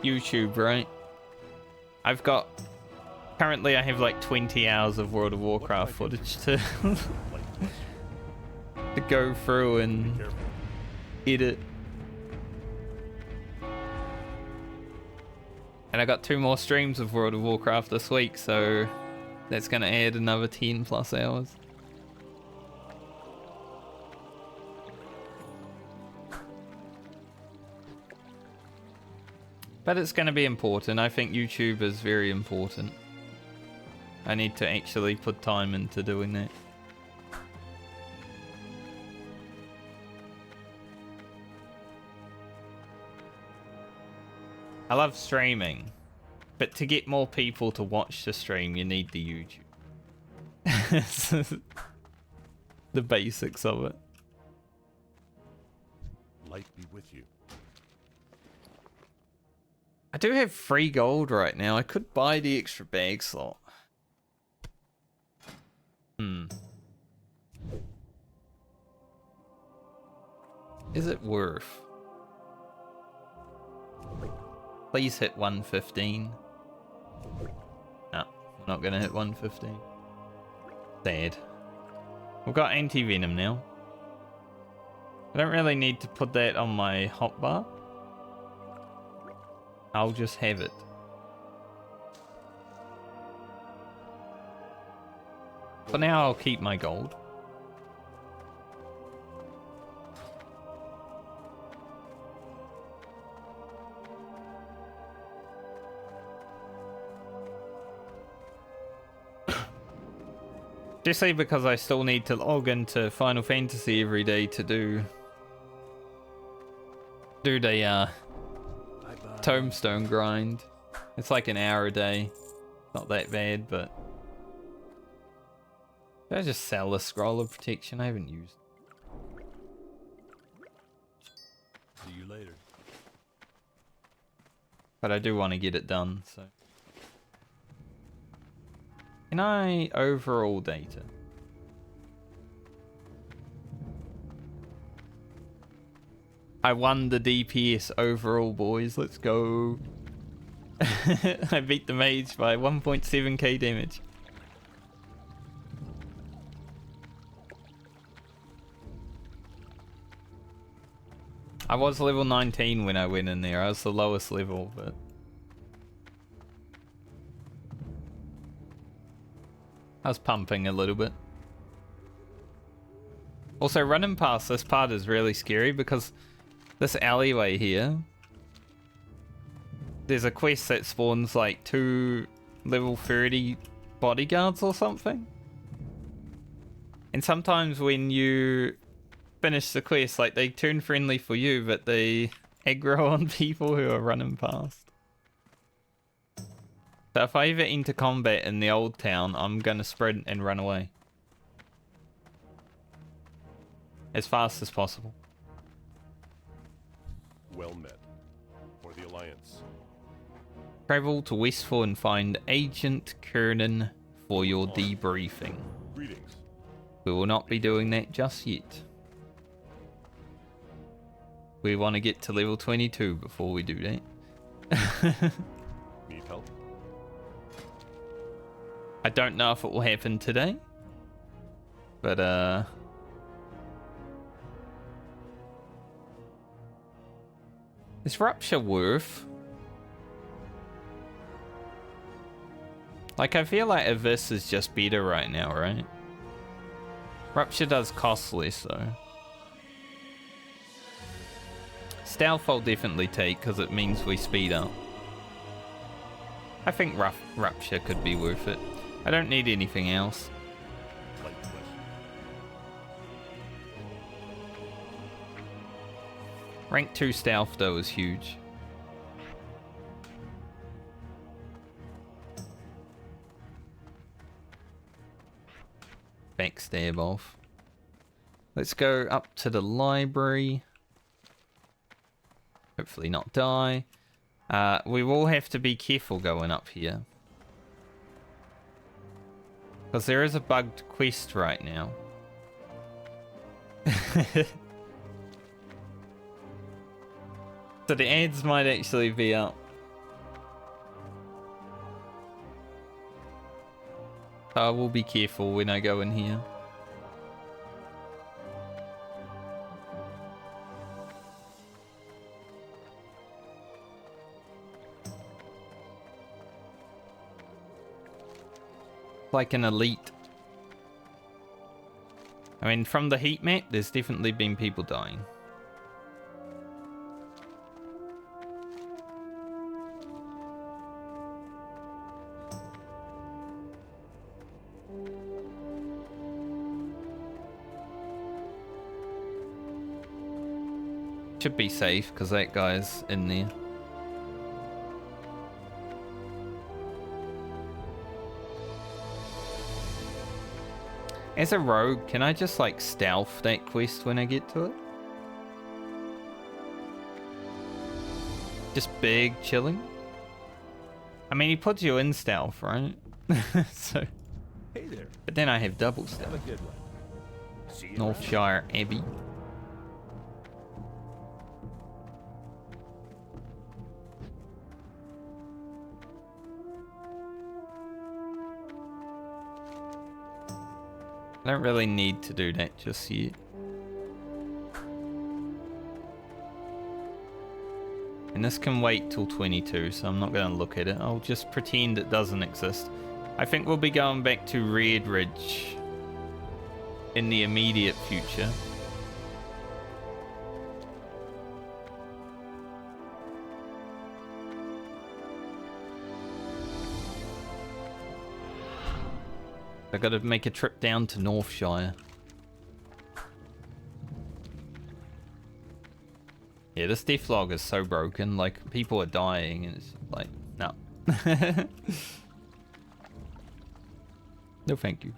YouTube, right? Currently I have like 20 hours of World of Warcraft footage to to go through and edit. And I got 2 more streams of World of Warcraft this week, so that's gonna add another 10 plus hours. But it's going to be important. I think YouTube is very important. I need to actually put time into doing that. I love streaming, but to get more people to watch the stream, you need the YouTube. The basics of it. Light be with you. I do have 3 gold right now. I could buy the extra bag slot. Is it worth? Please hit 115. No, we're not gonna hit 115. Sad. We've got anti-venom now. I don't really need to put that on my hotbar. I'll just have it. For now, I'll keep my gold. Just say because I still need to log into Final Fantasy every day to do the tombstone grind. It's like an hour a day. Not that bad, but did I just sell the scroll of protection? I haven't used it. See you later. But I do want to get it done, so. Can I overall data? I won the DPS overall, boys. Let's go. I beat the mage by 1.7k damage. I was level 19 when I went in there. I was the lowest level, but... I was pumping a little bit. Also, running past this part is really scary because this alleyway here, there's a quest that spawns like 2 level 30 bodyguards or something. And sometimes when you finish the quest, like they turn friendly for you, but they aggro on people who are running past. So if I ever enter combat in the old town, I'm gonna sprint and run away. As fast as possible. Well met. For the Alliance. Travel to Westfall and find Agent Kernan for your debriefing. Greetings. We will not be doing that just yet. We want to get to level 22 before we do that. Need help? I don't know if it will happen today. But, is Rupture worth? Like, I feel like Abyss is just better right now, right? Rupture does cost less, though. Stealth I'll definitely take, because it means we speed up. I think Rupture could be worth it. I don't need anything else. Light bless you. Rank 2 Stealth, though, is huge. Backstab off. Let's go up to the library. Hopefully not die. We will have to be careful going up here. Because there is a bugged quest right now. So the ads might actually be up. I will be careful when I go in here. Like an elite. I mean, from the heat map, there's definitely been people dying. Should be safe because that guy's in there. As a rogue, can I just like stealth that quest when I get to it? Just big chilling? I mean, he puts you in stealth, right? So, Hey there. but then I have double Have stealth. a good one. See you around. Northshire Abbey. I don't really need to do that just yet. And this can wait till 22, so I'm not going to look at it. I'll just pretend it doesn't exist. I think we'll be going back to Red Ridge in the immediate future. I gotta make a trip down to Northshire. Yeah, this devlog is so broken, like, people are dying, and it's like, no. No thank you.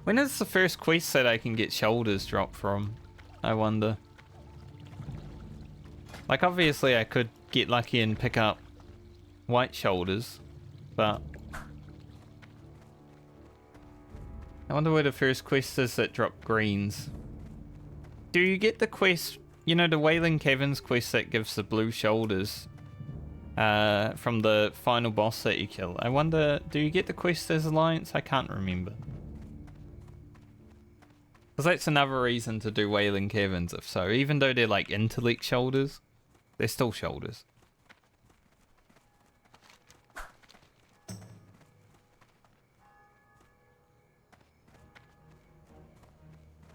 When is the first quest that I can get shoulders dropped from? I wonder. Like, obviously I could get lucky and pick up white shoulders, but... I wonder where the first quest is that drop greens. Do you get the quest, you know, the Wailing Caverns quest that gives the blue shoulders from the final boss that you kill? I wonder, do you get the quest as Alliance? I can't remember. Because that's another reason to do Wailing Caverns, if so. Even though they're like intellect shoulders, they're still shoulders.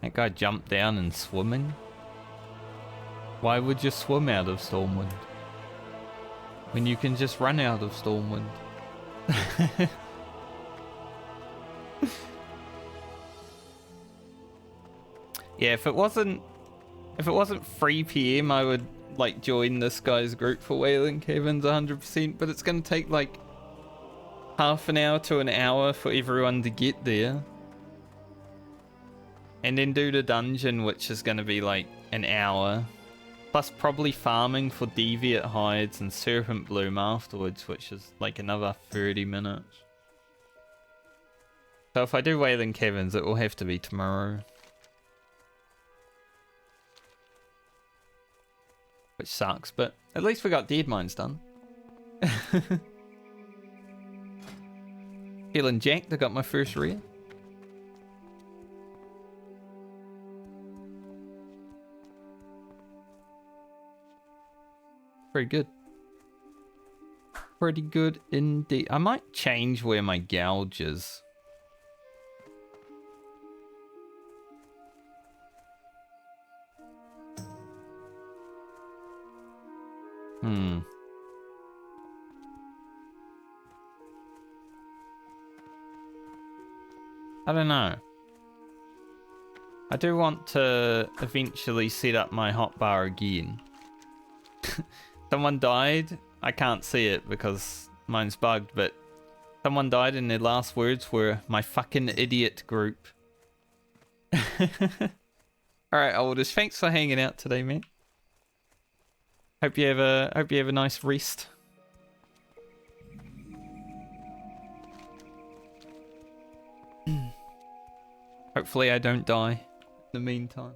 That guy jumped down and swimming? Why would you swim out of Stormwind? When you can just run out of Stormwind. Yeah, if it wasn't 3 PM, I would like join this guy's group for Wailing Caverns 100%, but it's gonna take like half an hour to an hour for everyone to get there. And then do the dungeon, which is gonna be like an hour. Plus probably farming for Deviate Hides and Serpent Bloom afterwards, which is like another 30 minutes. So if I do Wailing Caverns, it will have to be tomorrow. Which sucks, but at least we got Deadmines done. Feeling jacked, I got my first rare. Pretty good. Pretty good indeed. I might change where my gouge is. I don't know. I do want to eventually set up my hotbar again. Someone died. I can't see it because mine's bugged, but someone died and their last words were, "My fucking idiot group." Alright, Aldous, thanks for hanging out today, man. Hope you have a nice rest. Hopefully I don't die in the meantime.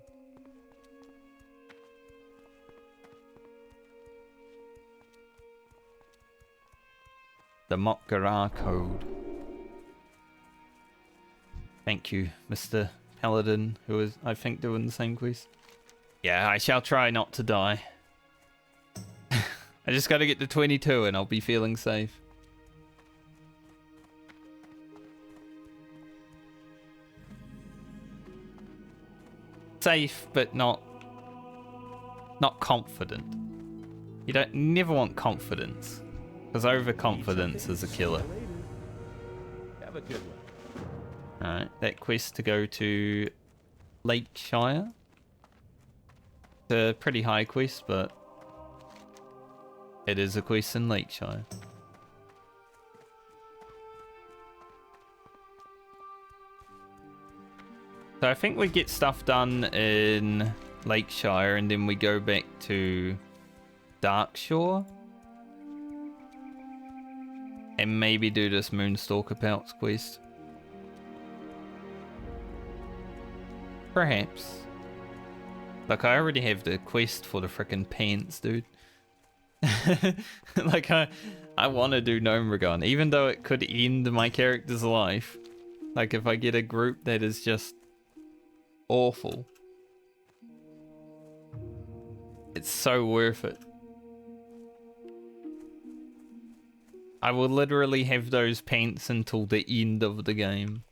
The Mok'Gara code. Thank you, Mr. Paladin, who is, I think, doing the same quest. Yeah, I shall try not to die. I just gotta get to 22 and I'll be feeling safe. Safe, but not confident. You never want confidence, because overconfidence is a killer. Have a good one. Alright, that quest to go to Lakeshire. It's a pretty high quest, but it is a quest in Lakeshire. So I think we get stuff done in Lakeshire and then we go back to Darkshore. And maybe do this Moonstalker Pelts quest. Perhaps. Like, I already have the quest for the frickin' pants, dude. Like, I want to do Gnomeregan, even though it could end my character's life. Like, if I get a group that is just awful, it's so worth it. I will literally have those pants until the end of the game.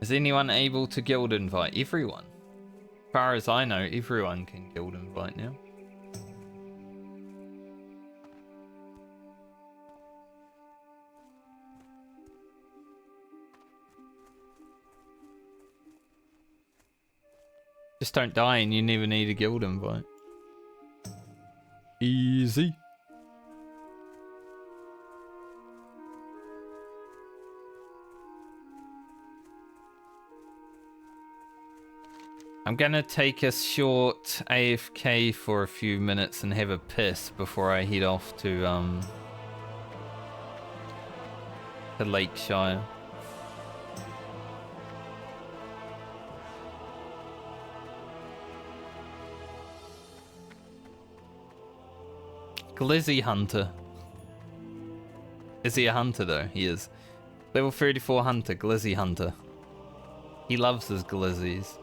Is anyone able to guild invite? Everyone. As far as I know, everyone can guild invite now. Just don't die and you never need a guild invite. Easy. I'm gonna take a short AFK for a few minutes and have a piss before I head off to to Lakeshire. Glizzy Hunter. Is he a hunter though? He is. Level 34 hunter, Glizzy Hunter. He loves his glizzies.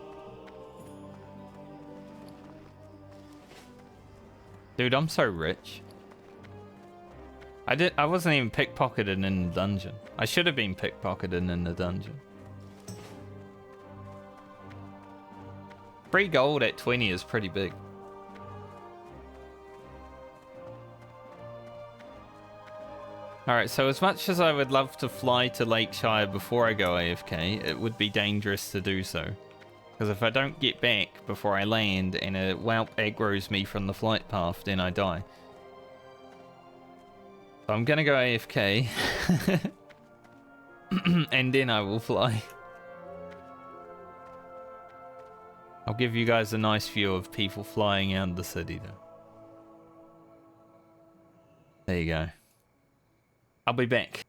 Dude, I'm so rich. I wasn't even pickpocketed in the dungeon. I should have been pickpocketed in the dungeon. 3 gold at 20 is pretty big. Alright, so as much as I would love to fly to Lakeshire before I go AFK, it would be dangerous to do so. Because if I don't get back before I land and a whelp aggroes me from the flight path, then I die. So I'm gonna go AFK. And then I will fly. I'll give you guys a nice view of people flying out of the city though. There you go. I'll be back.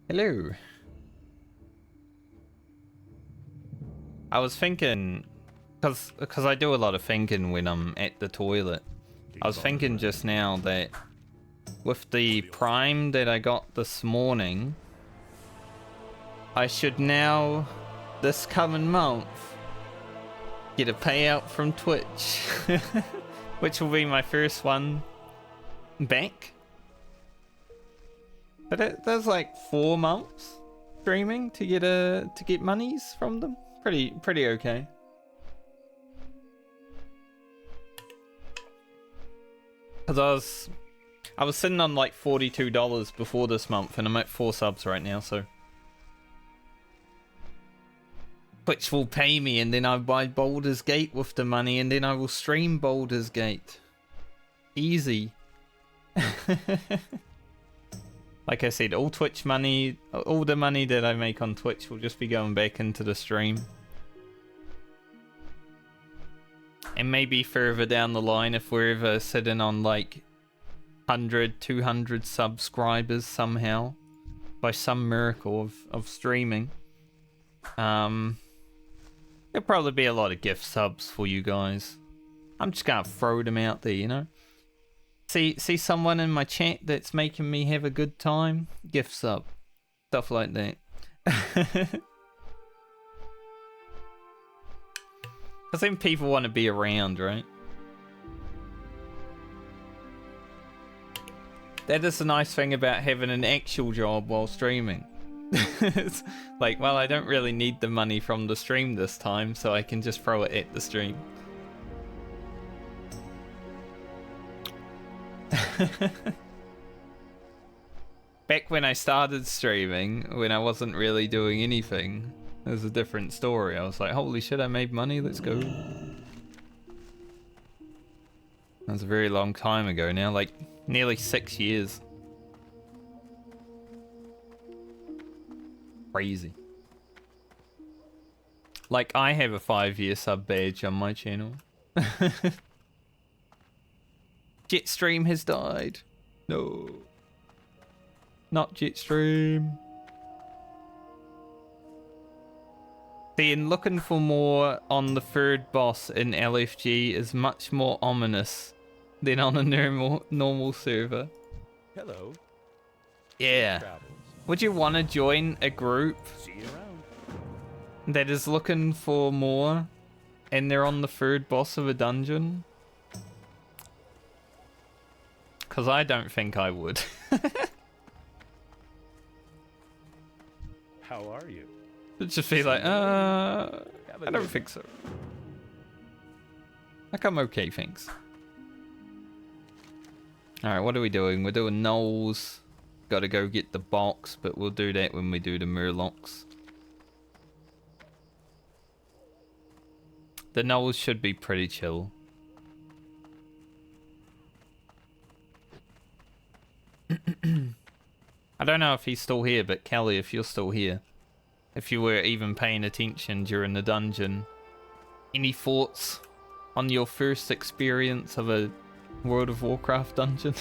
Hello. I was thinking, because I do a lot of thinking when I'm at the toilet. I was thinking just now that with the Prime that I got this morning, I should now, this coming month, get a payout from Twitch. Which will be my first one back. But there's like 4 months streaming to get monies from them. Pretty okay. Cause I was sitting on like $42 before this month, and I'm at 4 subs right now, so Twitch will pay me, and then I buy Baldur's Gate with the money, and then I will stream Baldur's Gate. Easy. Like I said, all Twitch money, all the money that I make on Twitch will just be going back into the stream. And maybe further down the line, if we're ever sitting on like 100, 200 subscribers somehow, by some miracle of streaming, there'll probably be a lot of gift subs for you guys. I'm just gonna throw them out there, you know? See someone in my chat that's making me have a good time? Gift sub. Stuff like that. Because then people want to be around, right? That is the nice thing about having an actual job while streaming. It's like, well, I don't really need the money from the stream this time, so I can just throw it at the stream. Back when I started streaming, when I wasn't really doing anything, it was a different story. I was like, holy shit, I made money, let's go. That was a very long time ago now, like nearly 6 years. Crazy. Like, I have a 5-year sub badge on my channel. Jetstream has died. No. Not Jetstream. Then looking for more on the third boss in LFG is much more ominous than on a normal server. Hello. Yeah. Travels. Would you want to join a group See you around. that is looking for more and they're on the third boss of a dungeon? Because I don't think I would. How are you? It'd just be like, I don't think so. Like, I'm okay, thanks. Alright, what are we doing? We're doing Knolls. Gotta go get the box, but we'll do that when we do the Murlocs. The Knolls should be pretty chill. I don't know if he's still here, but Kelly, if you're still here, if you were even paying attention during the dungeon, any thoughts on your first experience of a World of Warcraft dungeon?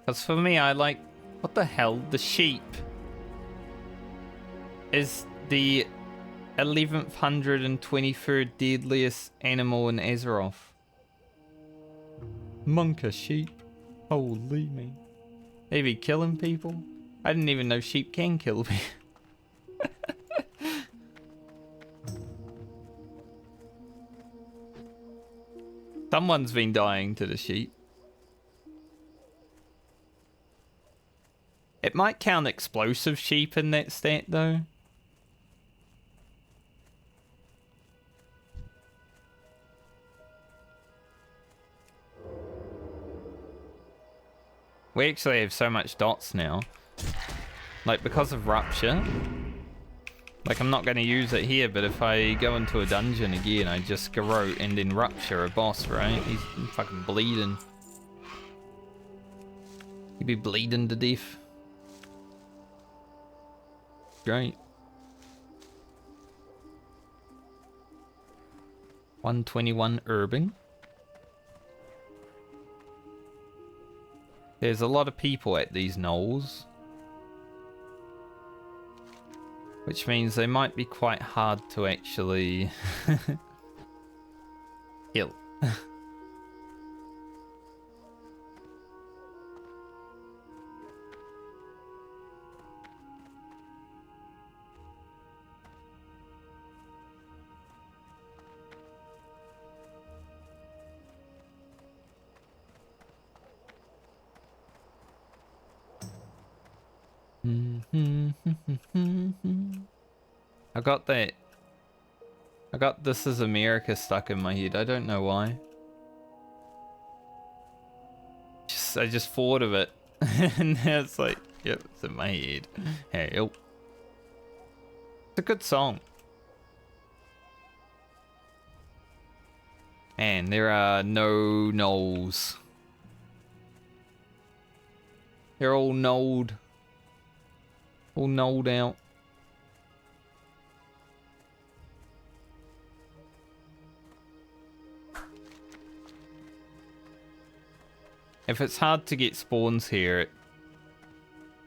Because for me, I like... What the hell? The sheep is the 1123rd deadliest animal in Azeroth. Monka sheep. Holy me. They be killing people? I didn't even know sheep can kill me. Someone's been dying to the sheep. It might count explosive sheep in that stat though. We actually have so much dots now. Like, because of Rupture. Like, I'm not going to use it here, but if I go into a dungeon again, I just garrote and then Rupture a boss, right? He's fucking bleeding. He'd be bleeding to death. Great. 121 Urban. There's a lot of people at these knolls, which means they might be quite hard to actually kill. I got that. I got This Is America stuck in my head. I don't know why. I just thought of it. And now it's like, yep, it's in my head. Hey, oh. It's a good song. And there are no gnolls. They're all gnolled. All gnolled out. If it's hard to get spawns here, it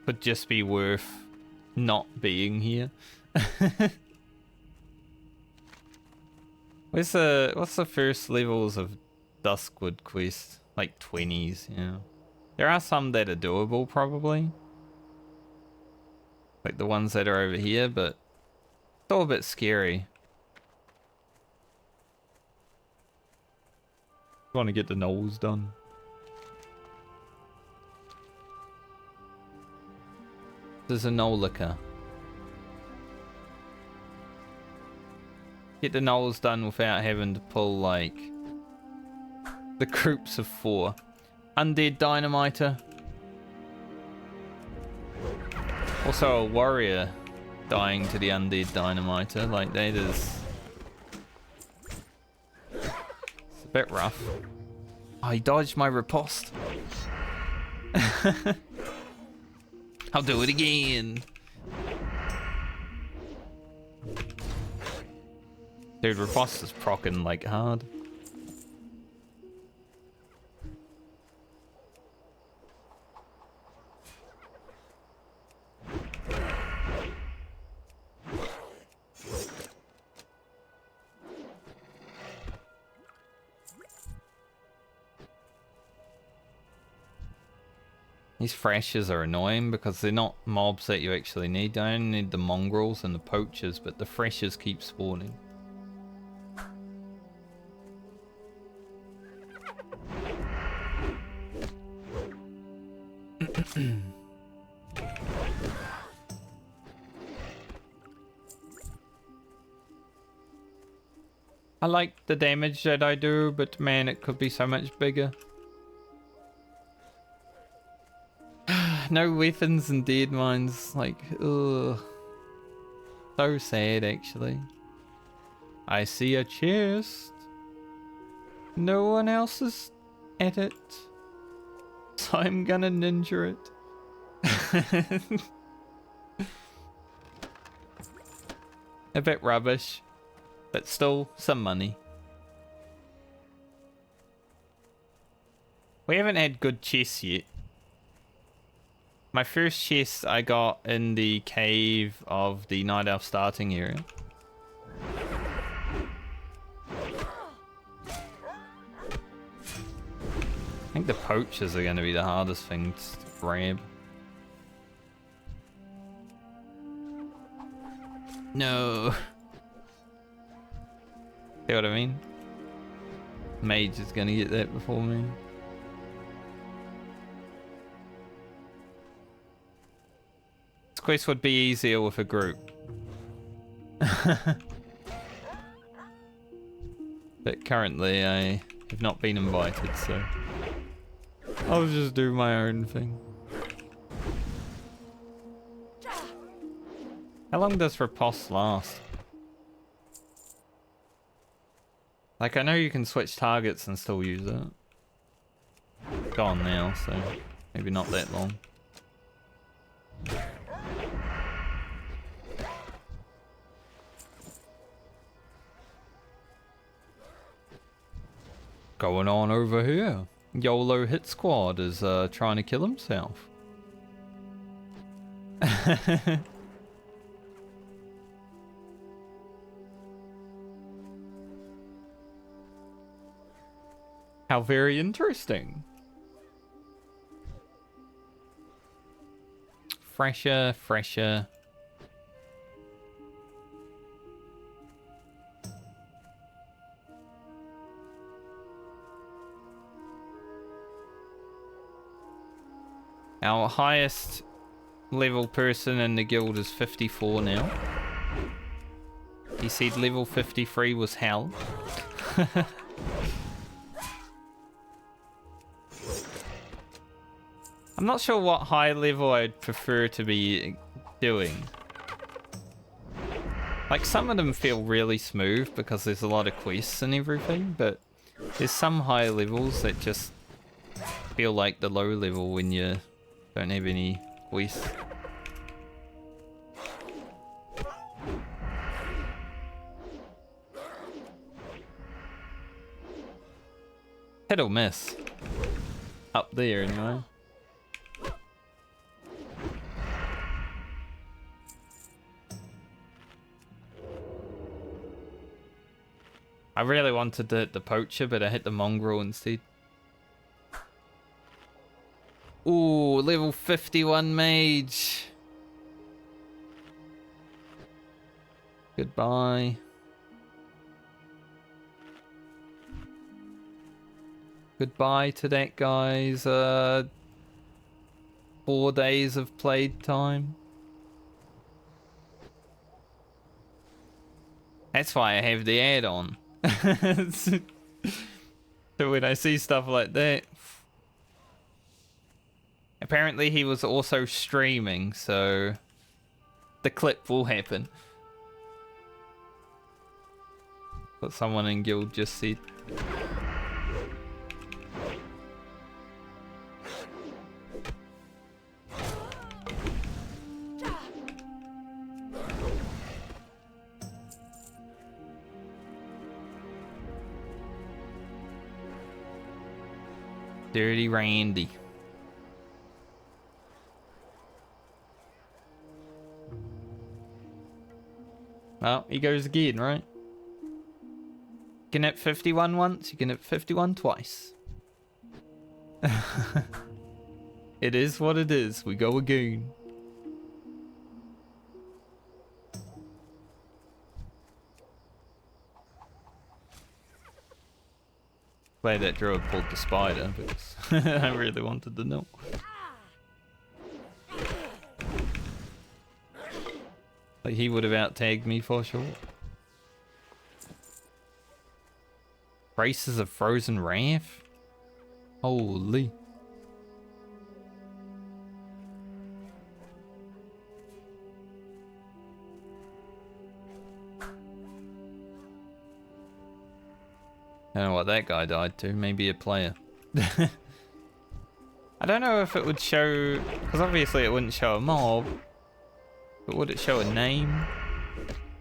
could just be worth not being here. What's the first levels of Duskwood quest? Like 20s, yeah. There are some that are doable, probably. Like the ones that are over here, but still a bit scary. Want to get the gnolls done. There's a gnoll liquor. Get the gnolls done without having to pull, like, the groups of 4. Undead Dynamiter. Also a warrior dying to the Undead Dynamiter. Like, that is... It's a bit rough. Oh, he dodged my riposte. I'll do it again. Dude, riposte is proccing like hard. These freshers are annoying because they're not mobs that you actually need. You only need the mongrels and the poachers, but the freshers keep spawning. I like the damage that I do, but man, it could be so much bigger. No weapons and Deadmines, like, ugh. So sad, actually. I see a chest. No one else is at it. So I'm gonna ninja it. A bit rubbish, but still some money. We haven't had good chests yet. My first chest I got in the cave of the Night Elf starting area. I think the poachers are going to be the hardest thing to grab. No. See what I mean? Mage is going to get that before me. This quest would be easier with a group. But currently I have not been invited, so I'll just do my own thing. How long does riposte last? Like, I know you can switch targets and still use it. It's gone now, so maybe not that long. Going on over here. YOLO Hit Squad is trying to kill himself. How very interesting. Fresher, fresher. Our highest level person in the guild is 54 now. He said level 53 was hell. I'm not sure what high level I'd prefer to be doing. Like, some of them feel really smooth because there's a lot of quests and everything, but There's some higher levels that just feel like the low level when you don't have any quests. Hit or miss. Up there anyway. I really wanted to hit the poacher, but I hit the mongrel instead. Ooh, level 51 mage. Goodbye. Goodbye to that guy's 4 days of played time. That's why I have the add-on. So when I see stuff like that. Apparently he was also streaming, so the clip will happen. What someone in guild just said. Dirty Randy. Well, he goes again, right? You can hit 51 once, you can hit 51 twice. It is what it is, we go again. Glad that druid pulled the spider, because I really wanted to know. Like he would have out-tagged me for sure. Braces of Frozen Wrath? Holy. I don't know what that guy died to. Maybe a player. I don't know if it would show... Because obviously it wouldn't show a mob. But would it show a name?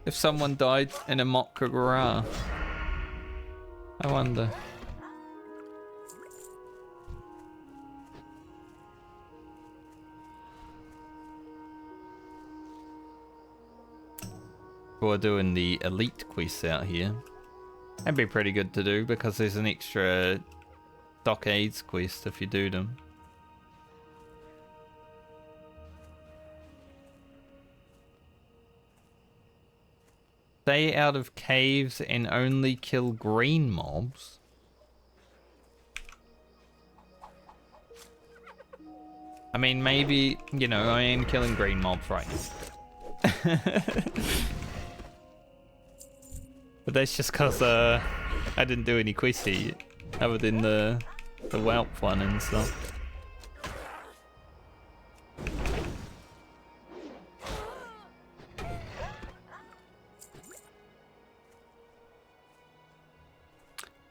If someone died in a mock Kagura? I wonder. We're doing the elite quests out here. That'd be pretty good to do because there's an extra stockades quest if you do them. Stay out of caves and only kill green mobs. I mean, maybe, you know, I am killing green mobs right now. But that's just because I didn't do any quests here yet, other than the whelp one and stuff.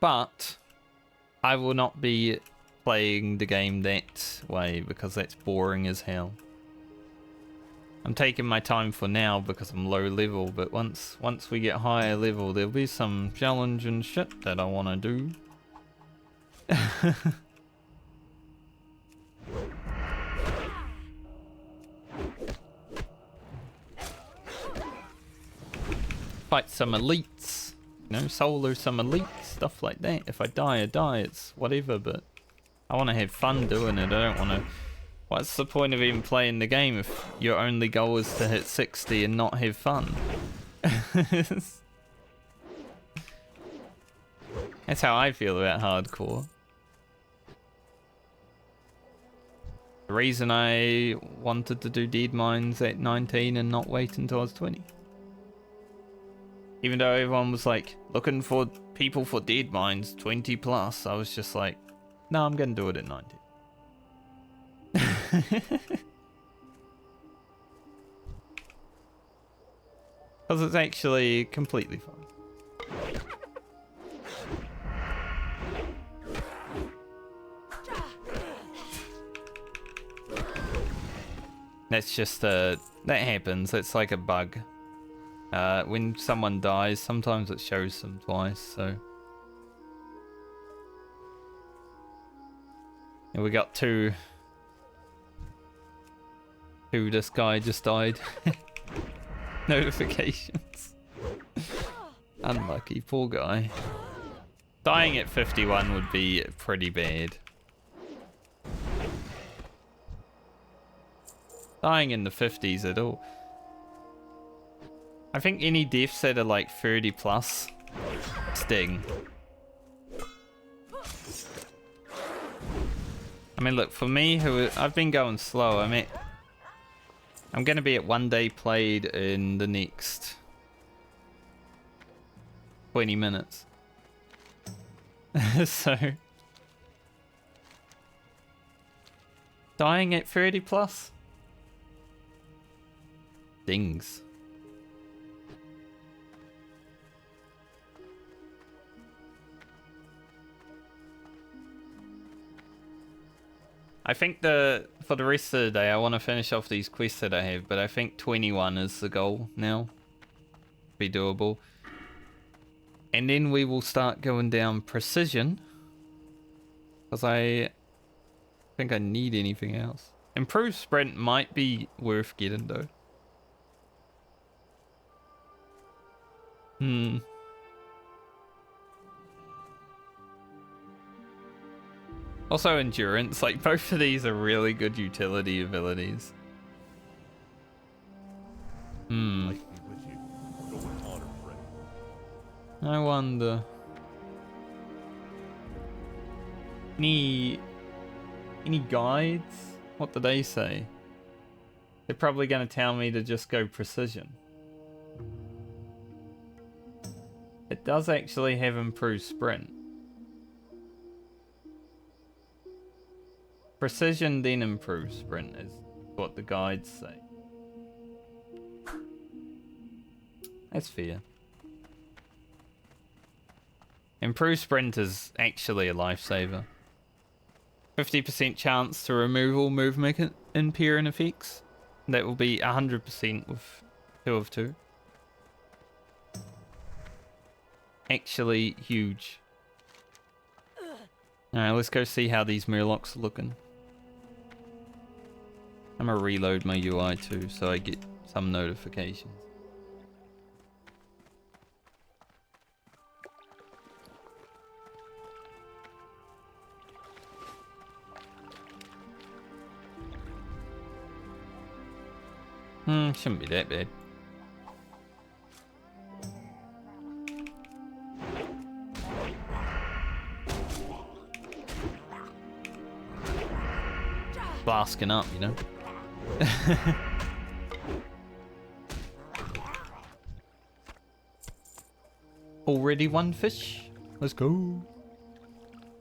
But I will not be playing the game that way because that's boring as hell. I'm taking my time for now because I'm low level, but once we get higher level, there'll be some challenging shit that I want to do. Fight some elites, you know, solo some elites, stuff like that. If I die, I die, it's whatever, but I want to have fun doing it. I don't want to... What's the point of even playing the game if your only goal is to hit 60 and not have fun? That's how I feel about hardcore. The reason I wanted to do Deadmines at 19 and not wait until I was 20. Even though everyone was like, looking for people for Deadmines 20 plus, I was just like, no, I'm gonna do it at 19. Because it's actually completely fine. That's just that happens. It's like a bug. When someone dies, sometimes it shows them twice, so. And we got two. This guy just died. Notifications. Unlucky, poor guy. Dying at 51 would be pretty bad. Dying in the 50s at all. I think any deaths that are like 30 plus sting. I mean, look, for me, I've been going slow. I'm going to be at 1 day played in the next 20 minutes. So, dying at 30 plus stings. I think for the rest of the day, I want to finish off these quests that I have, but I think 21 is the goal now. Be doable. And then we will start going down precision. Because I think I need anything else. Improved sprint might be worth getting though. Also endurance, like both of these are really good utility abilities. Light be with you. Go with honor, friend. I wonder. Any guides? What do they say? They're probably going to tell me to just go precision. It does actually have improved sprint. Precision then improved sprint is what the guides say. That's fair. Improved sprint is actually a lifesaver. 50% chance to remove all movement impairing effects. That will be 100% with 2 of 2. Actually huge. Alright, let's go see how these Murlocs are looking. I'm gonna reload my UI too so I get some notifications. Shouldn't be that bad. Basking up, you know. Already 1 fish. Let's go.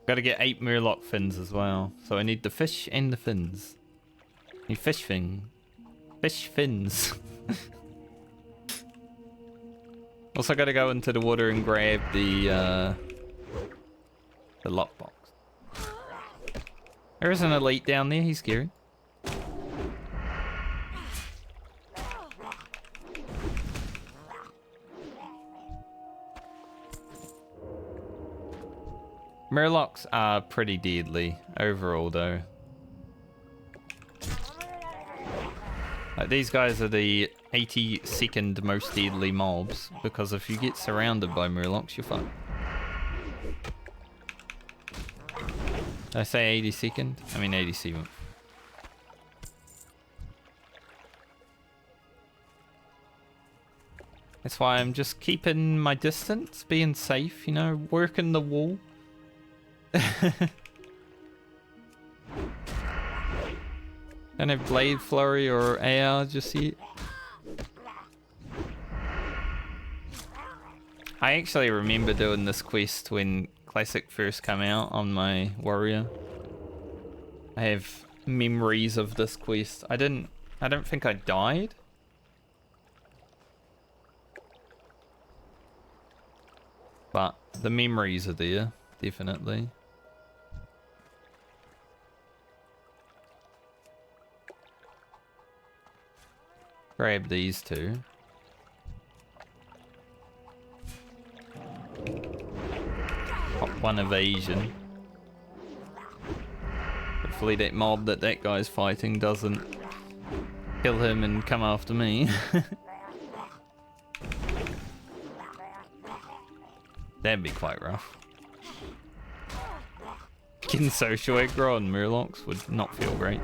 Gotta get 8 Murloc fins as well. So I need the fish and the fins. Need fish fin. Fish fins. Also gotta go into the water and grab the lockbox. There is an elite down there, he's scary. Murlocs are pretty deadly overall though. Like these guys are the 82nd most deadly mobs because if you get surrounded by Murlocs, you're fucked. Did I say 82nd? I mean 87th. That's why I'm just keeping my distance, being safe, you know, working the wall. Don't have Blade Flurry or AR just yet. I actually remember doing this quest when Classic first came out on my warrior. I have memories of this quest. I don't think I died. But the memories are there, definitely. Grab these two. Pop one evasion. Hopefully that mob that guy's fighting doesn't kill him and come after me. That'd be quite rough. Getting social aggro on Murlocs would not feel great.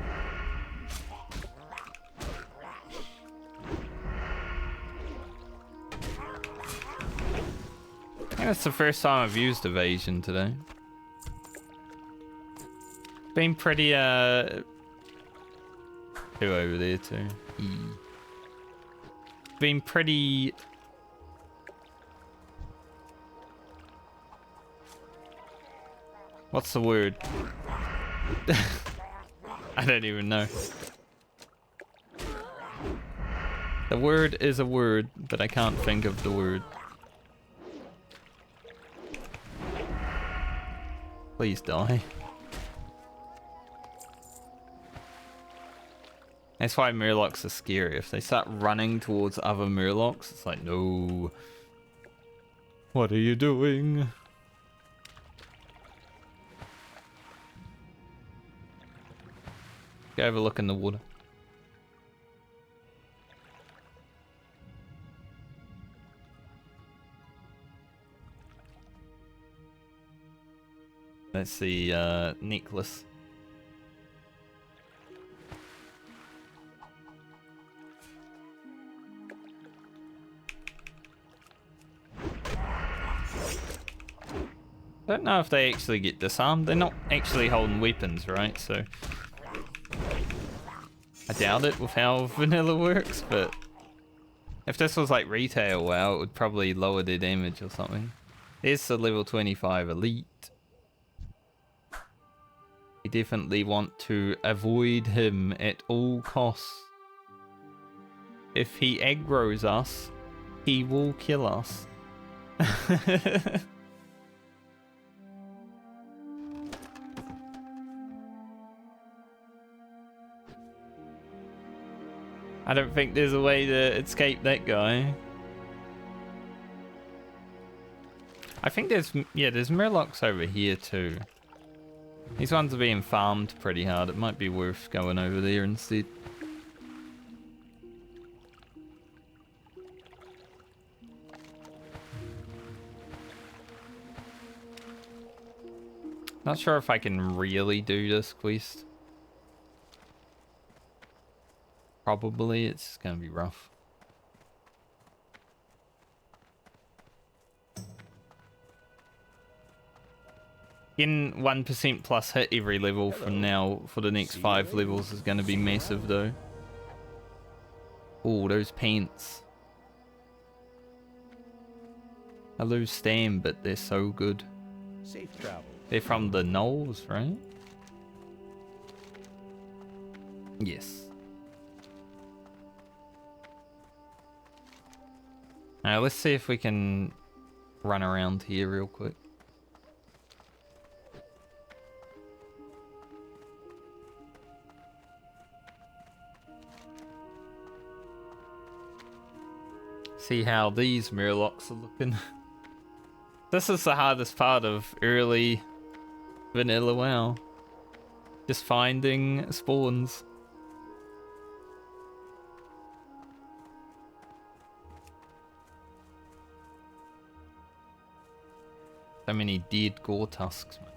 I think that's the first time I've used evasion today. Been pretty, Who over there too? Been pretty... What's the word? I don't even know. The word is a word, but I can't think of the word. Please die. That's why Murlocs are scary. If they start running towards other Murlocs, it's like, no. What are you doing? Go have a look in the water. That's the necklace. I don't know if they actually get disarmed. They're not actually holding weapons, right? So I doubt it with how vanilla works, but if this was like retail WoW, it would probably lower their damage or something. There's the level 25 elite. We definitely want to avoid him at all costs. If he aggroes us, he will kill us. I don't think there's a way to escape that guy. I think there's Murlocs over here too. These ones are being farmed pretty hard. It might be worth going over there instead. Not sure if I can really do this quest. Probably, it's gonna be rough. Getting 1% plus hit every level from now for the next 5 levels is gonna be massive though. Oh, those pants. I lose stam, but they're so good. Safe travel. They're from the Knolls, right? Yes. Now let's see if we can run around here real quick. See how these Murlocs are looking. This is the hardest part of early vanilla WoW. Just finding spawns. So many dead gore tusks, man.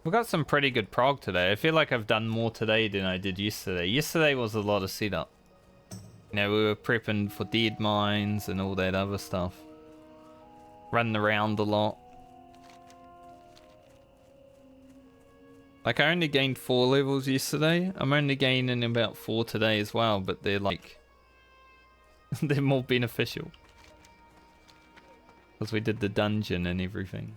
We got some pretty good prog today. I feel like I've done more today than I did yesterday. Yesterday was a lot of setup. You know, we were prepping for Deadmines and all that other stuff. Running around a lot. Like, I only gained 4 levels yesterday. I'm only gaining about 4 today as well, but they're like... they're more beneficial. Because we did the dungeon and everything.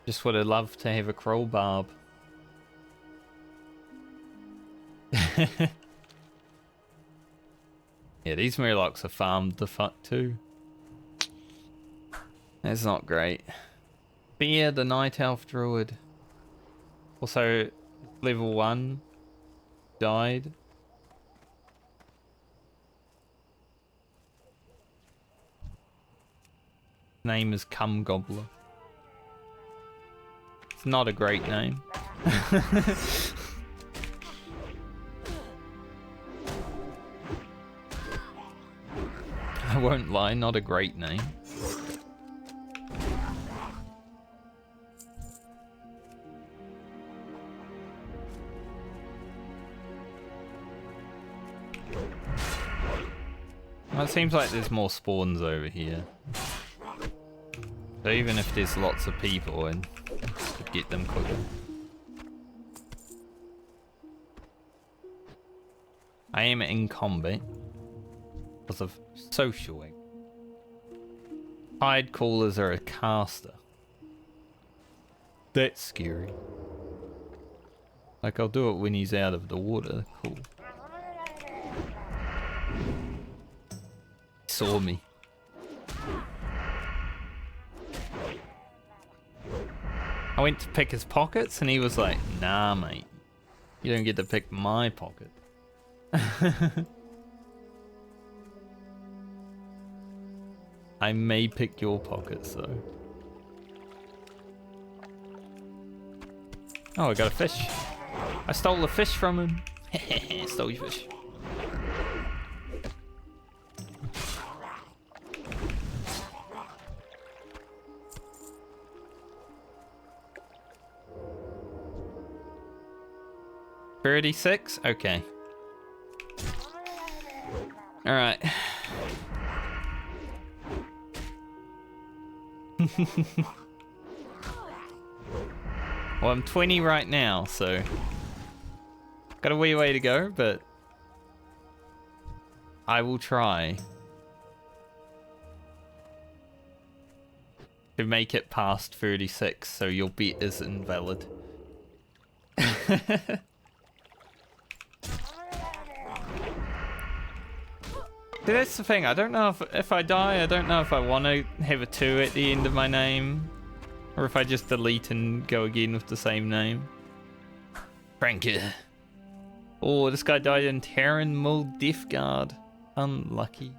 Just would have loved to have a crow barb. Yeah, these Murlocs are farmed the fuck too. That's not great. Fear the Night Elf Druid. Also, level 1 died. Name is Cum Gobbler. It's not a great name. I won't lie, not a great name. Well, it seems like there's more spawns over here. So even if there's lots of people, and could get them quicker. I am in combat because of socialing. Tide callers are a caster. That's scary. Like, I'll do it when he's out of the water. Cool. He saw me. I went to pick his pockets and he was like, nah, mate. You don't get to pick my pocket. I may pick your pockets though. Oh, I got a fish. I stole a fish from him. Stole your fish. $36? Okay. Alright. Well, I'm 20 right now, so got a wee way to go, but I will try to make it past 36, so your bet is invalid. See, that's the thing, I don't know if I die, I don't know if I want to have a 2 at the end of my name, or if I just delete and go again with the same name. Frankie. Oh, this guy died in Terran Mull Death Guard. Unlucky.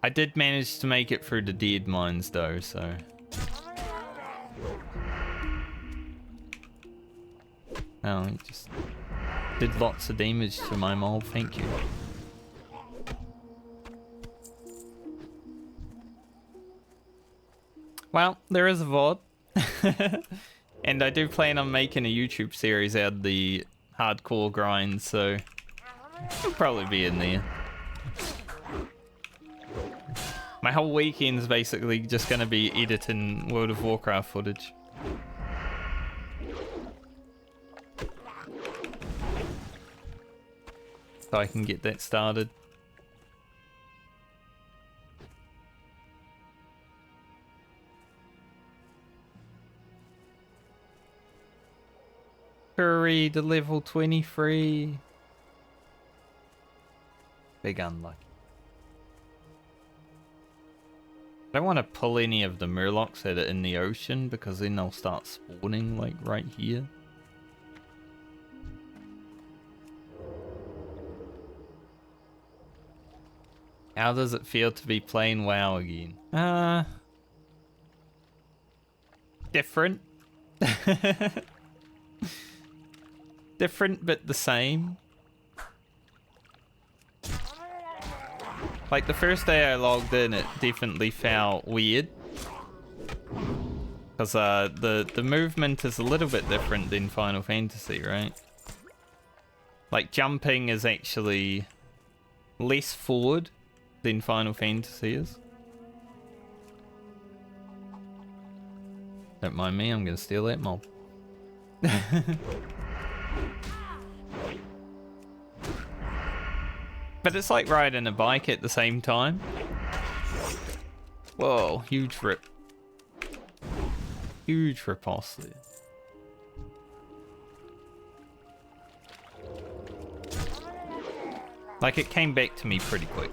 I did manage to make it through the Deadmines though, so... Oh, he just did lots of damage to my mob, thank you. Well, there is a VOD. And I do plan on making a YouTube series out of the hardcore grind, so it'll probably be in there. My whole weekend's basically just gonna be editing World of Warcraft footage. So I can get that started. Hurry to level 23. Big unlucky. I don't want to pull any of the Murlocs that are in the ocean because then they'll start spawning like right here. How does it feel to be playing WoW again? Different. Different but the same. Like the first day I logged in, it definitely felt weird. Because the movement is a little bit different than Final Fantasy, right? Like jumping is actually less forward than Final Fantasy is. Don't mind me, I'm gonna steal that mob. But it's like riding a bike at the same time. Whoa, huge rip. Huge repulse there. Like, it came back to me pretty quick.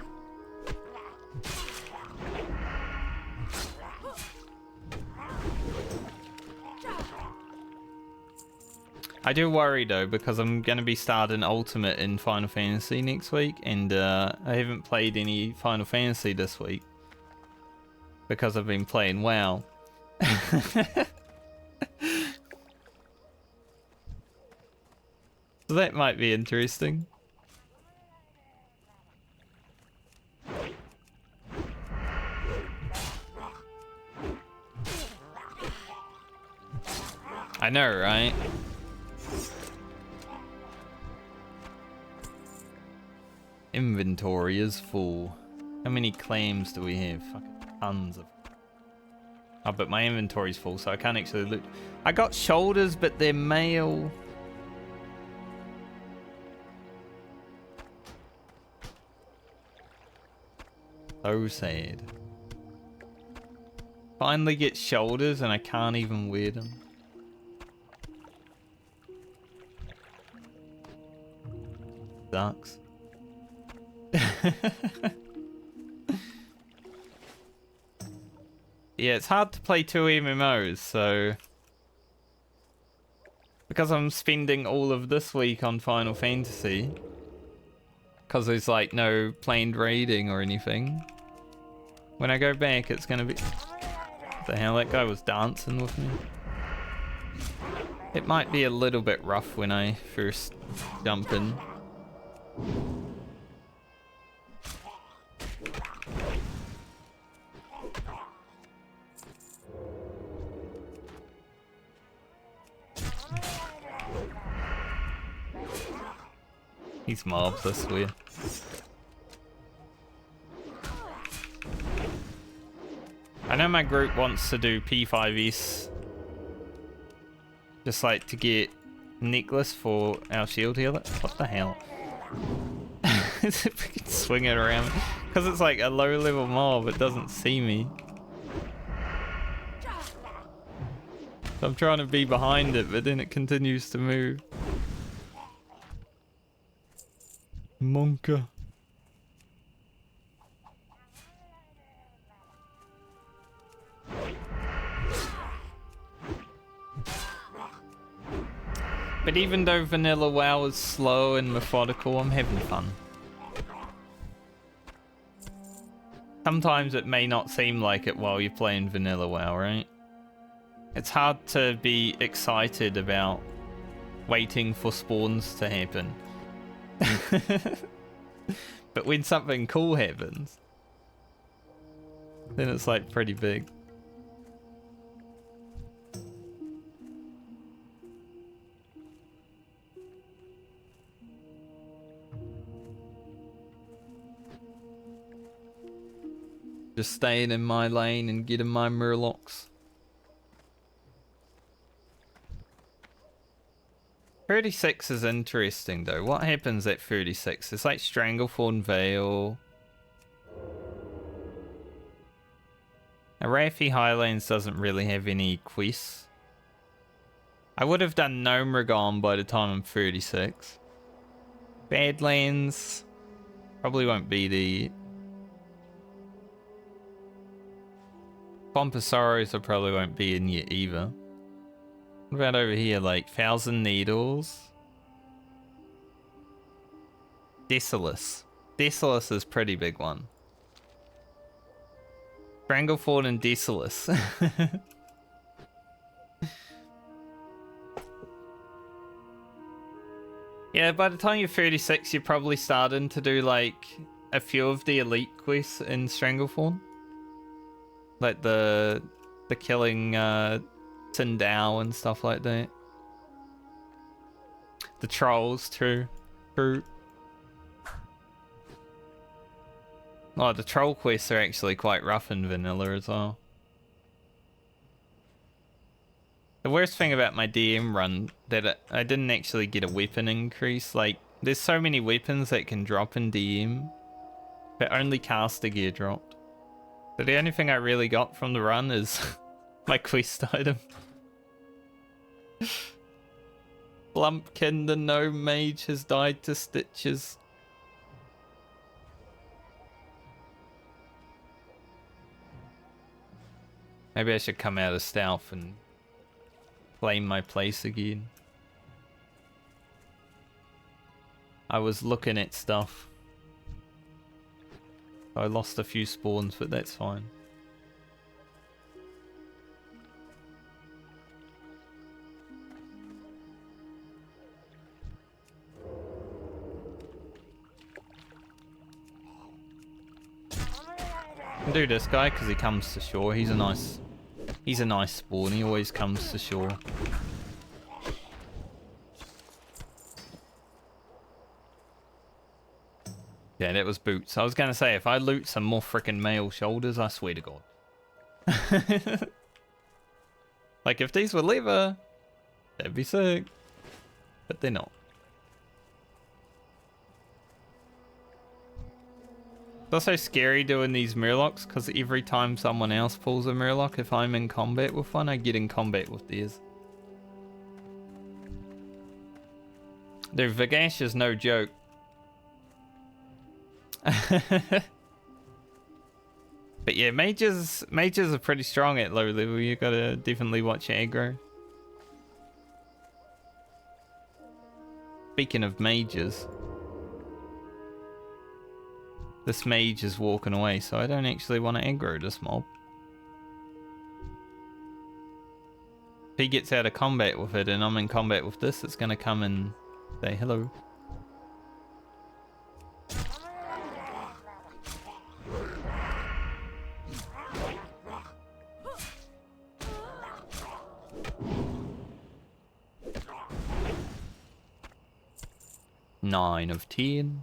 I do worry though, because I'm going to be starting Ultimate in Final Fantasy next week, and I haven't played any Final Fantasy this week because I've been playing WoW. So that might be interesting. I know, right? Inventory is full. How many claims do we have? Fucking tons of. Oh, but my inventory's full, so I can't actually loot. I got shoulders, but they're male. So sad. Finally get shoulders and I can't even wear them. Sucks. Yeah, it's hard to play 2 MMOs, so because I'm spending all of this week on Final Fantasy, because there's like no planned raiding or anything. When I go back, it's gonna be... What the hell, that guy was dancing with me. It might be a little bit rough when I first jump in. These mobs, I swear. I know my group wants to do P5S. Just like to get necklace for our shield healer. What the hell? If we can swing it around. Because it's like a low level mob, it doesn't see me. So I'm trying to be behind it, but then it continues to move. Monka. But even though vanilla WoW is slow and methodical, I'm having fun. Sometimes it may not seem like it while you're playing vanilla WoW, right? It's hard to be excited about waiting for spawns to happen. But when something cool happens, then it's like pretty big. Just staying in my lane and getting my murlocs. 36 is interesting though. What happens at 36? It's like Stranglethorn Vale. Arathi Highlands doesn't really have any quests. I would have done Gnomeregan by the time I'm 36. Badlands probably won't be the... Pomp of Sorrows I probably won't be in yet either. What about over here, like Thousand Needles? Desolus. Desolus is a pretty big one. Stranglethorn and Desolus. Yeah, by the time you're 36, you're probably starting to do like a few of the elite quests in Stranglethorn. Like the killing Tindau and stuff like that. The trolls too. True. Oh, the troll quests are actually quite rough in vanilla as well. The worst thing about my DM run that I didn't actually get a weapon increase. Like, there's so many weapons that can drop in DM, but only caster gear dropped. So the only thing I really got from the run is my quest item. Blumpkin the gnome mage has died to stitches. Maybe I should come out of stealth and claim my place again. I was looking at stuff. I lost a few spawns, but that's fine. Can do this guy because he comes to shore. He's a nice spawn. He always comes to shore. Yeah, that was boots. I was gonna say, if I loot some more freaking male shoulders, I swear to God. Like, if these were leather, that'd be sick. But they're not. It's also scary doing these murlocs, because every time someone else pulls a murloc, if I'm in combat with one, I get in combat with theirs. Dude, Vagash is no joke. But yeah, mages are pretty strong at low level. You gotta definitely watch your aggro. Speaking of mages, this mage is walking away, so I don't actually want to aggro this mob. If he gets out of combat with it and I'm in combat with this, it's gonna come and say hello. Nine of 10.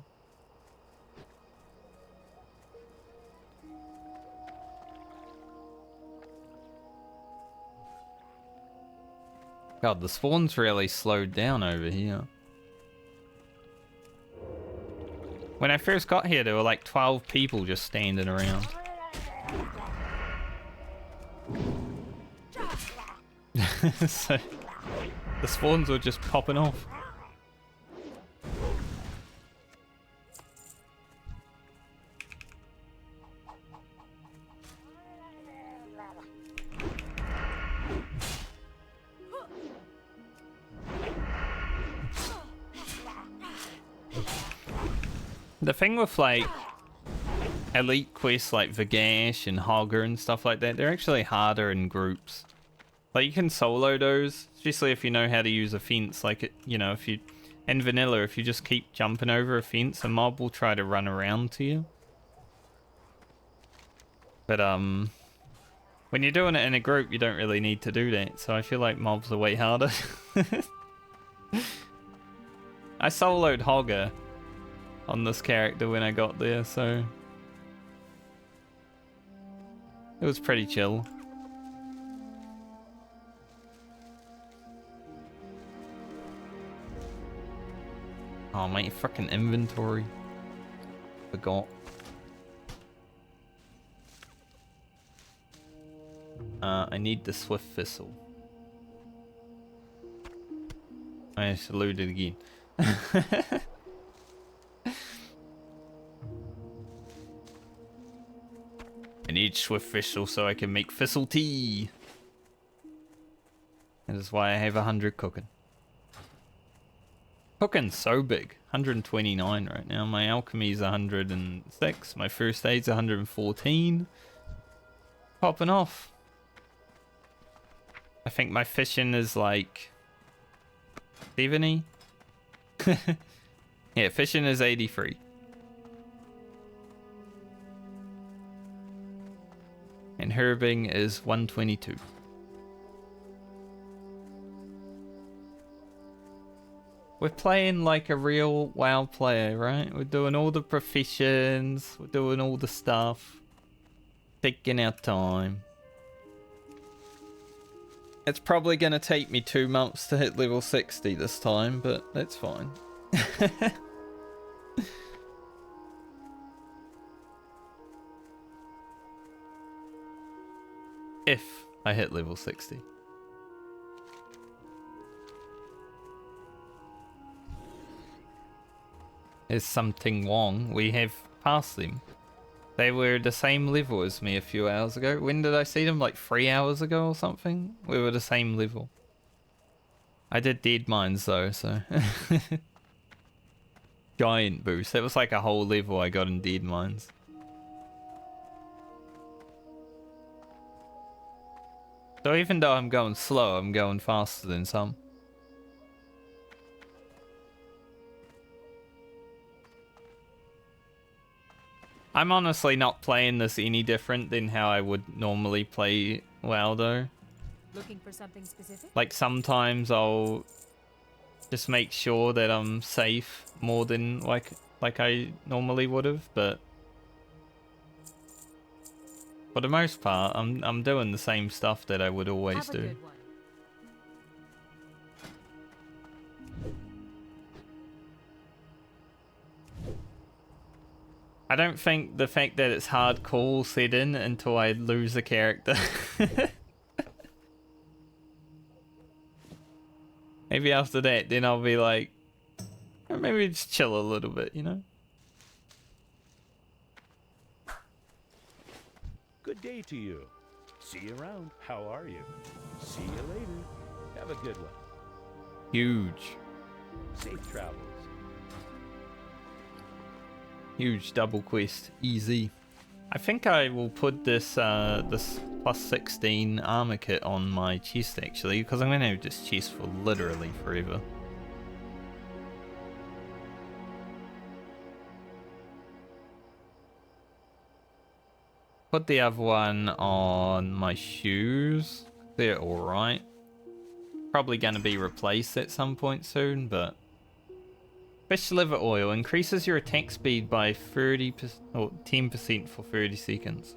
God, the spawn's really slowed down over here. When I first got here, there were like 12 people just standing around. So, the spawns were just popping off. The thing with like elite quests like Vagash and Hogger and stuff like that, they're actually harder in groups. Like you can solo those, especially if you know how to use a fence. Like it, you know, if you in vanilla, if you just keep jumping over a fence, a mob will try to run around to you. But when you're doing it in a group, you don't really need to do that. So I feel like mobs are way harder. I soloed Hogger on this character when I got there, so it was pretty chill. Oh, my freaking inventory. Forgot. I need the Swift Thistle. I just looted again. I need Swift Thistle so I can make thistle tea. That is why I have 100 cooking. Cooking's so big. 129 right now. My alchemy's 106. My first aid's 114. Popping off. I think my fishing is like 70. Yeah, fishing is 83. And herbing is 122. We're playing like a real WoW player, right? We're doing all the professions, we're doing all the stuff. Taking our time. It's probably gonna take me 2 months to hit level 60 this time, but that's fine. If I hit level 60. There's something wrong. We have passed them. They were the same level as me a few hours ago. When did I see them? Like 3 hours ago or something? We were the same level. I did Deadmines though, so... Giant boost. That was like a whole level I got in Deadmines. So even though I'm going slow, I'm going faster than some. I'm honestly not playing this any different than how I would normally play WoW though. Looking for something specific? Like sometimes I'll just make sure that I'm safe more than like I normally would have, but for the most part I'm doing the same stuff that I would always Have a do. good one. I don't think the fact that it's hardcore will set in until I lose a character. Maybe after that, then I'll be like, maybe just chill a little bit, you know? Good day to you. See you around. How are you? See you later. Have a good one. Huge. Safe travels. Huge double quest. Easy. I think I will put this this plus 16 armor kit on my chest actually, because I'm going to have this chest for literally forever. Put the other one on my shoes. They're alright. Probably going to be replaced at some point soon, but... Fish liver oil increases your attack speed by 30% or 10% for 30 seconds.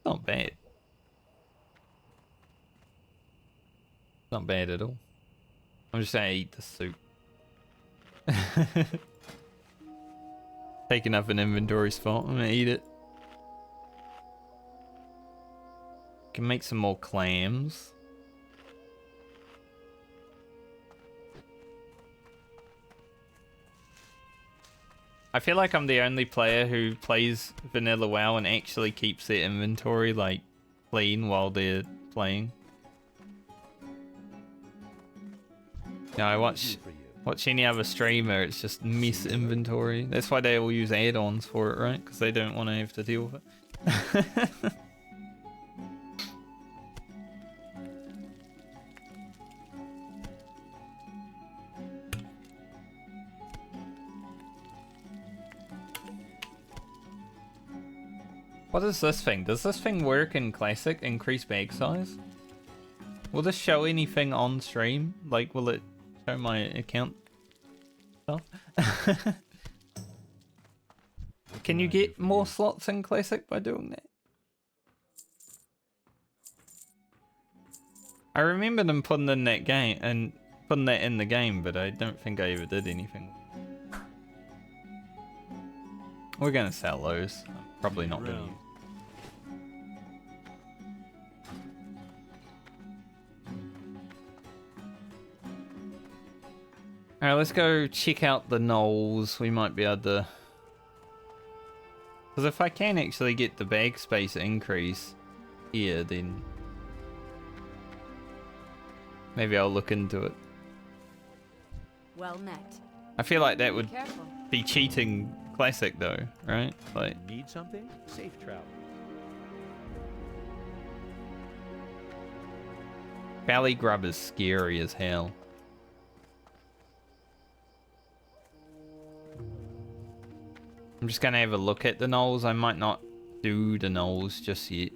Not bad. Not bad at all. I'm just gonna eat the soup. Taking up an inventory spot. I'm gonna eat it. Can make some more clams. I feel like I'm the only player who plays vanilla WoW and actually keeps their inventory like clean while they're playing. Yeah, I watch any other streamer, it's just mess inventory. That's why they all use add-ons for it, right? Because they don't want to have to deal with it. What is this thing? Does this thing work in Classic? Increase bag size? Will this show anything on stream? Like, will it show my account stuff? Can you get more slots in Classic by doing that? I remember them putting in that game and putting that in the game, but I don't think I ever did anything. We're gonna sell those. I'm probably not gonna use. Alright, let's go check out the knolls. We might be able to... Because if I can actually get the bag space increase here, then... maybe I'll look into it. Well met. I feel like that would Careful. be cheating Classic though, right? Like, Need something? Safe travel. Valley Grub is scary as hell. I'm just gonna have a look at the knolls. I might not do the knolls just yet.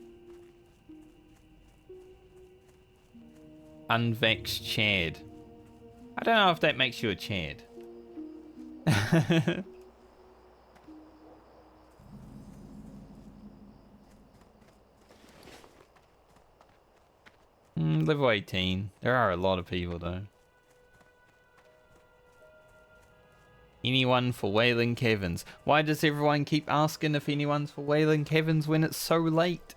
Unvexed Chad. I don't know if that makes you a Chad. Level 18. There are a lot of people though. Anyone for Wailing Caverns? Why does everyone keep asking if anyone's for Wailing Caverns when it's so late?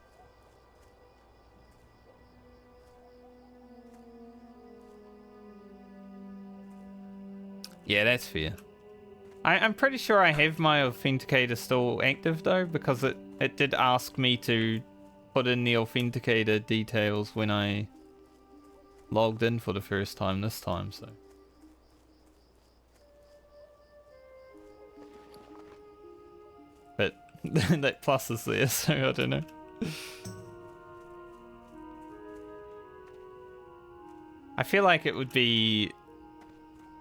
Yeah, that's fair. I'm pretty sure I have my authenticator still active though, because it did ask me to put in the authenticator details when I logged in for the first time this time, so. But that plus is there, so I don't know. I feel like it would be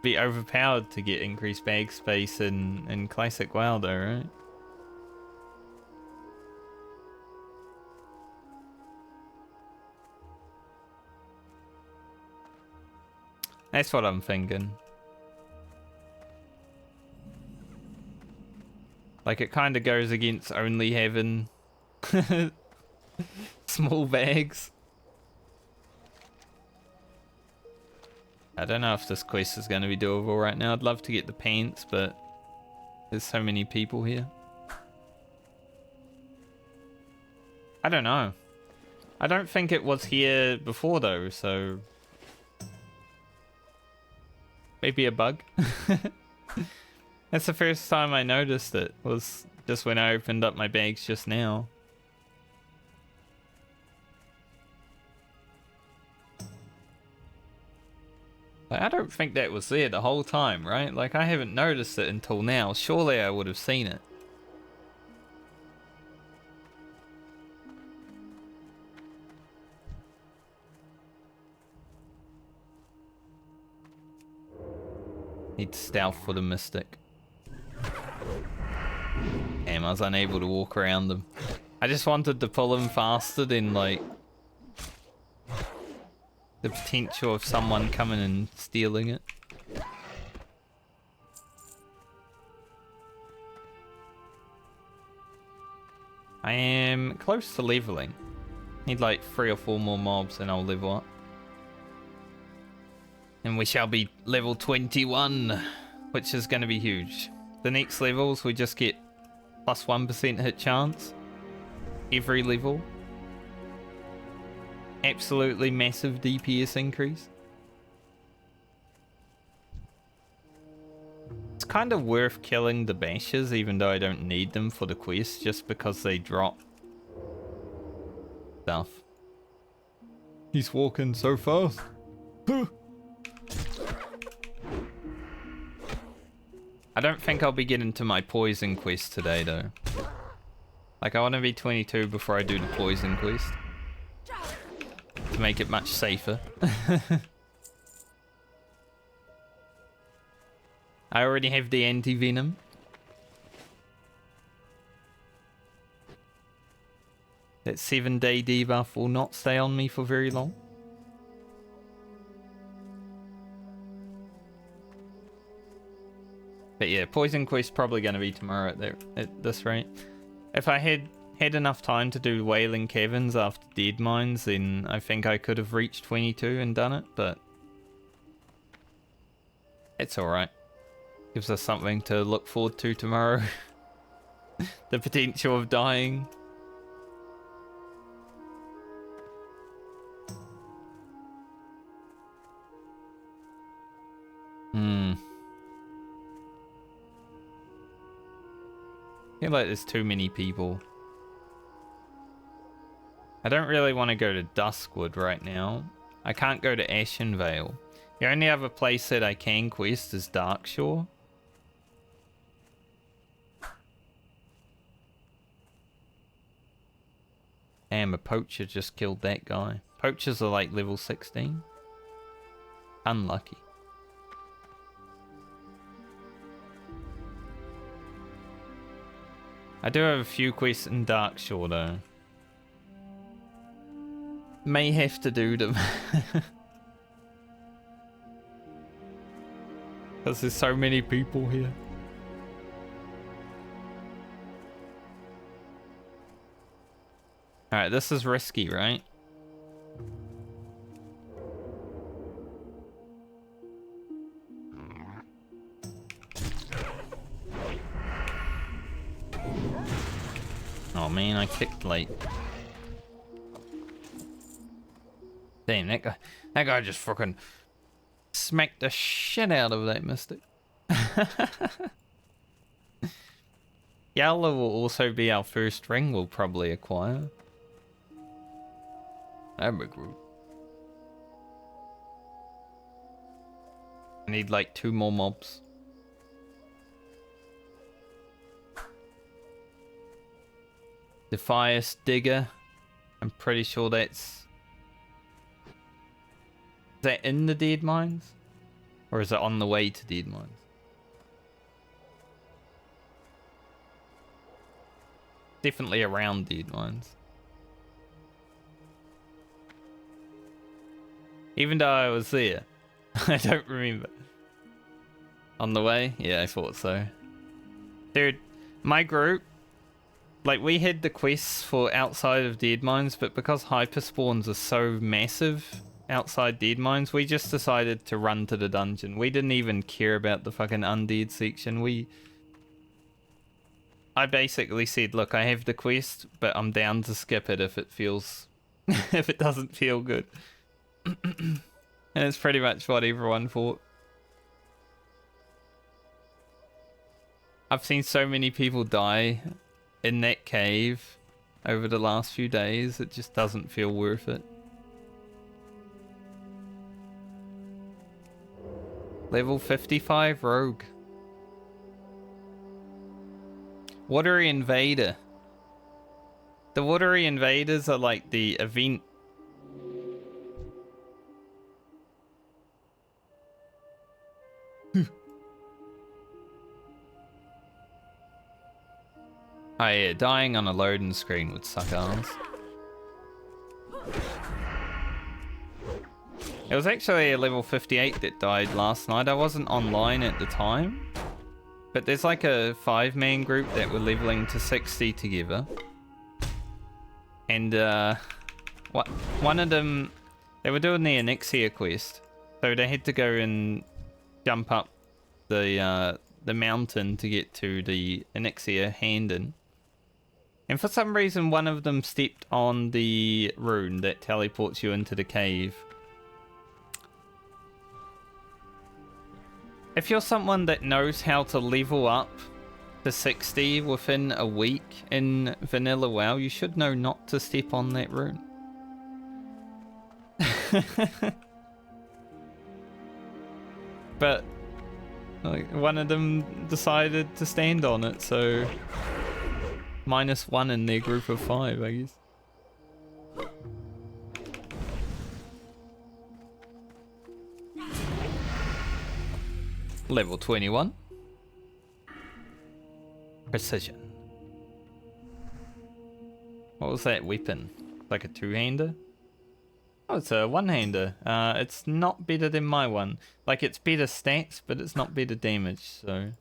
overpowered to get increased bag space in Classic WoW though, right? That's what I'm thinking. Like, it kind of goes against only having small bags. I don't know if this quest is going to be doable right now. I'd love to get the pants, but there's so many people here. I don't know. I don't think it was here before though, so maybe a bug. That's the first time I noticed it, was just when I opened up my bags just now. Like, I don't think that was there the whole time, right? Like, I haven't noticed it until now. Surely I would have seen it. Need stealth for the mystic. Damn, I was unable to walk around them. I just wanted to pull him faster than, like, the potential of someone coming and stealing it. I am close to leveling. Need like 3 or 4 more mobs and I'll level up. And we shall be level 21, which is going to be huge. The next levels we just get plus 1% hit chance every level. Absolutely massive DPS increase. It's kind of worth killing the bashes even though I don't need them for the quest, just because they drop stuff. He's walking so fast. I don't think I'll be getting to my poison quest today though. Like, I want to be 22 before I do the poison quest, to make it much safer. I already have the anti-venom. That 7-day debuff will not stay on me for very long. But yeah, poison quest probably going to be tomorrow at this rate. If I had enough time to do Wailing Caverns after Deadmines, then I think I could have reached 22 and done it, but it's alright. Gives us something to look forward to tomorrow. The potential of dying. I feel like there's too many people. I don't really want to go to Duskwood right now. I can't go to Ashenvale. The only other place that I can quest is Darkshore. Damn, a poacher just killed that guy. Poachers are like level 16. Unlucky. I do have a few quests in Darkshore though. May have to do them. Because there's so many people here. Alright, this is risky, right? I kicked late. Damn, that guy just fucking smacked the shit out of that mystic. Yala will also be our first ring we'll probably acquire. That'd be cool. I need like 2 more mobs. Defias Digger. I'm pretty sure that's... Is that in the Deadmines? Or is it on the way to Deadmines? Definitely around Deadmines. Even though I was there. I don't remember. On the way? Yeah, I thought so. Dude, my group, like, we had the quests for outside of Deadmines, but because hyperspawns are so massive outside Deadmines, we just decided to run to the dungeon. We didn't even care about the fucking undead section. I basically said, look, I have the quest, but I'm down to skip it if it feels... if it doesn't feel good. And it's pretty much what everyone thought. I've seen so many people die in that cave over the last few days, it just doesn't feel worth it. Level 55 Rogue. Watery Invader. The Watery Invaders are like the event. Oh yeah, dying on a loading screen would suck ass. It was actually a level 58 that died last night. I wasn't online at the time. But there's like a 5-man group that were leveling to 60 together. And one of them, they were doing the Onyxia quest. So they had to go and jump up the mountain to get to the Onyxia Handen. And for some reason, one of them stepped on the rune that teleports you into the cave. If you're someone that knows how to level up to 60 within a week in vanilla WoW, you should know not to step on that rune. But like, one of them decided to stand on it, so... -1 in their group of 5, I guess. Level 21. Precision. What was that weapon? Like a 2-hander? Oh, it's a 1-hander. It's not better than my one. Like, it's better stats, but it's not better damage, so...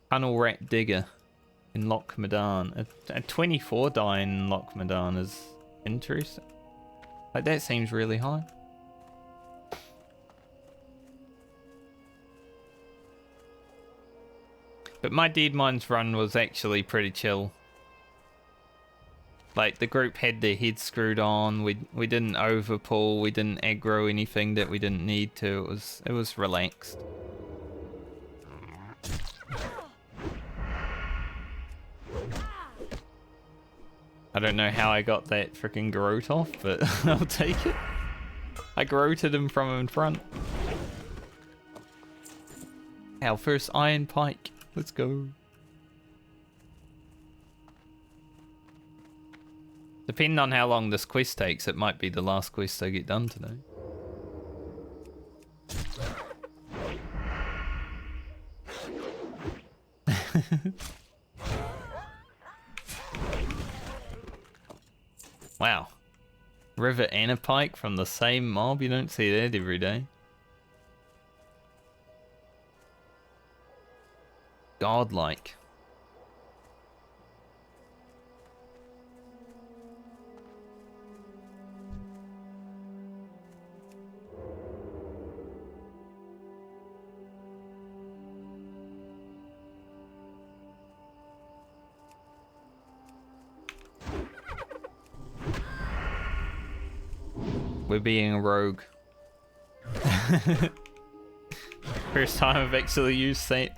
Tunnel Rat Digger in Loch Madan. A 24 die in Loch Madan is interesting. Like, that seems really high. But my Deadmines run was actually pretty chill. Like, the group had their heads screwed on, we didn't overpull, we didn't aggro anything that we didn't need to, it was relaxed. I don't know how I got that freaking Garrote off, but I'll take it. I Garroted him from in front. Our first Iron Pike. Let's go. Depending on how long this quest takes, it might be the last quest I get done today. Wow. River and a pike from the same mob? You don't see that every day. Godlike. We're being a rogue. First time I've actually used Saint.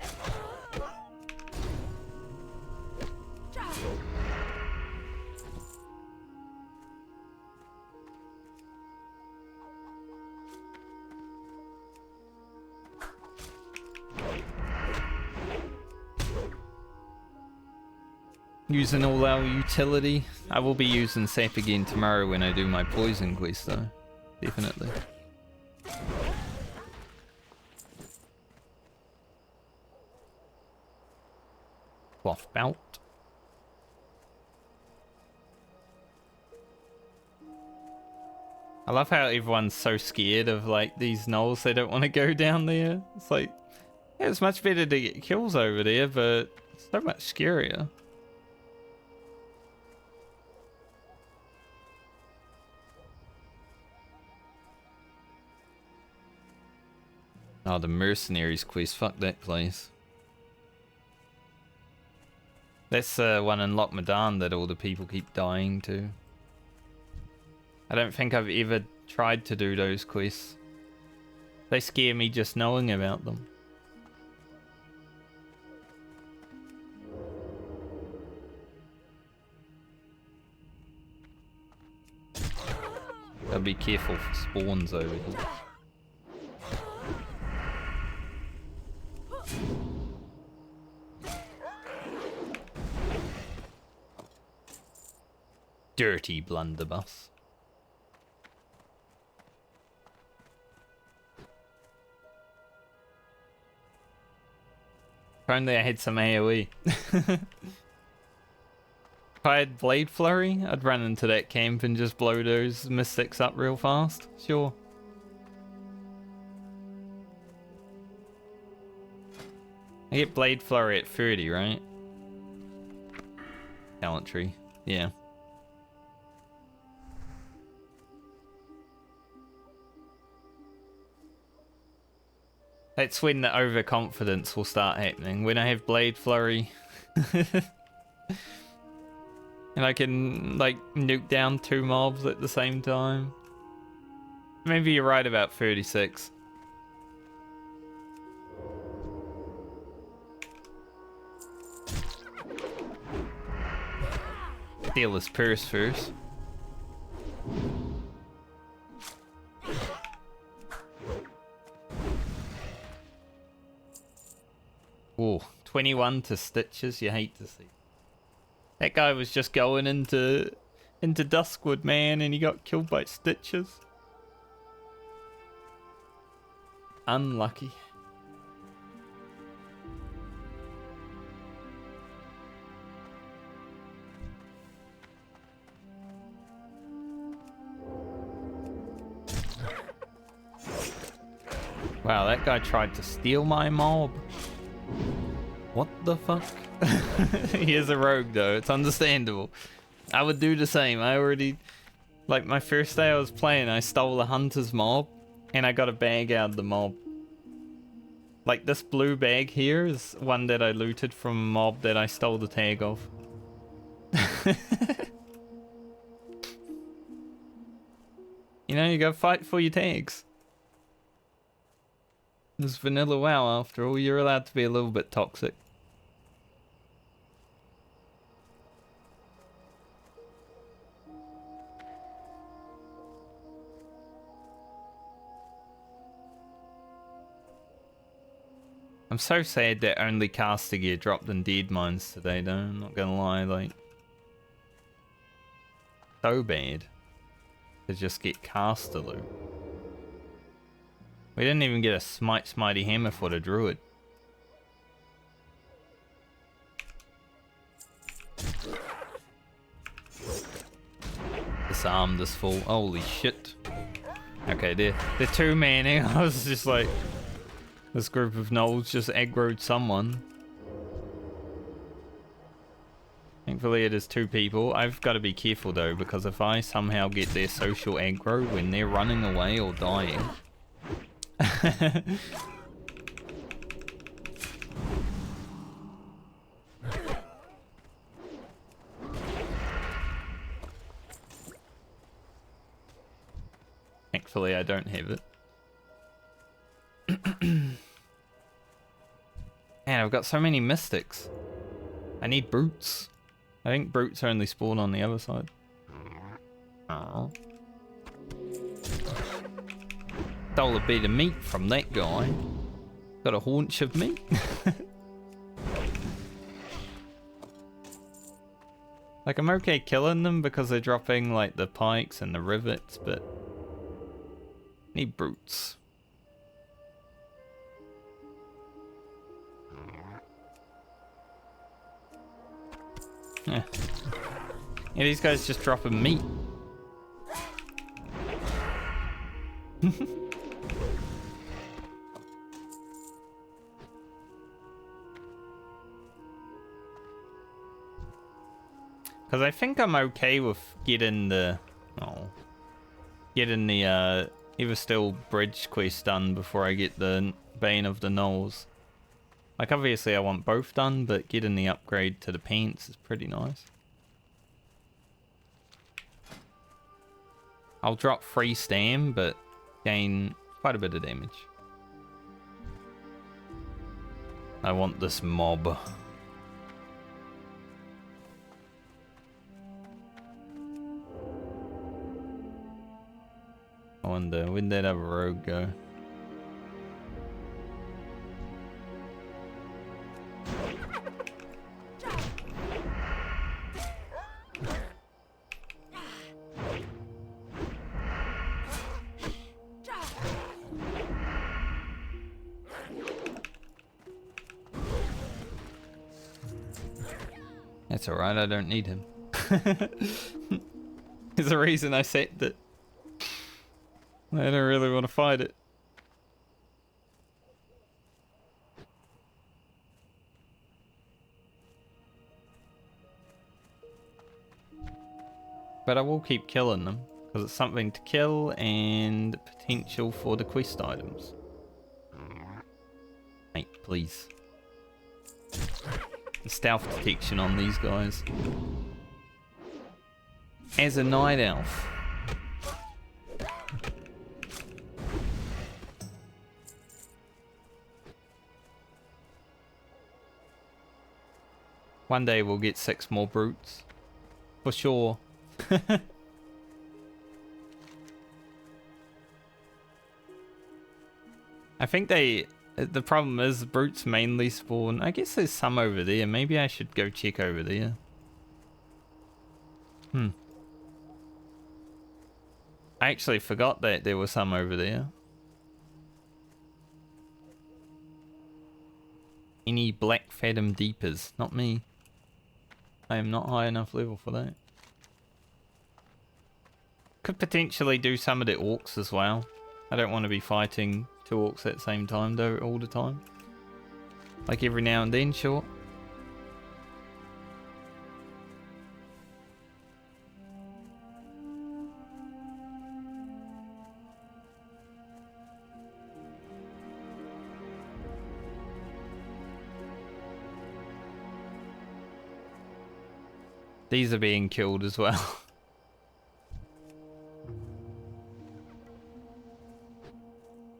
Using all our utility. I will be using sap again tomorrow when I do my poison quest though. Definitely. Cloth belt. I love how everyone's so scared of like these gnolls, they don't want to go down there. It's like, yeah, it's much better to get kills over there, but it's so much scarier. Oh, the mercenaries quest. Fuck that place. That's the one in Loch Madan that all the people keep dying to. I don't think I've ever tried to do those quests. They scare me just knowing about them. Gotta be careful for spawns over here. Dirty blunderbuss. If only I had some AoE. If I had Blade Flurry, I'd run into that camp and just blow those mystics up real fast. Sure. I get Blade Flurry at 30, right? Talent tree. Yeah. That's when the overconfidence will start happening. When I have Blade Flurry. And I can, like, nuke down 2 mobs at the same time. Maybe you're right about 36. Steal his purse first. Oh, 21 to Stitches, you hate to see. That guy was just going into Duskwood, man, and he got killed by Stitches. Unlucky. Wow, that guy tried to steal my mob. What the fuck? He is a rogue though, it's understandable. I would do the same. I already, like my first day I was playing, I stole a hunter's mob and I got a bag out of the mob. Like this blue bag here is one that I looted from a mob that I stole the tag of. You know, you gotta fight for your tags. It's vanilla WoW after all, you're allowed to be a little bit toxic. I'm so sad that only caster gear dropped in Deadmines today though, I'm not gonna lie, like... So bad to just get caster loot. We didn't even get a Smite's Mighty Hammer for the Druid. Disarm this fool. Holy shit. Okay, they're two-manning. I was just like... This group of gnolls just aggroed someone. Thankfully it is 2 people. I've got to be careful though, because if I somehow get their social aggro when they're running away or dying... thankfully I don't have it. Man, I've got so many mystics. I need brutes. I think brutes only spawn on the other side. Oh. Stole a bit of meat from that guy. Got a haunch of meat. Like, I'm okay killing them because they're dropping, like, the pikes and the rivets, but... need brutes. Yeah. Yeah, these guys just dropping meat. Because I think I'm okay with getting the... oh. Getting the, Everstill Bridge quest done before I get the Bane of the Knolls. Like, obviously I want both done, but getting the upgrade to the pants is pretty nice. I'll drop free stam, but gain quite a bit of damage. I want this mob. I wonder, where'd that other rogue go? That's alright, I don't need him. There's a reason I said that. I don't really want to fight it. But I will keep killing them, because it's something to kill and potential for the quest items. Mate, please. The stealth detection on these guys. As a night elf. One day we'll get 6 more brutes. For sure. I think the problem is brutes mainly spawn. I guess there's some over there. Maybe I should go check over there. I actually forgot that there were some over there. Any black fathom deepers? Not me. I am not high enough level for that. Could potentially do some of the orcs as well. I don't want to be fighting 2 orcs at the same time though, all the time. Like every now and then, sure. These are being killed as well.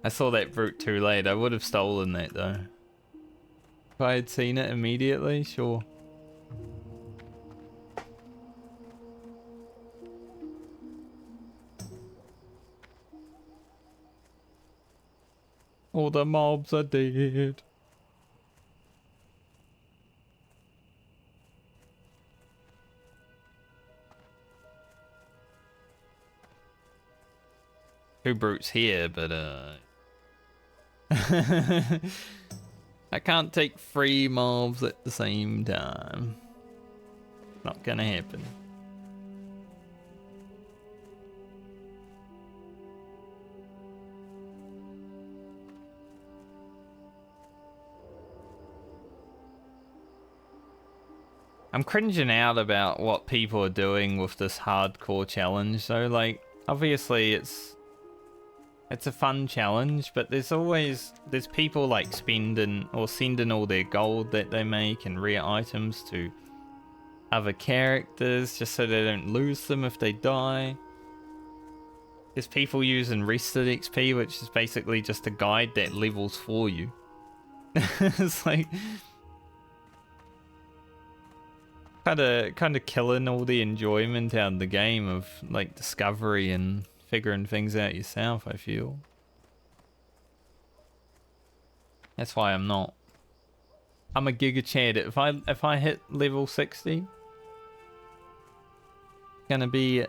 I saw that brute too late. I would have stolen that though. If I had seen it immediately, sure. All the mobs are dead. Two brutes here, but I can't take 3 mobs at the same time. Not gonna happen. I'm cringing out about what people are doing with this hardcore challenge though. Like, obviously it's a fun challenge, but there's people like spending or sending all their gold that they make and rare items to other characters just so they don't lose them if they die. There's people using rested XP, which is basically just a guide that levels for you. It's like kind of killing all the enjoyment out of the game of like discovery and figuring things out yourself, I feel. That's why I'm not. I'm a Giga Chad. If I hit level 60, gonna be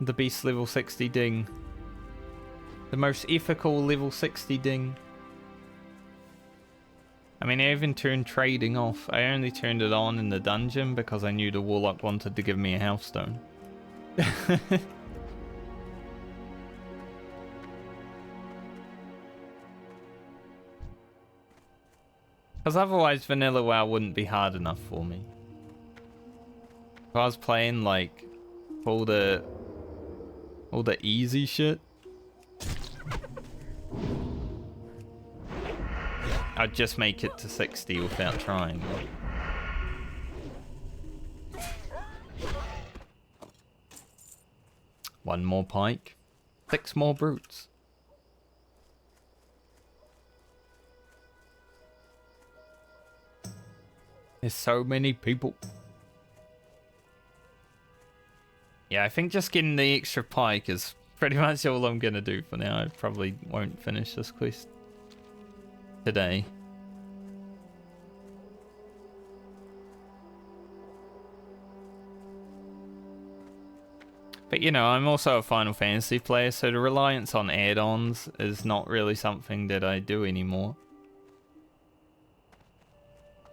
the beast level 60 ding. The most ethical level 60 ding. I mean, I even turned trading off. I only turned it on in the dungeon because I knew the warlock wanted to give me a health stone. Because otherwise vanilla WoW wouldn't be hard enough for me. If I was playing like all the easy shit, I'd just make it to 60 without trying. One more pike, 6 more brutes. There's so many people. Yeah, I think just getting the extra pike is pretty much all I'm gonna do for now. I probably won't finish this quest today. But you know, I'm also a Final Fantasy player, so the reliance on add-ons is not really something that I do anymore.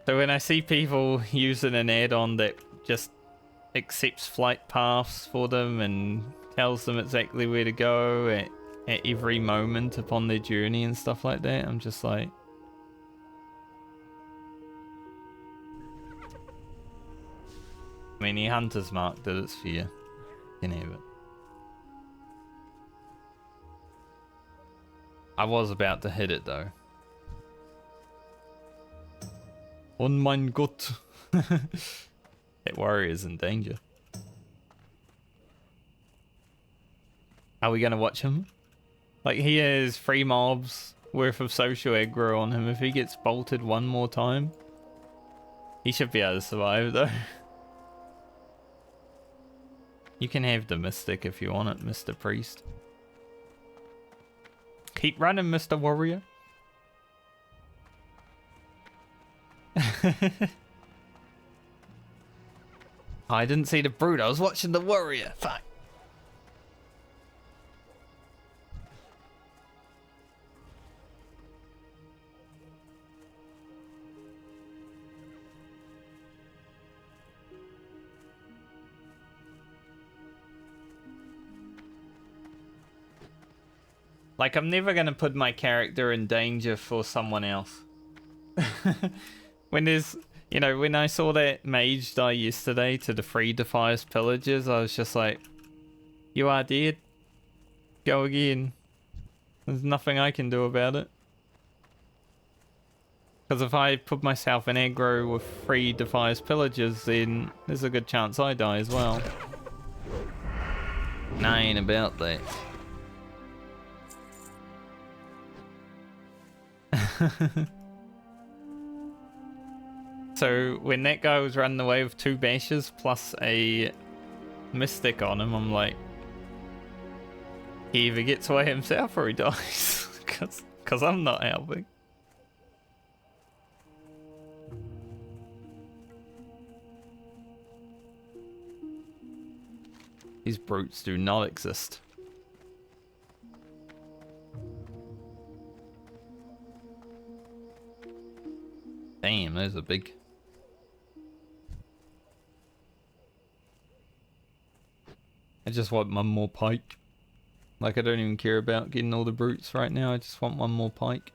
So when I see people using an add-on that just accepts flight paths for them and tells them exactly where to go at every moment upon their journey and stuff like that, I'm just like... I mean, the Hunter's Mark did its fear. You can have it. I was about to hit it though. On mein Gott. That warrior's in danger. Are we gonna watch him? Like, he has 3 mobs worth of social aggro on him. If he gets bolted one more time, he should be able to survive though. You can have the Mystic if you want it, Mr. Priest. Keep running, Mr. Warrior. I didn't see the brute, I was watching the warrior. Fuck. Like, I'm never gonna put my character in danger for someone else. When there's, you know, when I saw that mage die yesterday to the 3 Defias pillagers, I was just like, you are dead. Go again. There's nothing I can do about it. Because if I put myself in aggro with 3 Defias pillagers, then there's a good chance I die as well. And I ain't about that. So when that guy was running away with 2 bashes plus a mystic on him, I'm like, he either gets away himself or he dies. Because I'm not helping. These brutes do not exist. Damn, those are big. I just want one more pike. Like, I don't even care about getting all the brutes right now. I just want one more pike.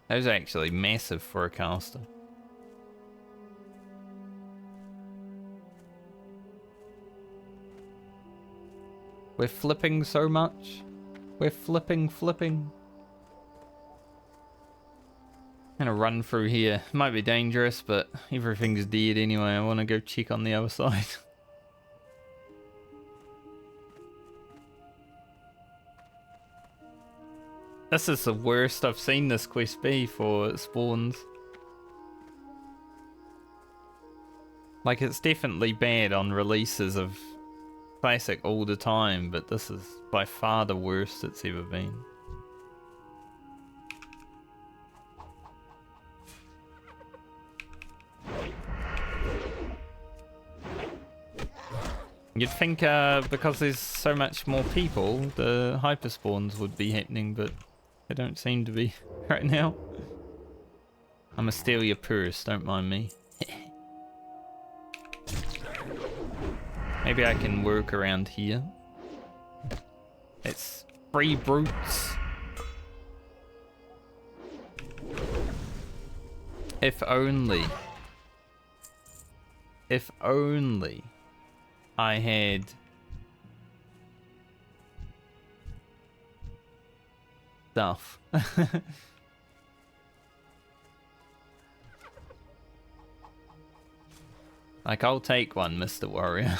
Those are actually massive for a caster. We're flipping so much. We're flipping. Gonna run through here. Might be dangerous, but everything's dead anyway. I want to go check on the other side. This is the worst I've seen this quest be for spawns. Like, it's definitely bad on releases of Classic all the time, but this is by far the worst it's ever been. You'd think because there's so much more people, the hyperspawns would be happening, but they don't seem to be right now. I'ma steal your purse, don't mind me. Maybe I can work around here. It's free brutes. If only I had stuff. Like, I'll take one, Mr. Warrior.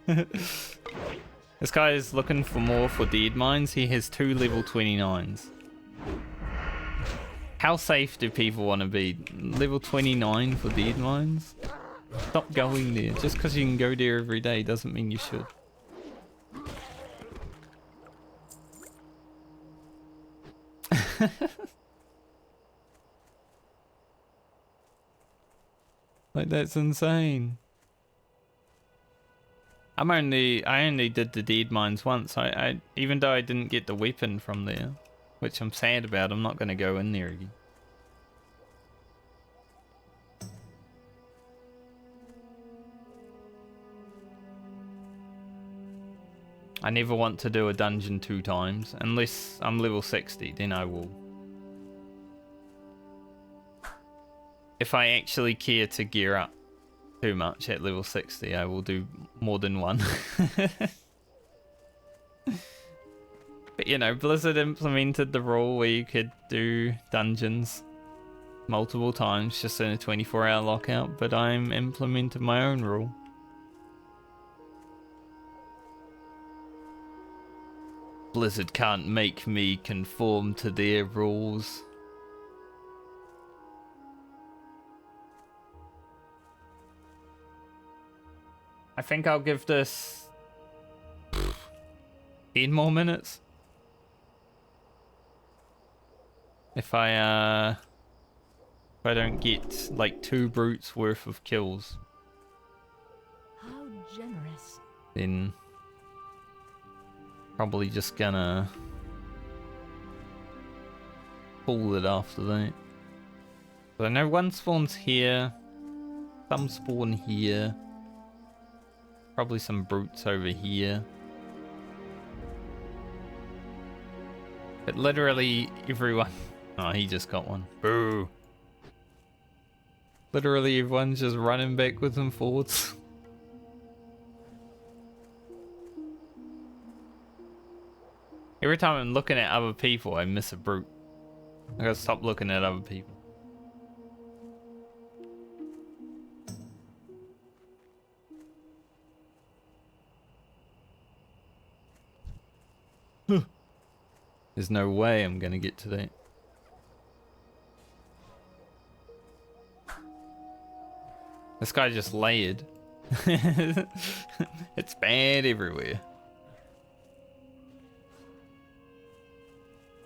This guy is looking for more for Deadmines. He has 2 level 29s. How safe do people want to be? Level 29 for Deadmines? Stop going there. Just because you can go there every day doesn't mean you should. Like, that's insane. I only did the Deadmines once. I even though I didn't get the weapon from there, which I'm sad about, I'm not going to go in there again. I never want to do a dungeon 2 times, unless I'm level 60, then I will. If I actually care to gear up too much at level 60, I will do more than one. But you know, Blizzard implemented the rule where you could do dungeons multiple times just in a 24-hour lockout, but I'm implementing my own rule. Blizzard can't make me conform to their rules. I think I'll give this 10 more minutes. If I don't get like 2 brutes worth of kills, How generous. then probably just gonna pull it after that. So I know one spawns here, some spawn here, probably some brutes over here. But literally everyone... Oh, he just got one. Boo! Literally everyone's just running backwards and forwards. Every time I'm looking at other people, I miss a brute. I gotta stop looking at other people. There's no way I'm gonna get to that. This guy just layered. It's bad everywhere.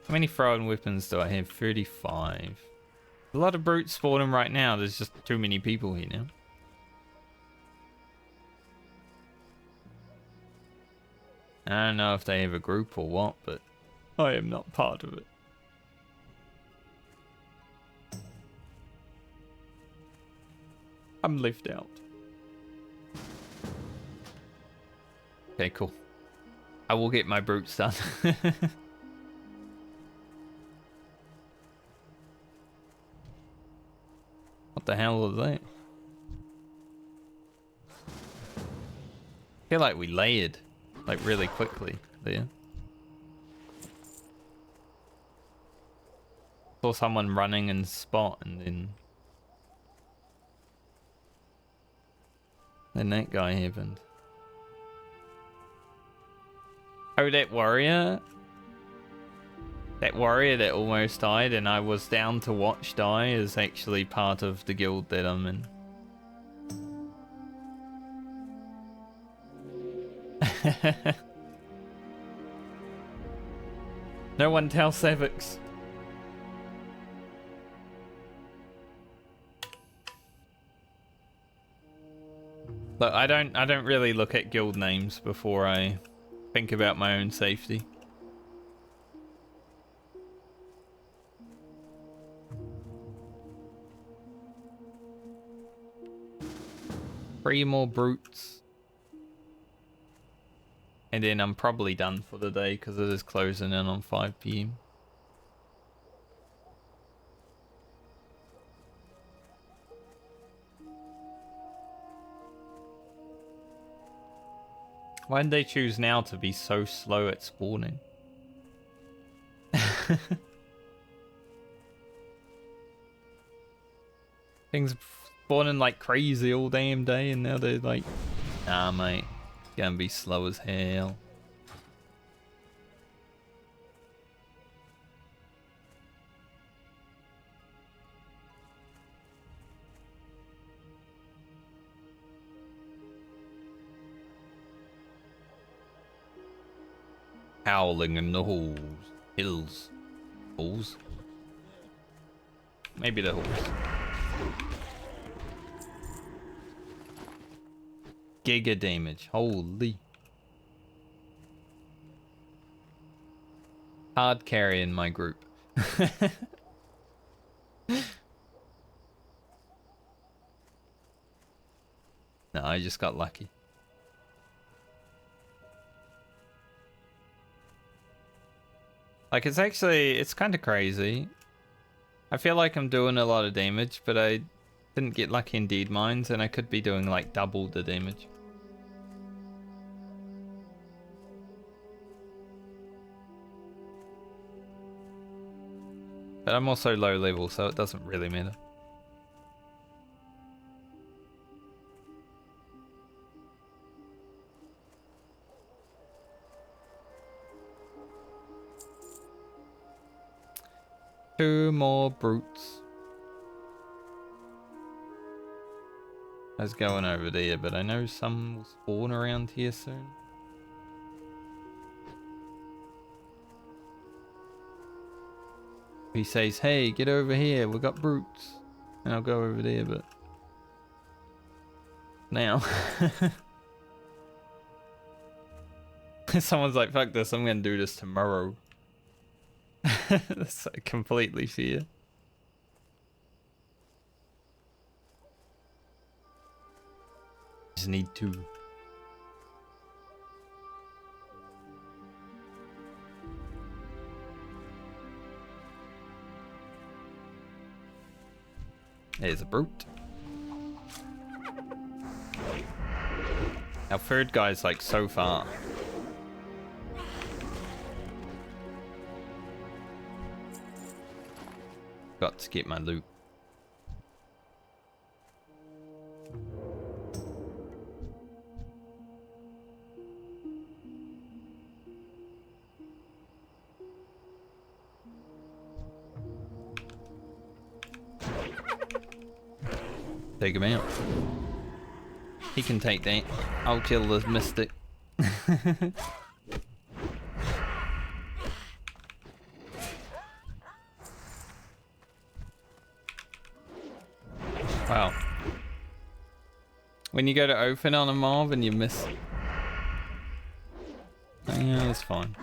How many throwing weapons do I have? 35. A lot of brutes spawning right now. There's just too many people here now. I don't know if they have a group or what, but I am not part of it. I'm left out. Okay, cool. I will get my brutes done. What the hell was that? I feel like we layered, like really quickly there. Saw someone running in spot and then that guy happened. Oh, that warrior? That warrior that almost died and I was down to watch die is actually part of the guild that I'm in. No one tell Savix. Look, I don't really look at guild names before I think about my own safety. Three more brutes. And then I'm probably done for the day because it is closing in on 5 PM. Why did they choose now to be so slow at spawning? Things spawning like crazy all damn day and now they're like, nah mate, it's gonna be slow as hell. Howling in the hills. Halls? Maybe the halls. Giga damage. Holy. Hard carry in my group. No, I just got lucky. Like, it's kind of crazy. I feel like I'm doing a lot of damage, but I didn't get lucky in Deadmines, and I could be doing like double the damage. But I'm also low level, so it doesn't really matter. Two more brutes. I was going over there, but I know some will spawn around here soon. He says, hey, get over here, we got brutes. And I'll go over there, but... now. Someone's like, fuck this, I'm gonna do this tomorrow. That's completely fair. Just need to. There's a brute. Our third guy's like so far. Got to get my loot. Take him out. He can take that. I'll kill the mystic. Wow. When you go to open on a mob and you miss. Yeah, that's fine.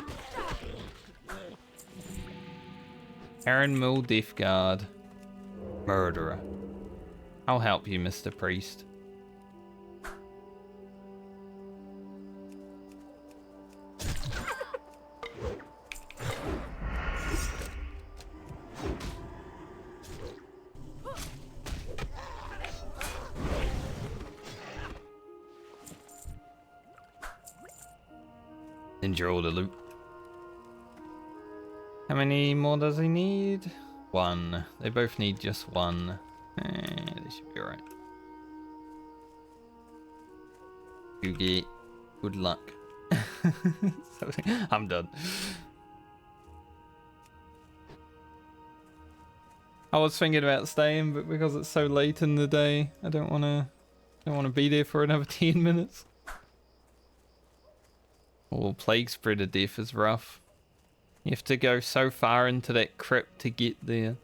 Aaron Mill Death Guard. Murderer. I'll help you, Mr. Priest. Enjoy all the loot. How many more does he need? One. They both need just one. They should be alright. You get good luck. I'm done. I was thinking about staying, but because it's so late in the day, I don't wanna be there for another 10 minutes. Oh, plague spread of death is rough. You have to go so far into that crypt to get there.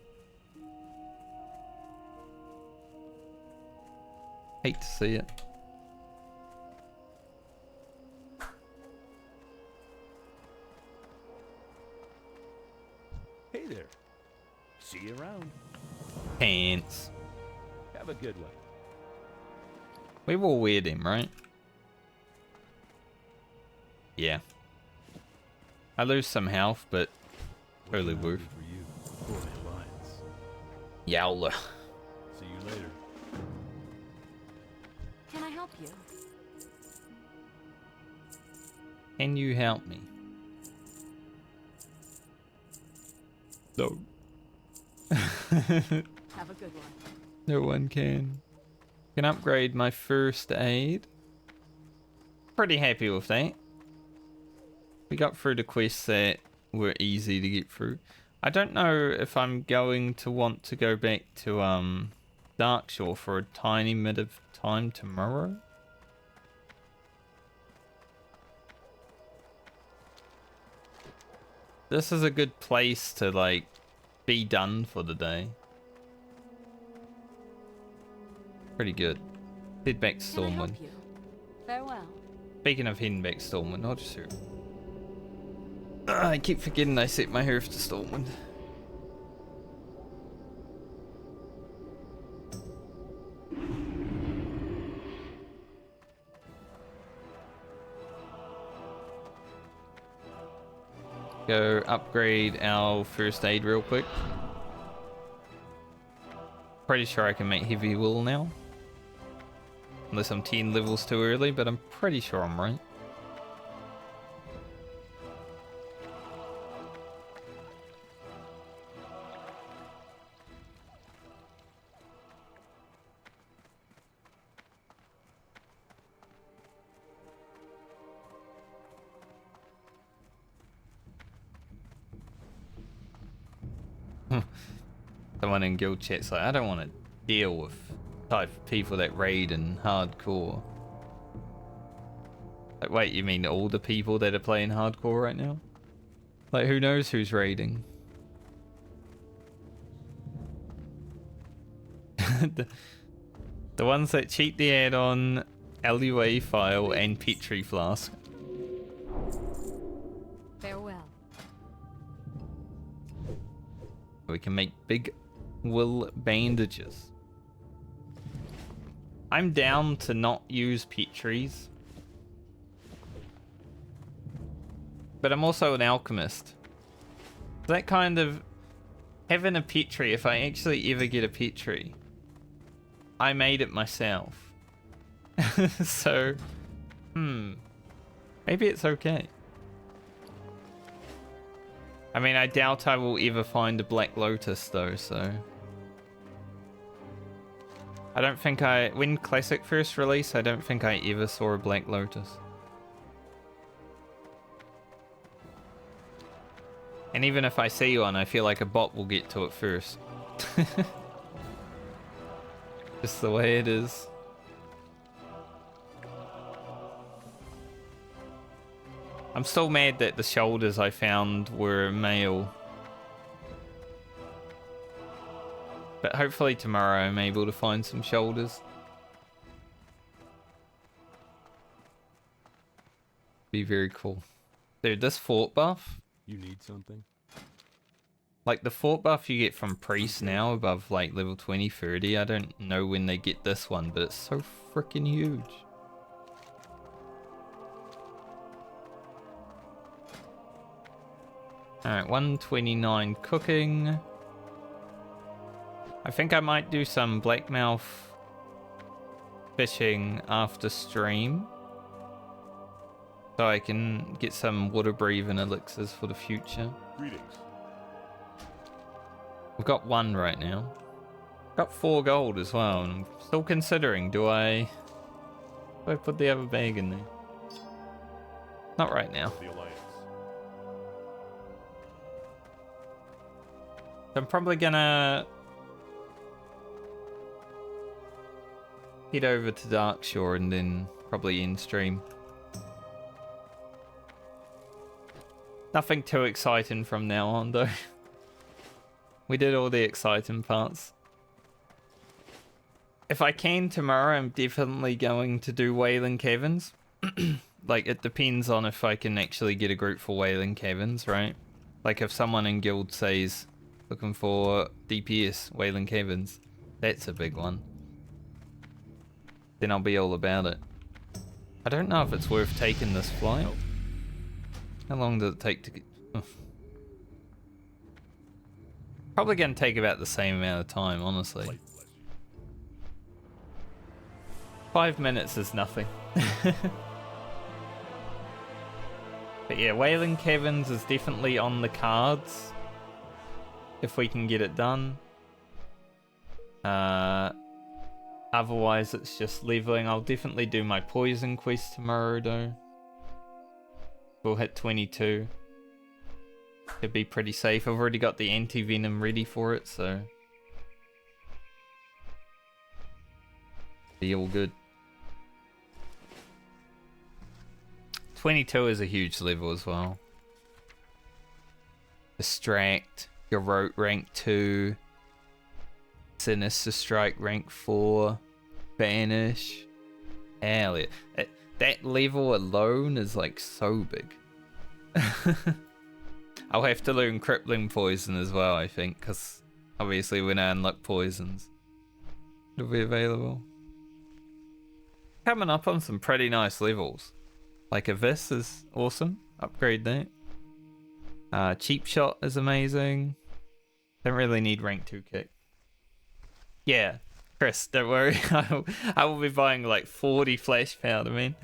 Hate to see it. Hey there. See you around. Pants. Have a good one. We've all weird him, right? Yeah. I lose some health, but totally worth. For you, for the alliance. Yowler. See you later. Can I help you? Can you help me? No. Have a good one. No one can. Can upgrade my first aid. Pretty happy with that. We got through the quests that were easy to get through. I don't know if I'm going to want to go back to Darkshore for a tiny bit of time tomorrow. This is a good place to like be done for the day. Pretty good. Head back to Can I Stormwind. help you? Farewell. Speaking of heading back to Stormwind, I'll just hear. I keep forgetting I set my hearth to Stormwind. Go upgrade our first aid real quick. Pretty sure I can make heavy wool now. Unless I'm 10 levels too early, but I'm pretty sure I'm right. Someone in guild chat's like, I don't want to deal with type of people that raid in hardcore. Like, wait, you mean all the people that are playing hardcore right now? Like, who knows who's raiding? the ones that cheat the add-on, alleyway file, and Petri flask. Farewell. We can make big wool bandages. I'm down to not use Petries. But I'm also an alchemist. That kind of... Having a Petri, if I actually ever get a Petri, I made it myself. So, maybe it's okay. I mean, I doubt I will ever find a Black Lotus though, so... I don't think when Classic first released, I don't think I ever saw a Black Lotus. And even if I see one, I feel like a bot will get to it first. Just the way it is. I'm still mad that the shoulders I found were male. But hopefully tomorrow I'm able to find some shoulders. Be very cool. Dude, this fort buff, You need something? like the fort buff you get from priests now above like level 20, 30, I don't know when they get this one, but it's so freaking huge. Alright, 129 cooking. I think I might do some blackmouth fishing after stream. So I can get some water breathing elixirs for the future. Greetings. We've got 1 right now. Got 4 gold as well, and I'm still considering, do I put the other bag in there? Not right now. The Alliance. I'm probably gonna head over to Darkshore and then probably end stream. Nothing too exciting from now on though. We did all the exciting parts. If I can tomorrow, I'm definitely going to do Whaling Caverns. Like, it depends on if I can actually get a group for Whaling Caverns, right? Like, if someone in guild says, looking for DPS, Whaling Caverns, that's a big one. Then I'll be all about it. I don't know if it's worth taking this flight. How long does it take to get... Probably going to take about the same amount of time, honestly. 5 minutes is nothing. But yeah, Whaling Caverns is definitely on the cards. If we can get it done. Otherwise, it's just leveling. I'll definitely do my poison quest tomorrow, though. We'll hit 22. It'd be pretty safe. I've already got the anti-venom ready for it, so... be all good. 22 is a huge level as well. Distract, Garrote rank 2. Sinister Strike rank 4. Banish. Hell yeah. That level alone is like so big. I'll have to learn Crippling Poison as well, I think, because obviously when I unlock poisons, it'll be available. Coming up on some pretty nice levels. Like Abyss is awesome. Upgrade that. Cheap Shot is amazing. Don't really need rank 2 kick. Yeah, Chris, don't worry. I will be buying like 40 flash powder, man.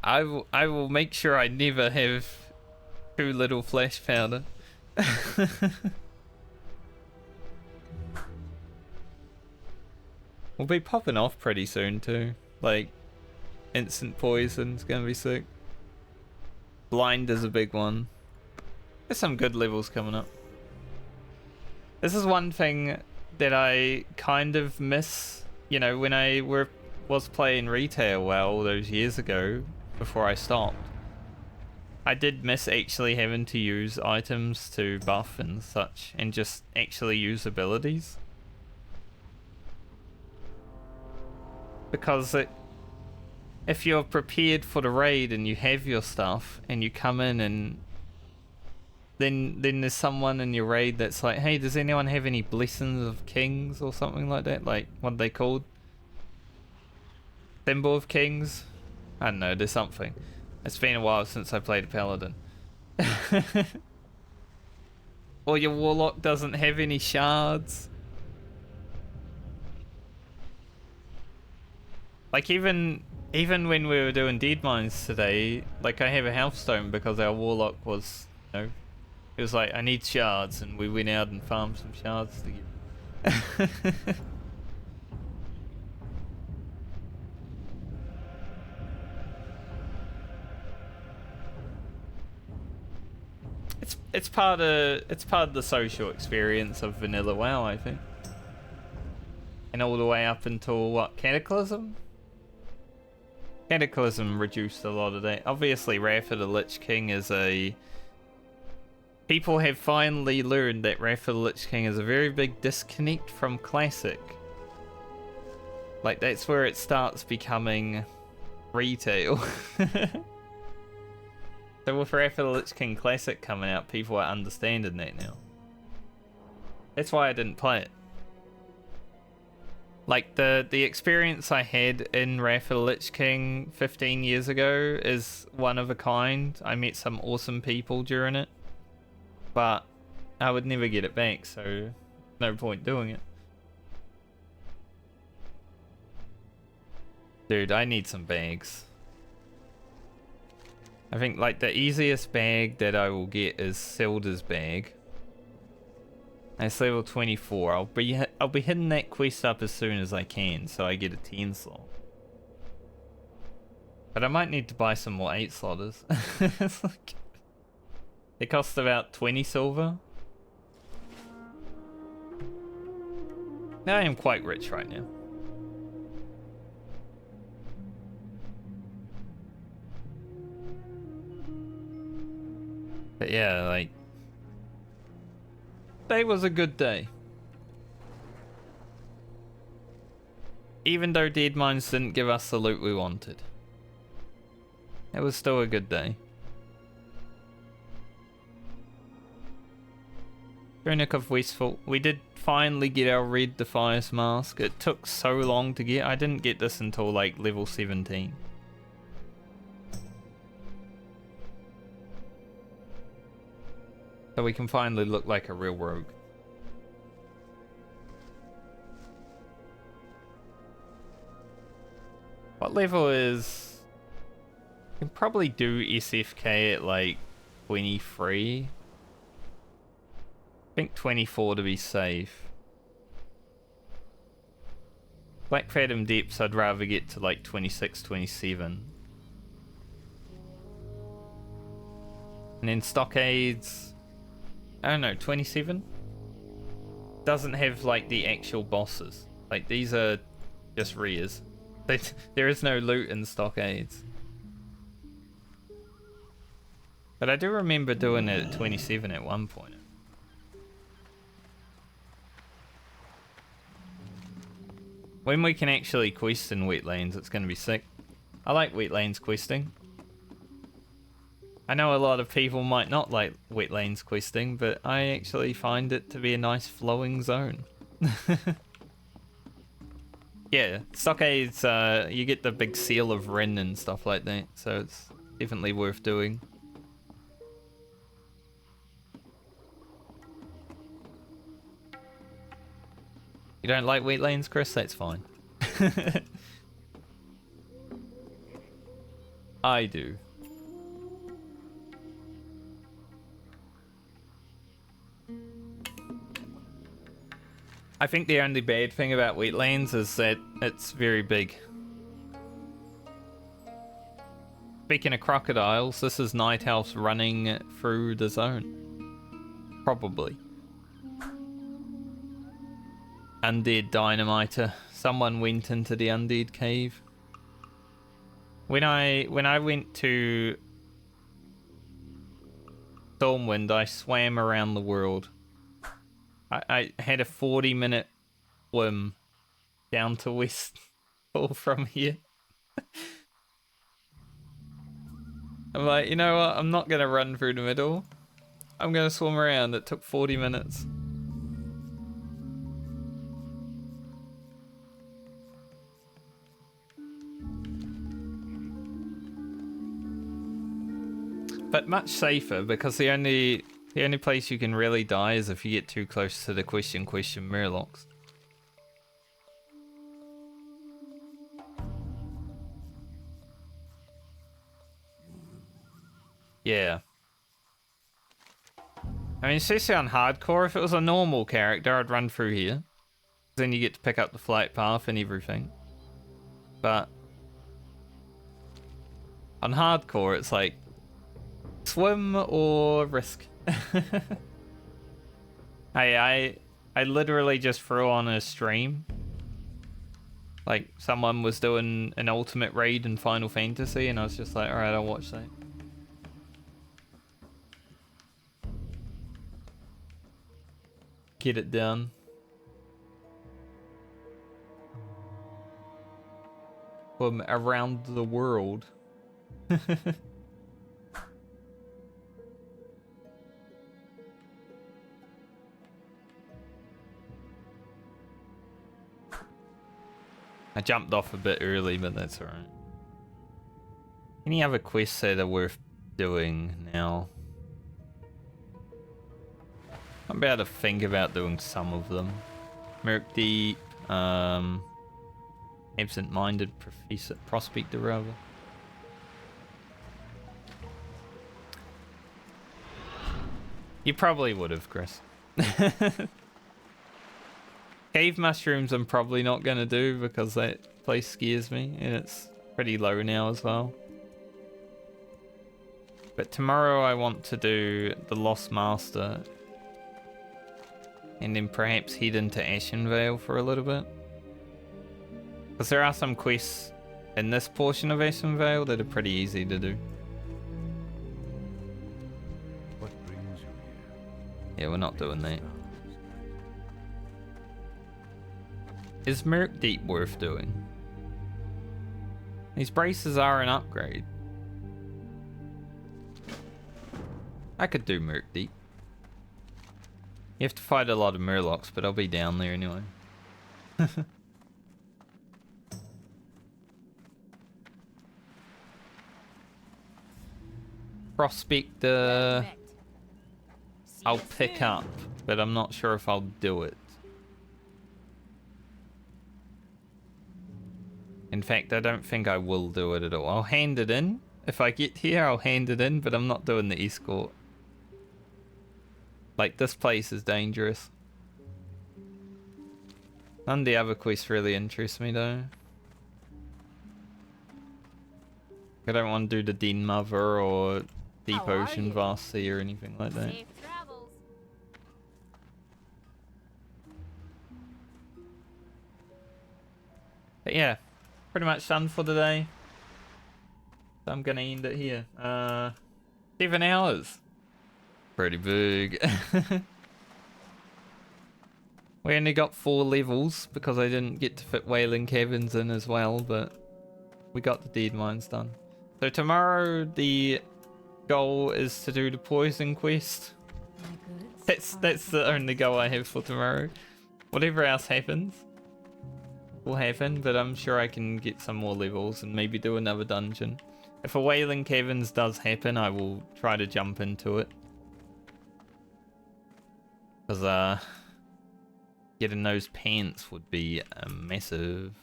I will make sure I never have too little flash powder. We'll be popping off pretty soon too. Like, instant poison's gonna be sick. Blind is a big one. There's some good levels coming up. This is one thing that I kind of miss, you know, when I was playing retail WoW all those years ago before I stopped. I did miss actually having to use items to buff and such, and just actually use abilities. Because if you're prepared for the raid and you have your stuff and you come in and then there's someone in your raid that's like, hey, does anyone have any Blessings of Kings or something like that? Like, what are they called? Symbol of Kings? I don't know, there's something. It's been a while since I played a Paladin. Or your Warlock doesn't have any shards. Like, even when we were doing Deadmines today, like, I have a Healthstone because our Warlock was, you know, it was like, I need shards, and we went out and farmed some shards together. It's part of the social experience of vanilla WoW, I think. And all the way up until what, Cataclysm? Cataclysm reduced a lot of that. Obviously, Wrath of the Lich King is a... People have finally learned that Wrath of the Lich King is a very big disconnect from Classic. Like, that's where it starts becoming retail. So with Wrath of the Lich King Classic coming out, people are understanding that now. That's why I didn't play it. Like, the experience I had in Wrath of the Lich King 15 years ago is one of a kind. I met some awesome people during it. But I would never get it back, so no point doing it. Dude, I need some bags. I think like the easiest bag that I will get is Silda's bag. It's level 24. I'll be hitting that quest up as soon as I can, so I get a 10 slot. But I might need to buy some more 8 slotters. It's like, it costs about 20 silver. Now I am quite rich right now. But yeah, like, today was a good day. Even though Deadmines didn't give us the loot we wanted. It was still a good day. Tunic of Westfall. We did finally get our red Defias mask. It took so long to get. I didn't get this until like level 17. So we can finally look like a real rogue. What level is... You can probably do SFK at like 23. I think 24 to be safe. Black Fathom Depths I'd rather get to like 26, 27. And then Stockades, I don't know, 27? Doesn't have like the actual bosses. Like these are just rears. There is no loot in Stockades. But I do remember doing it at 27 at one point. When we can actually quest in wetlands, it's going to be sick. I like wetlands questing. I know a lot of people might not like wetlands questing, but I actually find it to be a nice flowing zone. Yeah, Stockades, you get the big seal of Rin and stuff like that, so it's definitely worth doing. You don't like wetlands, Chris? That's fine. I do. I think the only bad thing about wetlands is that it's very big. Speaking of crocodiles, this is Night Elf running through the zone. Probably. Undead Dynamiter. Someone went into the Undead Cave. When I went to Stormwind, I swam around the world. I had a 40-minute swim down to Westfall from here. I'm like, you know what? I'm not going to run through the middle. I'm going to swim around. It took 40 minutes. But much safer, because the only place you can really die is if you get too close to the question Murlocs. Yeah. I mean, especially on hardcore, if it was a normal character, I'd run through here. Then you get to pick up the flight path and everything. But on hardcore, it's like swim or risk. I literally just threw on a stream. Like someone was doing an ultimate raid in Final Fantasy, and I was just like, alright, I'll watch that. Get it done. From around the world. I jumped off a bit early, but that's alright. Any other quests that are worth doing now? I'm about to think about doing some of them. Merc Deep, Absent-Minded Prospector rather. You probably would have, Chris. Cave mushrooms I'm probably not going to do because that place scares me and it's pretty low now as well. But tomorrow I want to do the Lost Master and then perhaps head into Ashenvale for a little bit. Because there are some quests in this portion of Ashenvale that are pretty easy to do. What brings you here? Yeah, we're not doing that. Is Merc Deep worth doing? These braces are an upgrade. I could do Merc Deep. You have to fight a lot of Murlocs, but I'll be down there anyway. Prospect, Perfect. See I'll you pick soon. up, but I'm not sure if I'll do it. In fact, I don't think I will do it at all. I'll hand it in. If I get here, I'll hand it in, but I'm not doing the escort. Like, this place is dangerous. None of the other quests really interest me, though. I don't want to do the Den Mother or Deep How are Ocean you? Vast Sea or anything like that. Safe travels. But yeah, pretty much done for the day. So I'm gonna end it here. 7 hours. Pretty big. We only got 4 levels because I didn't get to fit Whaling Caverns in as well, but we got the Deadmines done. So tomorrow the goal is to do the Poison Quest. My goods That's the only goal I have for tomorrow. Whatever else happens will happen, but I'm sure I can get some more levels and maybe do another dungeon. If a Whaling Caverns does happen, I will try to jump into it. Because getting those pants would be massive.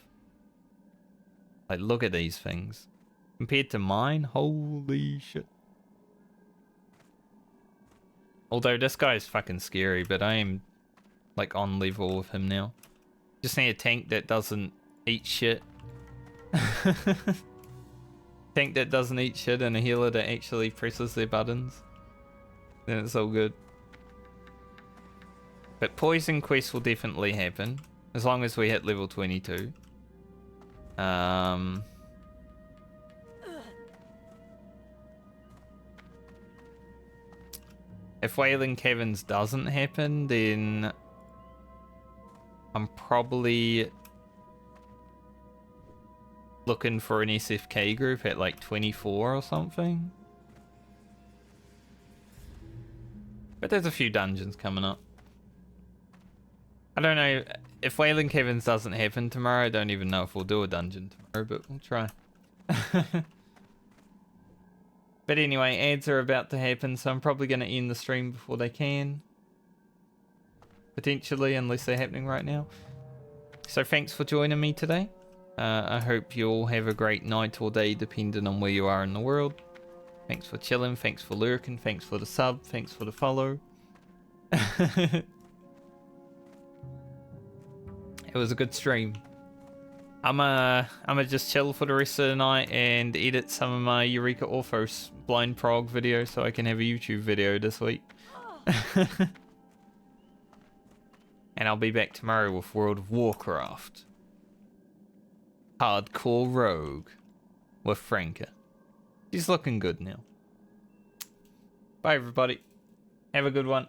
Like, look at these things. Compared to mine, holy shit. Although this guy is fucking scary, but I am like on level with him now. Just need a tank that doesn't eat shit. Tank that doesn't eat shit and a healer that actually presses their buttons. Then it's all good. But Poison Quest will definitely happen. As long as we hit level 22. If Whaling Caverns doesn't happen, then I'm probably looking for an SFK group at like 24 or something. But there's a few dungeons coming up. I don't know, if Whaling Caverns doesn't happen tomorrow, I don't even know if we'll do a dungeon tomorrow, but we'll try. But anyway, ads are about to happen, so I'm probably going to end the stream before they can. Potentially, unless they're happening right now. So thanks for joining me today. I hope you all have a great night or day, depending on where you are in the world. Thanks for chilling, thanks for lurking, thanks for the sub, thanks for the follow. It was a good stream. I'ma just chill for the rest of the night and edit some of my Eureka Orthos blind prog videos so I can have a YouTube video this week. And I'll be back tomorrow with World of Warcraft. Hardcore Rogue with Franca. She's looking good now. Bye everybody. Have a good one.